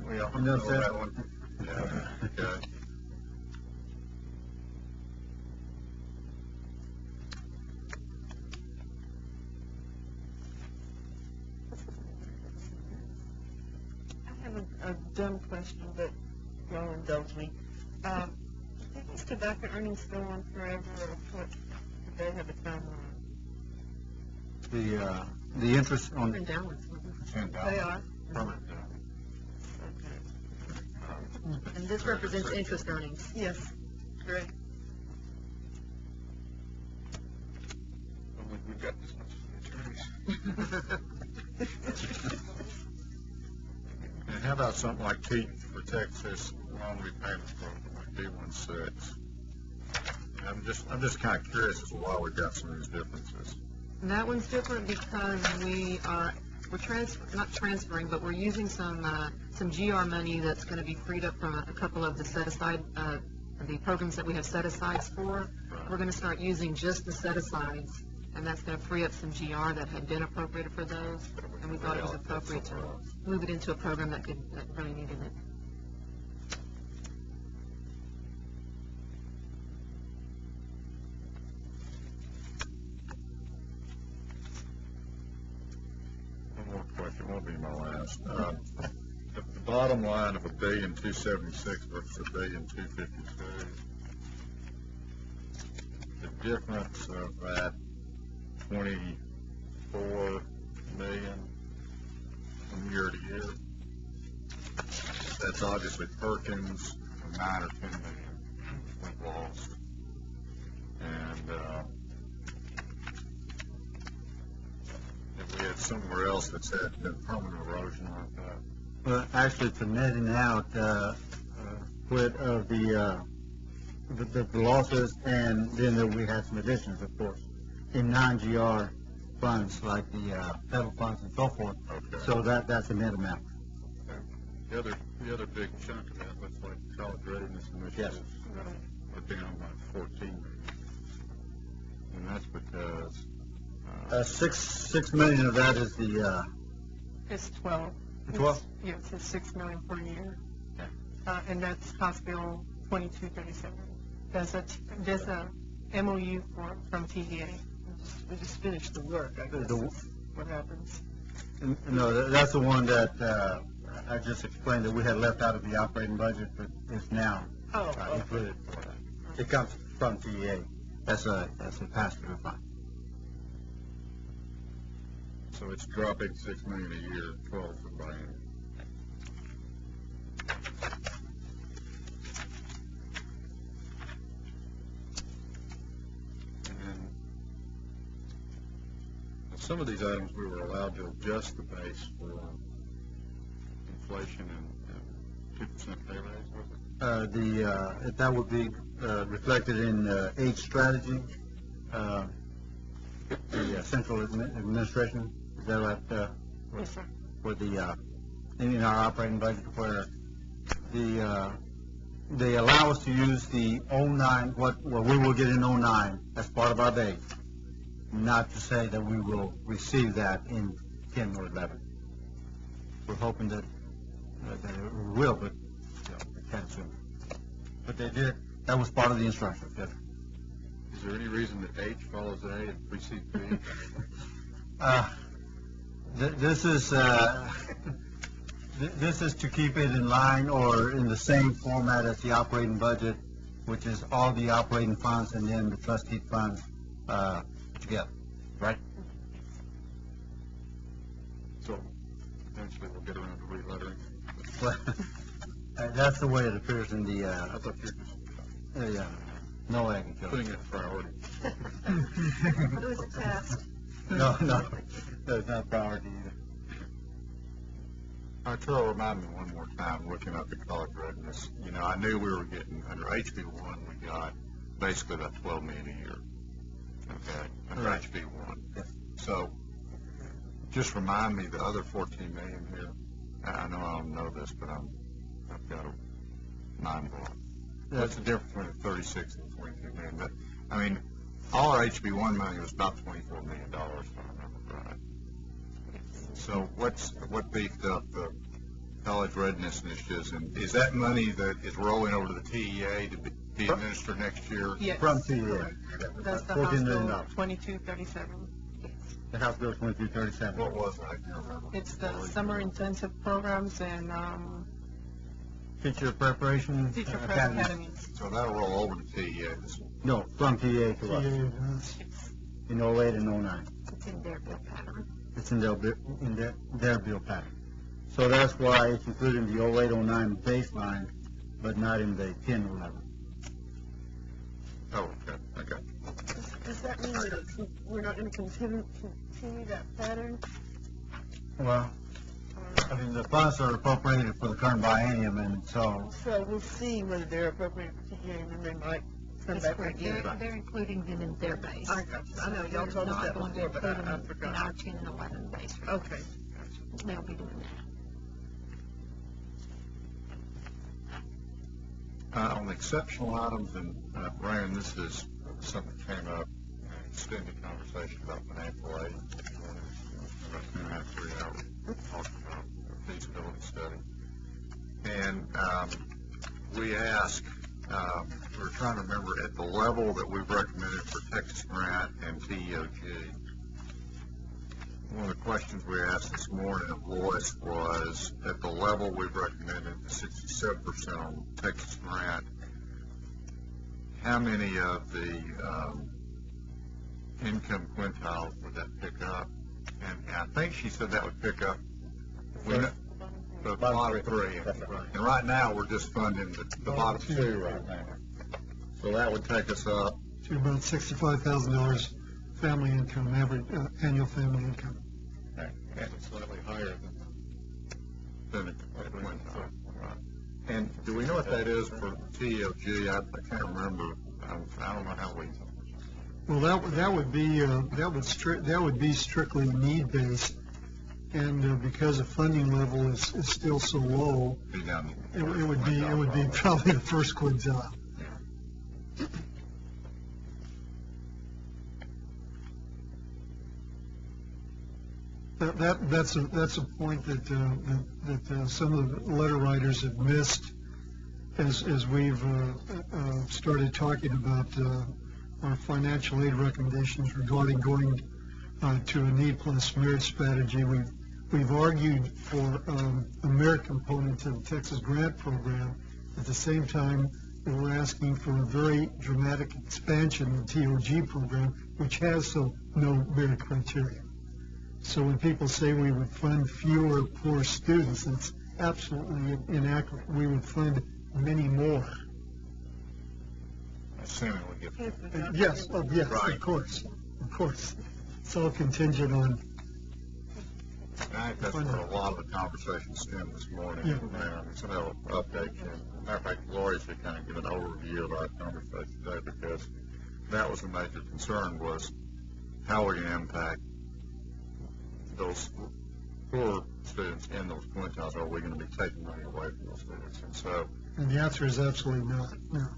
We all know that one. Yeah, okay. I have a dumb question, but y'all indulge me. Is tobacco earnings go on forever, or what? Do they have a timeline? the interest on... Endowments. They are? Permanent. Okay. And this represents interest earnings. Yes, great. We've got this much attorneys. And how about something like Teton for Texas loan repayment program, like D16? I'm just kind of curious as to why we've got some of these differences. And that one's different because we're not transferring, but we're using some GR money that's going to be freed up from a couple of the set-aside, the programs that we have set-asides for. We're going to start using just the set-asides, and that's going to free up some GR that had been appropriated for those, and we thought it was appropriate to move it into a program that really needed it. One more question, won't be my last. The bottom line of $1,276,000 versus $1,252,000. The difference of that $24 million from year to year. That's obviously Perkins, 9 or 10 million went lost. And if we had somewhere else that's had permanent erosion like that. Well, actually, it's a netting out of the the losses, and then we had some additions, of course, in non-GR funds like the federal funds and so forth. Okay. So that's a net amount. The other big chunk of that looks like college readiness initiatives are down by 14 million. And that's because... $6 million of that is the... It's 12. 12? Yes, it's $6 million per year. And that's House Bill 2237. There's a MOU from TVA. We just finished the work, I guess. What happens? No, that's the one that I just explained that we had left out of the operating budget, but is now included. It comes from TVA. That's a pass-through fund. So it's dropping $6 million a year, 12 for biennium. And then some of these items we were allowed to adjust the base for inflation and 2% pay raise, was it? That would be reflected in age strategy, the central administration. Is that right? Yes, sir. For the in our operating budget, where they allow us to use the 09, what we will get in 09 as part of our base, not to say that we will receive that in 10 or 11. We're hoping that it will, but it can't soon. But they did. That was part of the instructions. Yes. Is there any reason that H follows A and precedes B? This is to keep it in line or in the same format as the operating budget, which is all the operating funds and then the trustee funds together, right? So eventually we'll get around to relettering. That's the way it appears in the. I thought you were just no agriculture. putting it in priority. It was a test. No, it's not priority either. Arturo, remind me one more time, looking up the college readiness. You know, I knew we were getting, under HB1, we got basically about $12 million a year. Okay, under HB1. Yes. So, just remind me the other $14 million here. I know I don't know this, but I've got a mind block. What's the difference between the 36 and 22 million? But, I mean, all our HB1 money was about $24 million, if I remember right. So what beefed up the college readiness initiatives, and is that money that is rolling over to the TEA to be administered next year? Yes. From TEA. That's the $14 House million. Bill 2237. The House Bill 2237. What was that? I can't remember. It's the summer intensive programs and Teacher preparation teacher prep academy. academies. So that'll roll over to TEA. No, from TEA to us. In 08 and 09. It's in their bill pattern. It's in their bill pattern. So that's why it's included in the 08-09 baseline, but not in the 10-11. Oh, okay. Does that mean that we're not going to continue that pattern? Well, I mean, the funds are appropriated for the current biennium, and so... So we'll see whether they're appropriate for TEA, and then they might come That's back correct. again. They're including them in their base. I got you. I know y'all told us that before, but I In forgot. our 10 and 11 base. Okay. They'll be doing that. On the exceptional items, and Brian, this is something that came up in an extended conversation about financial aid. About 2.5, 3 hours talking about the feasibility study. And we asked, we were trying to remember at the level that we've recommended for Texas Grant and TEOG. One of the questions we asked this morning of Lois was, at the level we've recommended, the 67% on Texas Grant, how many of the income quintiles would that pick up? And I think she said that would pick up the bottom three. And right now, we're just funding the bottom two right now. So that would take us up To about $65,000 family income, average annual family income. Slightly higher than the quintile. Right. And do we know what that is for TLG? I can't remember. I don't know how we. Well, that would be strictly need-based, and because the funding level is still so low, it would be probably the first quintile. That's a point that some of the letter writers have missed as we've started talking about our financial aid recommendations regarding going to a need plus merit strategy. We've argued for a merit component to the Texas grant program. At the same time, we're asking for a very dramatic expansion of the TOG program, which has no merit criteria. So when people say we would fund fewer poor students, it's absolutely inaccurate. We would fund many more. Assuming we get. Yes, yes, Right. of course. It's all contingent on. I think that's where a lot of the conversation stemmed this morning. Yeah. And some of the updates. Matter of fact, Lori should kind of give an overview of our conversation today, because that was a major concern, was how we're going to impact those poor students in those quintiles. Are we going to be taking money away from those students? And so. And the answer is absolutely not. No.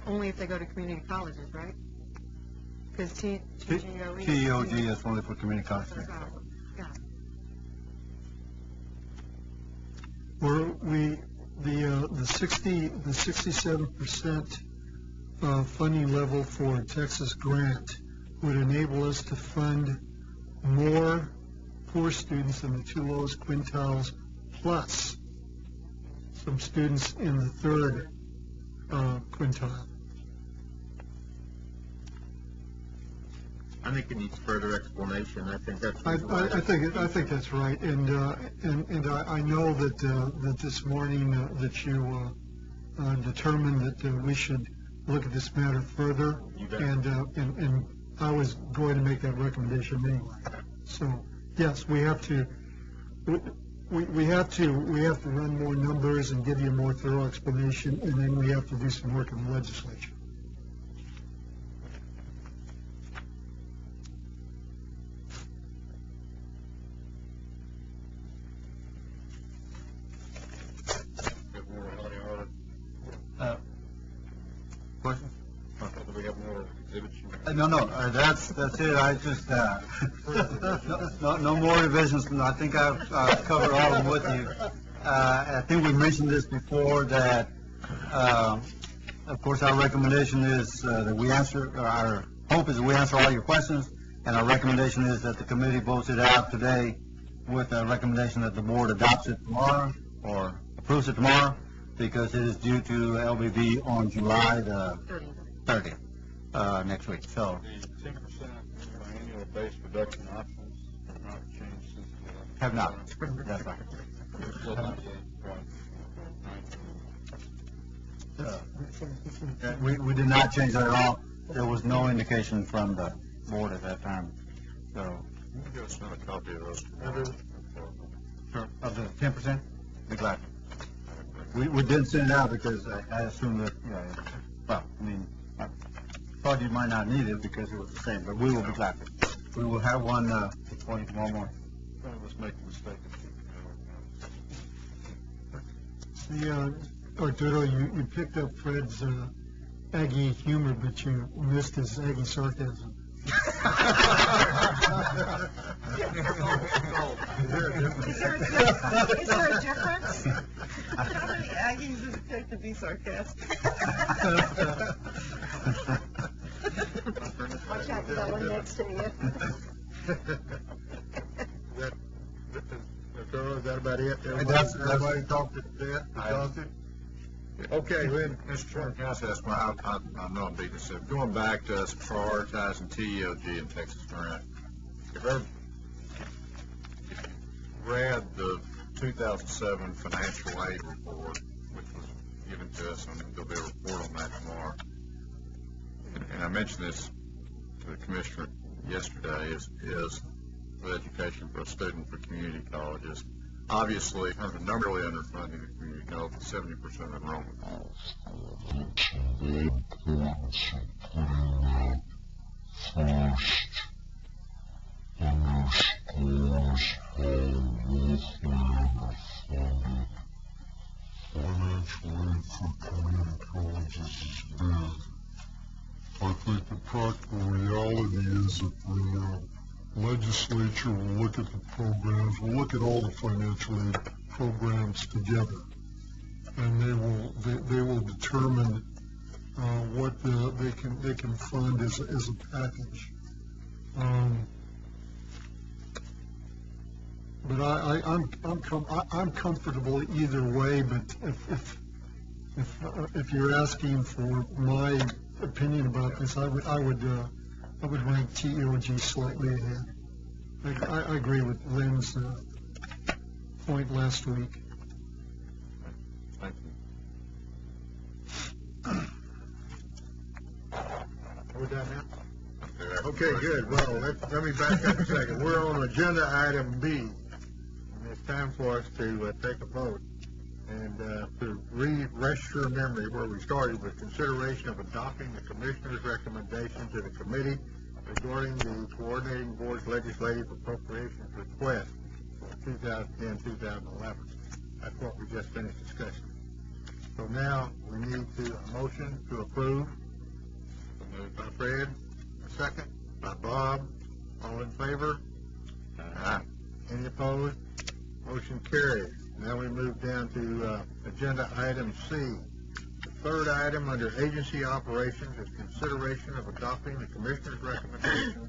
Only if they go to community colleges, right? Because TEOG is only for community colleges. The 67% funding level for Texas grant would enable us to fund more poor students in the two lowest quintiles, plus some students in the third quintile. I think it needs further explanation. I think that's. I think that's right, and I know that this morning that you determined that we should look at this matter further, and I was going to make that recommendation anyway. So yes, we have to run more numbers and give you a more thorough explanation, and then we have to do some work in the legislature. Questions? Do we have more exhibits? No, that's it. I just, no more revisions. I think I've covered all of them with you. I think we mentioned this before, that, of course, our recommendation is that we answer, our hope is that we answer all your questions, and our recommendation is that the committee votes it out today with a recommendation that the board adopts it tomorrow or approves it tomorrow, because it is due to LBB on July the 30th, next week. So. The 10% annual base reduction options have not changed since. Have not. That's right. We did not change that at all. There was no indication from the board at that time. So. Can you give us another copy of those? Of the 10%? Be glad. We didn't send it out because I assumed that, well, I mean, I thought you might not need it because it was the same, but we will be glad. We will have one for you tomorrow morning. Let's make a mistake. Arturo, you picked up Fred's Aggie humor, but you missed his Aggie sarcasm. Is there a difference? How many Aggies does it take to be sarcastic? Watch out for that one next to you. Is that about it? Everybody talked to death? Okay, Lynn. Mr. Chairman, can I ask one? I know I'm beating this up. Going back to us prioritizing TEOG and Texas grant, if you read the 2007 financial aid report, which was given to us, and there'll be a report on that tomorrow, and I mentioned this to the commissioner yesterday, is the education for a student for community colleges. obviously, numberly underfunding the community health, 70% enrollment. Financial aid for community colleges is big. I think the practical reality is that the legislature will look at the programs, will look at all the financial aid programs together, and they will determine what they can fund as a package. But I'm comfortable either way. But if you're asking for my opinion about this, I would rank TEOG slightly ahead. I agree with Lynn's point last week. Thank you. Are we done now? Okay, good. Well, let me back up a second. We're on agenda item B, and it's time for us to take a vote and to refresh your memory where we started with consideration of adopting the Commissioner's recommendation to the committee regarding the Coordinating Board's legislative appropriations request for 2010-2011. That's what we just finished discussing. So now we need a motion to approve. Moved by Fred. A second by Bob. All in favor? Aye. Any opposed? Motion carries. Now we move down to agenda item C. The third item under agency operations is consideration of adopting the Commissioner's recommendation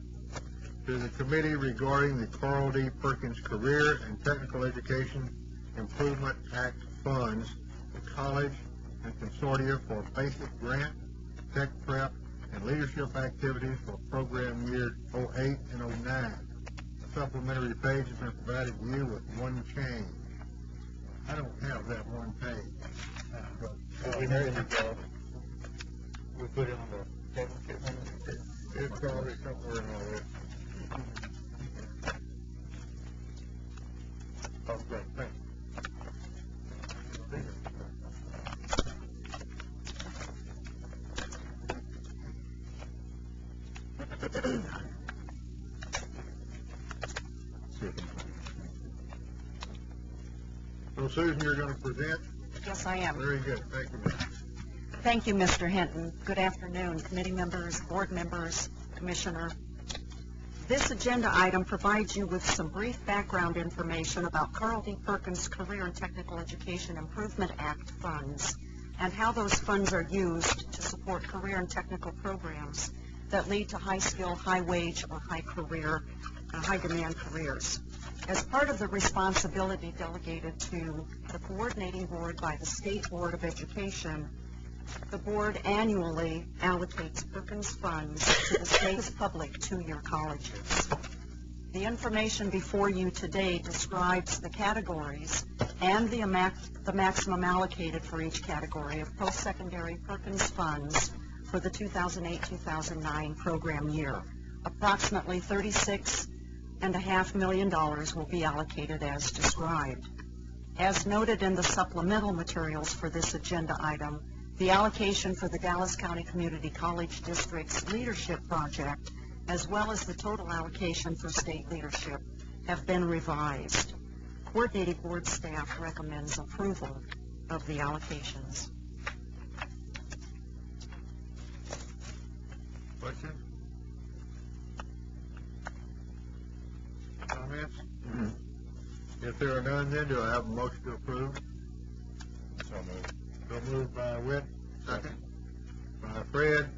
to the committee regarding the Carl D. Perkins Career and Technical Education Improvement Act funds, the college and consortia for basic grant, tech prep, and leadership activities for program year 08 and 09. A supplementary page has been provided to you with one change. I don't have that one page. There you go. We put it on the table. It's probably somewhere in all this. Oh, great, thanks. So, Susan, you're going to present? Yes, I am. Very good. Thank you, ma'am. Thank you, Mr. Hinton. Good afternoon, committee members, board members, Commissioner. This agenda item provides you with some brief background information about Carl D. Perkins Career and Technical Education Improvement Act funds and how those funds are used to support career and technical programs that lead to high-skill, high-wage, or high-demand careers. As part of the responsibility delegated to the coordinating board by the State Board of Education, the board annually allocates Perkins funds to the state's public two-year colleges. The information before you today describes the categories and the maximum allocated for each category of post-secondary Perkins funds for the 2008-2009 program year. Approximately $36.5 million will be allocated as described. As noted in the supplemental materials for this agenda item, the allocation for the Dallas County Community College District's leadership project, as well as the total allocation for state leadership, have been revised. Coordinating board staff recommends approval of the allocations. Questions? Comments? If there are none, then do I have a motion to approve? So moved. So moved by Whit. Second. By Fred.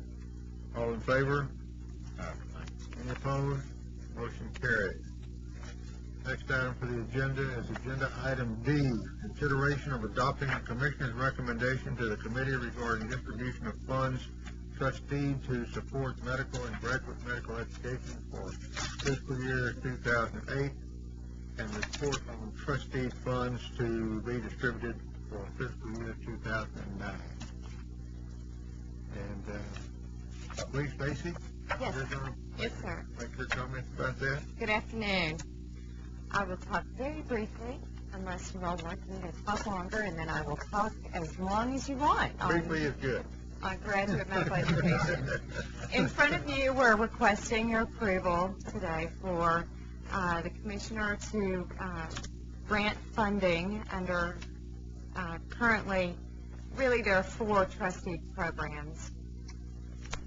All in favor? Any opposed? Motion carried. Next item for the agenda is agenda item D, consideration of adopting the Commissioner's recommendation to the committee regarding distribution of funds trustee to support medical and graduate medical education for fiscal year 2008 and report on trustee funds to be distributed for fiscal year 2009. And I believe Stacy? Yes. You're going to Yes, sir. make your comments about that? Good afternoon. I will talk very briefly unless you all want me to talk longer, and then I will talk as long as you want. Briefly is good. On graduate medical education. In front of you, we're requesting your approval today for the commissioner to grant funding under currently, really there are 4 trustee programs.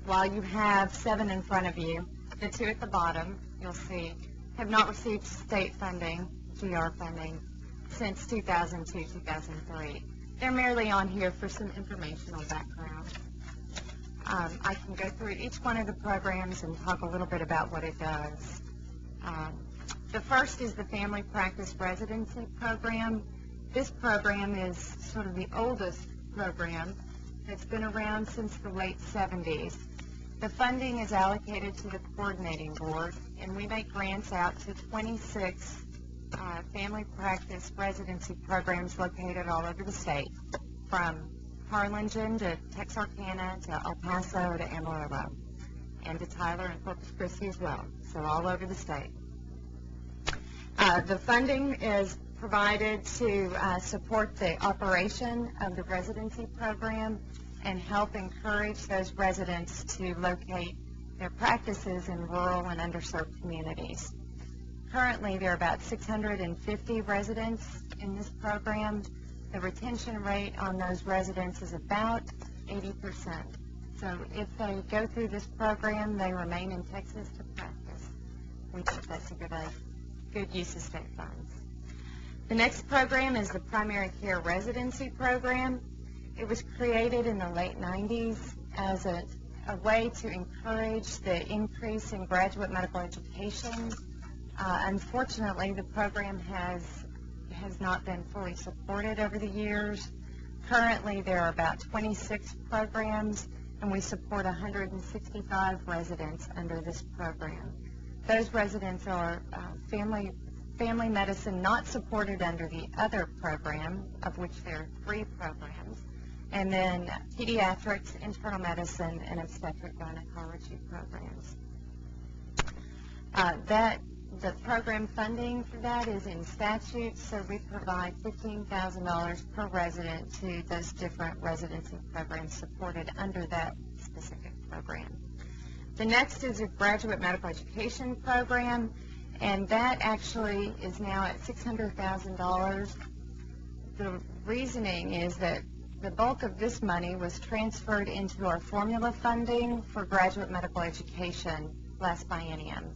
While you have 7 in front of you, the 2 at the bottom, you'll see, have not received state funding, GR funding, since 2002-2003. They're merely on here for some informational background. I can go through each one of the programs and talk a little bit about what it does. The first is the Family Practice Residency Program. This program is sort of the oldest program. It's been around since the late 70s. The funding is allocated to the coordinating board, and we make grants out to 26 family practice residency programs located all over the state, from Harlingen to Texarkana to El Paso to Amarillo, and to Tyler and Corpus Christi as well, so all over the state. The funding is provided to support the operation of the residency program and help encourage those residents to locate their practices in rural and underserved communities. Currently, there are about 650 residents in this program. The retention rate on those residents is about 80%. So if they go through this program, they remain in Texas to practice. We think that's a good use of state funds. The next program is the Primary Care Residency Program. It was created in the late 90s as a way to encourage the increase in graduate medical education. Unfortunately, the program has not been fully supported over the years. Currently, there are about 26 programs, and we support 165 residents under this program. Those residents are family medicine not supported under the other program, of which there are 3 programs, and then pediatrics, internal medicine, and obstetric gynecology programs. The program funding for that is in statute, so we provide $15,000 per resident to those different residency programs supported under that specific program. The next is a graduate medical education program, and that actually is now at $600,000. The reasoning is that the bulk of this money was transferred into our formula funding for graduate medical education last biennium.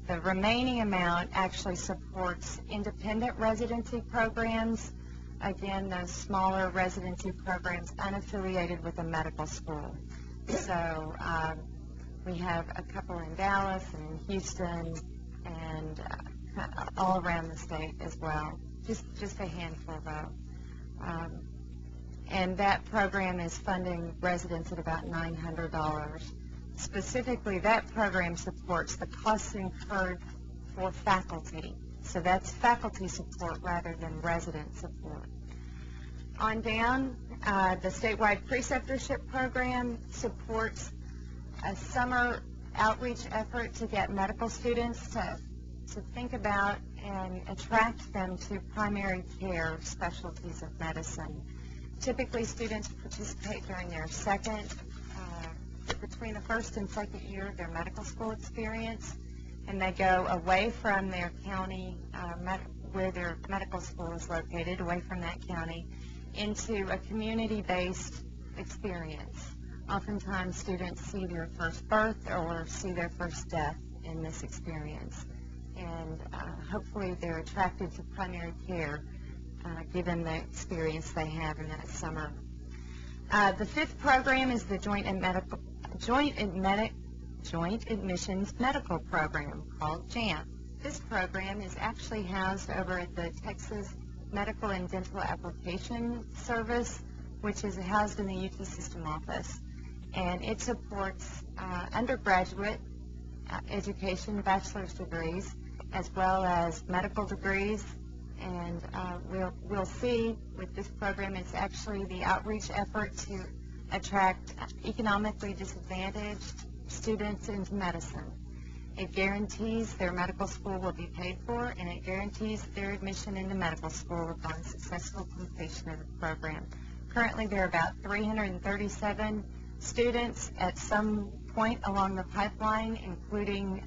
The remaining amount actually supports independent residency programs, again, those smaller residency programs unaffiliated with a medical school. So we have a couple in Dallas and in Houston and all around the state as well, just a handful though. And that program is funding residents at about $900. Specifically, that program supports the costs incurred for faculty. So that's faculty support rather than resident support. On down, the statewide preceptorship program supports a summer outreach effort to get medical students to think about and attract them to primary care specialties of medicine. Typically, students participate during their between the first and second year of their medical school experience, and they go away from their county where their medical school is located, away from that county, into a community-based experience. Oftentimes, students see their first birth or see their first death in this experience, and hopefully they're attracted to primary care given the experience they have in that summer. The 5th program is the Joint Admissions Medical Program, called JAMP. This program is actually housed over at the Texas Medical and Dental Application Service, which is housed in the UT System office. And it supports undergraduate education, bachelor's degrees, as well as medical degrees. And we'll see with this program, it's actually the outreach effort to attract economically disadvantaged students into medicine. It guarantees their medical school will be paid for, and it guarantees their admission into medical school upon successful completion of the program. Currently, there are about 337 students at some point along the pipeline, including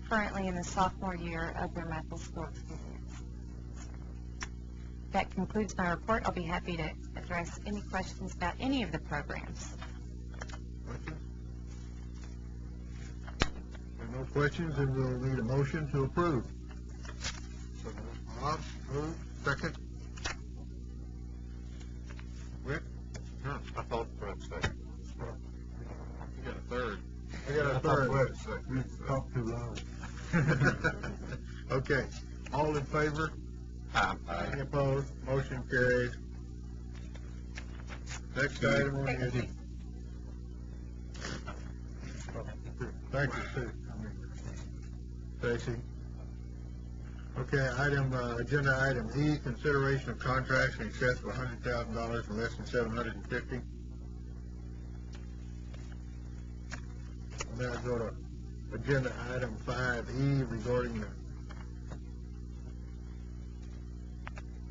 currently in the sophomore year of their medical school experience. That concludes my report. I'll be happy to address any questions about any of the programs. No questions, and we'll need a motion to approve. Bob, move. Second. Rick? No, I thought Fred said. You got a third. I got a third. You talked too loud. Okay, all in favor? Aye. Any opposed? Motion carries. Next item on the agenda. Thank you, Sue. Stacy. Okay, agenda item E, consideration of contracts in excess of $100,000 and less than $750. Now go to agenda item 5E regarding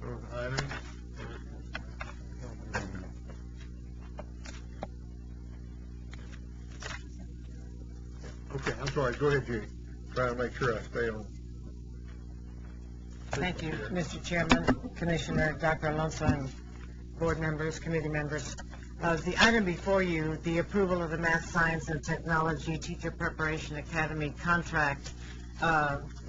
those items. Okay, I'm sorry, go ahead, Judy. Try to make sure I stay on. Thank you, Mr. Chairman, Commissioner, Dr. Alonso, and board members, committee members. The item before you, the approval of the Math, Science, and Technology Teacher Preparation Academy contract,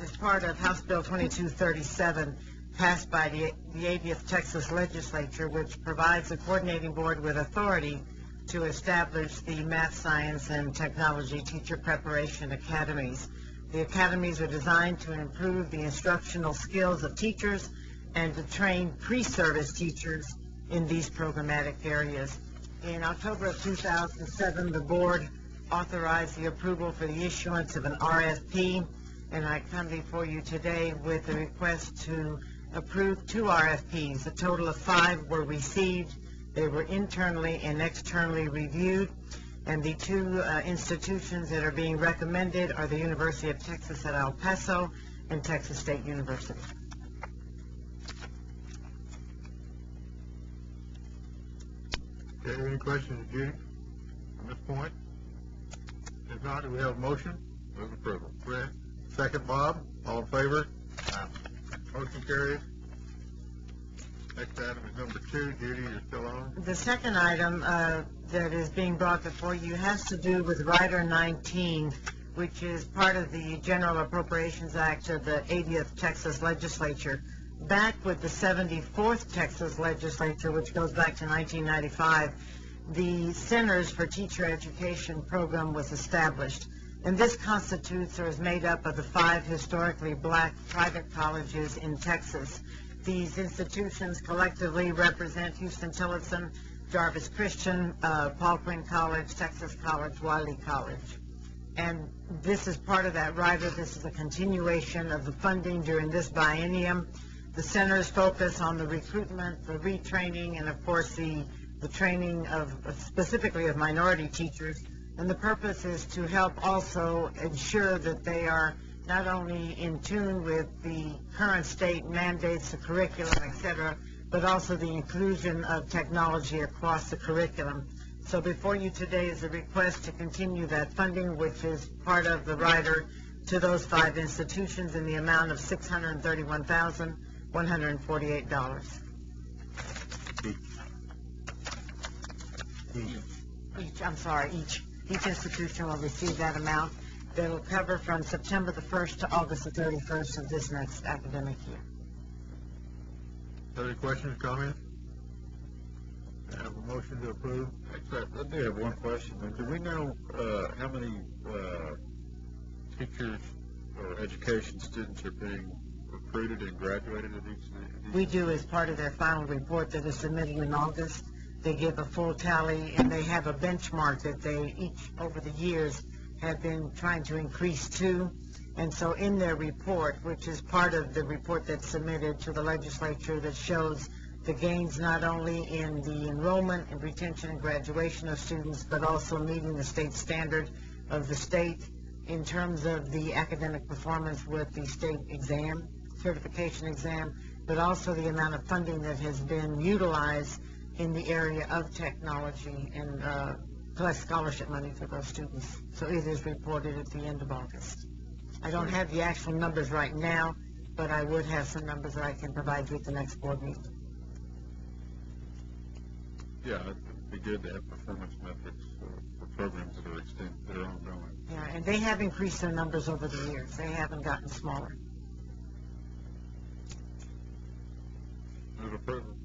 is part of House Bill 2237, passed by the 80th Texas Legislature, which provides a coordinating board with authority to establish the Math, Science, and Technology Teacher Preparation Academies. The academies are designed to improve the instructional skills of teachers and to train pre-service teachers in these programmatic areas. In October of 2007, the board authorized the approval for the issuance of an RFP, and I come before you today with a request to approve 2 RFPs. A total of 5 were received. They were internally and externally reviewed, and the 2 institutions that are being recommended are the University of Texas at El Paso and Texas State University. Okay, any questions, Judy, on this point? If not, do we have a motion? Move approval. Fred? Second, Bob. All in favor? Aye. Motion carries. Next item is number 2. Judy, you're still on? The second item that is being brought before you has to do with Rider 19, which is part of the General Appropriations Act of the 80th Texas Legislature. Back with the 74th Texas Legislature, which goes back to 1995, the Centers for Teacher Education program was established. And this constitutes or is made up of the 5 historically black private colleges in Texas. These institutions collectively represent Houston-Tillotson, Jarvis Christian, Paul Quinn College, Texas College, Wiley College. And this is part of that rider. This is a continuation of the funding during this biennium. The centers focus on the recruitment, the retraining, and of course the training of specifically of minority teachers. And the purpose is to help also ensure that they are not only in tune with the current state mandates, the curriculum, et cetera, but also the inclusion of technology across the curriculum. So before you today is a request to continue that funding, which is part of the rider to those 5 institutions in the amount of $631,148. Each institution will receive that amount. That will cover from September the 1st to August the 31st of this next academic year. Any questions, comments? I have a motion to approve. Except, I do have one question. Do we know how many teachers or education students are being recruited and graduated at each? We do as part of their final report that is submitted in August. They give a full tally, and they have a benchmark that they each over the years have been trying to increase to. And so in their report, which is part of the report that's submitted to the legislature that shows the gains not only in the enrollment and retention and graduation of students, but also meeting the state standard of the state, in terms of the academic performance with the state exam, certification exam, but also the amount of funding that has been utilized in the area of technology and plus scholarship money for those students. So it is reported at the end of August. I don't have the actual numbers right now, but I would have some numbers that I can provide you at the next board meeting. Yeah, it'd be good to have performance metrics for programs that are ongoing. Yeah, and they have increased their numbers over the years. They haven't gotten smaller. Move approval.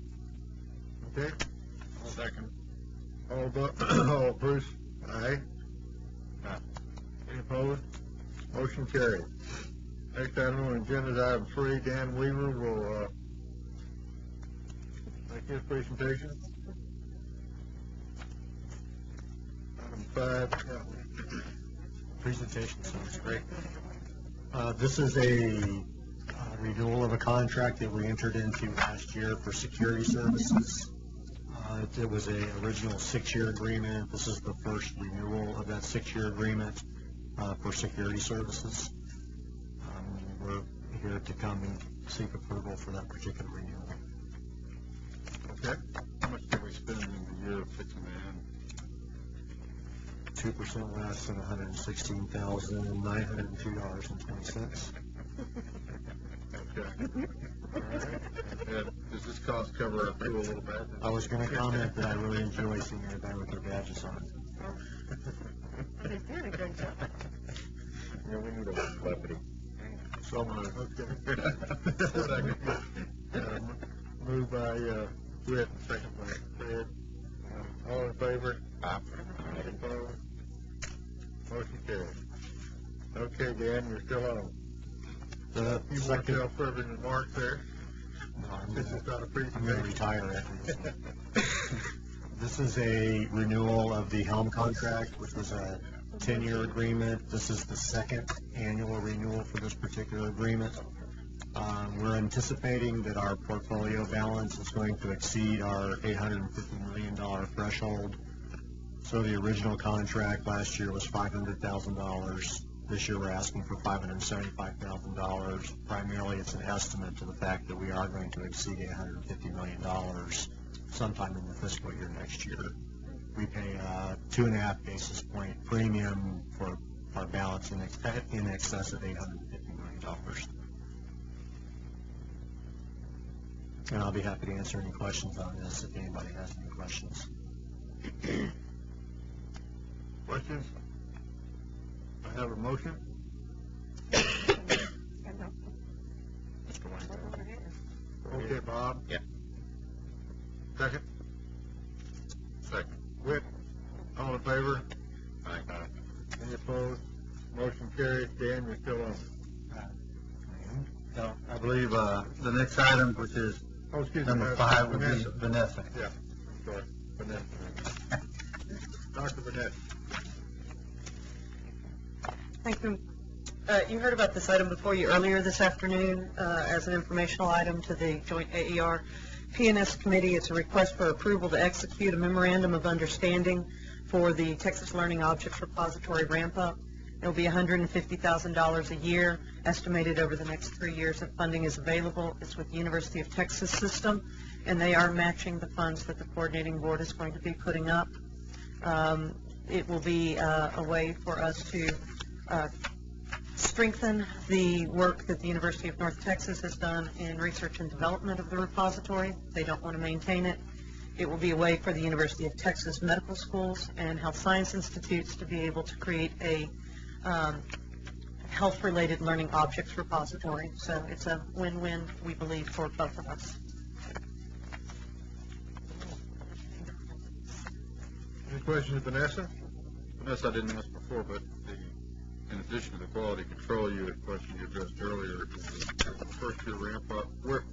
Okay? Second. All Bruce? Aye. Any opposed? Motion carried. Next item on the agenda is item 3. Dan Weaver will make his presentation. Item 5. Presentation sounds great. This is a renewal of a contract that we entered into last year for security services. It was a original 6-year agreement. This is the first renewal of that 6-year agreement for security services. We're here to come and seek approval for that particular renewal. Okay. How much did we spend in the year fixing that? 2% less than $116,902.20. Okay. All right. Does this cost cover our fuel a little bit? I was going to comment that I really enjoy seeing everybody with their badges on. They're doing a good job. Yeah, we need a little levity. So moved. Okay. Moved by Whit, second by Fred. All in favor? Aye. Opposed? Motion carried. Okay, Dan, you're still on. You want to tell further remarks there? This is not a presentation. I'm going to retire after this one. This is a renewal of the Helm contract, which was a 10-year agreement. This is the second annual renewal for this particular agreement. We're anticipating that our portfolio balance is going to exceed our $850 million threshold. So the original contract last year was $500,000. This year we're asking for $575,000. Primarily it's an estimate to the fact that we are going to exceed $850 million sometime in the fiscal year next year. We pay a 2.5 basis point premium for our balance in excess of $850 million. And I'll be happy to answer any questions on this if anybody has any questions. Questions? I have a motion. Okay, Bob? Yeah. Second? Second. Whit? All in favor? Aye. Any opposed? Motion carried. Dan, you're still on. So I believe the next item, which is number 5, would be Vanessa. Yeah, I'm sorry. Vanessa. Dr. Vanessa. Thank you. You heard about this item before you earlier this afternoon as an informational item to the Joint AER PNS Committee. It's a request for approval to execute a memorandum of understanding for the Texas Learning Objects Repository ramp-up. It'll be $150,000 a year, estimated over the next 3 years if funding is available. It's with the University of Texas system, and they are matching the funds that the coordinating board is going to be putting up. It will be a way for us to strengthen the work that the University of North Texas has done in research and development of the repository. They don't want to maintain it. It will be a way for the University of Texas medical schools and health science institutes to be able to create a health-related learning objects repository. So it's a win-win, we believe, for both of us. Any questions, Vanessa? Vanessa, I didn't ask before, but in addition to the quality control question you addressed earlier, the first-year ramp-up, where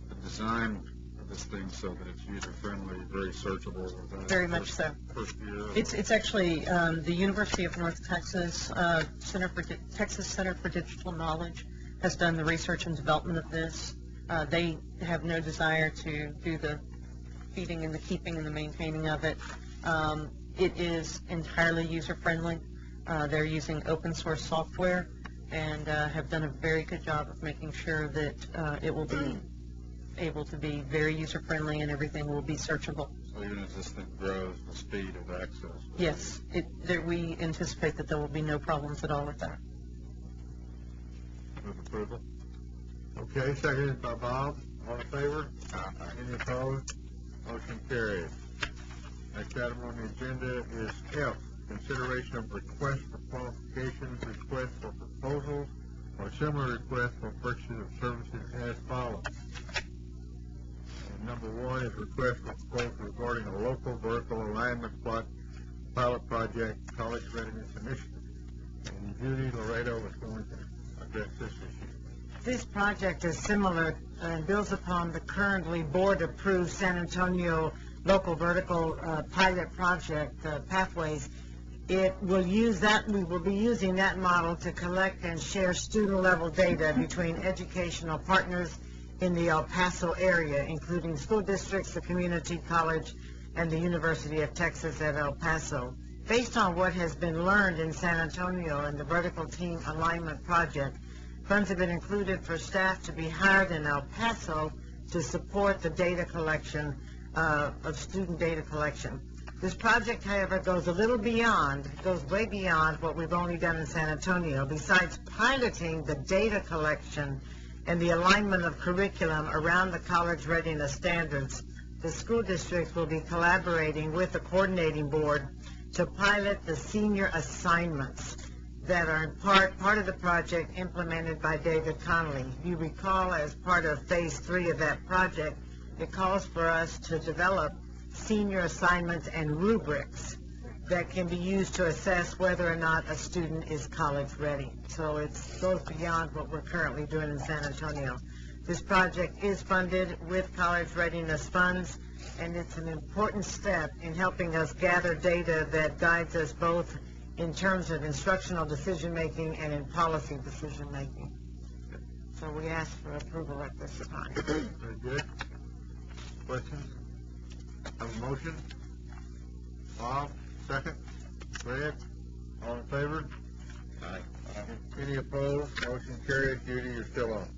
the design of this thing so that it's user-friendly, very searchable? Very much so. First year? It's actually the University of North Texas Texas Center for Digital Knowledge has done the research and development of this. They have no desire to do the feeding and the keeping and the maintaining of it. It is entirely user-friendly. They're using open source software and have done a very good job of making sure that it will be able to be very user-friendly and everything will be searchable. So even as this thing grows, the speed of access? Yes, we anticipate that there will be no problems at all with that. Move approval. Okay, seconded by Bob. All in favor? Any opposed? Motion carries. Next item on the agenda is F, consideration of request for qualifications, request for proposals, or similar request for purchase of services as follows. And number one is request for proposal regarding a local vertical alignment pilot project, college readiness initiative. And Judy Laredo is going to address this issue. This project is similar and builds upon the currently board-approved San Antonio local vertical pilot project, Pathways. It will use that, we will be using that model to collect and share student-level data between educational partners in the El Paso area, including school districts, the community college, and the University of Texas at El Paso. Based on what has been learned in San Antonio and the Vertical Team Alignment Project, funds have been included for staff to be hired in El Paso to support the data collection of student data collection. This project, however, goes a little beyond, goes way beyond what we've only done in San Antonio. Besides piloting the data collection and the alignment of curriculum around the college readiness standards, the school districts will be collaborating with the coordinating board to pilot the senior assignments that are in part of the project implemented by David Connolly. You recall, as part of phase 3 of that project, it calls for us to develop senior assignments and rubrics that can be used to assess whether or not a student is college ready. So it goes beyond what we're currently doing in San Antonio. This project is funded with college readiness funds, and it's an important step in helping us gather data that guides us both in terms of instructional decision-making and in policy decision-making. So we ask for approval at this time. Very good. Questions? Have a motion? Bob, second. Fred, all in favor? Aye. Any opposed? Motion carries. Judy, you're still on.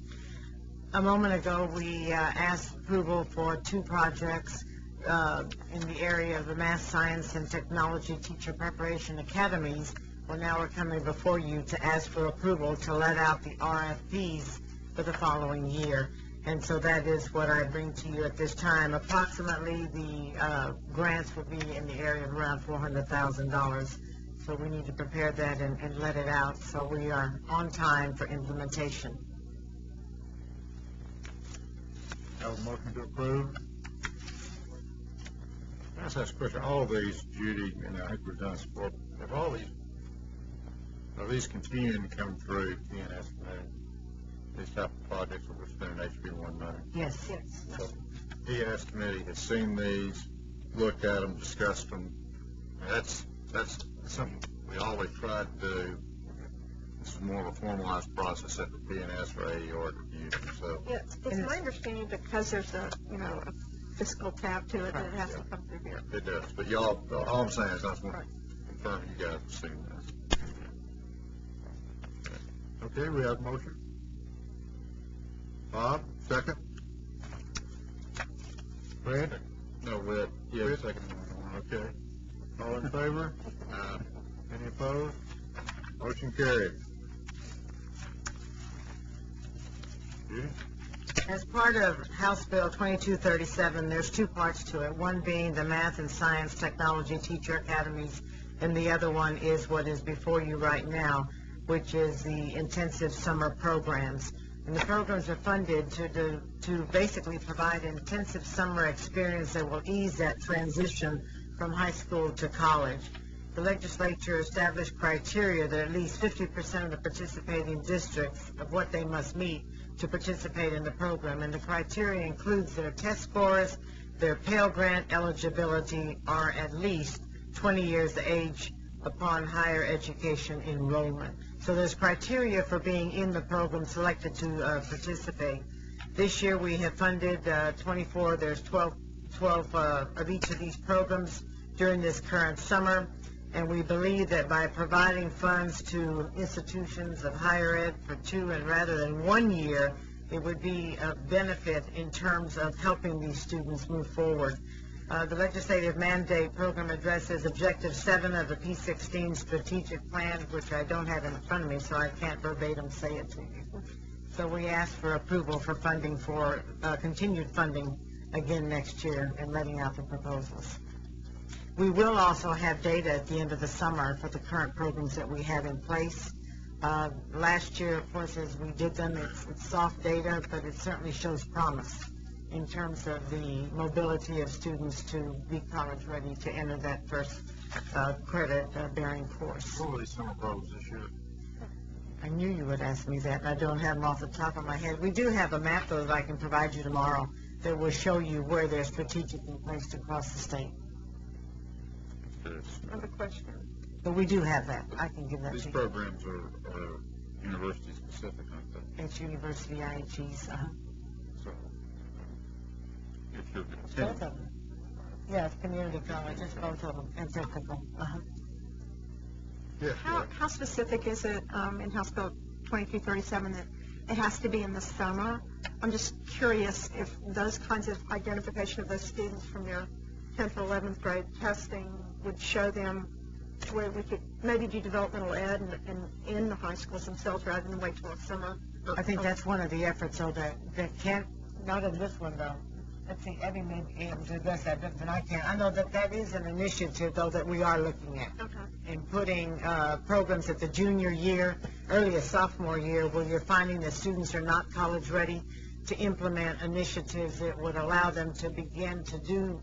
A moment ago, we asked approval for 2 projects in the area of the Math Science and Technology Teacher Preparation Academies. Well, now we're coming before you to ask for approval to let out the RFPs for the following year. And so that is what I bring to you at this time. Approximately, the grants will be in the area of around $400,000. So we need to prepare that and let it out so we are on time for implementation. Have a motion to approve. Can I just ask a question? All of these, Judy, and I think we've done this before, have all these, are these continuing to come through PNS money? These type of projects that we're spending HB1 money? Yes. So PNS committee has seen these, looked at them, discussed them. That's something we always try to do. This is more of a formalized process at the PNS or AER to review. So Yeah, it's my understanding because there's a fiscal tab to it that it has to come through here. it does. But y'all, all I'm saying is I just want to confirm you guys have seen this. Okay, we have a motion. Bob, second. Fred? No, Whit. Yeah, Whit? second. Okay. All in favor? Any opposed? Motion carried. Judy? As part of House Bill 2237, there's 2 parts to it, one being the Math and Science Technology Teacher Academies, and the other one is what is before you right now, which is the intensive summer programs. And the programs are funded to basically provide intensive summer experience that will ease that transition from high school to college. The legislature established criteria that at least 50% of the participating districts of what they must meet to participate in the program. And the criteria includes their test scores, their Pell Grant eligibility, are at least 20 years of age upon higher education enrollment. So there's criteria for being in the program selected to participate. This year we have funded 24, there's 12 of each of these programs during this current summer. And we believe that by providing funds to institutions of higher ed for 2 and rather than 1 year, it would be a benefit in terms of helping these students move forward. The legislative mandate program addresses Objective 7 of the P16 strategic plan, which I don't have in front of me, so I can't verbatim say it to you. So we ask for approval for funding for continued funding again next year and letting out the proposals. We will also have data at the end of the summer for the current programs that we have in place. Last year, of course, as we did them, it's soft data, but it certainly shows promise in terms of the mobility of students to be college ready to enter that first credit-bearing course. What were these summer programs this year? I knew you would ask me that, and I don't have them off the top of my head. We do have a map, though, that I can provide you tomorrow that will show you where they're strategically placed across the state. Another question. But we do have that. I can give that to you. These programs are university-specific, aren't they? It's university IHEs. So, if you're Both of them. Yes, community college, it's both of them, and technical. Yes, How specific is it in House Bill 2237 that it has to be in the summer? I'm just curious if those kinds of identification of those students from their 10th or 11th grade testing would show them where we could maybe do developmental ed and in the high schools themselves rather than wait till the summer. I think that's one of the efforts, though, that can't, not in this one, though. Let's see, Eddie may be able to address that better than I can. I know that is an initiative, though, that we are looking at. Okay. In putting programs at the junior year, earliest sophomore year, where you're finding that students are not college ready, to implement initiatives that would allow them to begin to do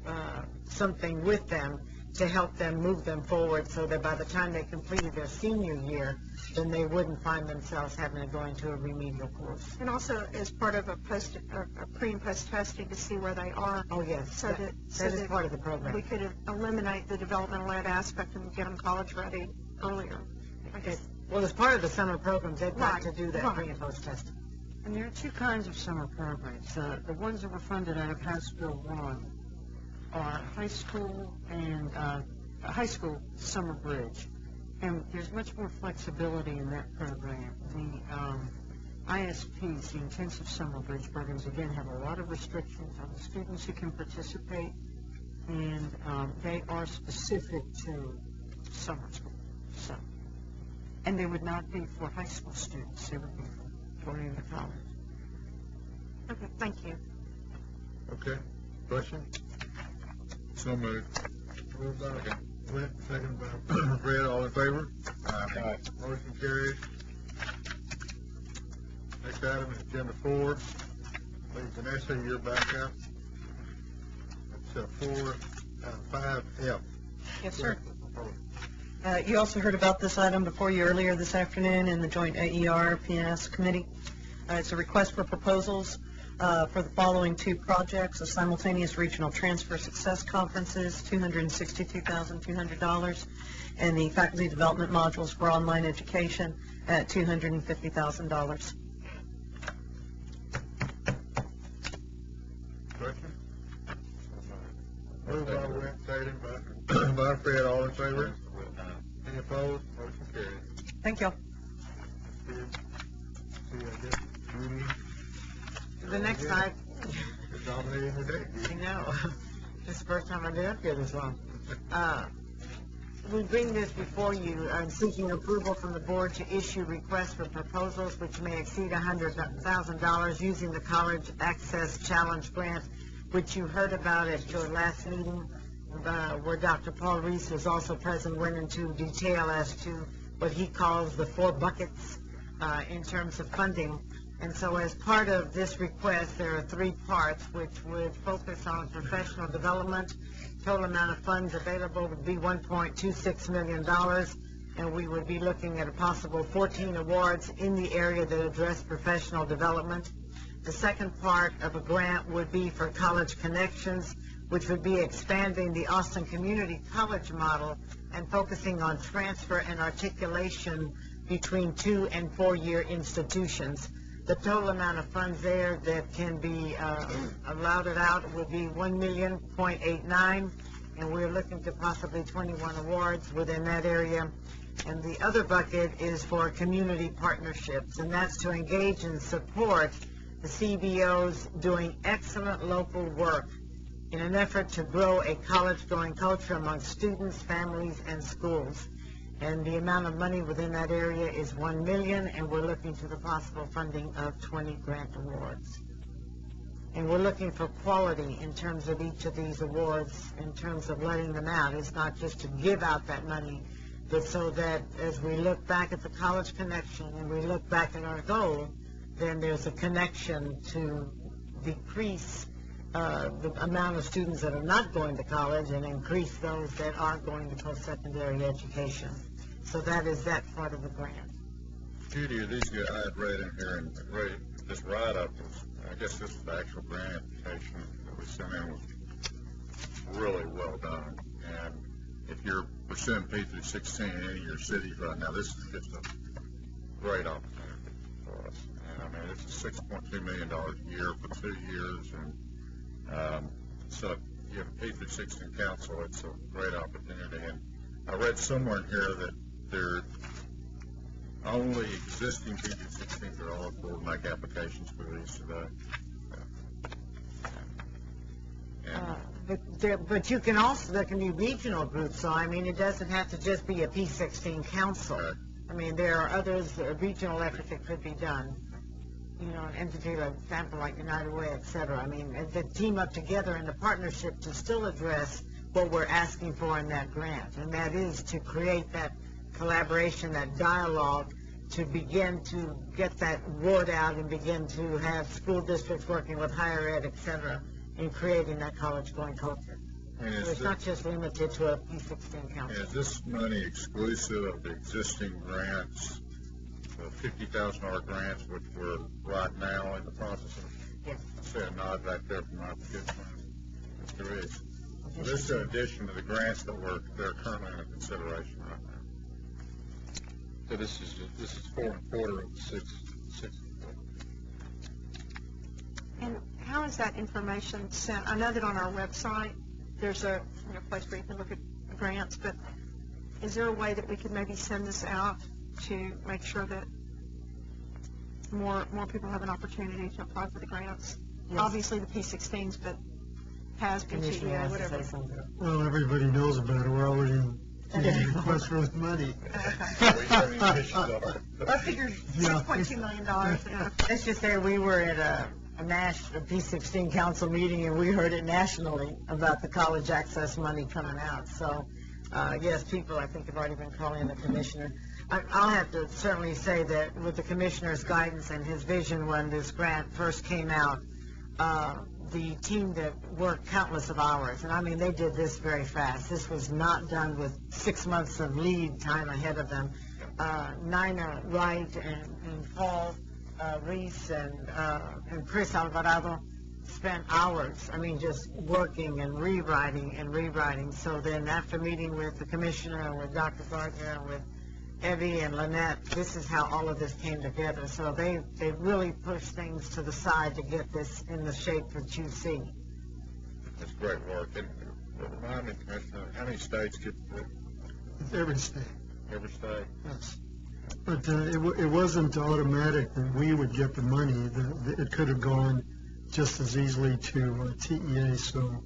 something with them to help them move them forward so that by the time they completed their senior year, then they wouldn't find themselves having to go into a remedial course. And also as part of a pre and post testing to see where they are. Oh, yes. So that is part of the program. We could eliminate the developmental ed aspect and get them college ready earlier. Well, as part of the summer programs, they've got to do that Right. pre and post testing. And there are two kinds of summer programs. The ones that were funded out of House Bill 1 are high school and high school summer bridge. And there's much more flexibility in that program. The ISPs, the intensive summer bridge programs, again, have a lot of restrictions on the students who can participate, and they are specific to summer school. So, and they would not be for high school students. They would be for going into college. Okay, thank you. Okay. Question? So moved. Moved by Went, second by Fred, all in favor? Aye. Motion carries. Next item is agenda 4. Lady Vanessa, you're back up. It's 5F. Yes, sir. You also heard about this item before you earlier this afternoon in the joint AER-PNS committee. It's a request for proposals for the following two projects: the simultaneous regional transfer success conferences, $262,200, and the faculty development modules for online education at $250,000. Question? Moved by Went, second by Fred, all in favor? Any opposed? Motion carries. Thank you. See, I guess, Judy. The next night. You're dominating the day. I know. This is the first time I've been up here this long. We bring this before you seeking approval from the board to issue requests for proposals which may exceed $100,000 using the College Access Challenge Grant, which you heard about at your last meeting, where Dr. Paul Reese was also present, went into detail as to what he calls the 4 buckets in terms of funding. And so as part of this request, there are 3 parts which would focus on professional development. Total amount of funds available would be $1.26 million, and we would be looking at a possible 14 awards in the area that address professional development. The second part of a grant would be for College Connections, which would be expanding the Austin Community College model and focusing on transfer and articulation between 2- and 4-year institutions. The total amount of funds there that can be allowed out would be $1.89 million, and we're looking to possibly 21 awards within that area. And the other bucket is for community partnerships, and that's to engage and support the CBOs doing excellent local work in an effort to grow a college-going culture among students, families, and schools. And the amount of money within that area is $1 million, and we're looking to the possible funding of 20 grant awards. And we're looking for quality in terms of each of these awards, in terms of letting them out. It's not just to give out that money, but so that as we look back at the college connection and we look back at our goal, then there's a connection to decrease the amount of students that are not going to college and increase those that are going to post-secondary education. So that is that part of the grant. Judy, these guys I had read in here, and this write-up was, I guess this is the actual grant application that we sent in, was really well done. And if you're pursuing P through 16 in any of your cities right now, this is just a great opportunity for us. And I mean, it's a $6.2 million a year for 2 years, and so if you have a P through 16 council, it's a great opportunity. And I read somewhere in here that they're only existing P through 16s are eligible to make applications for these today. But you can also, there can be regional groups, so I mean, it doesn't have to just be a P16 council. Right. I mean, there are others, regional efforts that could be done. You know, an entity, like example, like United Way, et cetera. I mean, that team up together in the partnership to still address what we're asking for in that grant, and that is to create that collaboration, that dialogue, to begin to get that word out and begin to have school districts working with higher ed, et cetera, in creating that college-going culture. So it's not just limited to a P16 council. Is this money exclusive of the existing grants, the $50,000 grants, which we're right now in the process of? Yes. I see a nod back there from my good friend. There is. So this is in addition to the grants that they're currently under consideration right now. So this is 4 1/4 of the 6. And how is that information sent? I know that on our website, there's a place where you can look at grants, but is there a way that we could maybe send this out to make sure that more people have an opportunity to apply for the grants? Yes. Obviously the P16s, but has been TEA, whatever. Well, everybody knows about it. We're already getting requests for the money. I figured $6.2 million. Yeah. Let's just say we were at a P16 council meeting, and we heard it nationally about the college access money coming out. So, yes, people, I think, have already been calling the commissioner. I'll have to certainly say that with the commissioner's guidance and his vision when this grant first came out, the team that worked countless of hours, and I mean, they did this very fast. This was not done with 6 months of lead time ahead of them. Nina Wright and Paul Reese and Chris Alvarado spent hours, I mean, just working and rewriting. So then after meeting with the commissioner and with Dr. Gardner and with Evie and Lynette, this is how all of this came together. So they really pushed things to the side to get this in the shape that you see. That's great work. And remind me, Commissioner, how many states get the? Every state. Every state? Yes. But it wasn't automatic that we would get the money. It could have gone just as easily to TEA. So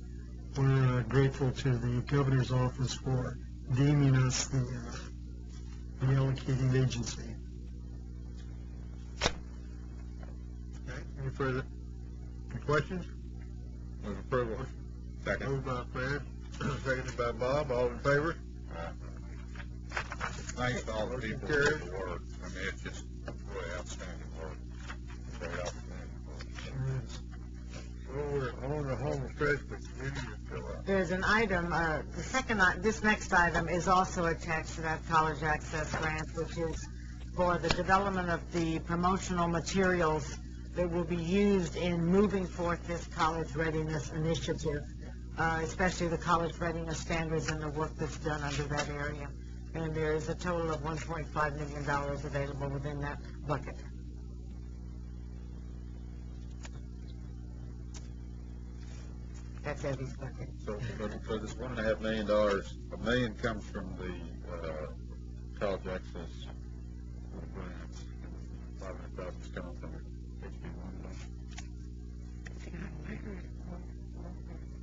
we're grateful to the governor's office for deeming us the allocating agency. Okay, any further questions? Move approval. Second. Moved by Fred, seconded by Bob, all in favor? Thanks to all the people who did the work. I mean, it's just really outstanding work. Great opportunity. So we're on the home stretch, but community is still out. There's an item, this next item is also attached to that college access grant, which is for the development of the promotional materials that will be used in moving forth this college readiness initiative, especially the college readiness standards and the work that's done under that area. And there is a total of $1.5 million available within that bucket. That's Eddie's bucket. So for this $1.5 million, $1 million comes from the college access grants, and $500,000 is coming from the HB1 loan.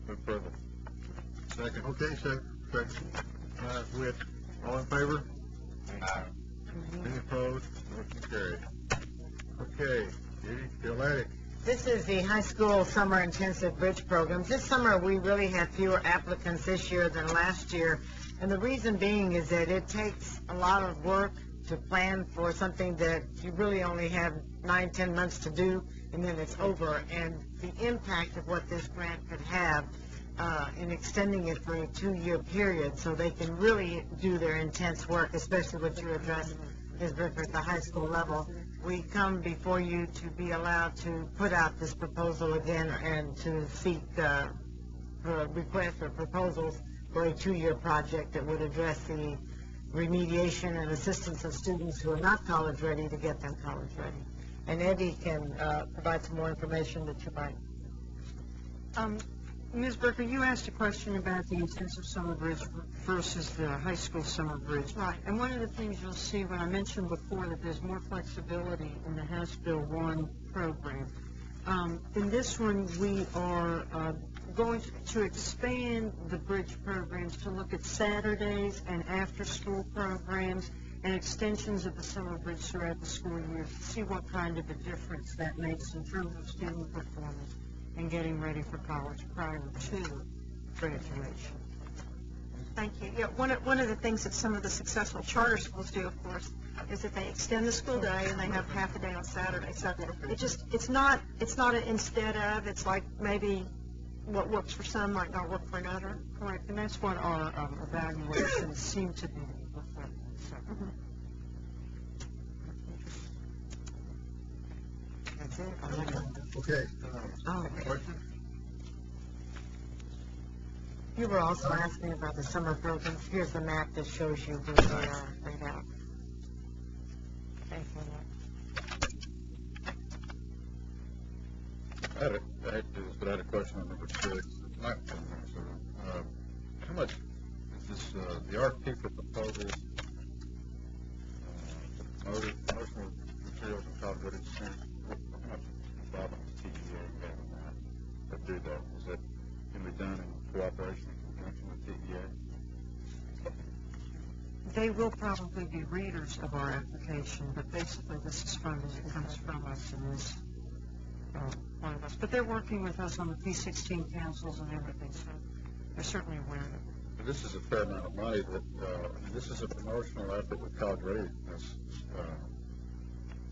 Move further. Second. Okay, second. With, all in favor? Aye. Any opposed? Motion carried. Okay, Judy, still at it. This is the high school summer intensive bridge program. This summer, we really had fewer applicants this year than last year. And the reason being is that it takes a lot of work to plan for something that you really only have 9-10 months to do, and then it's over. And the impact of what this grant could have in extending it for a 2-year period so they can really do their intense work, especially what you addressed, Ms. Bricker, at the high school level. We come before you to be allowed to put out this proposal again and to seek requests or proposals for a 2-year project that would address the remediation and assistance of students who are not college ready to get them college ready. And Eddie can provide some more information that you might. Ms. Berker, you asked a question about the intensive summer bridge versus the high school summer bridge. Right. And one of the things you'll see when I mentioned before that there's more flexibility in the House Bill 1 program. In this one, we are going to expand the bridge programs to look at Saturdays and after-school programs and extensions of the summer bridge throughout the school year to see what kind of a difference that makes in terms of student performance and getting ready for college prior to graduation. Thank you. Yeah, one of the things that some of the successful charter schools do, of course, is that they extend the school day and they have half a day on Saturday. So it's not an instead of. It's like maybe what works for some might not work for another. Correct, and that's what our evaluations seem to be reflecting. So. That's it. Okay. Question? You were also asking about the summer programs. Here's the map that shows you who they are laid out. Thanks for that. I hate to do this, but I had a question on number 6. How much is this, the RFP for proposals, promotional materials and college ready center? How much involvement does TEA have in that do that? Is that can be done in cooperation in conjunction with TEA? They will probably be readers of our application, but basically this is funding that comes from us and is one of us. But they're working with us on the P16 councils and everything, so they're certainly aware of it. But this is a fair amount of money. This is a promotional effort with college readiness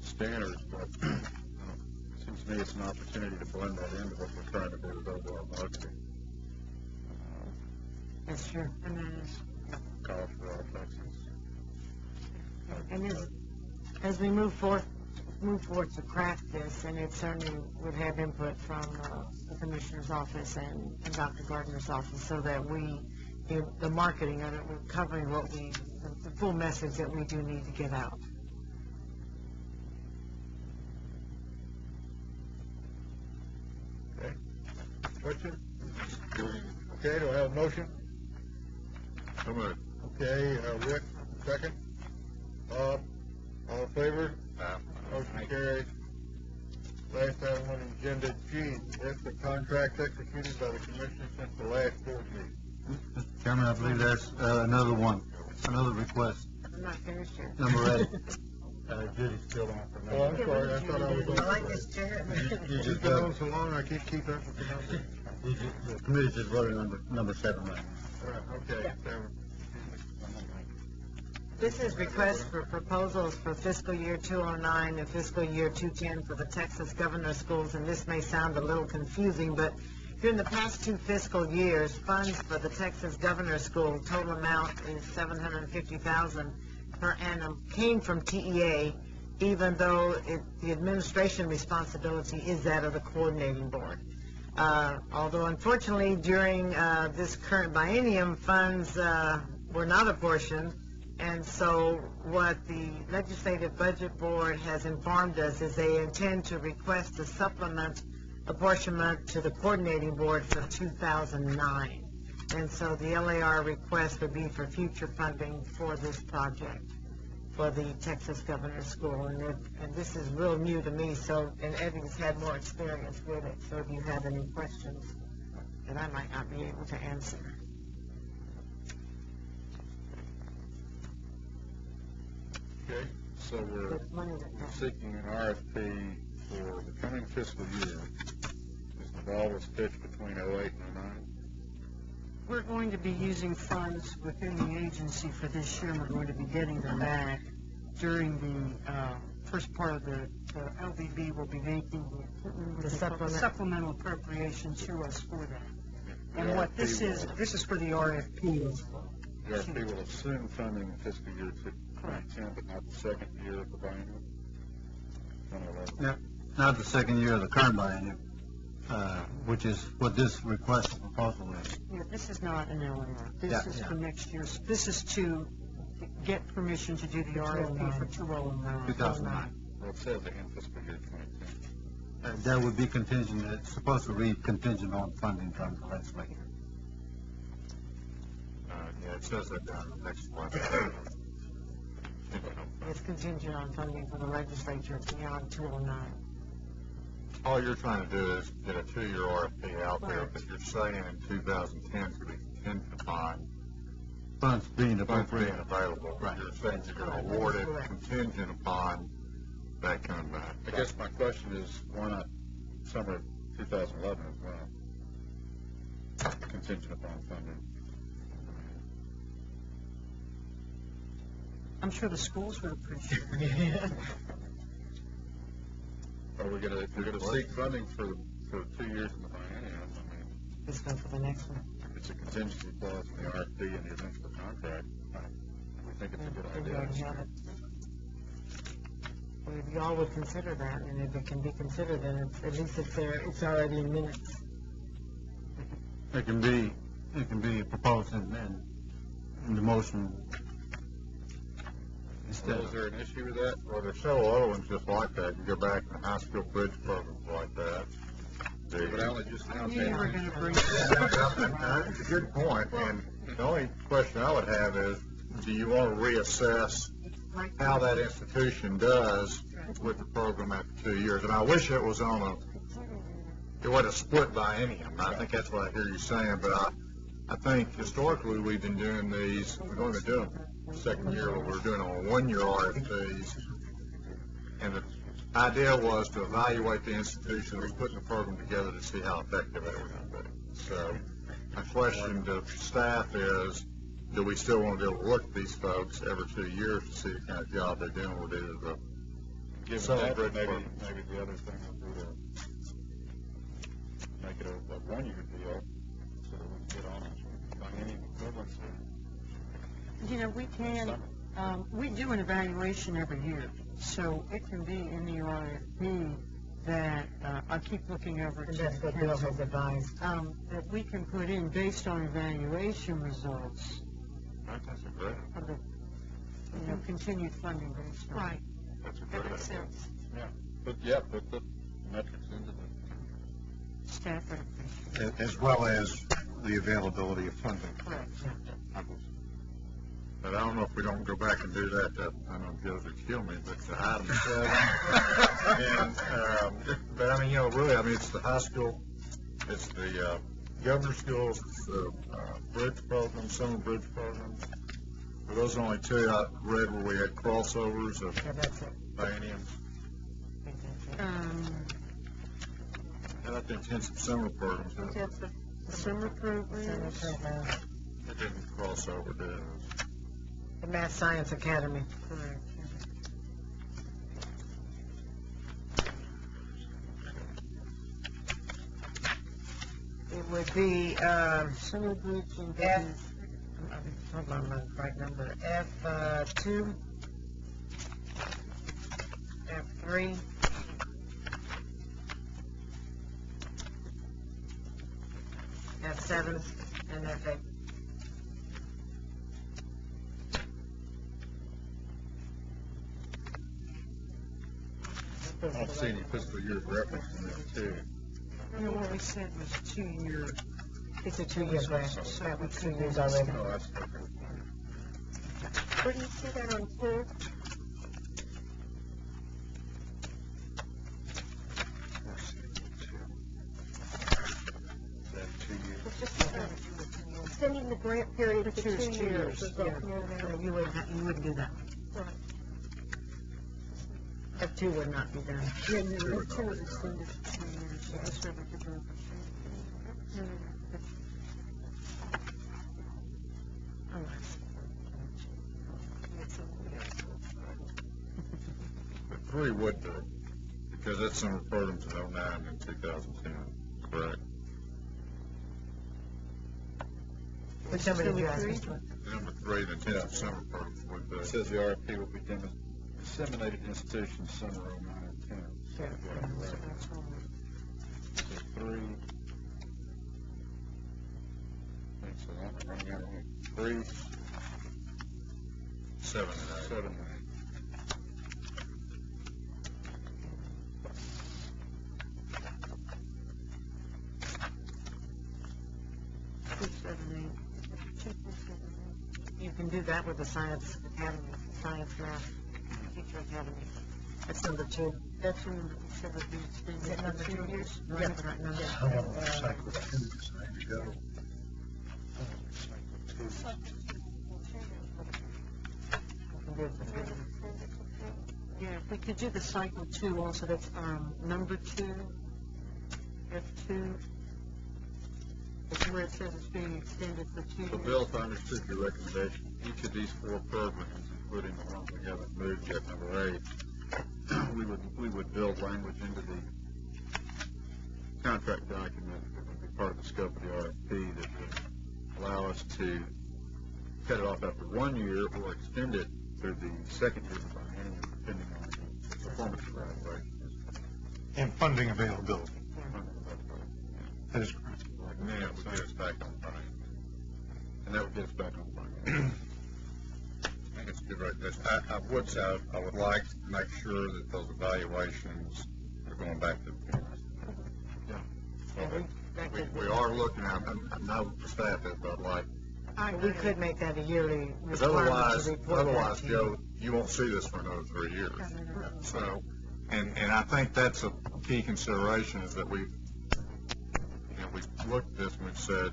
standards, but it seems to me it's an opportunity to blend that into what we're trying to do with overall marketing. That's true. And that is College for All Texans. And as we move forward to craft this, and it certainly would have input from the Commissioner's office and Dr. Gardner's office, so that the marketing of it, we're covering the full message that we do need to get out. Okay. Question? Okay, do I have a motion? So moved. Okay, Rick, second. All in favor? Motion carries. Last item on the agenda G, that's the contract executed by the Commissioner since the last board meeting. Mr. Chairman, I believe that's another request. I'm not finished yet. Number 8. Judy's still on for Oh, I'm sorry, I thought I was on. I like this chair. You've been on so long, I can't keep up with the numbers. The committee just voted number 7 right now. All right, okay, 7. This is requests for proposals for fiscal year 2009 and fiscal year 2010 for the Texas Governor Schools, and this may sound a little confusing, but during the past 2 fiscal years, funds for the Texas Governor School, total amount is $750,000 per annum, came from TEA, even though the administration responsibility is that of the coordinating board. Although unfortunately during this current biennium, funds were not apportioned, and so what the Legislative Budget Board has informed us is they intend to request a supplement apportionment to the coordinating board for 2009. And so the LAR request would be for future funding for this project, for the Texas Governor's School. And this is real new to me, so, and Eddie's had more experience with it, so if you have any questions that I might not be able to answer. Okay, so we're seeking an RFP for the coming fiscal year. Is the ball was pitched between 08 and 09? We're going to be using funds within the agency for this year, and we're going to be getting them back during the first part of the LVB will be making the supplemental appropriation to us for that. And what this is for the RFP. The RFP will assume funding in fiscal year 2010, but not the second year of the biennium? No, not the second year of the current biennium, which is what this request proposal is. Yeah, this is not an LAR. This is for next year's. This is to get permission to do the RFP for 2009. Well, it says in fiscal year 2010. That would be contingent, it's supposed to read contingent on funding from the legislature. Yeah, it says that down in the next one. It's contingent on funding from the legislature beyond 2009. All you're trying to do is get a 2-year RFP out there, but you're saying in 2010 to be contingent upon funds being available. Right. You're saying you're going to award it contingent upon that coming back. I guess my question is, why not summer of 2011 as well? Contingent upon funding. I'm sure the schools would appreciate it. Are we going to, if we're going to seek funding for 2 years in the biennium, I mean, Let's go for the next one. if it's a contingency clause in the RFP in the event of the contract, we think it's a good idea. Well, if y'all would consider that, and if it can be considered, then at least it's there, it's already in minutes. It can be proposed in the motion. Well, is there an issue with that? Well, there's several other ones just like that. You go back to the high school bridge programs like that. But Alan just now You were going to bring That's a good point, and the only question I would have is, do you want to reassess how that institution does with the program after 2 years? And I wish it was it wasn't a split biennium. I think that's what I hear you saying, but I think historically we've been doing these, we're only doing the second year, but we're doing on 1-year RFPs. And the idea was to evaluate the institution that was putting the program together to see how effective it was going to be. So my question to staff is, do we still want to be able to look at these folks every 2 years to see the kind of job they're doing with either the Given that, maybe the other thing would be to make it a 1-year deal, so that we can get on it by any equivalency. You know, we do an evaluation every year, so it can be in the RFP that I keep looking over. And that's what Bill has advised. That we can put in based on evaluation results. That's a great. Of the, continued funding based on. Right. That's a That great makes idea. sense. Yeah, put the metrics into the Staff would appreciate it. As well as the availability of funding. Correct. But I don't know if we don't go back and do that. I know Joe's would kill me, but item 7. But I mean, really, it's the high school, it's the governor's schools, it's the bridge program, summer bridge programs. Were those the only 2 I read where we had crossovers of bienniums? How about the intensive summer programs? The summer programs. It didn't cross over, did it? The Math Science Academy. Correct. It would be, Summer bridge and hold on, my right number, F2, F3, F7, and F8. I don't see any fiscal year reference in there too. No, what we said was 2 years. It's a 2-year grant, so that was 2 years already. Where do you see that on 2? Extending the grant period to 2 years. You wouldn't do that. That 2 would not be done. Yeah, no, that 2 is extended to 2 years. So that's what we could do. But 3 would do, because that's summer programs in 09 and 2010, correct? Which number did you ask me? Number 3, the 10 summer programs would do. It says the RFP will be disseminated to institutions summer 09 and 10. So, right. So 3. So I'm running out of 3, 7 and 8. 7 and 8. You can do that with the Science Academy, Science Math Teacher Academy. That's number 2. That's number 2. Is that number 2 years? Yeah, right number. Yeah, if we could do the cycle 2 also, that's number 2, F2. That's where it says it's being extended for 2 years. So, Bill, if I understood your recommendation, each of these 4 programs, including the ones we haven't moved yet, number 8, we would build language into the contract document that would be part of the scope of the RFP that would allow us to cut it off after 1 year or extend it through the second year of the biennium, depending on the performance evaluation. And funding availability. That is correct. And then it would get us back on time. And that would get us back on plan. I think it's good right there. I would say I would like to make sure that those evaluations are going back to the parents. So we are looking at, I know the staff is, but like, We could make that a yearly because requirement to report otherwise, that to you. Joe, you won't see this for another 3 years. So, and I think that's a key consideration is that we've looked at this and we've said,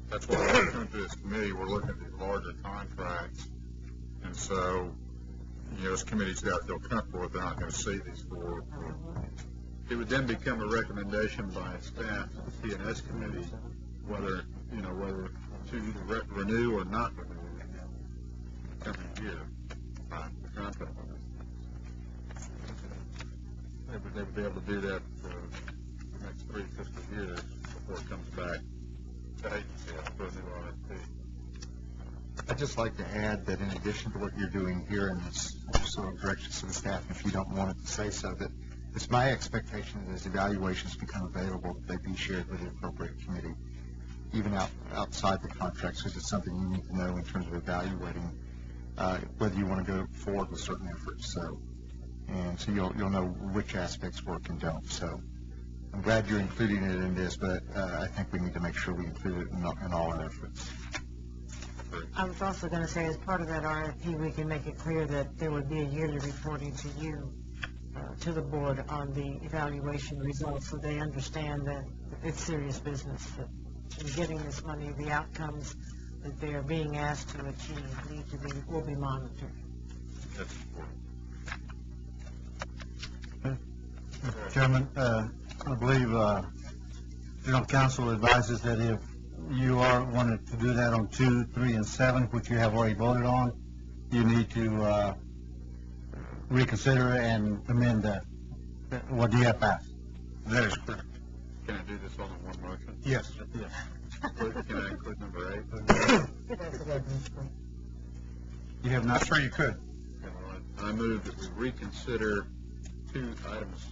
that's why we're coming to this committee, we're looking at these larger contracts. And so, this committee's got to feel comfortable that they're not going to see these 4. It would then become a recommendation by staff to the P&S committee whether to either renew or not renew in the coming year. The contract. They would be able to do that for the next 3 fiscal years before it comes back to agency for a new RFP. I'd just like to add that in addition to what you're doing here, and it's sort of directions to the staff, if you don't want it to say so, that it's my expectation that as evaluations become available, that they be shared with the appropriate committee, even outside the contracts, because it's something you need to know in terms of evaluating whether you want to go forward with certain efforts. So you'll know which aspects work and don't. So I'm glad you're including it in this, but I think we need to make sure we include it in all our efforts. I was also going to say, as part of that RFP, we can make it clear that there would be a yearly reporting to you, to the board, on the evaluation results, so they understand that it's serious business, that in getting this money, the outcomes that they are being asked to achieve will be monitored. That's important. Chairman, I believe General Counsel advises that if you are wanting to do that on 2, 3, and 7, which you have already voted on, you need to reconsider and amend what you have passed. That is correct. Can I do this all in one motion? Yes. Can I include number 8? You have not. Sure you could. I move that we reconsider 2 items,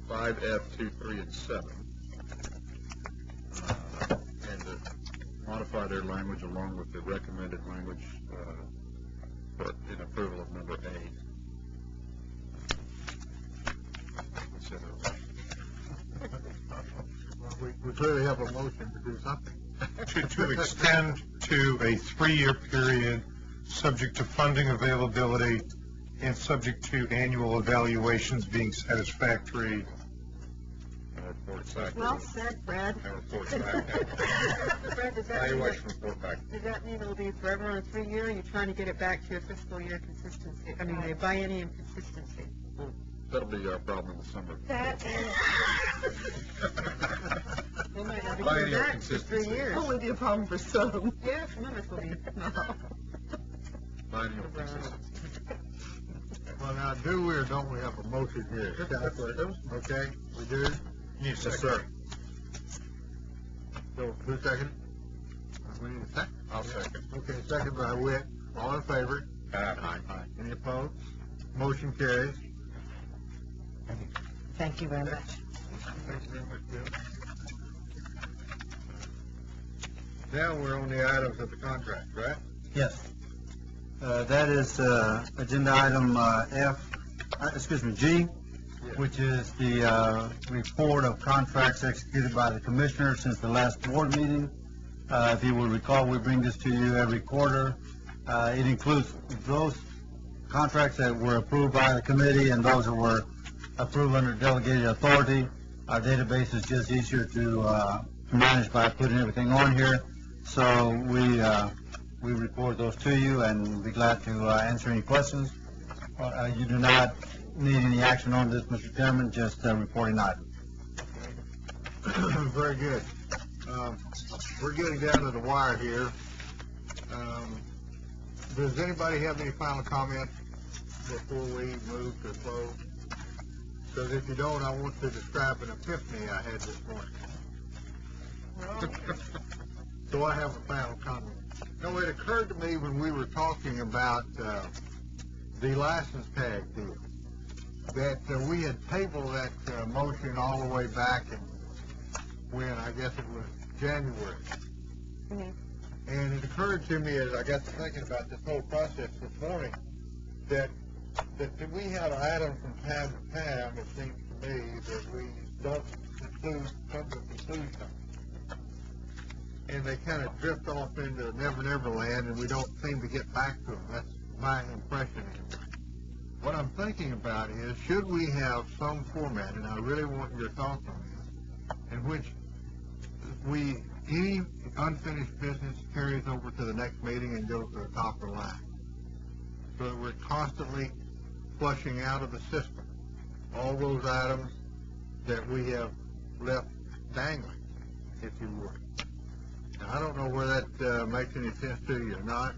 5F, 2, 3, and 7, and to modify their language along with the recommended language in approval of number 8. clearly have a motion to do something. To extend to a 3-year period, subject to funding availability and subject to annual evaluations being satisfactory. Well said, Fred. Fred, does that mean Evaluation report back. Does that mean it'll be forever on a 3-year, or are you trying to get it back to a fiscal year consistency? I mean, a biennium consistency? That'll be our problem in the summer. That We might not be Biennial going back for 3 consistency. years. Only be a problem for some. Yeah, some of us will be. Biennial consistency. Well, now, do we or don't we have a motion here? Okay, we do? Yes, sir. So, who's second? We need a second. I'll second. Okay, second by Witt. All in favor? Aye. Any opposed? Motion carries. Thank you very much. Thank you very much, Bill. Now we're on the items of the contract, right? Yes. That is agenda item G, which is the report of contracts executed by the commissioner since the last board meeting. If you will recall, we bring this to you every quarter. It includes those contracts that were approved by the committee and those that were approved under delegated authority. Our database is just easier to manage by putting everything on here. So we report those to you, and we'll be glad to answer any questions. You do not need any action on this, Mr. Chairman, just reporting item. Very good. We're getting down to the wire here. Does anybody have any final comments before we move to close? Because if you don't, I want to describe an epiphany I had this morning. So I have a final comment. No, it occurred to me when we were talking about the license tag deal that we had tabled that motion all the way back in when I guess it was January. And it occurred to me as I got to thinking about this whole process this morning that we have items from time to time, it seems to me, that we don't come to conclusion. And they kind of drift off into Never Land, and we don't seem to get back to them. That's my impression. What I'm thinking about is, should we have some format, and I really want your thoughts on this, in which any unfinished business carries over to the next meeting and goes to the top of the line. So that we're constantly flushing out of the system all those items that we have left dangling, if you would. Now, I don't know where that makes any sense to you or not,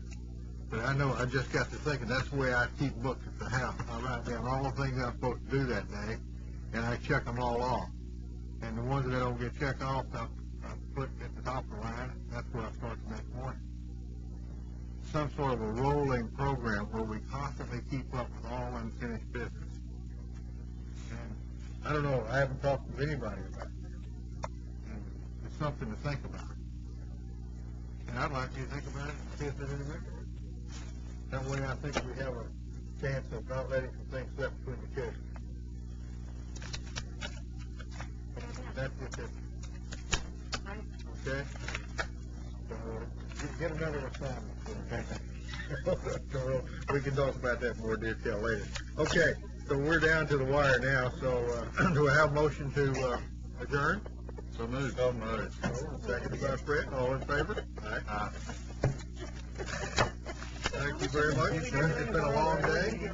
but I know I just got to thinking that's the way I keep books at the house. I write down all the things I'm supposed to do that day, and I check them all off. And the ones that don't get checked off, I put at the top of the line. That's where I start the next morning. Some sort of a rolling program where we constantly keep up with all unfinished business. And I don't know, I haven't talked with anybody about it. And it's something to think about. And I'd like you to think about it and see if there's any mechanism. That way I think we have a chance of not letting some things slip between the chairs. That's it. Okay? So, get another assignment. Okay? We can talk about that in more detail later. Okay, so we're down to the wire now, so do I have a motion to adjourn? So moved. So moved. Second by Fred. All in favor? Aye. Thank you very much. It's been a long day.